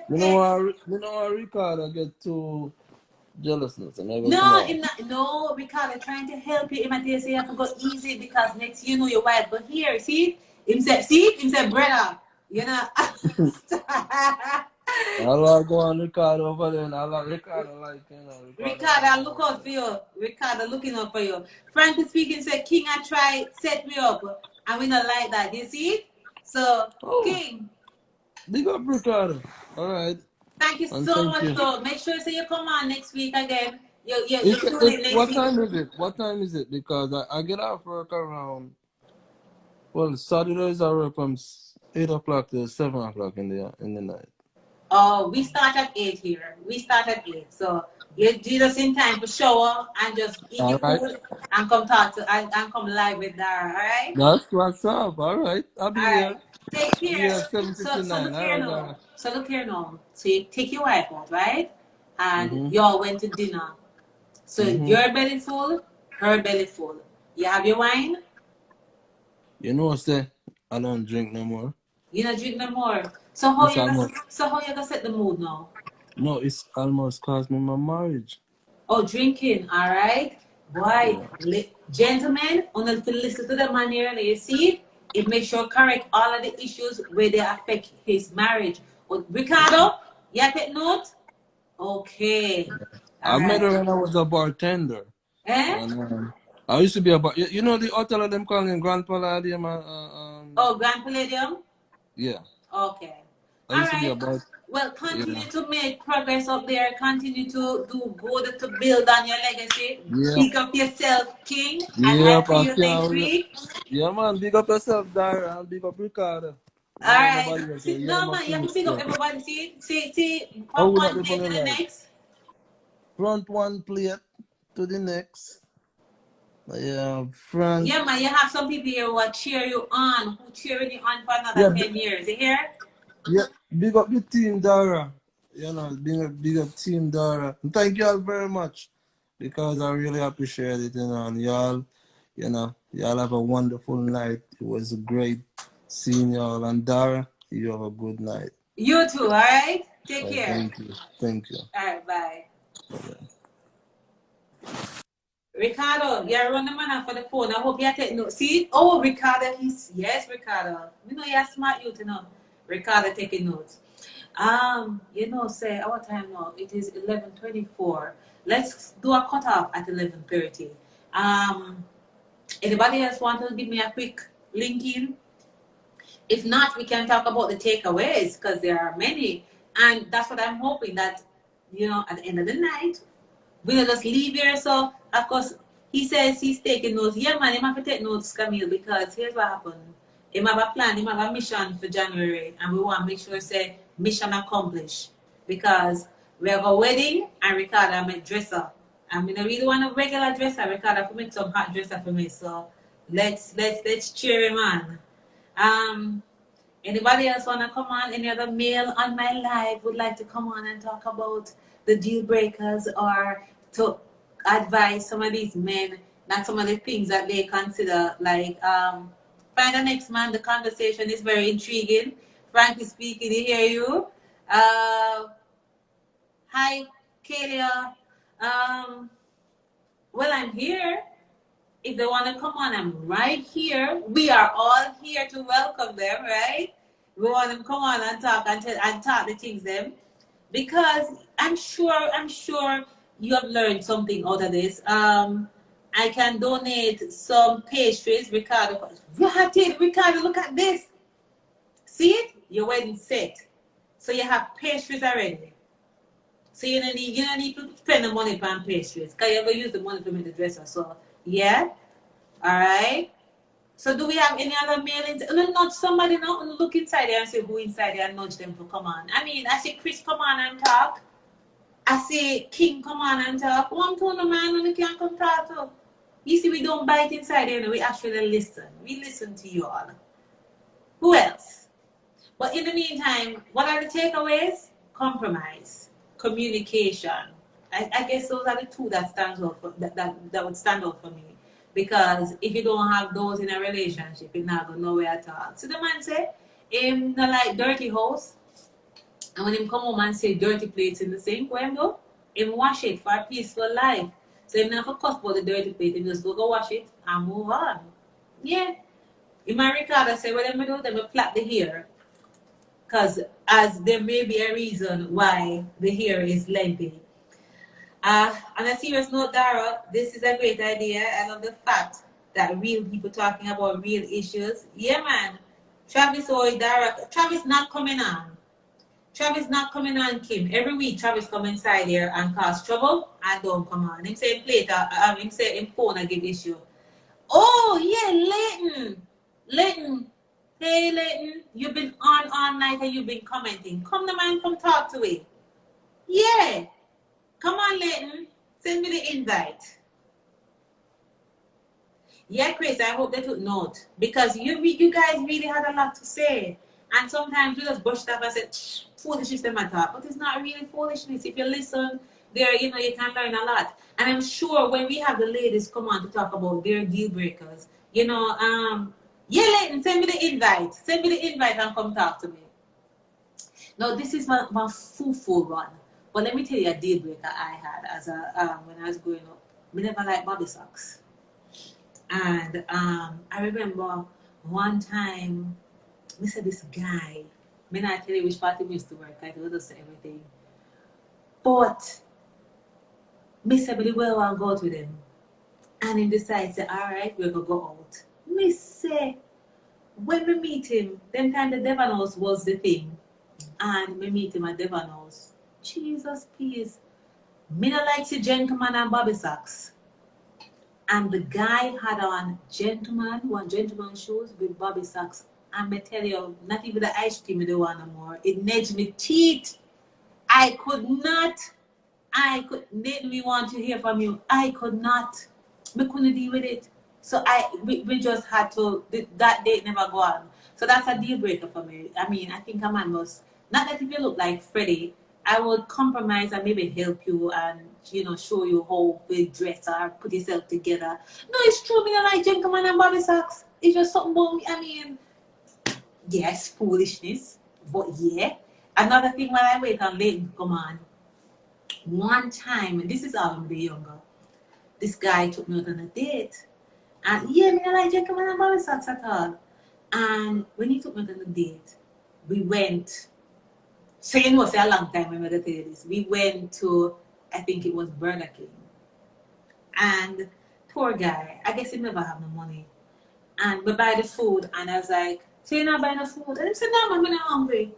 Speaker 1: Blushments.
Speaker 8: Ricardo get too jealousness and I go come
Speaker 1: No,
Speaker 8: on.
Speaker 1: no, because I'm trying to help you. Him say you have to go easy because next you know your wife go here. See? Him say, brother, you know.
Speaker 8: I'll go on Ricardo over there and I'll like Ricardo like, Ricardo
Speaker 1: Ricardo,
Speaker 8: like
Speaker 1: I look out for you. Ricardo looking out for you. Frankie speaking said, King, I try set me up. And we not like that. You see? So,
Speaker 8: oh,
Speaker 1: King,
Speaker 8: big up Ricardo. Alright.
Speaker 1: thank you
Speaker 8: And
Speaker 1: so
Speaker 8: thank
Speaker 1: much,
Speaker 8: you.
Speaker 1: though. Make sure you come on next week again. You tune in next
Speaker 8: What
Speaker 1: week.
Speaker 8: time is it? What time is it? Because I get off work around, well, Saturdays I work from 8 o'clock to 7 o'clock in the night.
Speaker 1: Oh, we start at 8 here. We start at 8. So you just in time for shower and just eat your
Speaker 8: Alright.
Speaker 1: food and come talk to and come live with Dara. All right?
Speaker 8: That's what's up. Alright. I'll be
Speaker 1: All right.
Speaker 8: here.
Speaker 1: Take
Speaker 8: I'll be here
Speaker 1: care.
Speaker 8: at 7:59. Alright, Dara.
Speaker 1: So look here now. So you take your wife out, right? And
Speaker 8: Mm-hmm.
Speaker 1: y'all went to dinner. So
Speaker 8: Mm-hmm.
Speaker 1: your belly full, her belly full. You have your wine.
Speaker 8: You know say I don't drink no more.
Speaker 1: You don't drink no more. So
Speaker 8: It's almost
Speaker 1: how you gonna set the mood now?
Speaker 8: no, it's almost cost me my marriage.
Speaker 1: Oh, drinking, all right. Boy,
Speaker 8: Yeah.
Speaker 1: gentlemen, on the listen to the man here, and you see, it makes sure correct all of the issues where they affect his marriage. But Ricardo, you take note? Okay.
Speaker 8: I
Speaker 1: All
Speaker 8: met
Speaker 1: right.
Speaker 8: her when I was a bartender.
Speaker 1: Eh?
Speaker 8: And I used to be a bar. You know the hotel of them calling Grand Palladium.
Speaker 1: Oh, Grand Palladium?
Speaker 8: Yeah.
Speaker 1: Okay.
Speaker 8: I
Speaker 1: All
Speaker 8: used to be
Speaker 1: right.
Speaker 8: a bar.
Speaker 1: Well,
Speaker 8: Yeah.
Speaker 1: continue to make progress up there. Continue to do good to build on your legacy.
Speaker 8: Yeah.
Speaker 1: Big up yourself, King. And
Speaker 8: Yeah,
Speaker 1: I'll see you next
Speaker 8: Pascal.
Speaker 1: week.
Speaker 8: Yeah, man. Big up yourself, Dara, and big up Ricardo.
Speaker 1: All
Speaker 8: You know
Speaker 1: right.
Speaker 8: nobody else.
Speaker 1: See,
Speaker 8: Yeah,
Speaker 1: no,
Speaker 8: man.
Speaker 1: man, you have to pick up everybody. See,
Speaker 8: How
Speaker 1: from
Speaker 8: would that
Speaker 1: one
Speaker 8: be
Speaker 1: plate
Speaker 8: funny
Speaker 1: to the
Speaker 8: like?
Speaker 1: next.
Speaker 8: Front one plate to the next. Yeah, front.
Speaker 1: Yeah, man, you have some people here who are cheer you on, who cheering you on for another
Speaker 8: Yeah,
Speaker 1: 10 years. You hear?
Speaker 8: yeah, big up the team, Dara. Big up team, Dara. And thank you all very much because I really appreciate it, and y'all have a wonderful night. It was great seeing y'all. And Dara, you have a good night.
Speaker 1: You too, all right? Take care.
Speaker 8: Thank you. Thank you.
Speaker 1: All right, bye.
Speaker 8: Bye-bye.
Speaker 1: Ricardo, you're running man for the phone. I hope you take note. See? Oh, Ricardo, yes, Ricardo. You know you're smart, you know. Ricardo taking notes. Say our time now. It is 11:24. Let's do a cutoff at 11:30. Anybody else want to give me a quick link in? If not, we can talk about the takeaways because there are many, and that's what I'm hoping that at the end of the night we'll just leave here. So, of course, he says he's taking notes. Yeah, man, he have to take notes, Camille, because here's what happened. He have a plan, he have a mission for January, and we want to make sure say mission accomplished. Because we have a wedding, and Ricardo, I'm a dresser. I mean, I really want a regular dresser. Ricardo, to make some hot dresser for me. So, let's cheer him on. Anybody else want to come on? Any other male on my live would like to come on and talk about the deal breakers or to advise some of these men, not some of the things that they consider like find the next man. The conversation is very intriguing. Frankie speaking, to hear you. Hi, Kalia. Well, I'm here. If they want to come on, I'm right here. We are all here to welcome them, right? We want them to come on and talk and talk the things them. Because I'm sure you have learned something out of this. I can donate some pastries. Ricardo, Ricardo, look at this. See it? Your wedding set. So you have pastries already. So you don't need to spend the money on pastries. Because you're going to use the money to make the dresser. So, yeah. All right. So do we have any other mailings? Nudge somebody now. Look inside there and say who inside there and nudge them to come on. I mean, I see Chris come on and talk. I see King come on and talk. One to the man when they can't come talk to. You see, we don't bite inside there. We actually listen. We listen to you all. Who else? But in the meantime, what are the takeaways? Compromise, communication. I guess those are the two that stands out for, that would stand out for me. Because if you don't have those in a relationship, you're not going nowhere at all. So the man say, him not like dirty house. And when him come home and say dirty plates in the sink, where him go? Him wash it for a peaceful life. So him never cuss about the dirty plate, him just go wash it and move on. Yeah. In my Ricardo say, what them do? Them plait the hair. Because as there may be a reason why the hair is lengthy. On a serious note, Dara, this is a great idea. I love the fact that real people talking about real issues. Yeah, man. Travis or Dara. Travis not coming on. Travis not coming on, Kim. Every week, Travis come inside here and cause trouble and don't come on. Him say later, him say him phone and give issue. Oh, yeah, Leighton. Hey, Leighton. You've been on all night and you've been commenting. Come the man, come talk to me. Yeah. Come on, Leighton. Send me the invite. Yeah, Chris, I hope they took note. Because you guys really had a lot to say. And sometimes we just brush it up and say, foolishness them at all. But it's not really foolishness. If you listen, there, you can learn a lot. And I'm sure when we have the ladies come on to talk about their deal breakers, yeah, Leighton, send me the invite. Send me the invite and come talk to me. Now, this is my full one. But let me tell you a deal breaker I had as when I was growing up. I never liked bobby socks. And I remember one time, I said this guy, I not tell you which party we used to work, I told us everything. But I said, really well, I'll go out with him. And he decided, say, all right, we're going to go out. I say, when we meet him, then time the Devon House was the thing. And we meet him at Devon House. Jesus, please. Me not like the gentleman and bobby socks. And the guy had on gentleman shoes with bobby socks. And me tell you, not even the ice cream they want no more. It nedged me teeth. I didn't me want to hear from you. I could not. We couldn't deal with it. So we just had to, that date never go on. So that's a deal breaker for me. I mean, I think a man must, not that if you look like Freddie, I would compromise and maybe help you and, show you how to dress or put yourself together. No, it's true. Me don't like gentleman and bobby socks. It's just something about me. I mean, yes, foolishness. But yeah. Another thing while I wait on Leighton, come on. One time, this is all when we were younger, this guy took me out on a date. And yeah, me don't like gentleman and bobby socks at all. And when he took me out on a date, we went. So it was a long time when I'm going to tell you this. We went to, I think it was Burger King. And poor guy, I guess he never have no money. And we buy the food and I was like, so you're not buying the food? And he said, no, I'm not hungry.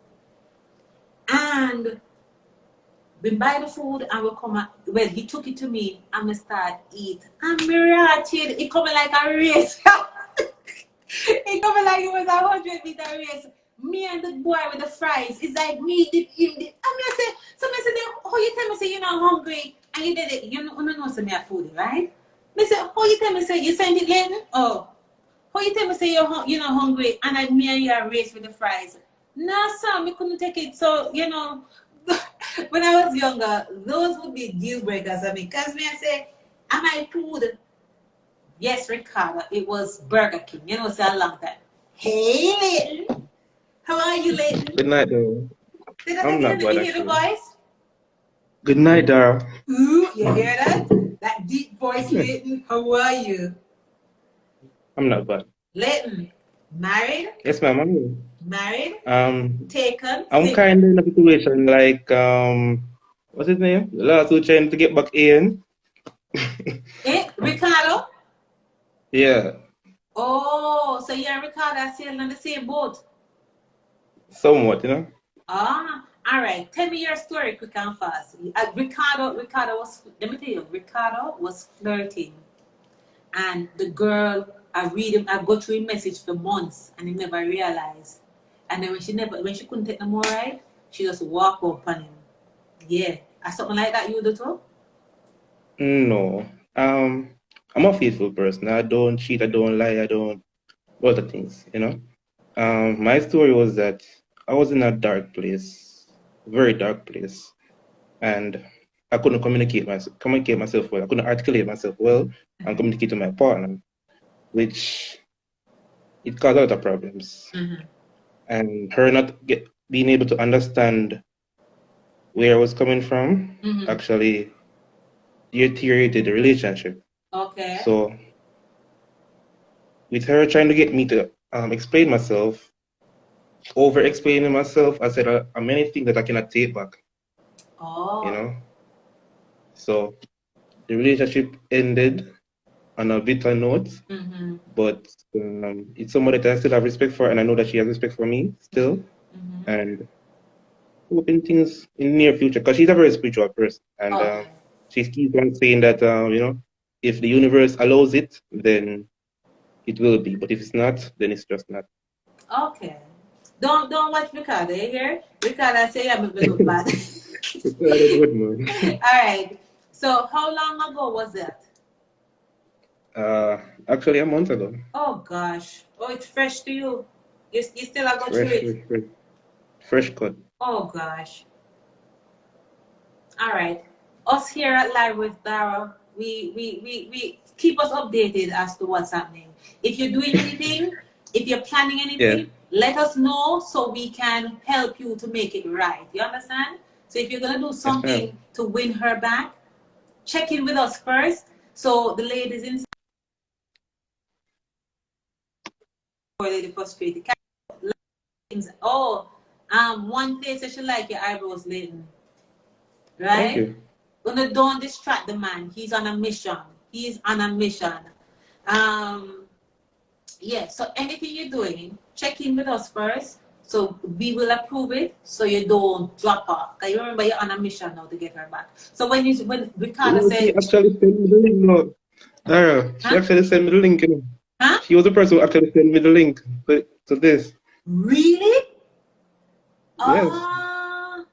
Speaker 1: And we buy the food and we come well, he took it to me and we start eat. And me ratted, it coming like a race. It coming like it was a 100-meter race. Me and the boy with the fries, it's like me dip in the. I say, how you tell me say you're not hungry and you did it? You know some me a foodie, right? Me say, how you tell me say you sent it later? Oh, how you tell me say you're not hungry and me and you are race with the fries? No, sir, me couldn't take it. So when I was younger, those would be deal breakers. I mean, cause me I say, am I food? Yes, Ricardo, it was Burger King. It's a long time. Hey, Leighton. How are you, Leighton?
Speaker 9: Good night, though.
Speaker 1: Did I hear the voice?
Speaker 9: Good night, Dara.
Speaker 1: Ooh, you hear that? That deep voice, Leighton. How are you?
Speaker 9: I'm not bad.
Speaker 1: Leighton, married?
Speaker 9: Yes, ma'am, I'm
Speaker 1: married. Taken?
Speaker 9: I'm kind of in a situation like, what's his name? The last who trying to get back in.
Speaker 1: Ricardo?
Speaker 9: Yeah,
Speaker 1: Oh, so you and Ricardo are sailing on the same boat?
Speaker 9: somewhat, you know.
Speaker 1: Ah, all right. Tell me your story quick and fast. Ricardo was, let me tell you, Ricardo was flirting. And the girl, I go through a message for months and he never realized. And then when she couldn't take no more right, she just walk up on him. Yeah. And something like that you do too?
Speaker 9: No. I'm a faithful person. I don't cheat, I don't lie, I don't other things, you know. My story was that I was in a dark place, very dark place, and I couldn't communicate myself well. I couldn't articulate myself well and communicate to my partner, which it caused a lot of problems.
Speaker 1: Mm-hmm.
Speaker 9: And her not being able to understand where I was coming from
Speaker 1: Mm-hmm.
Speaker 9: actually deteriorated the relationship.
Speaker 1: Okay.
Speaker 9: So with her trying to get me to explain myself, over explaining myself, I said many things that I cannot take back.
Speaker 1: Oh.
Speaker 9: You know, so the relationship ended on a bitter note.
Speaker 1: Mm-hmm.
Speaker 9: But it's someone that I still have respect for, and I know that she has respect for me still.
Speaker 1: Mm-hmm.
Speaker 9: And hoping things in the near future, because she's a very spiritual person, and
Speaker 1: Okay.
Speaker 9: she keeps on saying that you know, if the universe allows it, then it will be. But if it's not, then it's just not.
Speaker 1: Okay. Don't watch Ricardo, you hear? Ricardo say I make me look bad.
Speaker 9: It's not a good man.
Speaker 1: All right. So how long ago was that?
Speaker 9: Actually, a month ago.
Speaker 1: Oh gosh. Oh, it's fresh to you. You still are going through
Speaker 9: Fresh,
Speaker 1: it.
Speaker 9: fresh cut.
Speaker 1: Oh gosh. All right. Us here at Live with Dara, we keep us updated as to what's happening. If you're doing anything, if you're planning anything,
Speaker 9: Yeah.
Speaker 1: let us know so we can help you to make it right. You understand? So if you're gonna do
Speaker 9: Yes, ma'am.
Speaker 1: something to win her back, check in with us first. So the ladies inside, lady frustrated. Oh, one place that she like your eyebrows, Leighton.
Speaker 9: Thank
Speaker 1: Right?
Speaker 9: you.
Speaker 1: Gonna don't distract the man. He's on a mission. He's on a mission. Um, yeah. So anything you're doing, check in with us first. So we will approve it. So you don't drop off. Cause you remember you're on a mission now to get her back. So when Ricardo
Speaker 9: No, she
Speaker 1: said,
Speaker 9: actually sent me the link. No, Dara, she
Speaker 1: huh?
Speaker 9: actually sent me the link. You know.
Speaker 1: Huh?
Speaker 9: She was the person who actually sent me the link to this.
Speaker 1: Really?
Speaker 9: Yes,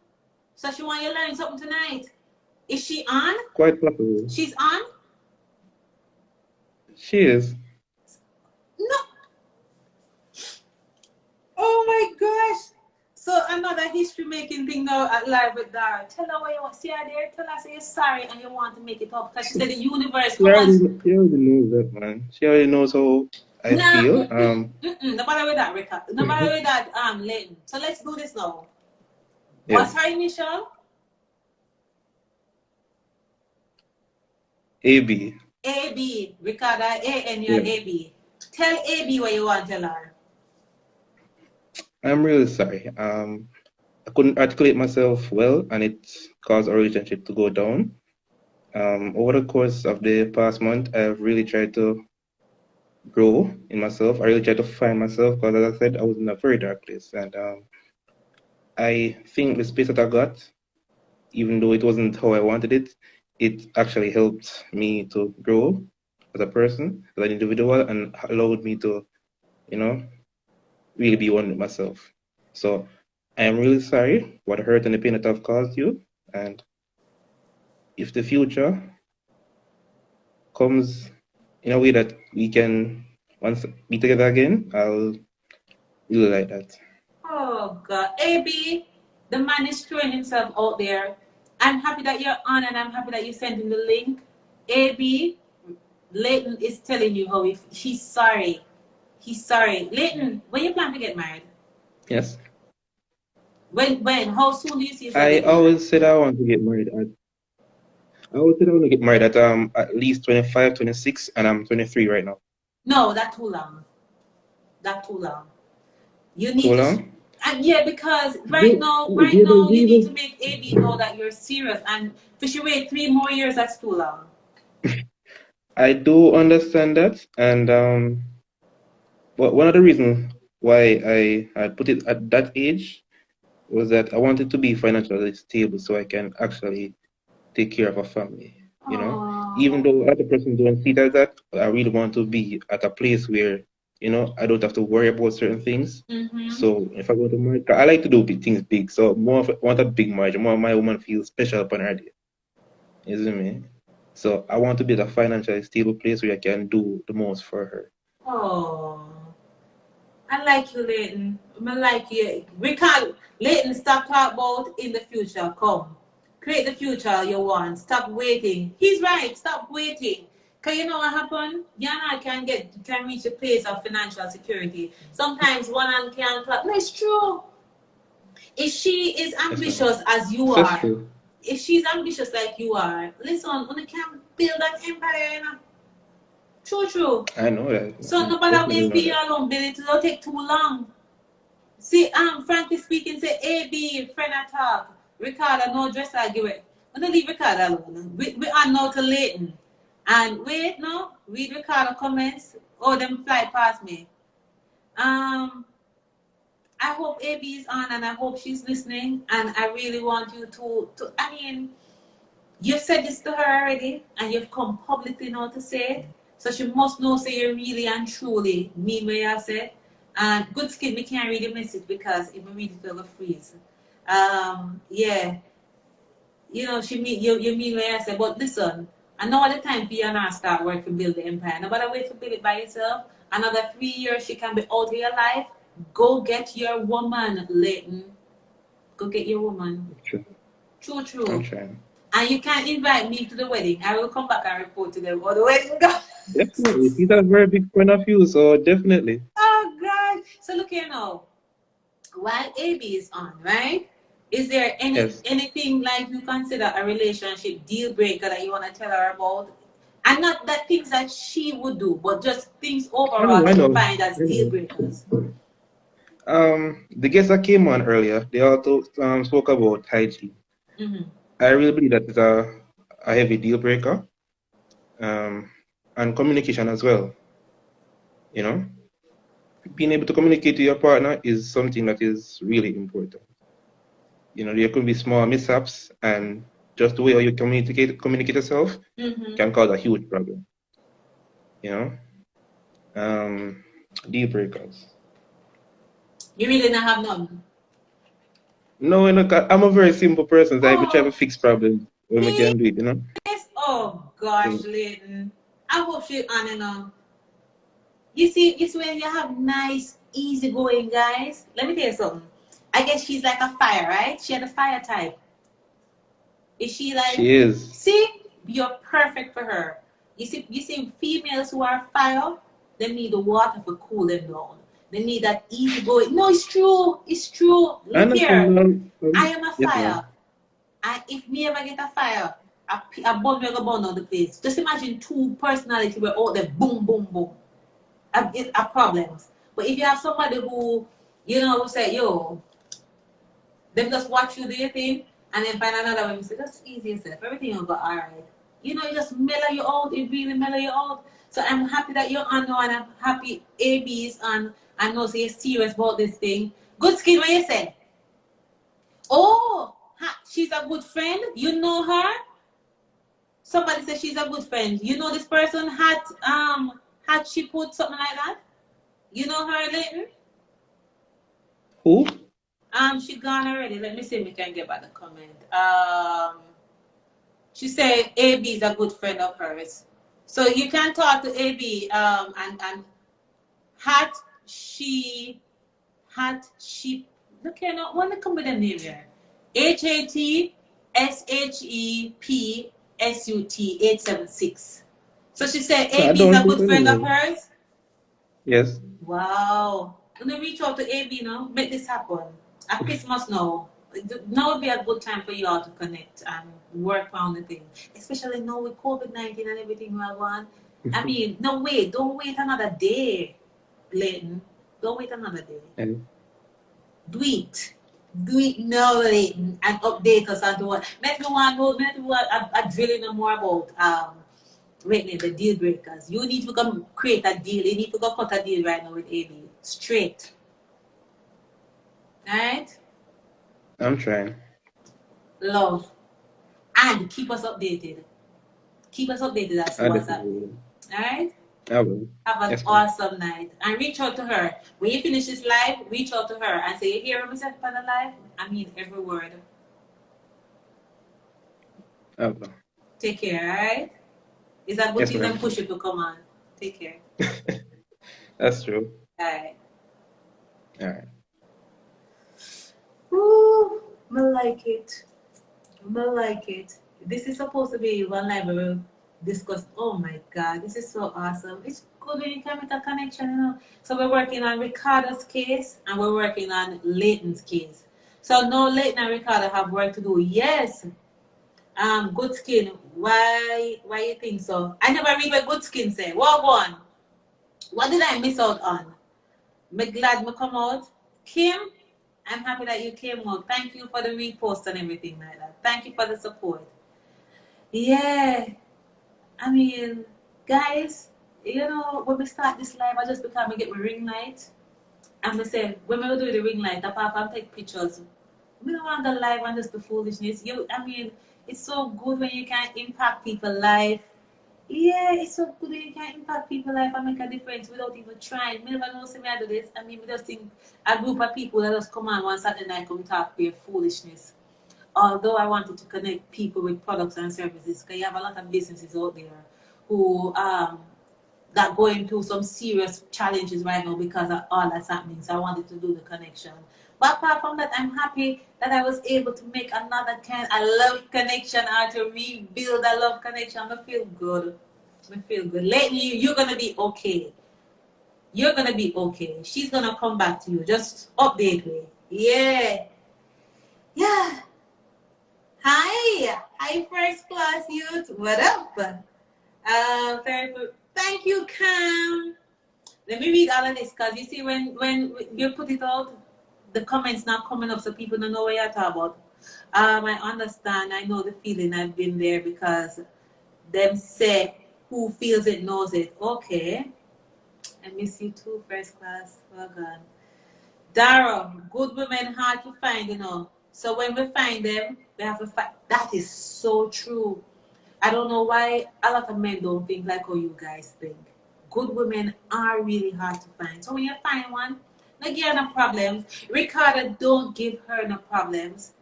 Speaker 1: So she want you to learn something tonight. Is she on?
Speaker 9: quite possible.
Speaker 1: She's on?
Speaker 9: She is.
Speaker 1: No. Oh my gosh. So another history making thing now at Live with Dara. Tell her what you want. See her there. Tell her say you're sorry and you want to make it up. Because she said the universe,
Speaker 9: She
Speaker 1: come on.
Speaker 9: already knows that, man. She already knows how I
Speaker 1: Nah,
Speaker 9: feel.
Speaker 1: no matter with that, Rick. No matter with that, Leighton. So let's do this now. What's
Speaker 9: Yes.
Speaker 1: her initial?
Speaker 9: AB.
Speaker 1: AB. Ricardo, A-N, you're
Speaker 9: Yeah.
Speaker 1: AB. Tell AB what you want to tell her.
Speaker 9: I'm really sorry. I couldn't articulate myself well, and it caused our relationship to go down. Over the course of the past month, I've really tried to grow in myself. I really tried to find myself because, as I said, I was in a very dark place, and I think the space that I got, even though it wasn't how I wanted it, it actually helped me to grow as a person, as an individual, and allowed me to, you know, really be one with myself. So I am really sorry for the hurt and the pain that I've caused you. And if the future comes in a way that we can once be together again, I'll really like that.
Speaker 1: Oh God, AB, the man is throwing himself out there. I'm happy that you're on, and I'm happy that you sent him the link. AB, Leighton is telling you how he's sorry. He's sorry. Leighton, when you plan to get married?
Speaker 9: Yes.
Speaker 1: When? How soon do you see yourself
Speaker 9: I
Speaker 1: getting married?
Speaker 9: always said I want to get married at at least 25, 26, and I'm 23 right now.
Speaker 1: No, that's too long. That's too long. You
Speaker 9: Too
Speaker 1: need to.
Speaker 9: long?
Speaker 1: And yeah, because right
Speaker 9: Do
Speaker 1: now, you need to make AB know that you're serious. And if she wait 3 more years, that's too long.
Speaker 9: I do understand that, and but one of the reasons why I put it at that age was that I wanted to be financially stable so I can actually take care of a family. You know, even
Speaker 1: Oh.
Speaker 9: though other person don't see it as that, I really want to be at a place where, you know, I don't have to worry about certain things. So if I go to marriage, I like to do big things big. So more of, I want a big marriage. More my woman feels special upon her day. You see me? So I want to be at a financially stable place where I can do the most for her.
Speaker 1: Oh. I like you, Leighton. I like you. We can't, Leighton, stop talking about in the future. Come. Create the future you want. Stop waiting. He's right. Stop waiting. Because you know what happened? You and I can reach a place of financial security. Sometimes one hand can't clap. No, it's true. If she is
Speaker 9: Yes, ma'am.
Speaker 1: ambitious as you
Speaker 9: That's
Speaker 1: are,
Speaker 9: true.
Speaker 1: if she's ambitious like you are, listen, you can build an empire, you know. True, true.
Speaker 9: I know that.
Speaker 1: So
Speaker 9: I
Speaker 1: no matter
Speaker 9: definitely
Speaker 1: ways
Speaker 9: know
Speaker 1: be
Speaker 9: that.
Speaker 1: alone, build it don't take too long. See, frankly speaking, say AB, friend I talk. Ricardo, no dress I give it. I'm gonna leave Ricardo alone. We are now to Leighton. And wait, no, read Ricardo comments. Oh, them fly past me. Um, I hope AB is on and I hope she's listening. And I really want you to I mean, you've said this to her already and you've come publicly now to say it. So she must know say you really and truly mean what you said. And good skin, we can't read the message because if we read it, it'll freeze. Yeah, you know, she mean you mean what you said. But listen, I know at the time for you and I start work to build the empire. Nobody wait to build it by yourself. Another 3 years she can be out of your life. Go get your woman, Leighton. Go get your woman.
Speaker 9: True.
Speaker 1: True,
Speaker 9: I'm
Speaker 1: true.
Speaker 9: trying.
Speaker 1: And you can't invite me to the wedding. I will come back and report to them. Or the wedding go.
Speaker 9: Definitely. She's a very big friend of you, so definitely.
Speaker 1: Oh God. So look here now. While AB is on, right? Is there
Speaker 9: Yes.
Speaker 1: anything like you consider a relationship deal breaker that you want to tell her about? And not that things that she would do, but just things
Speaker 9: I
Speaker 1: overall
Speaker 9: know, I
Speaker 1: that you
Speaker 9: know.
Speaker 1: find as
Speaker 9: I
Speaker 1: deal
Speaker 9: know.
Speaker 1: breakers.
Speaker 9: The guests that came on earlier, they also spoke about hygiene.
Speaker 1: Mm-hmm.
Speaker 9: I really believe that is a heavy deal breaker. And communication as well. You know, being able to communicate to your partner is something that is really important. You know, there could be small mishaps, and just the way how you communicate yourself
Speaker 1: Mm-hmm.
Speaker 9: can cause a huge problem. You know, deal breakers.
Speaker 1: You really don't have none.
Speaker 9: No, you know, 'cause I'm a very simple person, so I try to
Speaker 1: Oh,
Speaker 9: fix problems when we
Speaker 1: please.
Speaker 9: can do it. You know.
Speaker 1: Oh gosh, Leighton. I hope she on and on. You see, it's when you have nice, easygoing guys. Let me tell you something. I guess she's like a fire, right? She had a fire type. Is she like?
Speaker 9: She is.
Speaker 1: See, you're perfect for her. You see, females who are fire, they need the water to cool them down. They need that easygoing. No, it's true. It's true.
Speaker 9: I
Speaker 1: Look
Speaker 9: understand.
Speaker 1: here. I am a
Speaker 9: Yes,
Speaker 1: fire.
Speaker 9: ma'am.
Speaker 1: And if me ever get a fire, a bomb will go burn on the place. Just imagine two personalities were out there, boom, boom, boom. A problems. But if you have somebody who, who say, yo, them just watch you do your thing, and then find another one and say, that's easy yourself. Everything will go alright. It just mellow you out. It really mellow you out. So I'm happy that you're on now, and I'm happy AB's on. I know so you're serious about this thing. Good skin, what you say? Oh, she's a good friend. You know her? Somebody said she's a good friend. You know this person had she put something like that? You know her, Leighton?
Speaker 9: Who?
Speaker 1: She gone already. Let me see if we can get back the comment. She said AB is a good friend of hers. So you can talk to AB. And had she look here now. Want to come with a name here? HATSHEPSUT 876. So she said
Speaker 9: I
Speaker 1: AB is
Speaker 9: don't
Speaker 1: a
Speaker 9: think
Speaker 1: good
Speaker 9: I
Speaker 1: friend of
Speaker 9: know.
Speaker 1: hers.
Speaker 9: Yes.
Speaker 1: Wow. I'm gonna reach out to AB now. Make this happen. At Christmas now. Now would be a good time for you all to connect and work around the thing. Especially now with COVID-19 and everything we want. I mean, no wait, don't wait another day, Leighton. Don't wait another day.
Speaker 9: And
Speaker 1: Do it. Do it now, Leighton, and update us on what. Make me want a drilling more about Right now, the deal breakers. You need to come create a deal. You need to go cut a deal right now with AB. Straight. Alright?
Speaker 9: I'm trying.
Speaker 1: Love. And keep us updated. Keep us updated as to
Speaker 9: I
Speaker 1: what's
Speaker 9: definitely
Speaker 1: happening.
Speaker 9: will.
Speaker 1: Alright?
Speaker 9: I will.
Speaker 1: Have an
Speaker 9: Yes, ma'am.
Speaker 1: awesome night. And reach out to her. When you finish this live, reach out to her and say, you hear myself on the live? I mean every word.
Speaker 9: I will.
Speaker 1: Take care, alright? It's a good
Speaker 9: Yes,
Speaker 1: thing
Speaker 9: ma'am.
Speaker 1: them push you to come on. Take care.
Speaker 9: That's true.
Speaker 1: Alright.
Speaker 9: All right.
Speaker 1: Ooh, I like it. I like it. This is supposed to be one live where we'll discuss. Oh my God, this is so awesome. It's good when you can make a connection, you know. So we're working on Ricardo's case and we're working on Leighton's case. So no, Leighton and Ricardo have work to do. Yes. Good skin. Why you think so? I never read what good skin say. What one? What did I miss out on? Me glad me come out. Kim, I'm happy that you came out. Thank you for the repost and everything like that. Thank you for the support. Yeah, I mean, guys, you know, when we start this live, I just become get my ring light. And I say, when we do the ring light, apart from take pictures, we don't want the live and just the foolishness. I mean, it's so good when you can impact people's life. Yeah, it's so good when you can impact people's life and make a difference without even trying. Me never know see me I do this. I mean, we just think a group of people that just come on one Saturday night come talk their foolishness. Although I wanted to connect people with products and services, because you have a lot of businesses out there who that going through some serious challenges right now because of all that's happening. So I wanted to do the connection. But apart from that, I'm happy that I was able to make another kind of love connection or to rebuild a love connection. I feel good. I feel good. Lately, you're gonna be okay. You're gonna be okay. She's gonna come back to you. Just update me. Yeah. Yeah. Hi. Hi, first class youth. What up? Thank you, Cam. Let me read all of this because you see when you put it out, the comments not coming up so people don't know what you're talking about. I understand. I know the feeling. I've been there because them say who feels it knows it. Okay. I miss you too, first class. Well gone. Dara, good women hard to find, you know. So when we find them, we have to fight. That is so true. I don't know why a lot of men don't think like how you guys think. Good women are really hard to find. So when you find one, not give her no problems. Ricardo, don't give her no problems.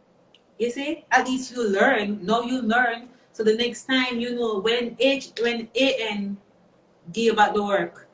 Speaker 1: You see? At least you learn. No, you learn. So the next time you know when AN give about the work,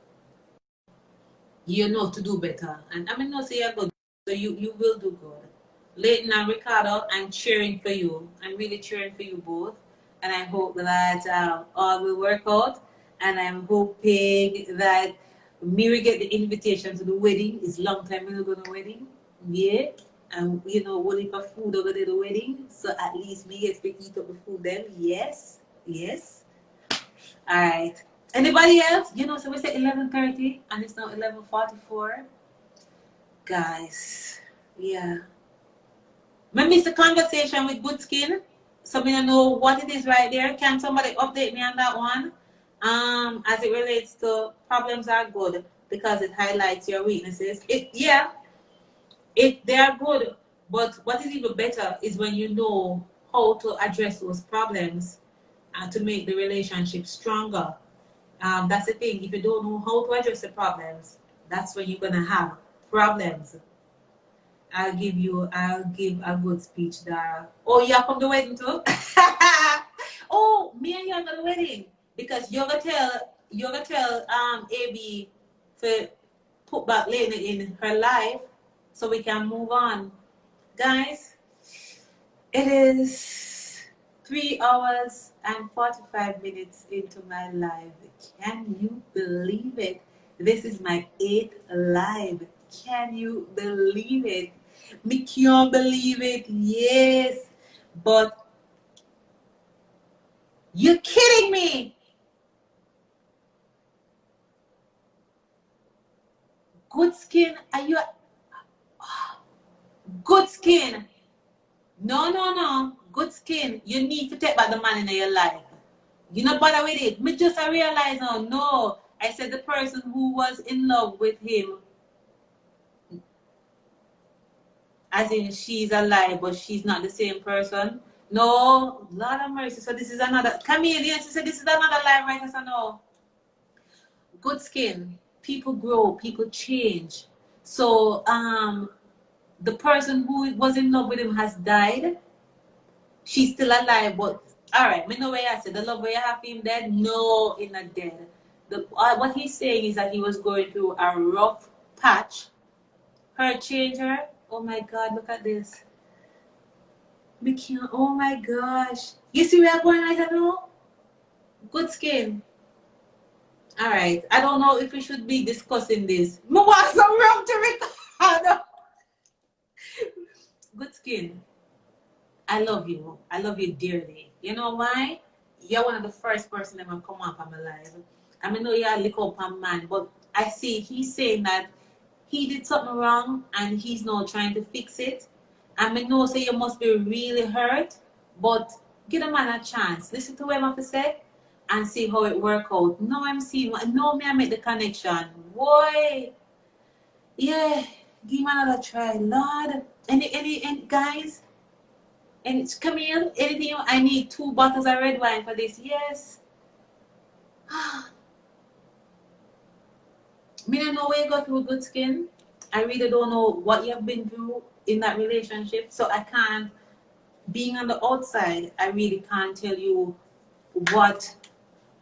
Speaker 1: you know to do better. And I mean no say you're good. So you will do good. Leighton and Ricardo, I'm cheering for you. I'm really cheering for you both. And I hope that all will work out. And I'm hoping that me will get the invitation to the wedding. It's long time we don't go to the wedding. Yeah. And you know, we'll eat food over there the wedding. So at least me get to eat up the food then. Yes. Yes. All right. Anybody else? You know, so we say 11:30 and it's now 11:44. Guys, yeah. I miss the conversation with Good Skin. So I don't know what it is right there. Can somebody update me on that one? As it relates to problems are good because it highlights your weaknesses. They are good. But what is even better is when you know how to address those problems and to make the relationship stronger. That's the thing. If you don't know how to address the problems, that's when you're gonna have problems. I'll give a good speech, Dara. Oh, you come to the wedding too? Oh, me and you are going to the wedding. Because you're gonna tell AB to put back later in her life so we can move on. Guys, it is 3 hours and 45 minutes into my live. Can you believe it? This is my 8th live. Can you believe it? Me can't believe it. Yes. But you're kidding me. Good skin. Are you good skin? No. Good skin. You need to take back the man in your life. You not bother with it. Me just I realize now, no. I said the person who was in love with him, as in she's alive, but she's not the same person. No, Lord of mercy. So this is another chameleon. She said this is another life, right? I said no. Good skin. People grow. People change. So the person who was in love with him has died. She's still alive, but all right. Me know where I said the love where you have him dead. No, he's not dead. What he's saying is that he was going through a rough patch. Her change her. Oh my God! Look at this. We can't. Oh my gosh! You see where I'm going right now? Good skin. All right. I don't know if we should be discussing this. Me want some rum to record. Good skin. I love you. I love you dearly. You know why? You're one of the first person that will come up on my life. I mean, know you're a little up man, but I see he's saying that he did something wrong and he's now trying to fix it. I mean, no, say you must be really hurt, but give a man a chance. Listen to what I'm to say and see how it work out. No, I'm seeing. No, me I make the connection. Boy, yeah, give him another try, Lord. Any guys? And it's Camille, anything I need 2 bottles of red wine for this. Yes. Me don't know where you got through good skin. I really don't know what you've been through in that relationship. So I can't, being on the outside, I really can't tell you what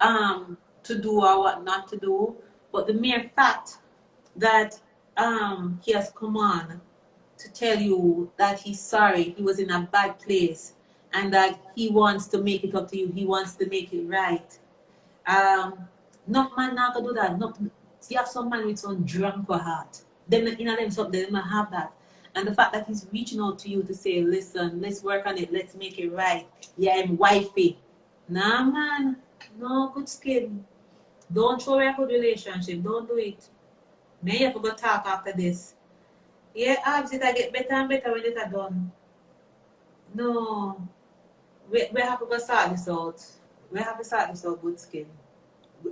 Speaker 1: to do or what not to do. But the mere fact that he has come on to tell you that he's sorry, he was in a bad place, and that he wants to make it up to you, he wants to make it right. Not man not gonna do that. Not, you have some man with some drunk heart. Them in them something they don't have that. And the fact that he's reaching out to you to say, listen, let's work on it, let's make it right. Yeah, I'm wifey. Nah man, no good skin. Don't throw away a good relationship. Don't do it. May you have to go talk after this. Yeah, obviously I get better and better when it's done. No. We have to go sort this out. We have to sort this out, good skin.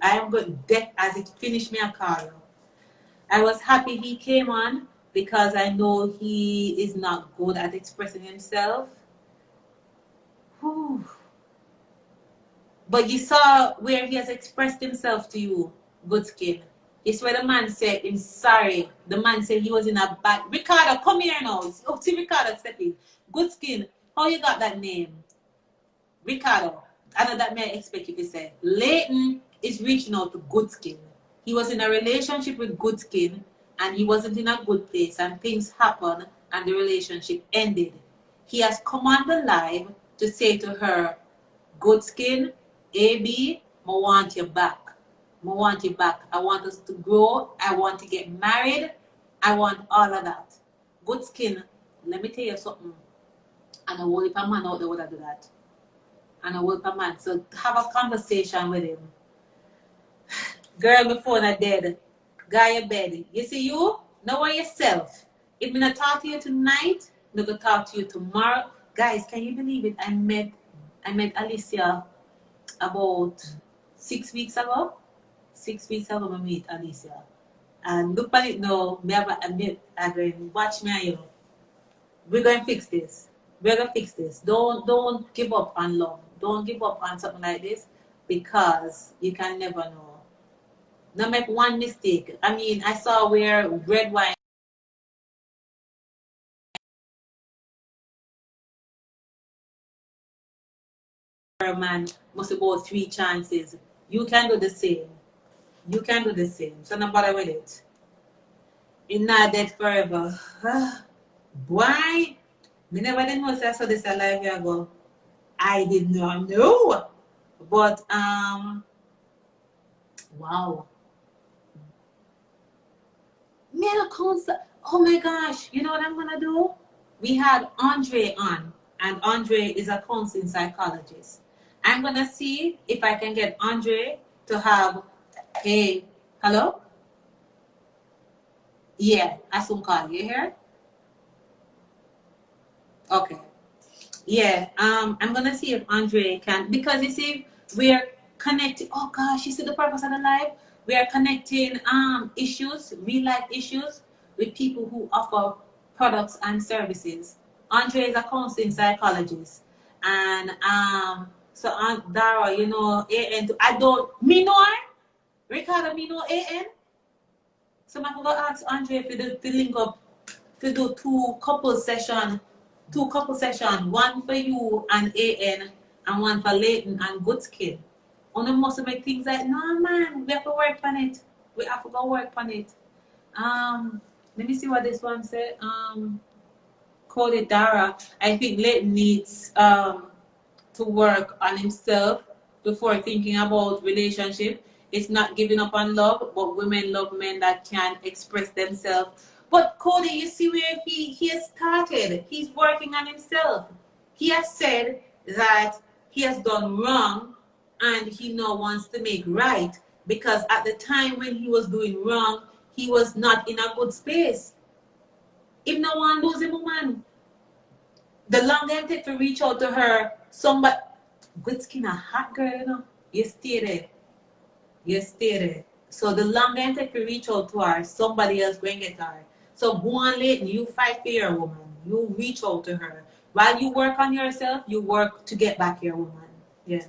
Speaker 1: I am going death as it finished me a call. I was happy he came on because I know he is not good at expressing himself. Whew. But you saw where he has expressed himself to you, good skin. It's where the man said, I'm sorry. The man said he was in a bad... Ricardo, come here now. Oh, see Ricardo stepping. Good skin. How you got that name? Ricardo. I know that may I expect you to say. Leighton is reaching out to good skin. He was in a relationship with good skin and he wasn't in a good place and things happened and the relationship ended. He has come on the live to say to her, good skin, AB, I want you back. I want you back. I want us to grow. I want to get married. I want all of that. Good skin, let me tell you something. And I will if a man out there would do that. And I will if a man. So have a conversation with him. Girl, my phone are dead. Guy, your bed. You see you? Know yourself. If I'm not talk to you tonight, I'm going to talk to you tomorrow. Guys, can you believe it? I met Alicia about 6 weeks ago. 6 weeks ago, I met Alicia. And look at it now. I'm going to watch me and you. We're going to fix this. We're going to fix this. Don't give up on love. Don't give up on something like this because you can never know. Not make one mistake. I mean, I saw where red wine man must have about 3 chances. You can do the same. You can do the same. So not bother with it. It's not dead forever. Why? Me never did know I saw this a live year ago. I did not know. But wow. Oh my gosh, you know what I'm gonna do? We had Andre on, and Andre is a counseling psychologist. I'm gonna see if I can get Andre to have a hello? Yeah, Asum call. You here? Okay. Yeah, I'm gonna see if Andre can because you see connecting. Oh gosh, you see the purpose of the live? We are connecting issues, real life issues, with people who offer products and services. Andre is a counseling psychologist, and so Aunt Dara, you know, AN. I don't me know her. Ricardo, me know AN. So I'm gonna ask Andre if you link up to do two couple session, one for you and AN, and one for Leighton and Good Skin. On the most make things like, no man, we have to work on it. We have to go work on it. Let me see what this one said. Cody Dara. I think Leighton needs to work on himself before thinking about relationship. It's not giving up on love, but women love men that can express themselves. But Cody, you see where he has started. He's working on himself. He has said that he has done wrong and he now wants to make right, because at the time when he was doing wrong, he was not in a good space. If no one lose him, man, the longer it take to reach out to her, somebody Good Skin a hot girl, you know. You stay there. You stay there. So the longer it take to reach out to her, somebody else going to get her. So go on late and you fight for your woman. You reach out to her. While you work on yourself, you work to get back your woman. Yeah.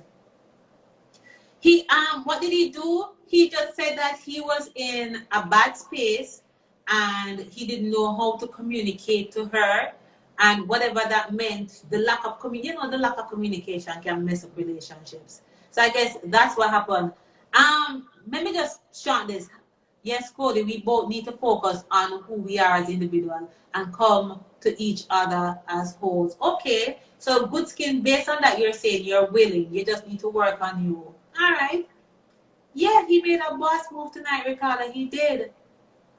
Speaker 1: He what did he do? He just said that he was in a bad space and he didn't know how to communicate to her, and whatever that meant, the lack of the lack of communication can mess up relationships. So I guess that's what happened. Let me just short this. Yes, Cody, we both need to focus on who we are as individuals and come to each other as wholes. Okay, so Good Skin, based on that, you're saying you're willing. You just need to work on you. All right. Yeah, he made a boss move tonight, Ricardo. He did.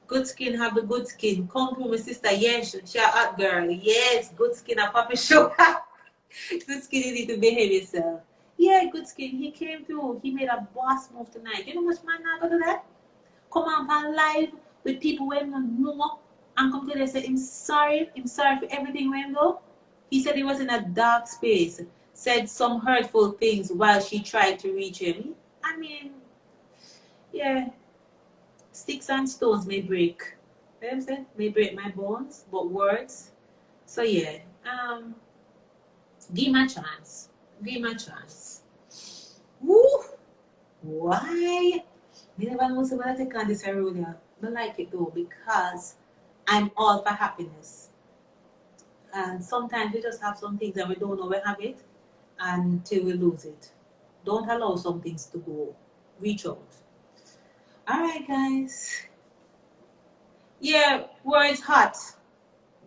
Speaker 1: Good Skin have the good skin. Come through, my sister. Yes, shout out, girl. Yes, Good Skin, a puppy show. Good Skin, you need to behave yourself. Yeah, Good Skin, he came through. He made a boss move tonight. You know which man not gonna do that? Come on live with people when you know and come to them and say, I'm sorry for everything when go. He said he was in a dark space, said some hurtful things while she tried to reach him. I mean, yeah, sticks and stones may break. You know what I'm saying? May break my bones, but words. So yeah, give him a chance. Give him a chance. Woo! Why? Me never know when I take on this earlier. I like it though because I'm all for happiness. And sometimes we just have some things and we don't know we have it until we lose it. Don't allow some things to go. Reach out. Alright guys. Yeah, words hot,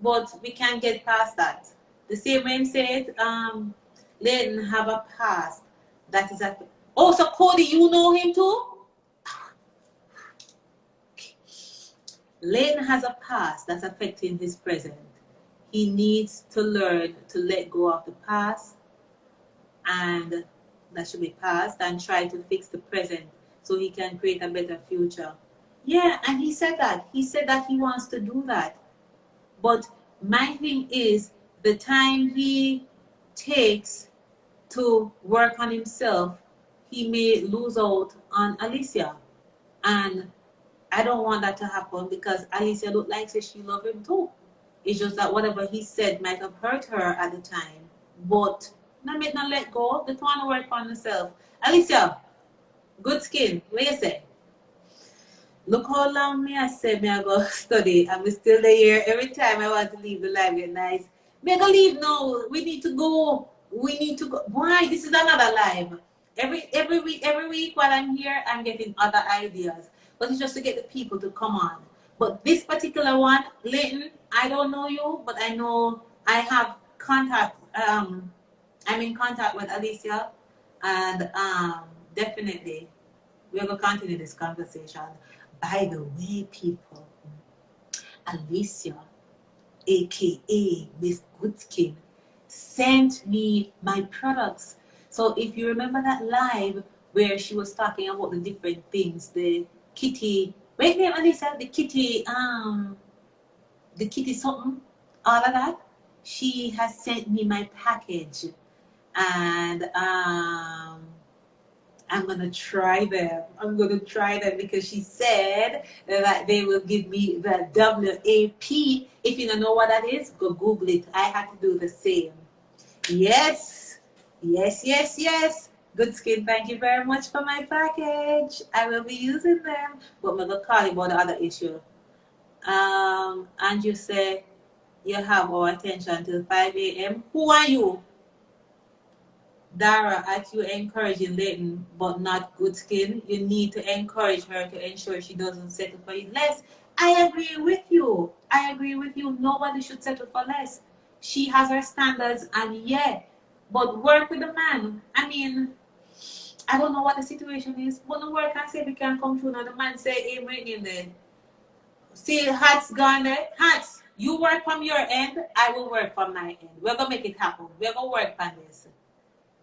Speaker 1: but we can't get past that. The same way said, Leighton have a past that is at. Oh, so Cody, you know him too? Leighton has a past that's affecting his present. He needs to learn to let go of the past, and that should be past, and try to fix the present so he can create a better future. Yeah, and he said that. He said that he wants to do that. But my thing is the time he takes to work on himself, he may lose out on Alicia. And I don't want that to happen because Alicia looked like she loved him too. It's just that whatever he said might have hurt her at the time. But not make not let go. They want to work on themselves. Alicia, Good Skin, what you say? Look how long me I said me I go study. I'm still there every time I want to leave the live get nice. Me I go leave now. We need to go. We need to go. Why? This is another live. Every week while I'm here, I'm getting other ideas. But it's just to get the people to come on. But this particular one, Leighton, I don't know you, but I know I have contact. I'm in contact with Alicia, and definitely we're going to continue this conversation. By the way, people, Alicia, aka Miss Goodskin, sent me my products. So if you remember that live where she was talking about the different things, the kitty, wait name Alicia, the kitty something, all of that, she has sent me my package, and I'm going to try them. I'm going to try them because she said that they will give me the WAP. If you don't know what that is, go Google it. I had to do the same. Yes. Yes, yes, yes. Good Skin, thank you very much for my package. I will be using them. But I'm going to call you about the other issue. Andrew said, you have our attention till 5 a.m. Who are you? Dara, at you encouraging Leighton, but not Good Skin. You need to encourage her to ensure she doesn't settle for less. I agree with you. I agree with you. Nobody should settle for less. She has her standards, and yeah, but work with the man. I mean, I don't know what the situation is, but the work and say we can come through. Now the man say, hey, wait in there. See, Hats gone there. Hats, you work from your end, I will work from my end. We're going to make it happen. We're going to work on this.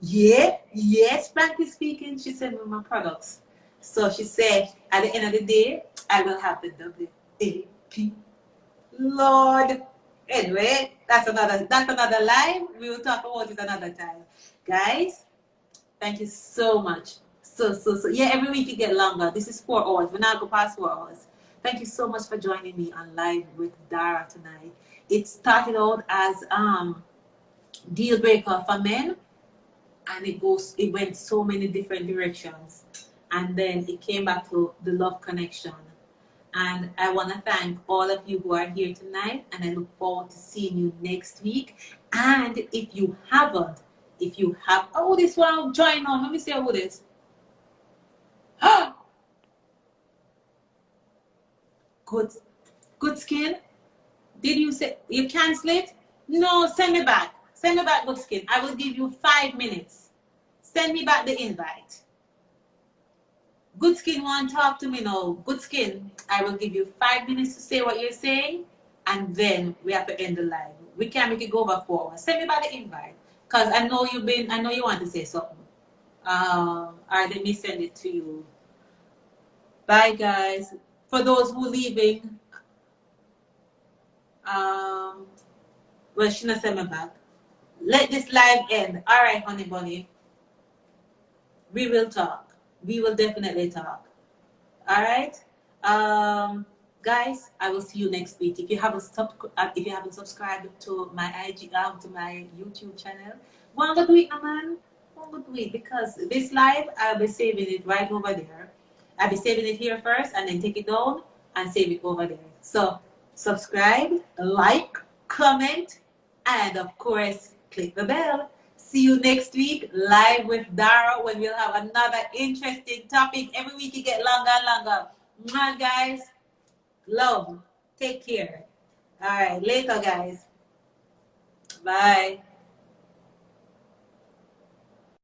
Speaker 1: Yeah, yes, frankly speaking, she sent me my products. So she said, at the end of the day, I will have the WAP. Lord. Anyway, that's another live. We will talk about it another time. Guys, thank you so much. So. Yeah, every week you get longer. This is 4 hours. We're not go past 4 hours. Thank you so much for joining me on Live with Dara tonight. It started out as deal breaker for men, and it went so many different directions, and then it came back to the love connection. And I want to thank all of you who are here tonight, and I look forward to seeing you next week. And if you have this one, join on. Let me see who this. Good Skin. Did you say you cancel it? No, send me back. Send me back, Good Skin. I will give you 5 minutes. Send me back the invite. Good Skin won't talk to me now. Good Skin, I will give you 5 minutes to say what you're saying, and then we have to end the live. We can't make it go over 4 hours. Send me back the invite, cause I know you want to say something. All right, let me send it to you. Bye, guys. For those who leaving, well, she not send me back. Let this live end. All right, honey bunny. We will talk. We will definitely talk. All right, guys. I will see you next week. If you haven't subscribed to my IG, to my YouTube channel, want to do it, man? Want to do it, because this live I'll be saving it right over there. I'll be saving it here first, and then take it down and save it over there. So subscribe, like, comment, and of course click the bell. See you next week, Live with Dara, when we'll have another interesting topic. Every week it get longer and longer. Mwah, guys. Love. Take care. All right. Later, guys. Bye.